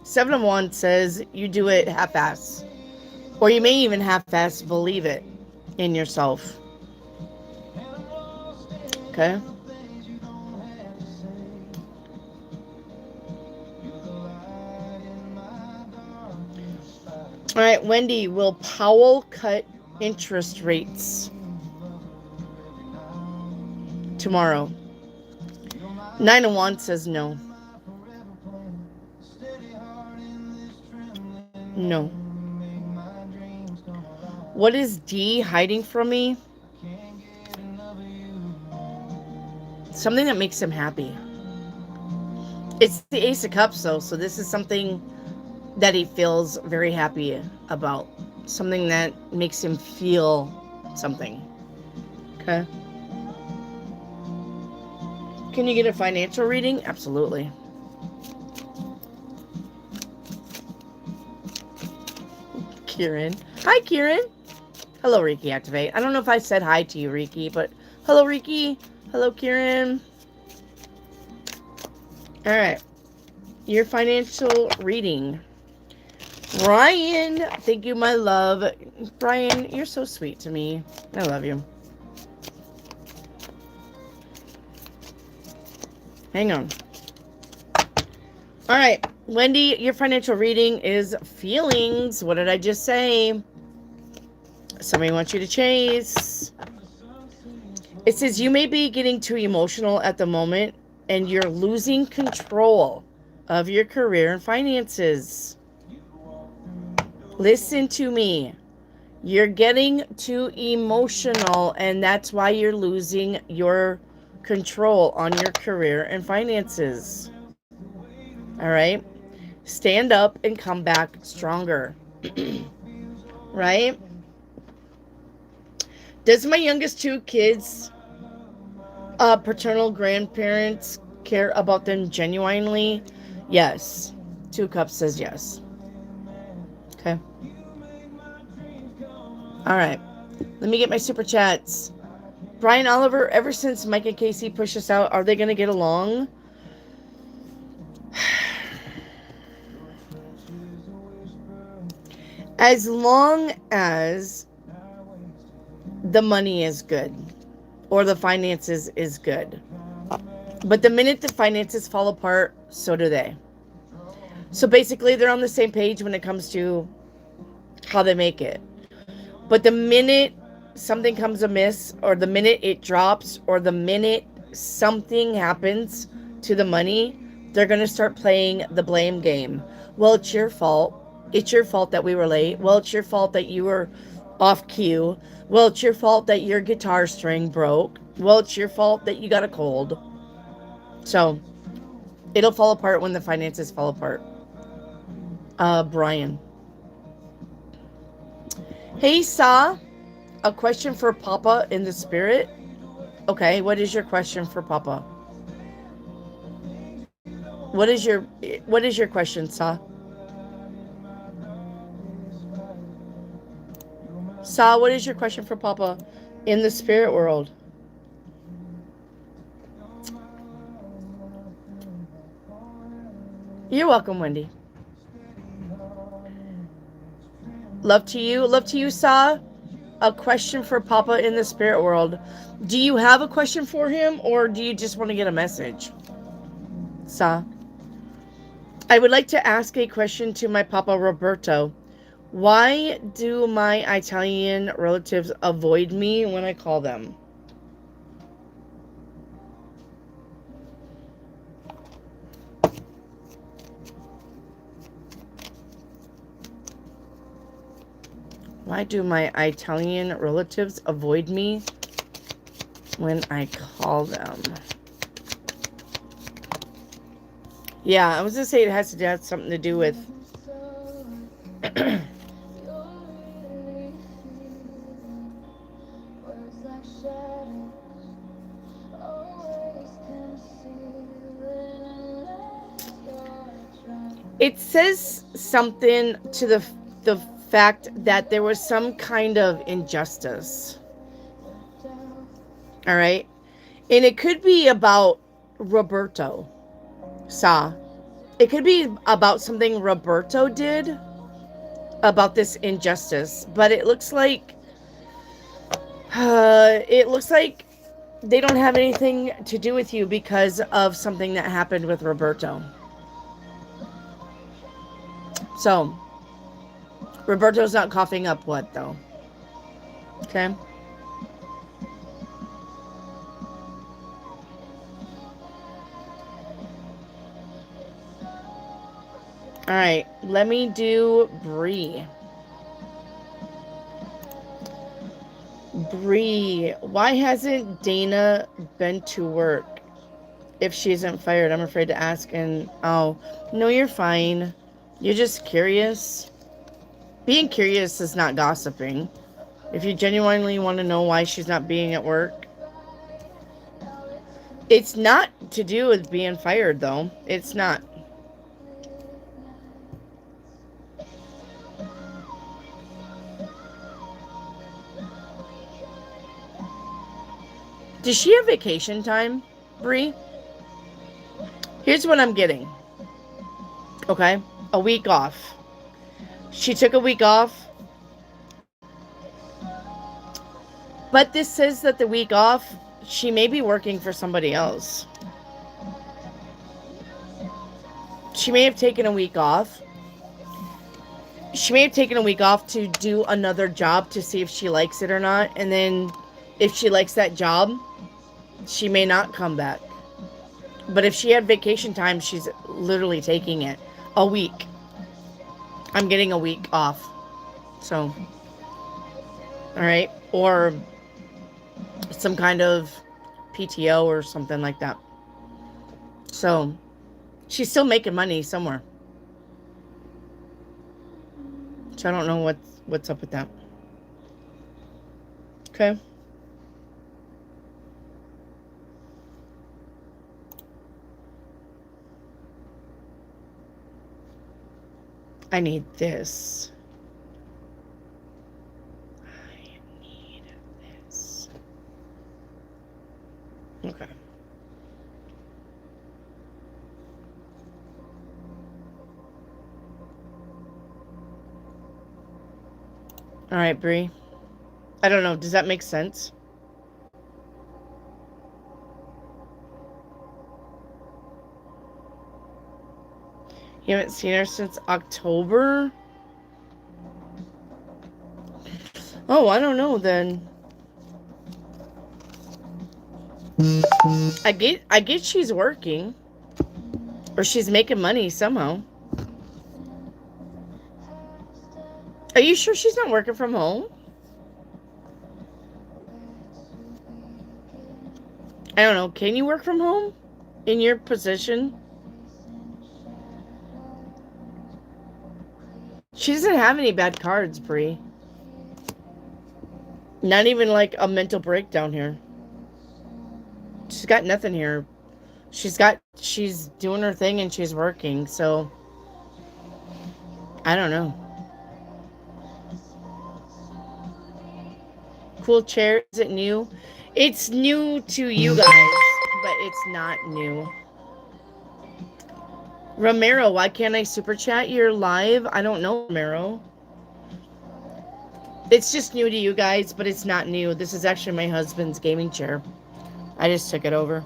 Seven of Wands says you do it half-ass. Or you may even half-ass believe it in yourself. Okay? All right, Wendy, will Powell cut interest rates tomorrow? Nine of Wands says no. No. What is D hiding from me? Something that makes him happy. It's the Ace of Cups, though, so this is something that he feels very happy about. Something that makes him feel something. Okay? Can you get a financial reading? Absolutely. Kieran. Hi, Kieran. Hello, Reiki Activate. I don't know if I said hi to you, Reiki, but hello, Reiki. Hello, Kieran. All right. Your financial reading. Brian. Thank you, my love. Brian, you're so sweet to me. I love you. Hang on. All right. Wendy, your financial reading is feelings. What did I just say? Somebody wants you to chase. It says you may be getting too emotional at the moment and you're losing control of your career and finances. Listen to me. You're getting too emotional and that's why you're losing your control on your career and finances. All right? Stand up and come back stronger. Right? Does my youngest two kids, paternal grandparents, care about them genuinely? Yes. Two Cups says yes. Okay. All right. Let me get my super chats. Brian Oliver, ever since Mike and Casey pushed us out, are they going to get along? As long as the money is good or the finances is good. But the minute the finances fall apart, so do they. So basically, they're on the same page when it comes to how they make it. But the minute something comes amiss, or the minute it drops, or the minute something happens to the money, they're going to start playing the blame game. Well, it's your fault. It's your fault that we were late. Well, it's your fault that you were off cue. Well, it's your fault that your guitar string broke. Well, it's your fault that you got a cold. So, it'll fall apart when the finances fall apart. Brian. Hey, Sa. A question for Papa in the spirit. Okay, what is your question for Papa? What is your question, Sa? Sa, what is your question for Papa in the spirit world? You're welcome, Wendy. Love to you, Sa. A question for Papa in the spirit world. Do you have a question for him, or do you just want to get a message? Sa. I would like to ask a question to my Papa Roberto. Why do my Italian relatives avoid me when I call them? Why do my Italian relatives avoid me when I call them? Yeah, I was going to say it has to have something to do with... It says something to the fact that there was some kind of injustice. All right? And it could be about Roberto. Sa. It could be about something Roberto did about this injustice. But it looks like they don't have anything to do with you because of something that happened with Roberto. So, Roberto's not coughing up what, though? Okay. All right. Let me do Bree. Bree, why hasn't Dana been to work? If she isn't fired, I'm afraid to ask. And, oh, no, you're fine. You're just curious. Being curious is not gossiping. If you genuinely want to know why she's not being at work. It's not to do with being fired, though. It's not. Does she have vacation time, Bree? Here's what I'm getting. Okay? A week off. She took a week off. But this says that the week off, she may be working for somebody else. She may have taken a week off. She may have taken a week off to do another job to see if she likes it or not. And then if she likes that job, She may not come back. But if she had vacation time, she's literally taking it. A week. I'm getting a week off. So, all right. Or some kind of PTO or something like that. So, she's still making money somewhere. So I don't know what's up with that. Okay. I need this. I need this. Okay. All right, Bree. I don't know. Does that make sense? You haven't seen her since October? Oh, I don't know then. I get she's working. Or she's making money somehow. Are you sure she's not working from home? I don't know. Can you work from home? In your position? She doesn't have any bad cards, Bree. Not even like a mental breakdown here. She's got nothing here. She's doing her thing and she's working, so I don't know. Cool chair, is it new? It's new to you guys, but it's not new. Romero, why can't I super chat? You're live? I don't know, Romero. It's just new to you guys, but it's not new. This is actually my husband's gaming chair. I just took it over.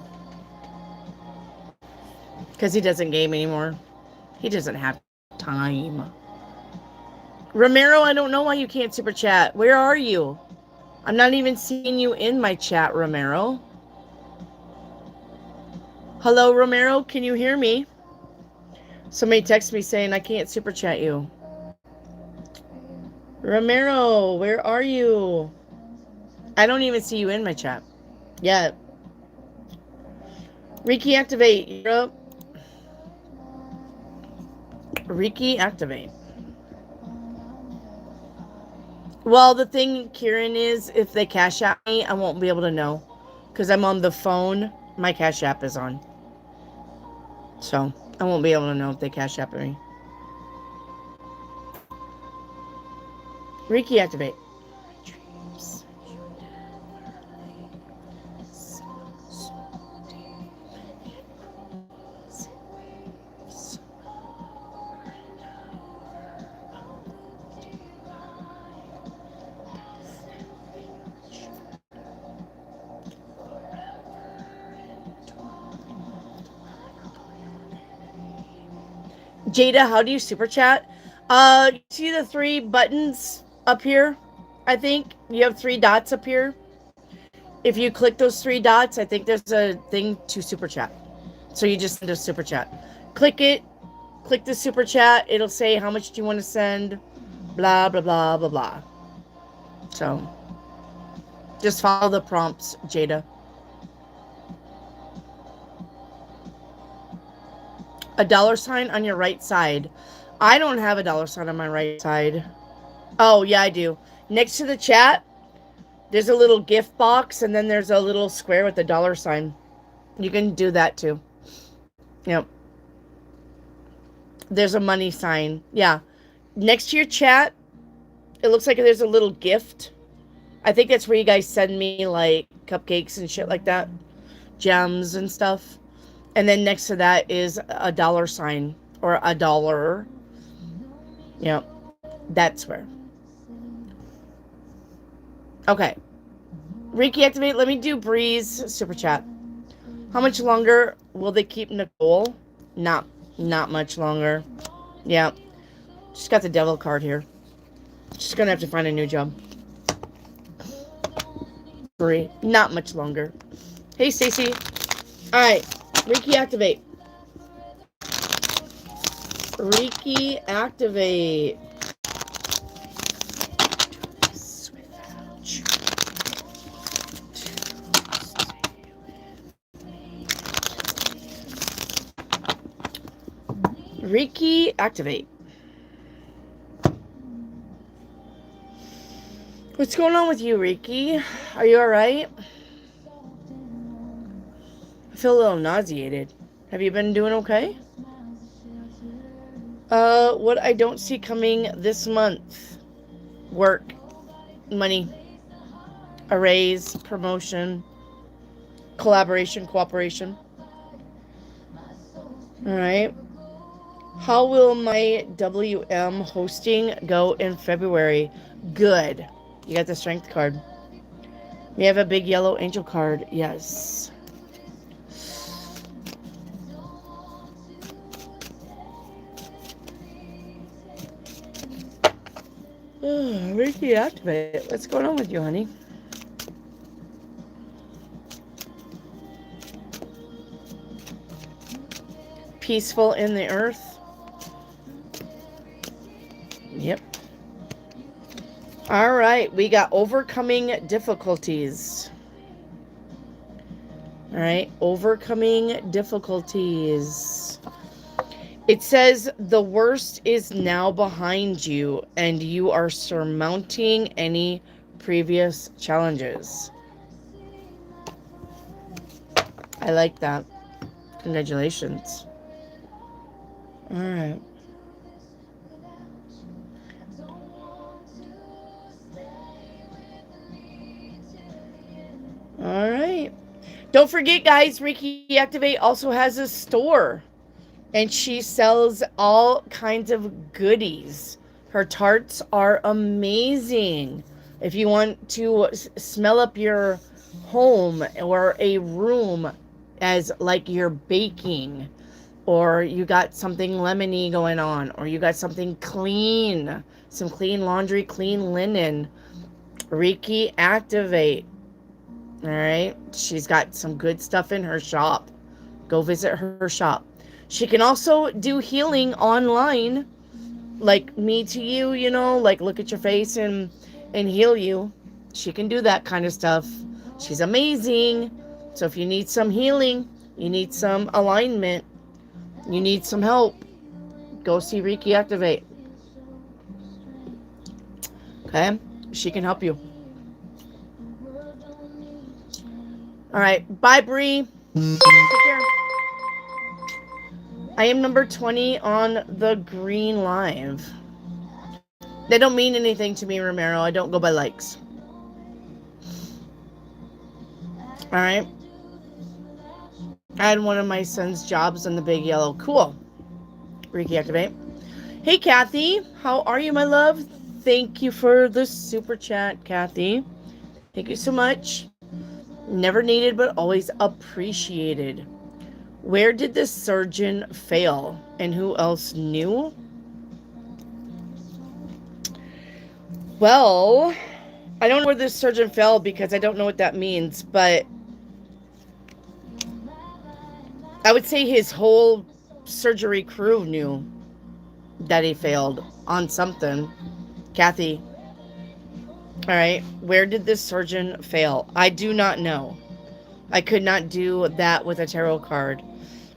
Because he doesn't game anymore. He doesn't have time. Romero, I don't know why you can't super chat. Where are you? I'm not even seeing you in my chat, Romero. Hello, Romero, can you hear me? Somebody text me saying I can't super chat you. Romero, where are you? I don't even see you in my chat yet. Reiki activate. You're up. Reiki activate. Well, the thing, Kieran, is if they cash app me, I won't be able to know. Because I'm on the phone. My cash app is on. So, I won't be able to know if they cash app me. Reiki activate. Jada, how do you super chat? You see the 3 buttons up here? I think you have 3 dots up here. If you click those 3 dots, I think there's a thing to super chat. So you just send a super chat. Click it. Click the super chat. It'll say how much do you want to send. Blah, blah, blah, blah, blah. So just follow the prompts, Jada. A $sign on your right side. I don't have a $sign on my right side. Oh, yeah, I do. Next to the chat, there's a little gift box, and then there's a little square with a $sign. You can do that, too. Yep. There's a money sign. Yeah. Next to your chat, it looks like there's a little gift. I think that's where you guys send me, like, cupcakes and shit like that. Gems and stuff. And then next to that is a $sign. Or a dollar. Yep. That's where. Okay. Reiki activate. Let me do Breeze super chat. How much longer will they keep Nicole? Not much longer. Yeah. She's got the devil card here. She's gonna have to find a new job. Bree. Not much longer. Hey, Stacy. All right. Reiki activate. Reiki activate. Reiki activate. What's going on with you, Reiki? Are you alright? I feel a little nauseated. Have you been doing okay? What I don't see coming this month. Work, money, a raise, promotion, collaboration, cooperation. Alright. How will my WM hosting go in February? Good. You got the strength card. We have a big yellow angel card. Yes. Reiki activate. What's going on with you, honey? Peaceful in the earth. Yep. All right. We got overcoming difficulties. All right. Overcoming difficulties. It says the worst is now behind you and you are surmounting any previous challenges. I like that. Congratulations. All right. All right. Don't forget, guys, Reiki Activate also has a store. And she sells all kinds of goodies. Her tarts are amazing. If you want to smell up your home or a room as like you're baking, or you got something lemony going on, or you got something clean, some clean laundry, clean linen, Reiki Activate. All right. She's got some good stuff in her shop. Go visit her shop. She can also do healing online, like me to you, you know, like look at your face and heal you. She can do that kind of stuff. She's amazing. So if you need some healing, you need some alignment, you need some help, go see Reiki Activate. Okay? She can help you. All right. Bye, Bree. Take care. I am number 20 on the green live. They don't mean anything to me, Romero. I don't go by likes. All right. I had one of my son's jobs on the big yellow. Cool. Reiki Activate. Hey, Kathy. How are you, my love? Thank you for the super chat, Kathy. Thank you so much. Never needed, but always appreciated. Where did the surgeon fail? And who else knew? Well, I don't know where the surgeon fell because I don't know what that means, but I would say his whole surgery crew knew that he failed on something. Kathy. All right. Where did this surgeon fail? I do not know. I could not do that with a tarot card.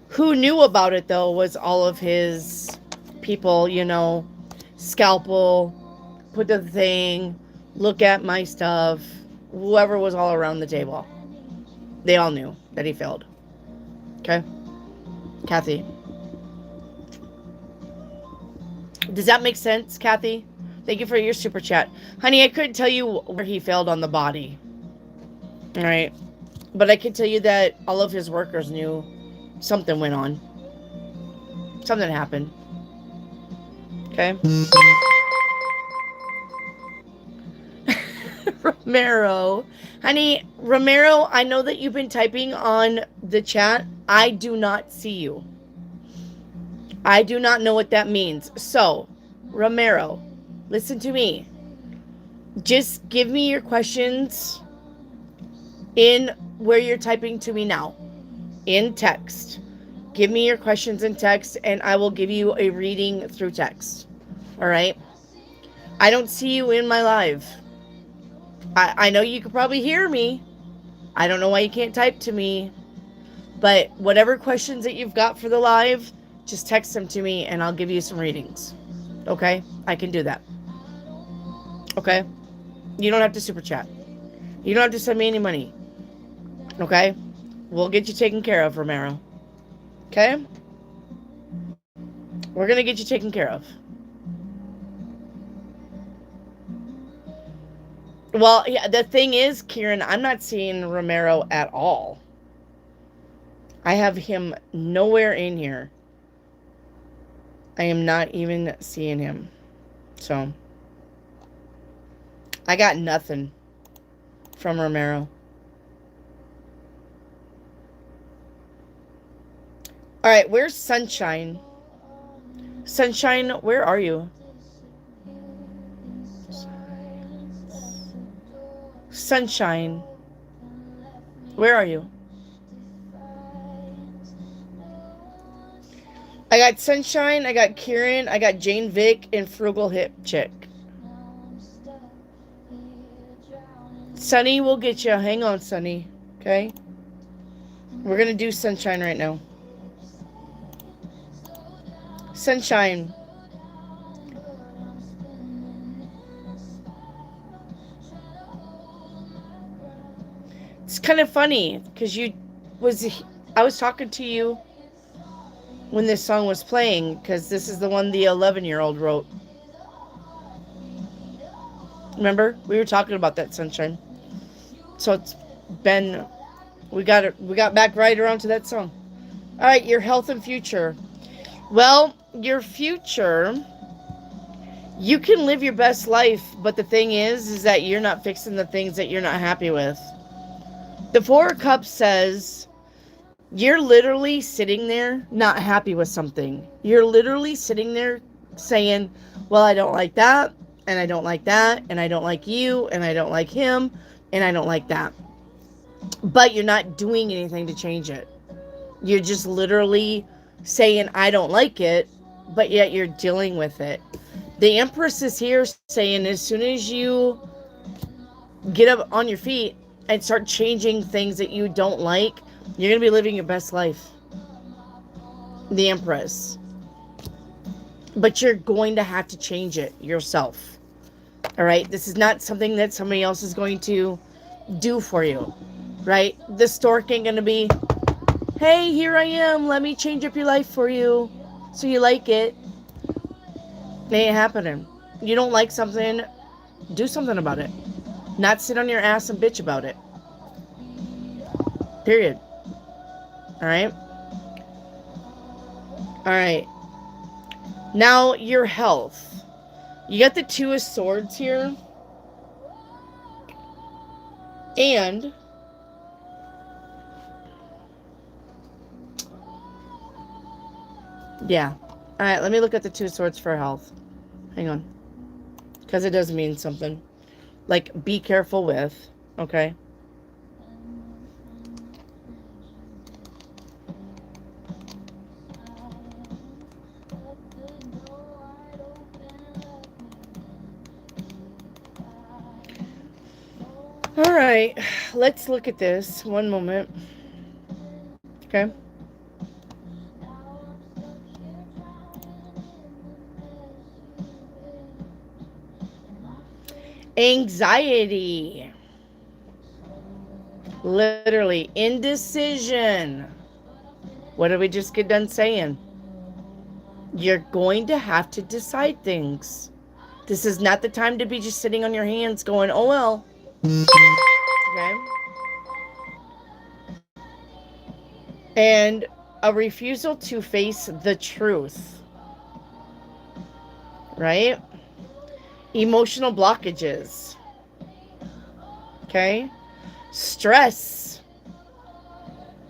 Who knew about it, though, was all of his people, you know, scalpel, put the thing, look at my stuff, whoever was all around the table. They all knew that he failed. Okay? Kathy. Does that make sense, Kathy? Thank you for your super chat. Honey, I couldn't tell you where he failed on the body. All right? But I can tell you that all of his workers knew something went on. Something happened. Okay? Romero. Honey, Romero, I know that you've been typing on the chat. I do not see you. I do not know what that means. So, Romero, listen to me. Just give me your questions in where you're typing to me now, in text. Give me your questions in text, and I will give you a reading through text. All right? I don't see you in my live. I know you can probably hear me. I don't know why you can't type to me. But whatever questions that you've got for the live, just text them to me and I'll give you some readings. Okay? I can do that. Okay? You don't have to super chat. You don't have to send me any money. Okay? We'll get you taken care of, Romero. Okay? We're going to get you taken care of. Well, yeah, the thing is, Kieran, I'm not seeing Romero at all. I have him nowhere in here. I am not even seeing him. So, I got nothing from Romero. All right, where's Sunshine? Sunshine, where are you? Sunshine, where are you? I got Sunshine, I got Kieran, I got Jane Vick, and Frugal Hip Chick. Sunny will get you. Hang on, Sunny. Okay? We're going to do Sunshine right now. Sunshine. It's kind of funny because I was talking to you when this song was playing because this is the one the 11-year-old wrote. Remember? We were talking about that, Sunshine. So it's been, we got back right around to that song. All right, your health and future. Well, your future, you can live your best life, but the thing is that you're not fixing the things that you're not happy with. The Four of Cups says you're literally sitting there not happy with something. You're literally sitting there saying, well, I don't like that, and I don't like that, and I don't like you, and I don't like him, and I don't like that. But you're not doing anything to change it. You're just literally saying, I don't like it, but yet you're dealing with it. The Empress is here saying as soon as you get up on your feet and start changing things that you don't like, you're going to be living your best life. The Empress. But you're going to have to change it yourself. All right? This is not something that somebody else is going to do for you. Right? The stork ain't going to be, hey, here I am. Let me change up your life for you so you like it. It ain't happening. You don't like something, do something about it. Not sit on your ass and bitch about it. Period. Alright? Alright. Now, your health. You got the Two of Swords here. And yeah. Alright, let me look at the Two of Swords for health. Hang on. Because it does mean something. Like, be careful with. Okay? Alright. Let's look at this. One moment. Okay? Anxiety. Literally. Indecision. What did we just get done saying? You're going to have to decide things. This is not the time to be just sitting on your hands going, oh well. Okay? And a refusal to face the truth. Right? Emotional blockages. Okay? Stress.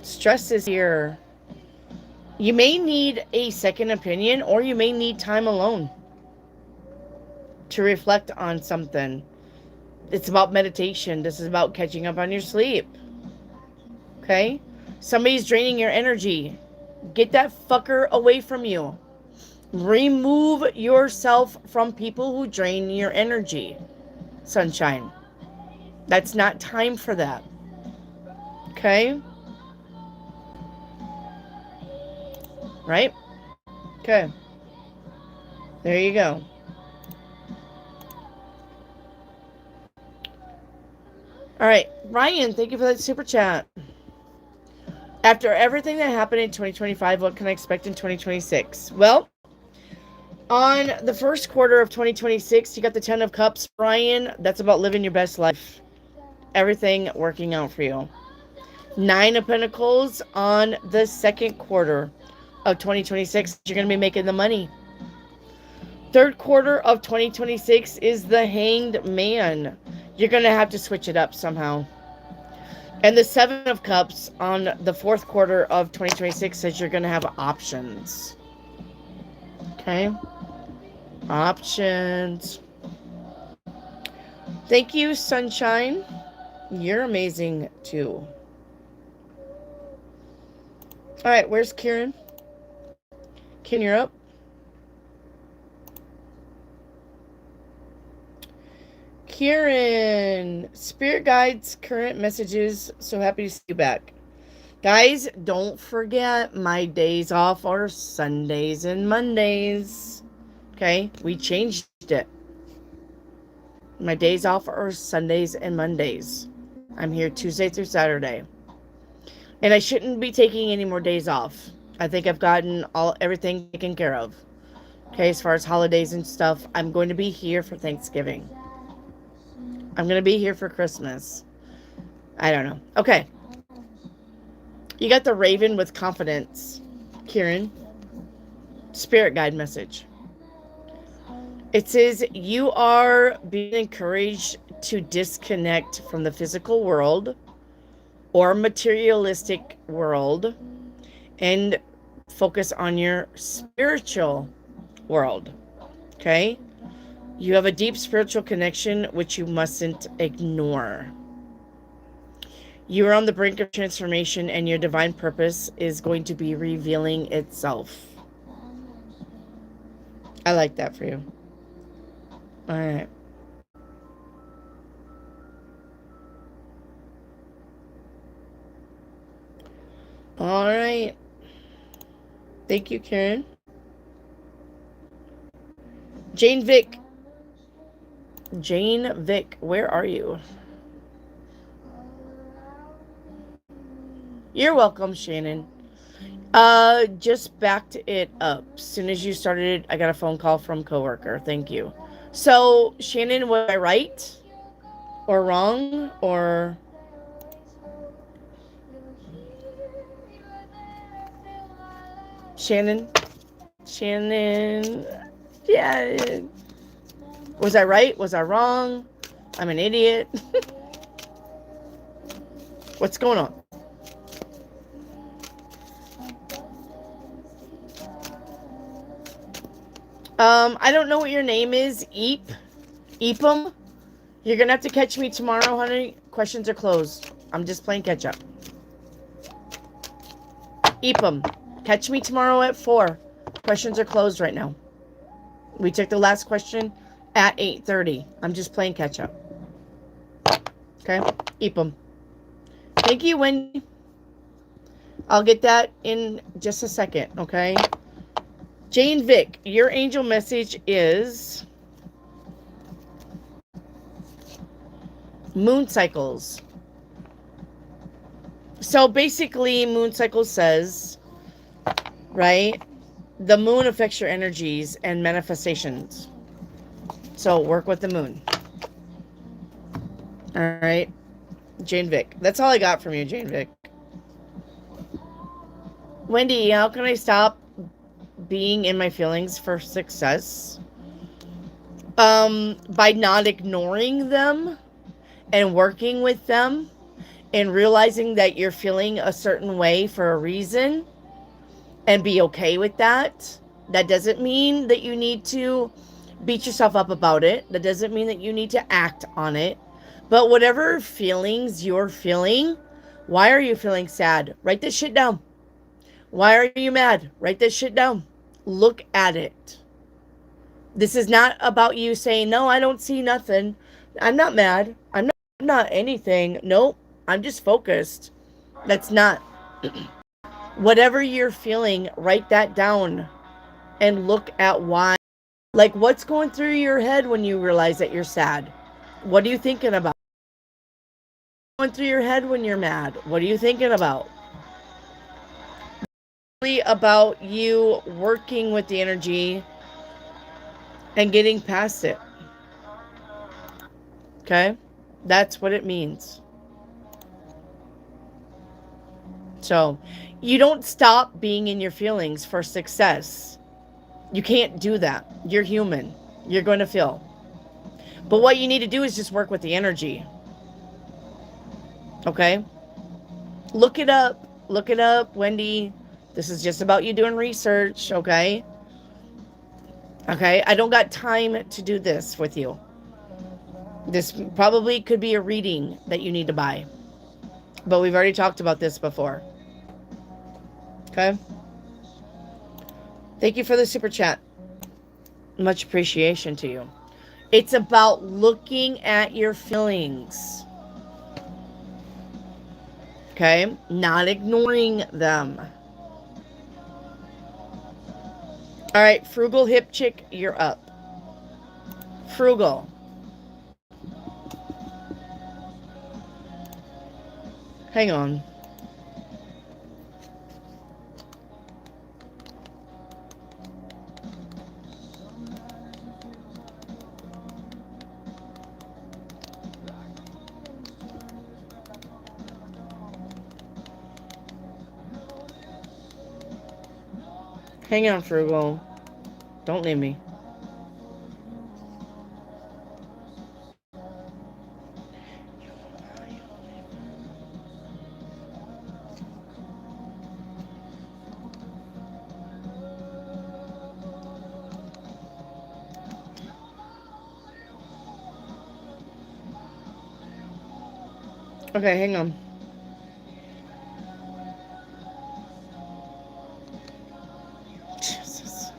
Stress is here. You may need a second opinion, or you may need time alone to reflect on something. It's about meditation. This is about catching up on your sleep. Okay? Somebody's draining your energy. Get that fucker away from you. Remove yourself from people who drain your energy, sunshine. That's not time for that. Okay? Right? Okay. There you go. All right. Ryan, thank you for that super chat. After everything that happened in 2025, what can I expect in 2026? Well, on the first quarter of 2026, you got the 10 of Cups. Ryan, that's about living your best life. Everything working out for you. 9 of Pentacles on the second quarter of 2026. You're going to be making the money. Third quarter of 2026 is the Hanged Man. You're going to have to switch it up somehow. And the 7 of Cups on the fourth quarter of 2026 says you're going to have options. Okay? Options. Thank you, Sunshine. You're amazing, too. All right, where's Kieran? Kieran, you're up. Kieran, Spirit Guides, current messages. So happy to see you back. Guys, don't forget my days off are Sundays and Mondays. Okay, we changed it. My days off are Sundays and Mondays. I'm here Tuesday through Saturday. And I shouldn't be taking any more days off. I think I've gotten everything taken care of. Okay, as far as holidays and stuff, I'm going to be here for Thanksgiving. I'm going to be here for Christmas. I don't know. Okay. You got the Raven with confidence. Kieran. Spirit guide message. It says you are being encouraged to disconnect from the physical world or materialistic world and focus on your spiritual world. Okay? You have a deep spiritual connection which you mustn't ignore. You are on the brink of transformation and your divine purpose is going to be revealing itself. I like that for you. All right. All right. Thank you, Karen. Jane Vick. Jane Vick, where are you? You're welcome, Shannon. Just backed it up. As soon as you started, I got a phone call from coworker. Thank you. So, Shannon, was I right or wrong or? Shannon, yeah. Was I right? Was I wrong? I'm an idiot. What's going on? I don't know what your name is. Eepum. You're gonna have to catch me tomorrow, honey. Questions are closed. I'm just playing catch up. Eepum. Catch me tomorrow at 4. Questions are closed right now. We took the last question at 8:30. I'm just playing catch up. Okay? Eepum. Thank you, Wendy. I'll get that in just a second, okay? Jane Vick, your angel message is moon cycles. So basically, moon cycles says, right, the moon affects your energies and manifestations. So work with the moon. All right, Jane Vick. That's all I got from you, Jane Vick. Wendy, how can I stop being in my feelings for success? By not ignoring them and working with them and realizing that you're feeling a certain way for a reason and be okay with that. That doesn't mean that you need to beat yourself up about it. That doesn't mean that you need to act on it. But whatever feelings you're feeling, Why are you feeling sad? Write this shit down. Why are you mad? Write this shit down. Look at it. This is not about you saying, no, I don't see nothing. I'm not mad. I'm not anything. Nope. I'm just focused. That's not. Whatever you're feeling, write that down and look at why. Like, what's going through your head when you realize that you're sad? What are you thinking about? Going through your head when you're mad? What are you thinking about? Really about you working with the energy and getting past it. Okay? That's what it means. So, you don't stop being in your feelings for success. You can't do that. You're human. You're going to feel. But what you need to do is just work with the energy. Okay? Look it up. Look it up, Wendy. This is just about you doing research, okay? Okay? I don't got time to do this with you. This probably could be a reading that you need to buy. But we've already talked about this before. Okay? Thank you for the super chat. Much appreciation to you. It's about looking at your feelings. Okay? Not ignoring them. All right, Frugal Hip Chick, you're up. Frugal. Hang on. Hang on, Frugal. Don't leave me. Okay, hang on. Jesus.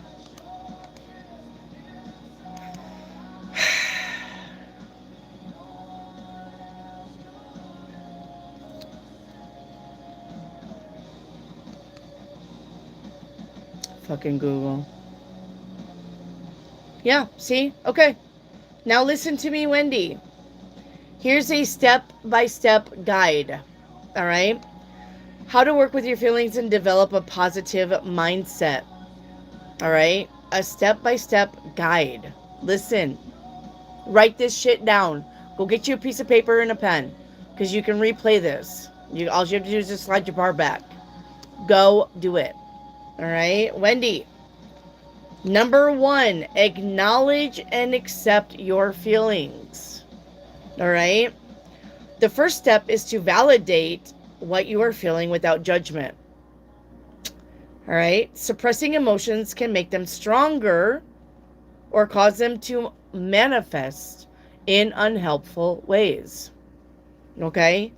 Fucking Google. Yeah, see? Okay. Now listen to me, Wendy. Here's a step-by-step guide. All right? How to work with your feelings and develop a positive mindset. All right? A step-by-step guide. Listen. Write this shit down. Go get you a piece of paper and a pen, because you can replay this. All you have to do is just slide your bar back. Go do it. All right? Wendy. Number 1, acknowledge and accept your feelings. All right? The first step is to validate what you are feeling without judgment. All right? Suppressing emotions can make them stronger or cause them to manifest in unhelpful ways. Okay?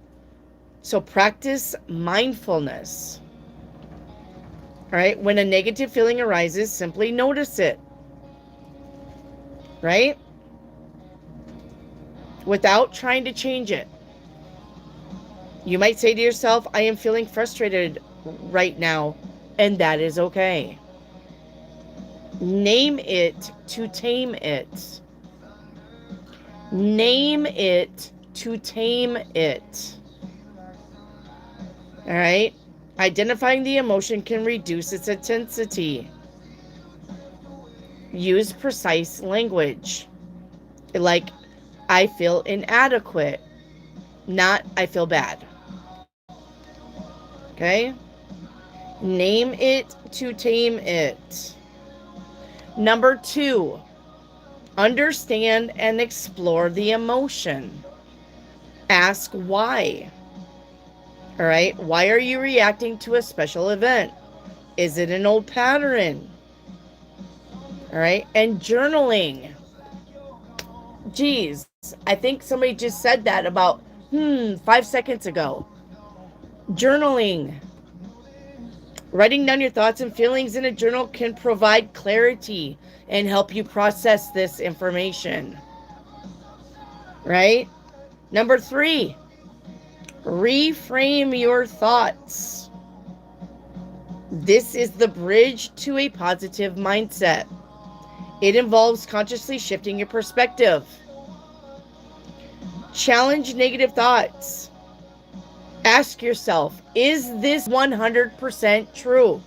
So practice mindfulness. All right? When a negative feeling arises, simply notice it. Right? Without trying to change it. You might say to yourself, I am feeling frustrated right now, and that is okay. Name it to tame it. Name it to tame it. All right? Identifying the emotion can reduce its intensity. Use precise language. Like, I feel inadequate, not I feel bad. Okay? Name it to tame it. Number 2, understand and explore the emotion. Ask why. All right? Why are you reacting to a special event? Is it an old pattern? All right? And journaling. Geez, I think somebody just said that about 5 seconds ago. Journaling. Writing down your thoughts and feelings in a journal can provide clarity and help you process this information. Right? Number 3, reframe your thoughts. This is the bridge to a positive mindset. It involves consciously shifting your perspective. Challenge negative thoughts. Ask yourself, is this 100% true?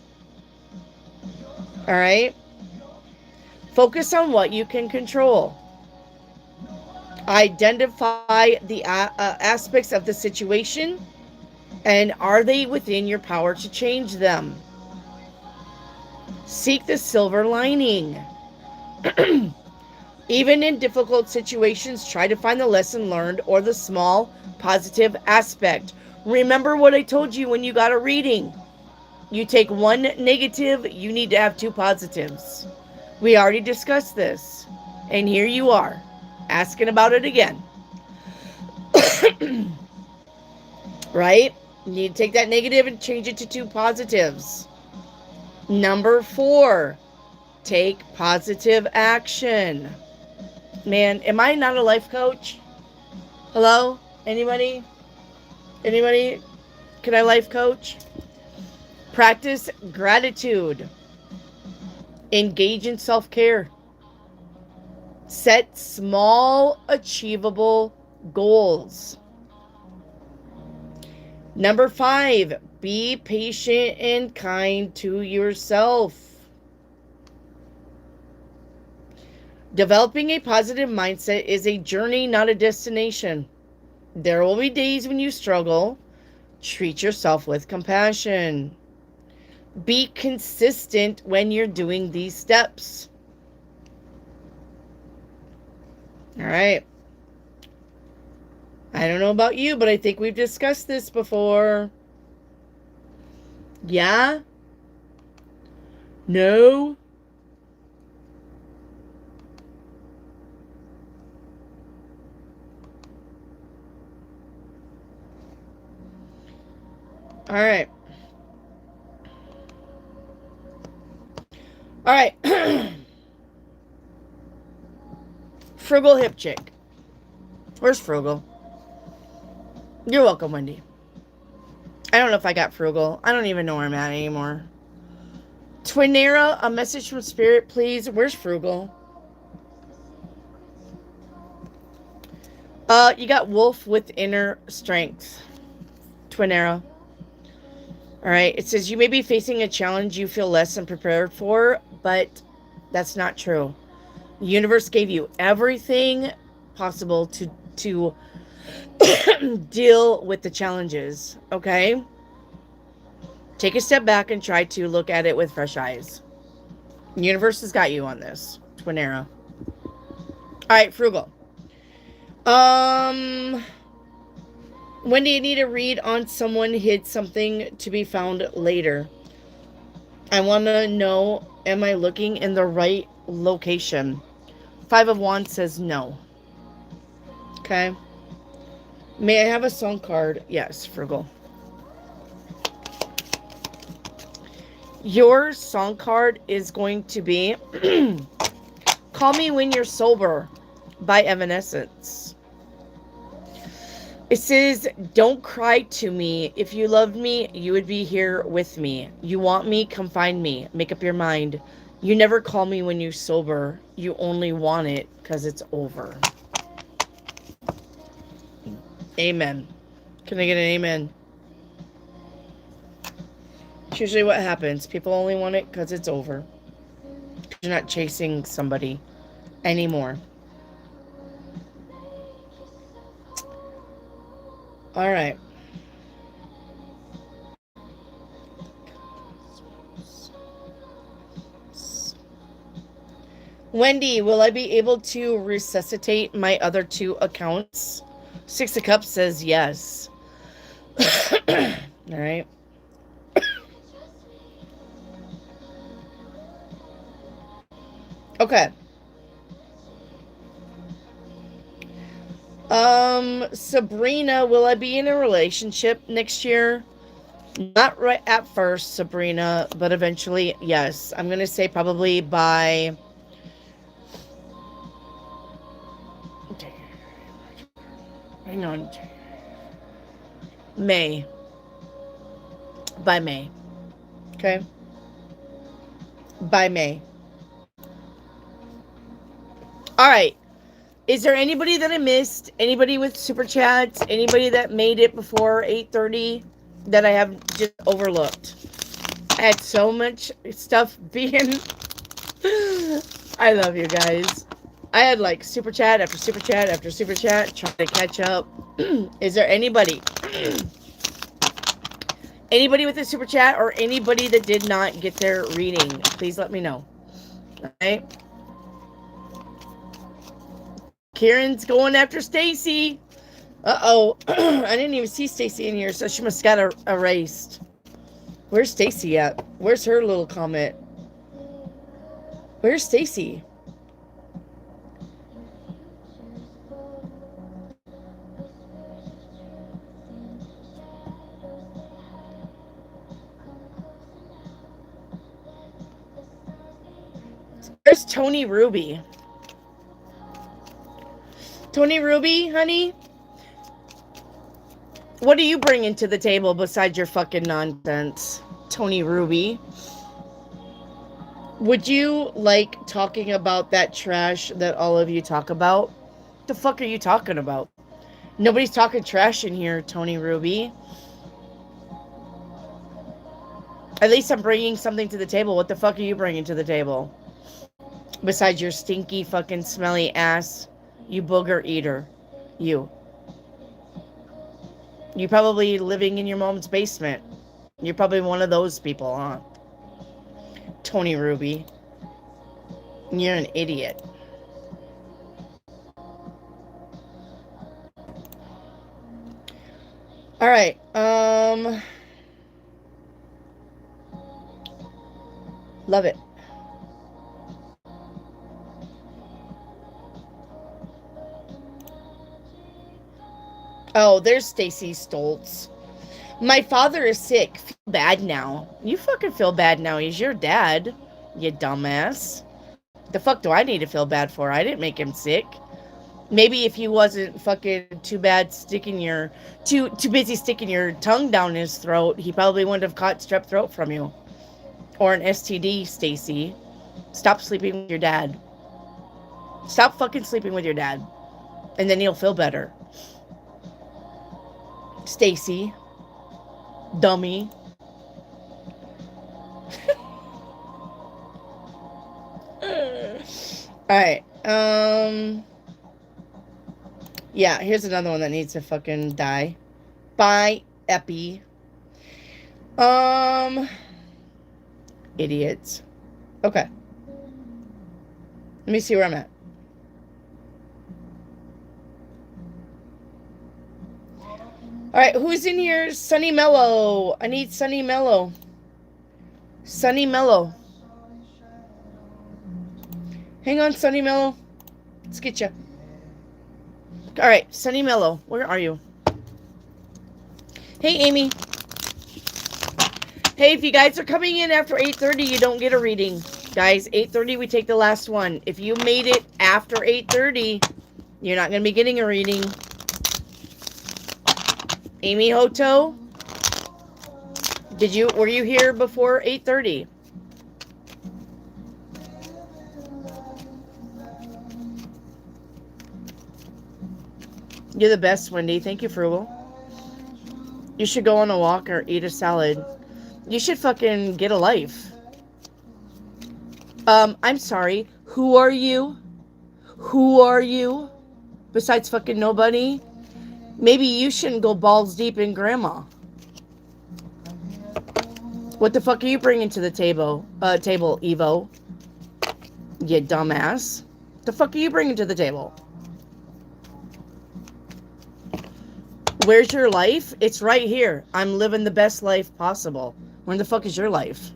All right? Focus on what you can control. Identify the aspects of the situation, and are they within your power to change them? Seek the silver lining. Even in difficult situations, try to find the lesson learned or the small positive aspect. Remember what I told you when you got a reading. You take one negative, you need to have 2 positives. We already discussed this. And here you are, asking about it again. Right? You need to take that negative and change it to 2 positives. Number 4, take positive action. Man, am I not a life coach? Hello? Anybody? Anybody? Can I life coach? Practice gratitude. Engage in self-care. Set small, achievable goals. Number 5, be patient and kind to yourself. Developing a positive mindset is a journey, not a destination. There will be days when you struggle. Treat yourself with compassion. Be consistent when you're doing these steps. All right. I don't know about you, but I think we've discussed this before. Yeah? No? All right. All right. Frugal hip chick. Where's Frugal? You're welcome, Wendy. I don't know if I got Frugal. I don't even know where I'm at anymore. Twinera, a message from Spirit, please. Where's Frugal? You got Wolf with inner strength. Twinera. All right. It says you may be facing a challenge you feel less than prepared for, but that's not true. The universe gave you everything possible to deal with the challenges. Okay. Take a step back and try to look at it with fresh eyes. The universe has got you on this, Twinera. All right, Frugal. When do you need a read on someone hid something to be found later? I want to know, am I looking in the right location? 5 of Wands says no. Okay. May I have a song card? Yes, Frugal. Your song card is going to be Call Me When You're Sober by Evanescence. It says, don't cry to me. If you loved me, you would be here with me. You want me, come find me. Make up your mind. You never call me when you're sober. You only want it because it's over. Amen. Can I get an amen? It's usually what happens. People only want it because it's over. You're not chasing somebody anymore. All right. Wendy, will I be able to resuscitate my other 2 accounts? 6 of Cups says yes. All right. Okay. Sabrina, will I be in a relationship next year? Not right at first, Sabrina, but eventually, yes. I'm going to say probably by hang on. May. By May. Okay? By May. All right. Is there anybody that I missed? Anybody with super chats? Anybody that made it before 8:30 that I have just overlooked? I had so much stuff being I love you guys. I had like super chat after super chat after super chat trying to catch up. Is there anybody anybody with a super chat or anybody that did not get their reading? Please let me know. All right. Kieran's going after Stacy. Uh-oh. I didn't even see Stacy in here, so she must got erased. Where's Stacy at? Where's her little comment? Where's Stacy? Where's Tony Ruby? Tony Ruby, honey? What are you bringing to the table besides your fucking nonsense? Tony Ruby. Would you like talking about that trash that all of you talk about? What the fuck are you talking about? Nobody's talking trash in here, Tony Ruby. At least I'm bringing something to the table. What the fuck are you bringing to the table? Besides your stinky fucking smelly ass, you booger eater. You. You're probably living in your mom's basement. You're probably one of those people, huh? Tony Ruby. You're an idiot. All right. Love it. Oh, there's Stacy Stoltz. My father is sick. Feel bad now. You fucking feel bad now. He's your dad, you dumbass. The fuck do I need to feel bad for? I didn't make him sick. Maybe if he wasn't fucking too busy sticking your tongue down his throat, he probably wouldn't have caught strep throat from you. Or an STD, Stacy. Stop sleeping with your dad. Stop fucking sleeping with your dad. And then you'll feel better. Stacy. Dummy. Alright. Yeah, here's another one that needs to fucking die. Bye, Epi. Idiots. Okay. Let me see where I'm at. Alright, who's in here? Sunny Mellow. I need Sunny Mellow. Sunny Mellow. Hang on, Sunny Mellow. Let's get you. Alright, Sunny Mellow. Where are you? Hey, Amy. Hey, if you guys are coming in after 8:30, you don't get a reading. Guys, 8:30, we take the last one. If you made it after 8:30, you're not going to be getting a reading. Amy Hoto, were you here before 8:30? You're the best, Wendy. Thank you, Frugal. You should go on a walk or eat a salad. You should fucking get a life. I'm sorry. Who are you? Who are you? Besides fucking nobody? Maybe you shouldn't go balls deep in grandma. What the fuck are you bringing to the table, Evo? You dumbass. The fuck are you bringing to the table? Where's your life? It's right here. I'm living the best life possible. Where the fuck is your life?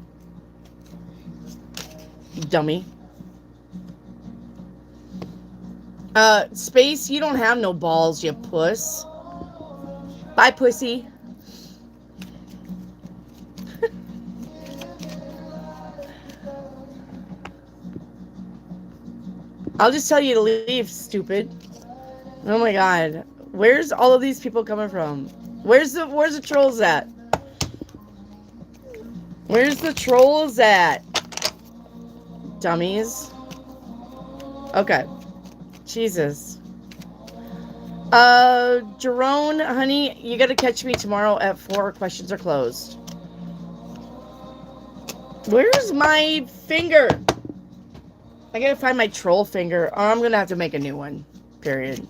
Dummy. Space, you don't have no balls, you puss. Bye, pussy. I'll just tell you to leave, stupid. Oh my god. Where's all of these people coming from? Where's the trolls at? Where's the trolls at? Dummies. Okay. Jesus. Jerome, honey, you gotta catch me tomorrow at 4. Questions are closed. Where's my finger? I gotta find my troll finger, or I'm gonna have to make a new one. Period.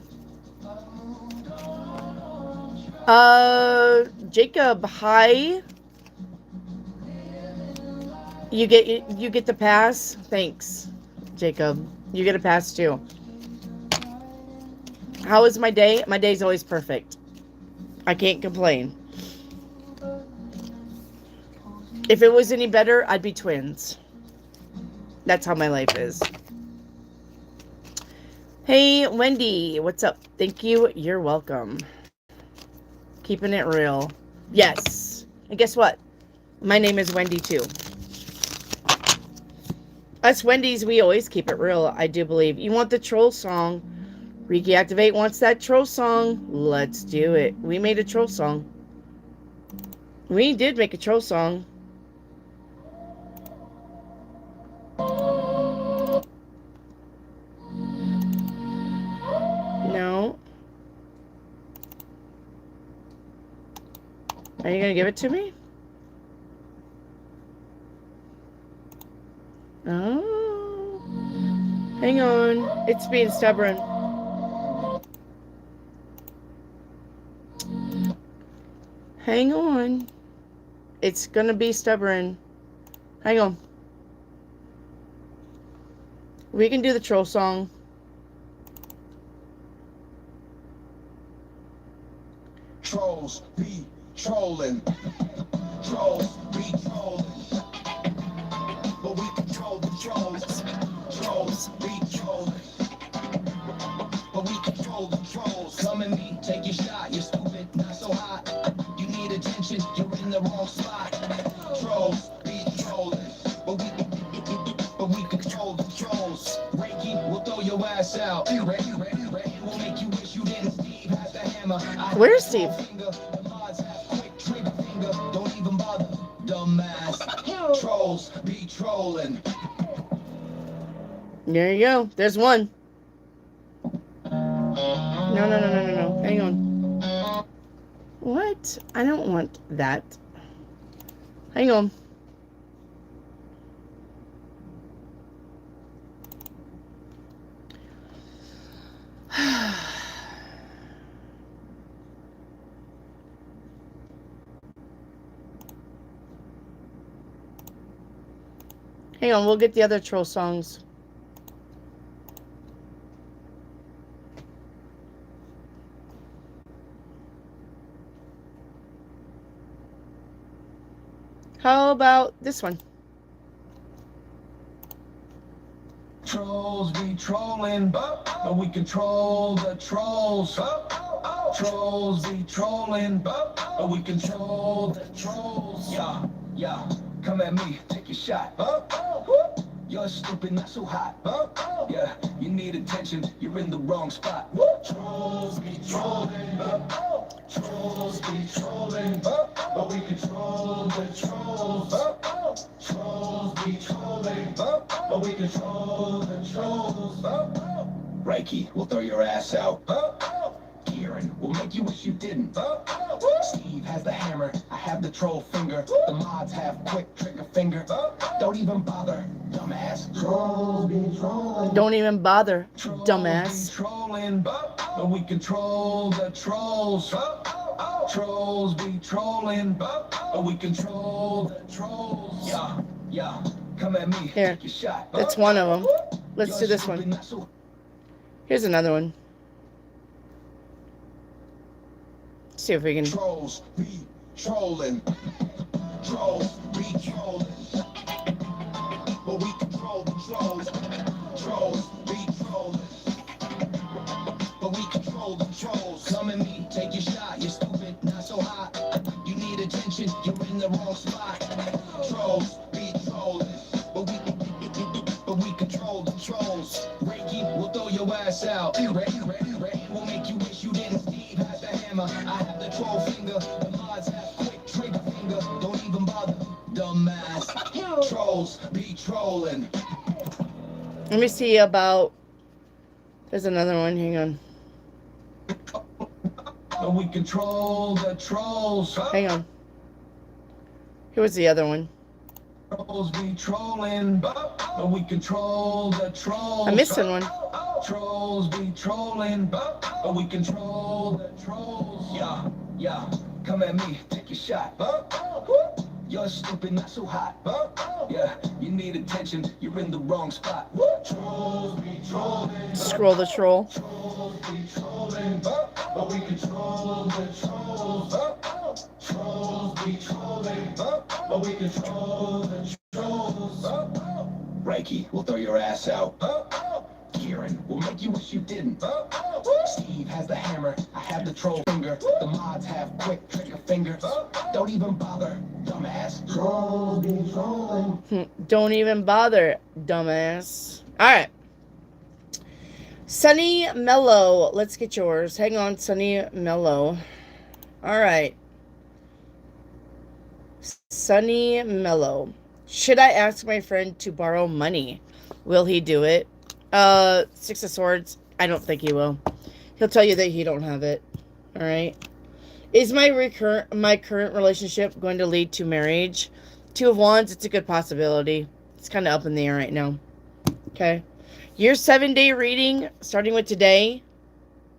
Jacob, hi. You get the pass? Thanks, Jacob. You get a pass too. How is my day? My day's always perfect. I can't complain. If it was any better, I'd be twins. That's how my life is. Hey, Wendy, what's up? Thank you. You're welcome. Keeping it real. Yes. And guess what? My name is Wendy too. Us Wendy's, we always keep it real, I do believe. You want the troll song? Reiki Activate wants that troll song. Let's do it. We made a troll song. We did make a troll song. No. Are you going to give it to me? Oh. Hang on. It's being stubborn. Hang on. It's going to be stubborn. Hang on. We can do the troll song. Trolls be trolling. Trolls be trolling. But we control the trolls. Trolls be trolling. But we control the trolls. Come at me, take your shot. You're stupid, not so hot. You need attention, you're in the wrong spot. Trolls be trolling. But we control the trolls. Reiki will throw your ass out. Ready, will make you wish you didn't. Steve has the hammer. Where's Steve? Don't even bother, dumbass. Trolls be trolling. There you go. There's one. No. Hang on. What? I don't want that. Hang on. Hang on, we'll get the other troll songs. How about this one? Trolls be trolling, but we control the trolls. Trolls be trolling, but we control the trolls. Yeah, come at me, take your shot. You're stupid, not so hot. Yeah, you need attention, you're in the wrong spot. Trolls be trolling, trolls be trolling, but we control the trolls. Trolls be trolling, but we control the trolls. Reiki will throw your ass out. Kieran will make you wish you didn't. Steve has the hammer, I have the troll finger. The mods have quick trigger finger. Don't even bother, dumbass. Trolls be trolling. Don't even bother, dumbass. Trolling, but we control the trolls. Trolls be trolling, but we control the trolls. Yeah, come at me. Here, take your shot. that's one of them. Let's do this one. Here's another one. See if we can. Trolls be trolling. Trolls be trolling. But we control the trolls. Trolls be trolling. But we control the trolls. Come at me, take your shot. You're stupid, not so hot. You need attention, you're in the wrong spot. Trolls be trolling. But we control the trolls. Reiki will We'll make you wish you didn't. Steve has the hammer, I have the troll finger. The mods have quick trigger finger. Don't even bother, dumbass. Trolls be trolling. Let me see about... There's another one. Hang on. We control the trolls. Hang on. Here was the other one. Trolls be trolling. We control the trolls. I'm missing one. Trolls be trolling. We control the trolls. Yeah. Come at me, take your shot. You're stupid, not so hot. Yeah, you need attention, you're in the wrong spot. Trolls be trolling. Scroll the troll. Trolls be trolling. But we control the trolls. Trolls be trolling. But we control the trolls. Reiki, we'll throw your ass out. Kieran, we'll make you wish you didn't. Steve has the hammer, I have the troll finger. The mods have quick trigger fingers. Don't even bother, dumbass. Trolls be trolling. Don't even bother, dumbass. Alright. Sunny Mellow. Let's get yours. Hang on, Sunny Mellow. Alright. Sunny Mellow. Should I ask my friend to borrow money? Will he do it? Six of Swords. I don't think he will. He'll tell you that he don't have it. Alright. Is my current relationship going to lead to marriage? Two of Wands, it's a good possibility. It's kind of up in the air right now. Okay. Your 7-day reading, starting with today,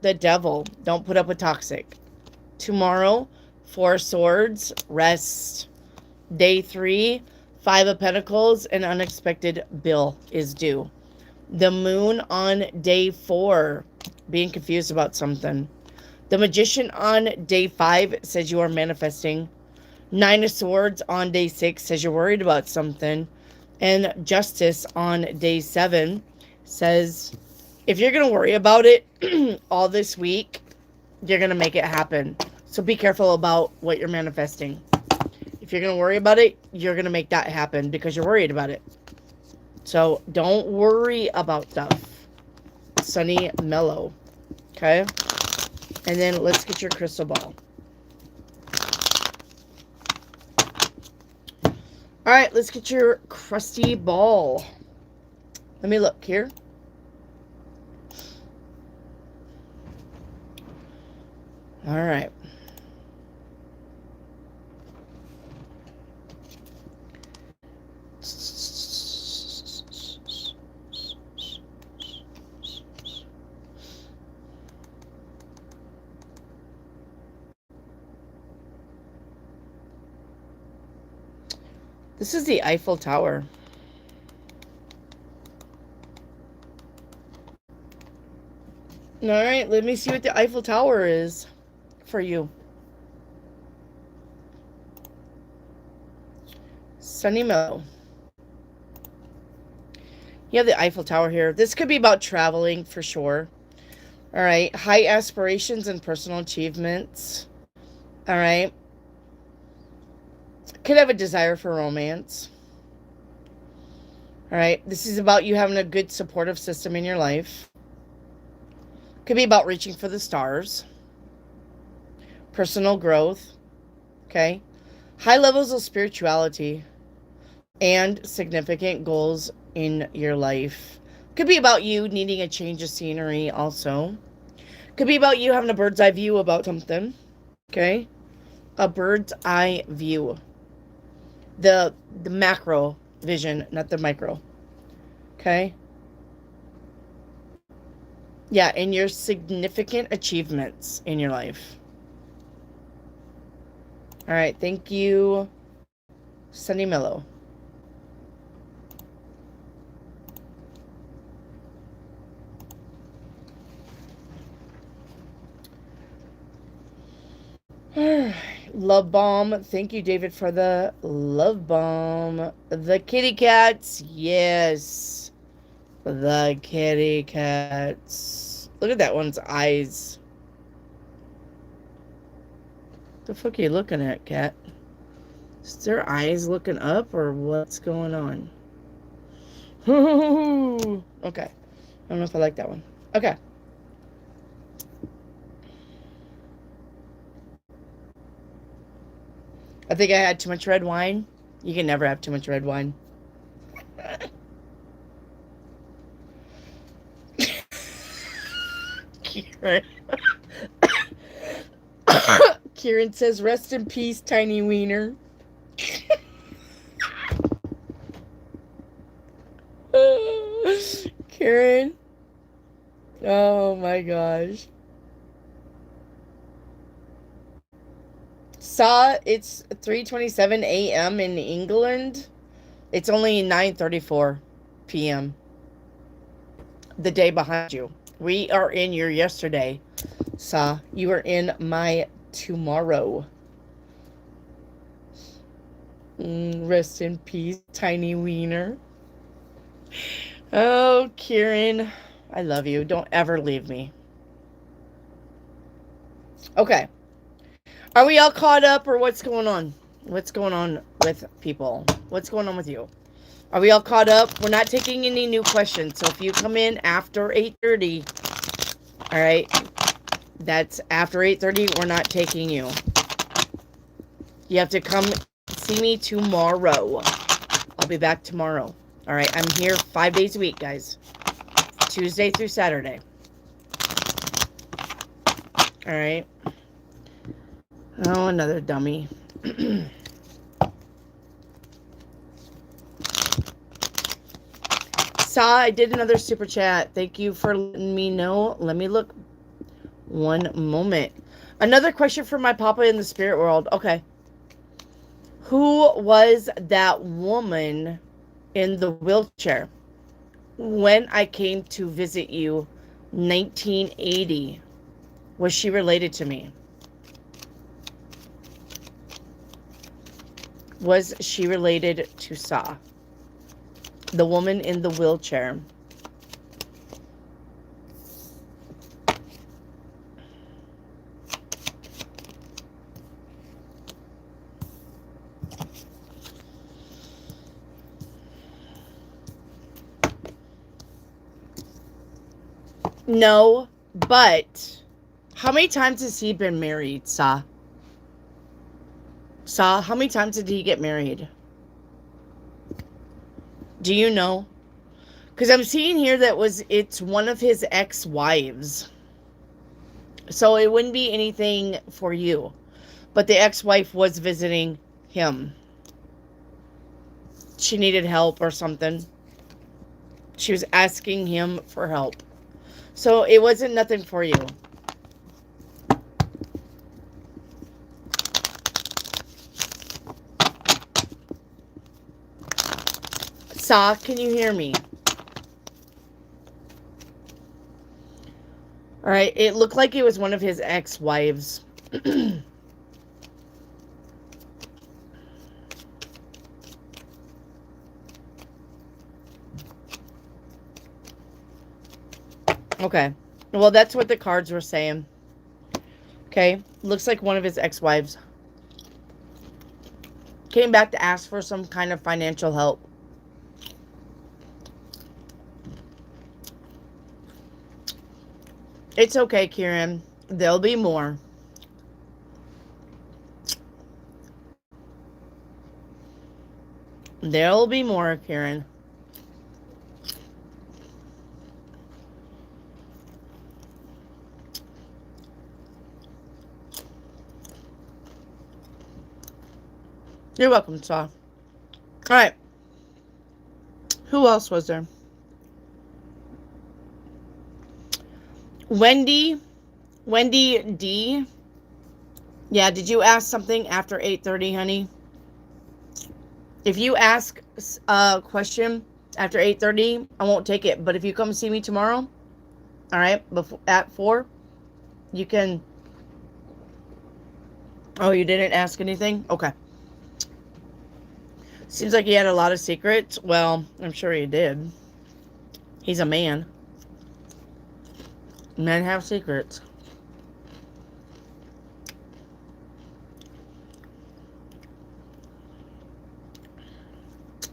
the Devil. Don't put up with toxic. Tomorrow, 4 Swords, rest. Day 3, 5 of Pentacles, an unexpected bill is due. The Moon on day 4, being confused about something. The Magician on day 5 says you are manifesting. 9 of Swords on day 6 says you're worried about something. And Justice on day 7 says if you're going to worry about it all this week, you're going to make it happen. So be careful about what you're manifesting. If you're going to worry about it, you're going to make that happen because you're worried about it. So don't worry about stuff. Sunny Mellow. Okay? And then let's get your crystal ball. Alright, let's get your crusty ball. Let me look here. Alright. This is the Eiffel Tower. All right, let me see what the Eiffel Tower is for you. Sunny Mellow. You have the Eiffel Tower here. This could be about traveling for sure. All right, high aspirations and personal achievements. All right. Could have a desire for romance. All right. This is about you having a good supportive system in your life. Could be about reaching for the stars. Personal growth. Okay. High levels of spirituality. And significant goals in your life. Could be about you needing a change of scenery also. Could be about you having a bird's eye view about something. Okay. A bird's eye view. The macro vision, not the micro. Okay? Yeah, and your significant achievements in your life. All right, thank you, Sunny Mellow. All right. Love bomb. Thank you, David, for the love bomb. The kitty cats. Yes. The kitty cats. Look at that one's eyes. The fuck are you looking at, cat? Is their eyes looking up or what's going on? Okay. I don't know if I like that one. Okay. I think I had too much red wine. You can never have too much red wine. Kieran. Kieran says, rest in peace, tiny wiener. Karen. Oh my gosh. Saw it's 3:27 a.m. in England. It's only 9:34 p.m. The day behind you. We are in your yesterday. Saw you are in my tomorrow. Rest in peace, tiny wiener. Oh, Kieran, I love you. Don't ever leave me. Okay. Are we all caught up or what's going on? What's going on with people? What's going on with you? Are we all caught up? We're not taking any new questions. So if you come in after 8:30, all right, that's after 8:30, we're not taking you. You have to come see me tomorrow. I'll be back tomorrow. All right, I'm here 5 days a week, guys. Tuesday through Saturday. All right. Oh, another dummy. Saw I did another super chat. Thank you for letting me know. Let me look. One moment. Another question for my papa in the spirit world. Okay. Who was that woman in the wheelchair when I came to visit you 1980? Was she related to me? Was she related to Saw? The woman in the wheelchair. No, but how many times has he been married, Saw? Saw, how many times did he get married? Do you know? Because I'm seeing here that it's one of his ex-wives. So it wouldn't be anything for you. But the ex-wife was visiting him. She needed help or something. She was asking him for help. So it wasn't nothing for you. Saw, can you hear me? All right, it looked like it was one of his ex-wives. Okay. Well, that's what the cards were saying. Okay. Looks like one of his ex-wives came back to ask for some kind of financial help. It's okay, Kieran. There'll be more. There'll be more, Kieran. You're welcome, Saw. All right. Who else was there? Wendy D. Yeah, did you ask something after 8:30, honey? If you ask a question after 8:30, I won't take it. But if you come see me tomorrow, all right, at 4, you can. Oh, you didn't ask anything? Okay. Seems like he had a lot of secrets. Well, I'm sure he did. He's a man. Men have secrets.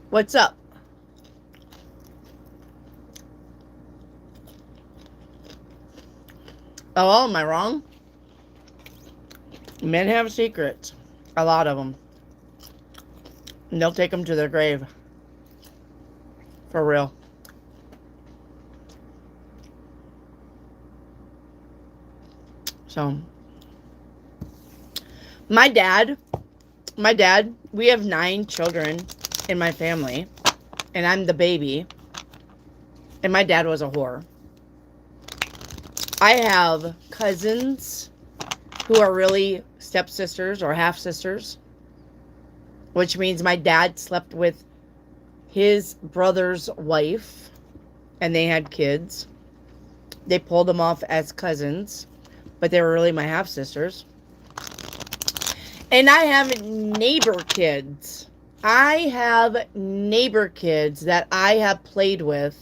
What's up? Oh, am I wrong? Men have secrets. A lot of them. And they'll take them to their grave. For real. So, my dad, we have 9 children in my family, and I'm the baby. And my dad was a whore. I have cousins who are really stepsisters or half sisters, which means my dad slept with his brother's wife and they had kids. They pulled them off as cousins, but they were really my half sisters. And I have neighbor kids. I have neighbor kids that I have played with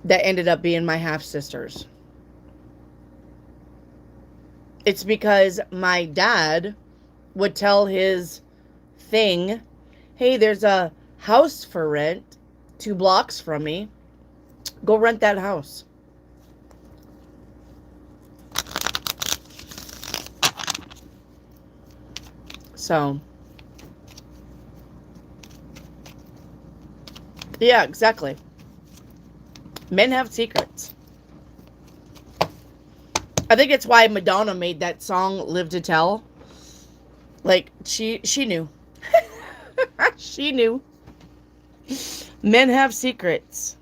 that ended up being my half sisters. It's because my dad would tell his thing, hey, there's a house for rent 2 blocks from me. Go rent that house. So, yeah, exactly. Men have secrets. I think it's why Madonna made that song Live to Tell. Like, she knew. She knew. Men have secrets.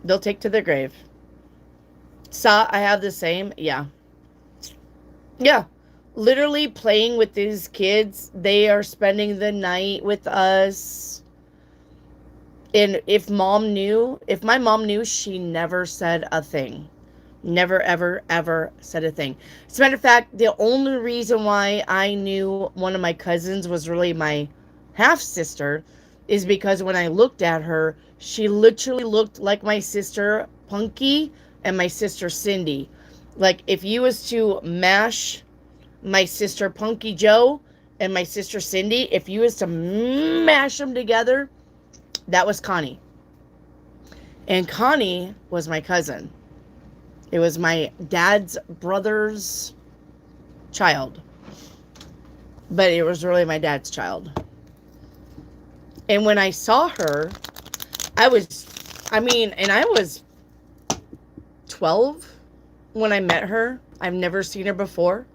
They'll take to their grave. Saw I have the same. Yeah. Yeah. Literally playing with these kids. They are spending the night with us. And if my mom knew, she never said a thing. Never, ever, ever said a thing. As a matter of fact, the only reason why I knew one of my cousins was really my half sister is because when I looked at her, she literally looked like my sister Punky and my sister Cindy. Like if you was to mash my sister Punky Joe and my sister Cindy, if you was to mash them together, that was Connie. And Connie was my cousin. It was my dad's brother's child. But it was really my dad's child. And when I saw her, I was 12 when I met her. I've never seen her before.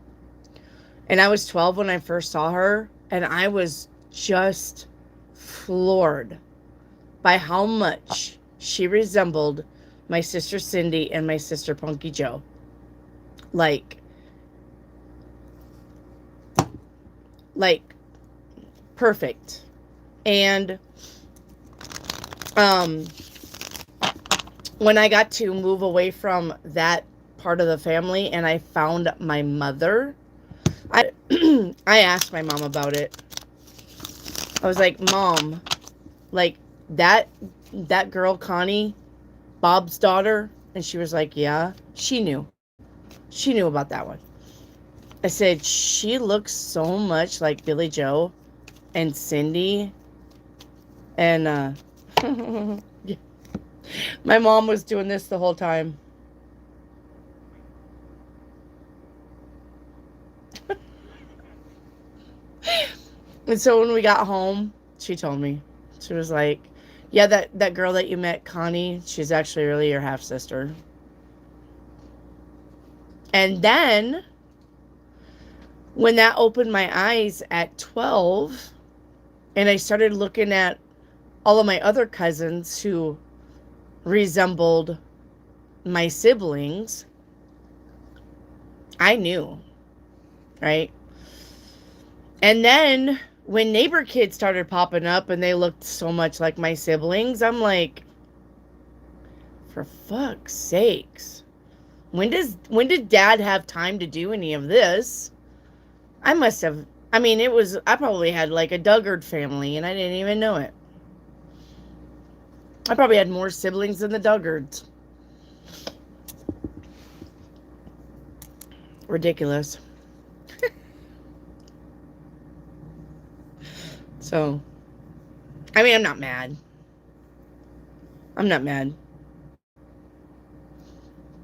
And I was 12 when I first saw her. And I was just floored by how much she resembled my sister Cindy and my sister Punky Joe. Like perfect. And when I got to move away from that part of the family and I found my mother, I I asked my mom about it. I was like, Mom, like that girl Connie, Bob's daughter? And she was like, yeah. She knew about that one. I said, she looks so much like Billy Joe and Cindy. And my mom was doing this the whole time. And so when we got home, she told me. She was like, yeah, that girl that you met, Connie, she's actually really your half-sister. And then, when that opened my eyes at 12, and I started looking at all of my other cousins who resembled my siblings, I knew, right? And then, when neighbor kids started popping up and they looked so much like my siblings, I'm like, for fuck's sakes. When did Dad have time to do any of this? I probably had like a Duggard family and I didn't even know it. I probably had more siblings than the Duggards. Ridiculous. So, I'm not mad.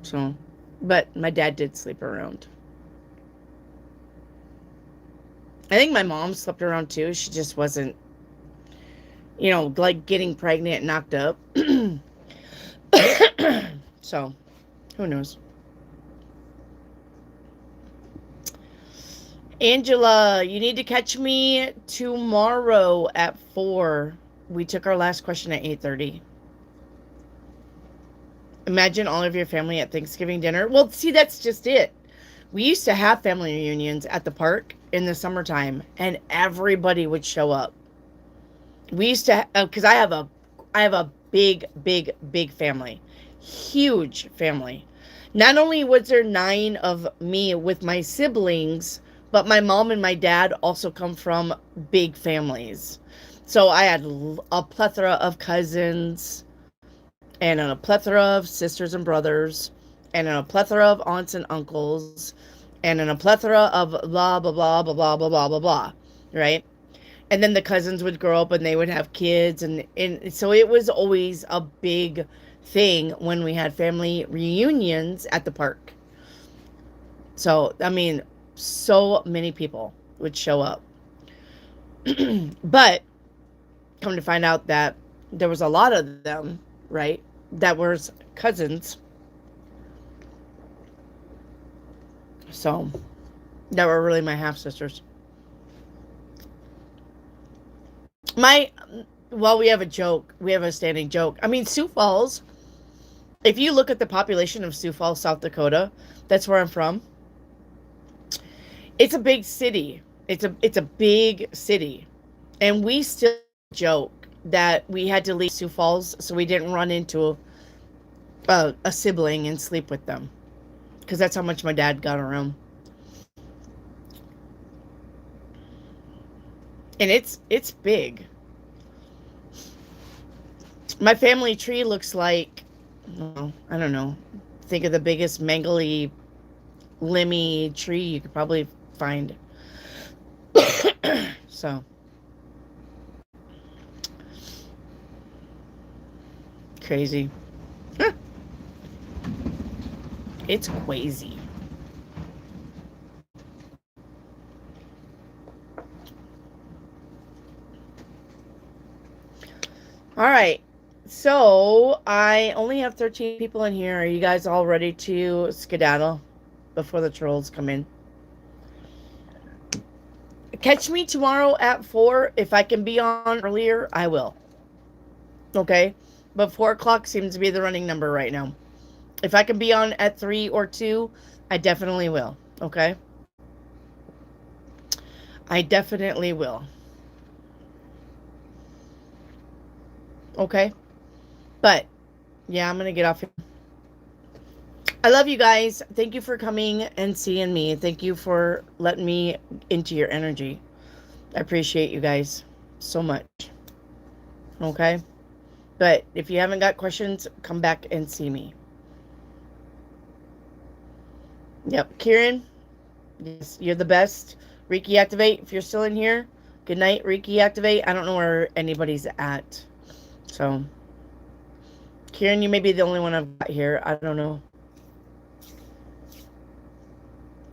So, but my dad did sleep around. I think my mom slept around too. She just wasn't, like getting pregnant and knocked up. So, who knows? Angela, you need to catch me tomorrow at 4. We took our last question at 8:30. Imagine all of your family at Thanksgiving dinner. Well, see, that's just it. We used to have family reunions at the park in the summertime, and everybody would show up. We used to, because I have a big, big, big family, huge family. Not only was there 9 of me with my siblings, but my mom and my dad also come from big families. So I had a plethora of cousins, and a plethora of sisters and brothers, and a plethora of aunts and uncles, and a plethora of blah, blah, blah, blah, blah, blah, blah, blah, blah, right? And then the cousins would grow up and they would have kids. And so it was always a big thing when we had family reunions at the park. So, I mean, so many people would show up. But come to find out that there was a lot of them, right, that were cousins. So, that were really my half sisters. Well, we have a joke. We have a standing joke. I mean, Sioux Falls, if you look at the population of Sioux Falls, South Dakota, that's where I'm from. It's a big city. It's a big city. And we still joke that we had to leave Sioux Falls so we didn't run into a sibling and sleep with them. Because that's how much my dad got around. And it's big. My family tree looks like, well, I don't know. Think of the biggest mangly, limby tree you could probably find. So. Crazy. It's crazy. All right. So I only have 13 people in here. Are you guys all ready to skedaddle before the trolls come in? Catch me tomorrow at 4. If I can be on earlier, I will. Okay? But 4 o'clock seems to be the running number right now. If I can be on at 3 or 2, I definitely will. Okay? I definitely will. Okay? But, yeah, I'm going to get off here. I love you guys. Thank you for coming and seeing me. Thank you for letting me into your energy. I appreciate you guys so much. Okay? But if you haven't got questions, come back and see me. Yep. Kieran, yes, you're the best. Reiki Activate, if you're still in here. Good night, Reiki Activate. I don't know where anybody's at. So, Kieran, you may be the only one I've got here. I don't know.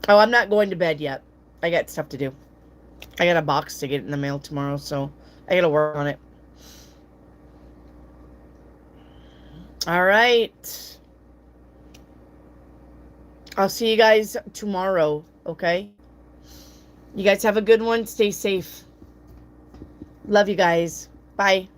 Oh, I'm not going to bed yet. I got stuff to do. I got a box to get in the mail tomorrow, so I got to work on it. All right. I'll see you guys tomorrow, okay? You guys have a good one. Stay safe. Love you guys. Bye.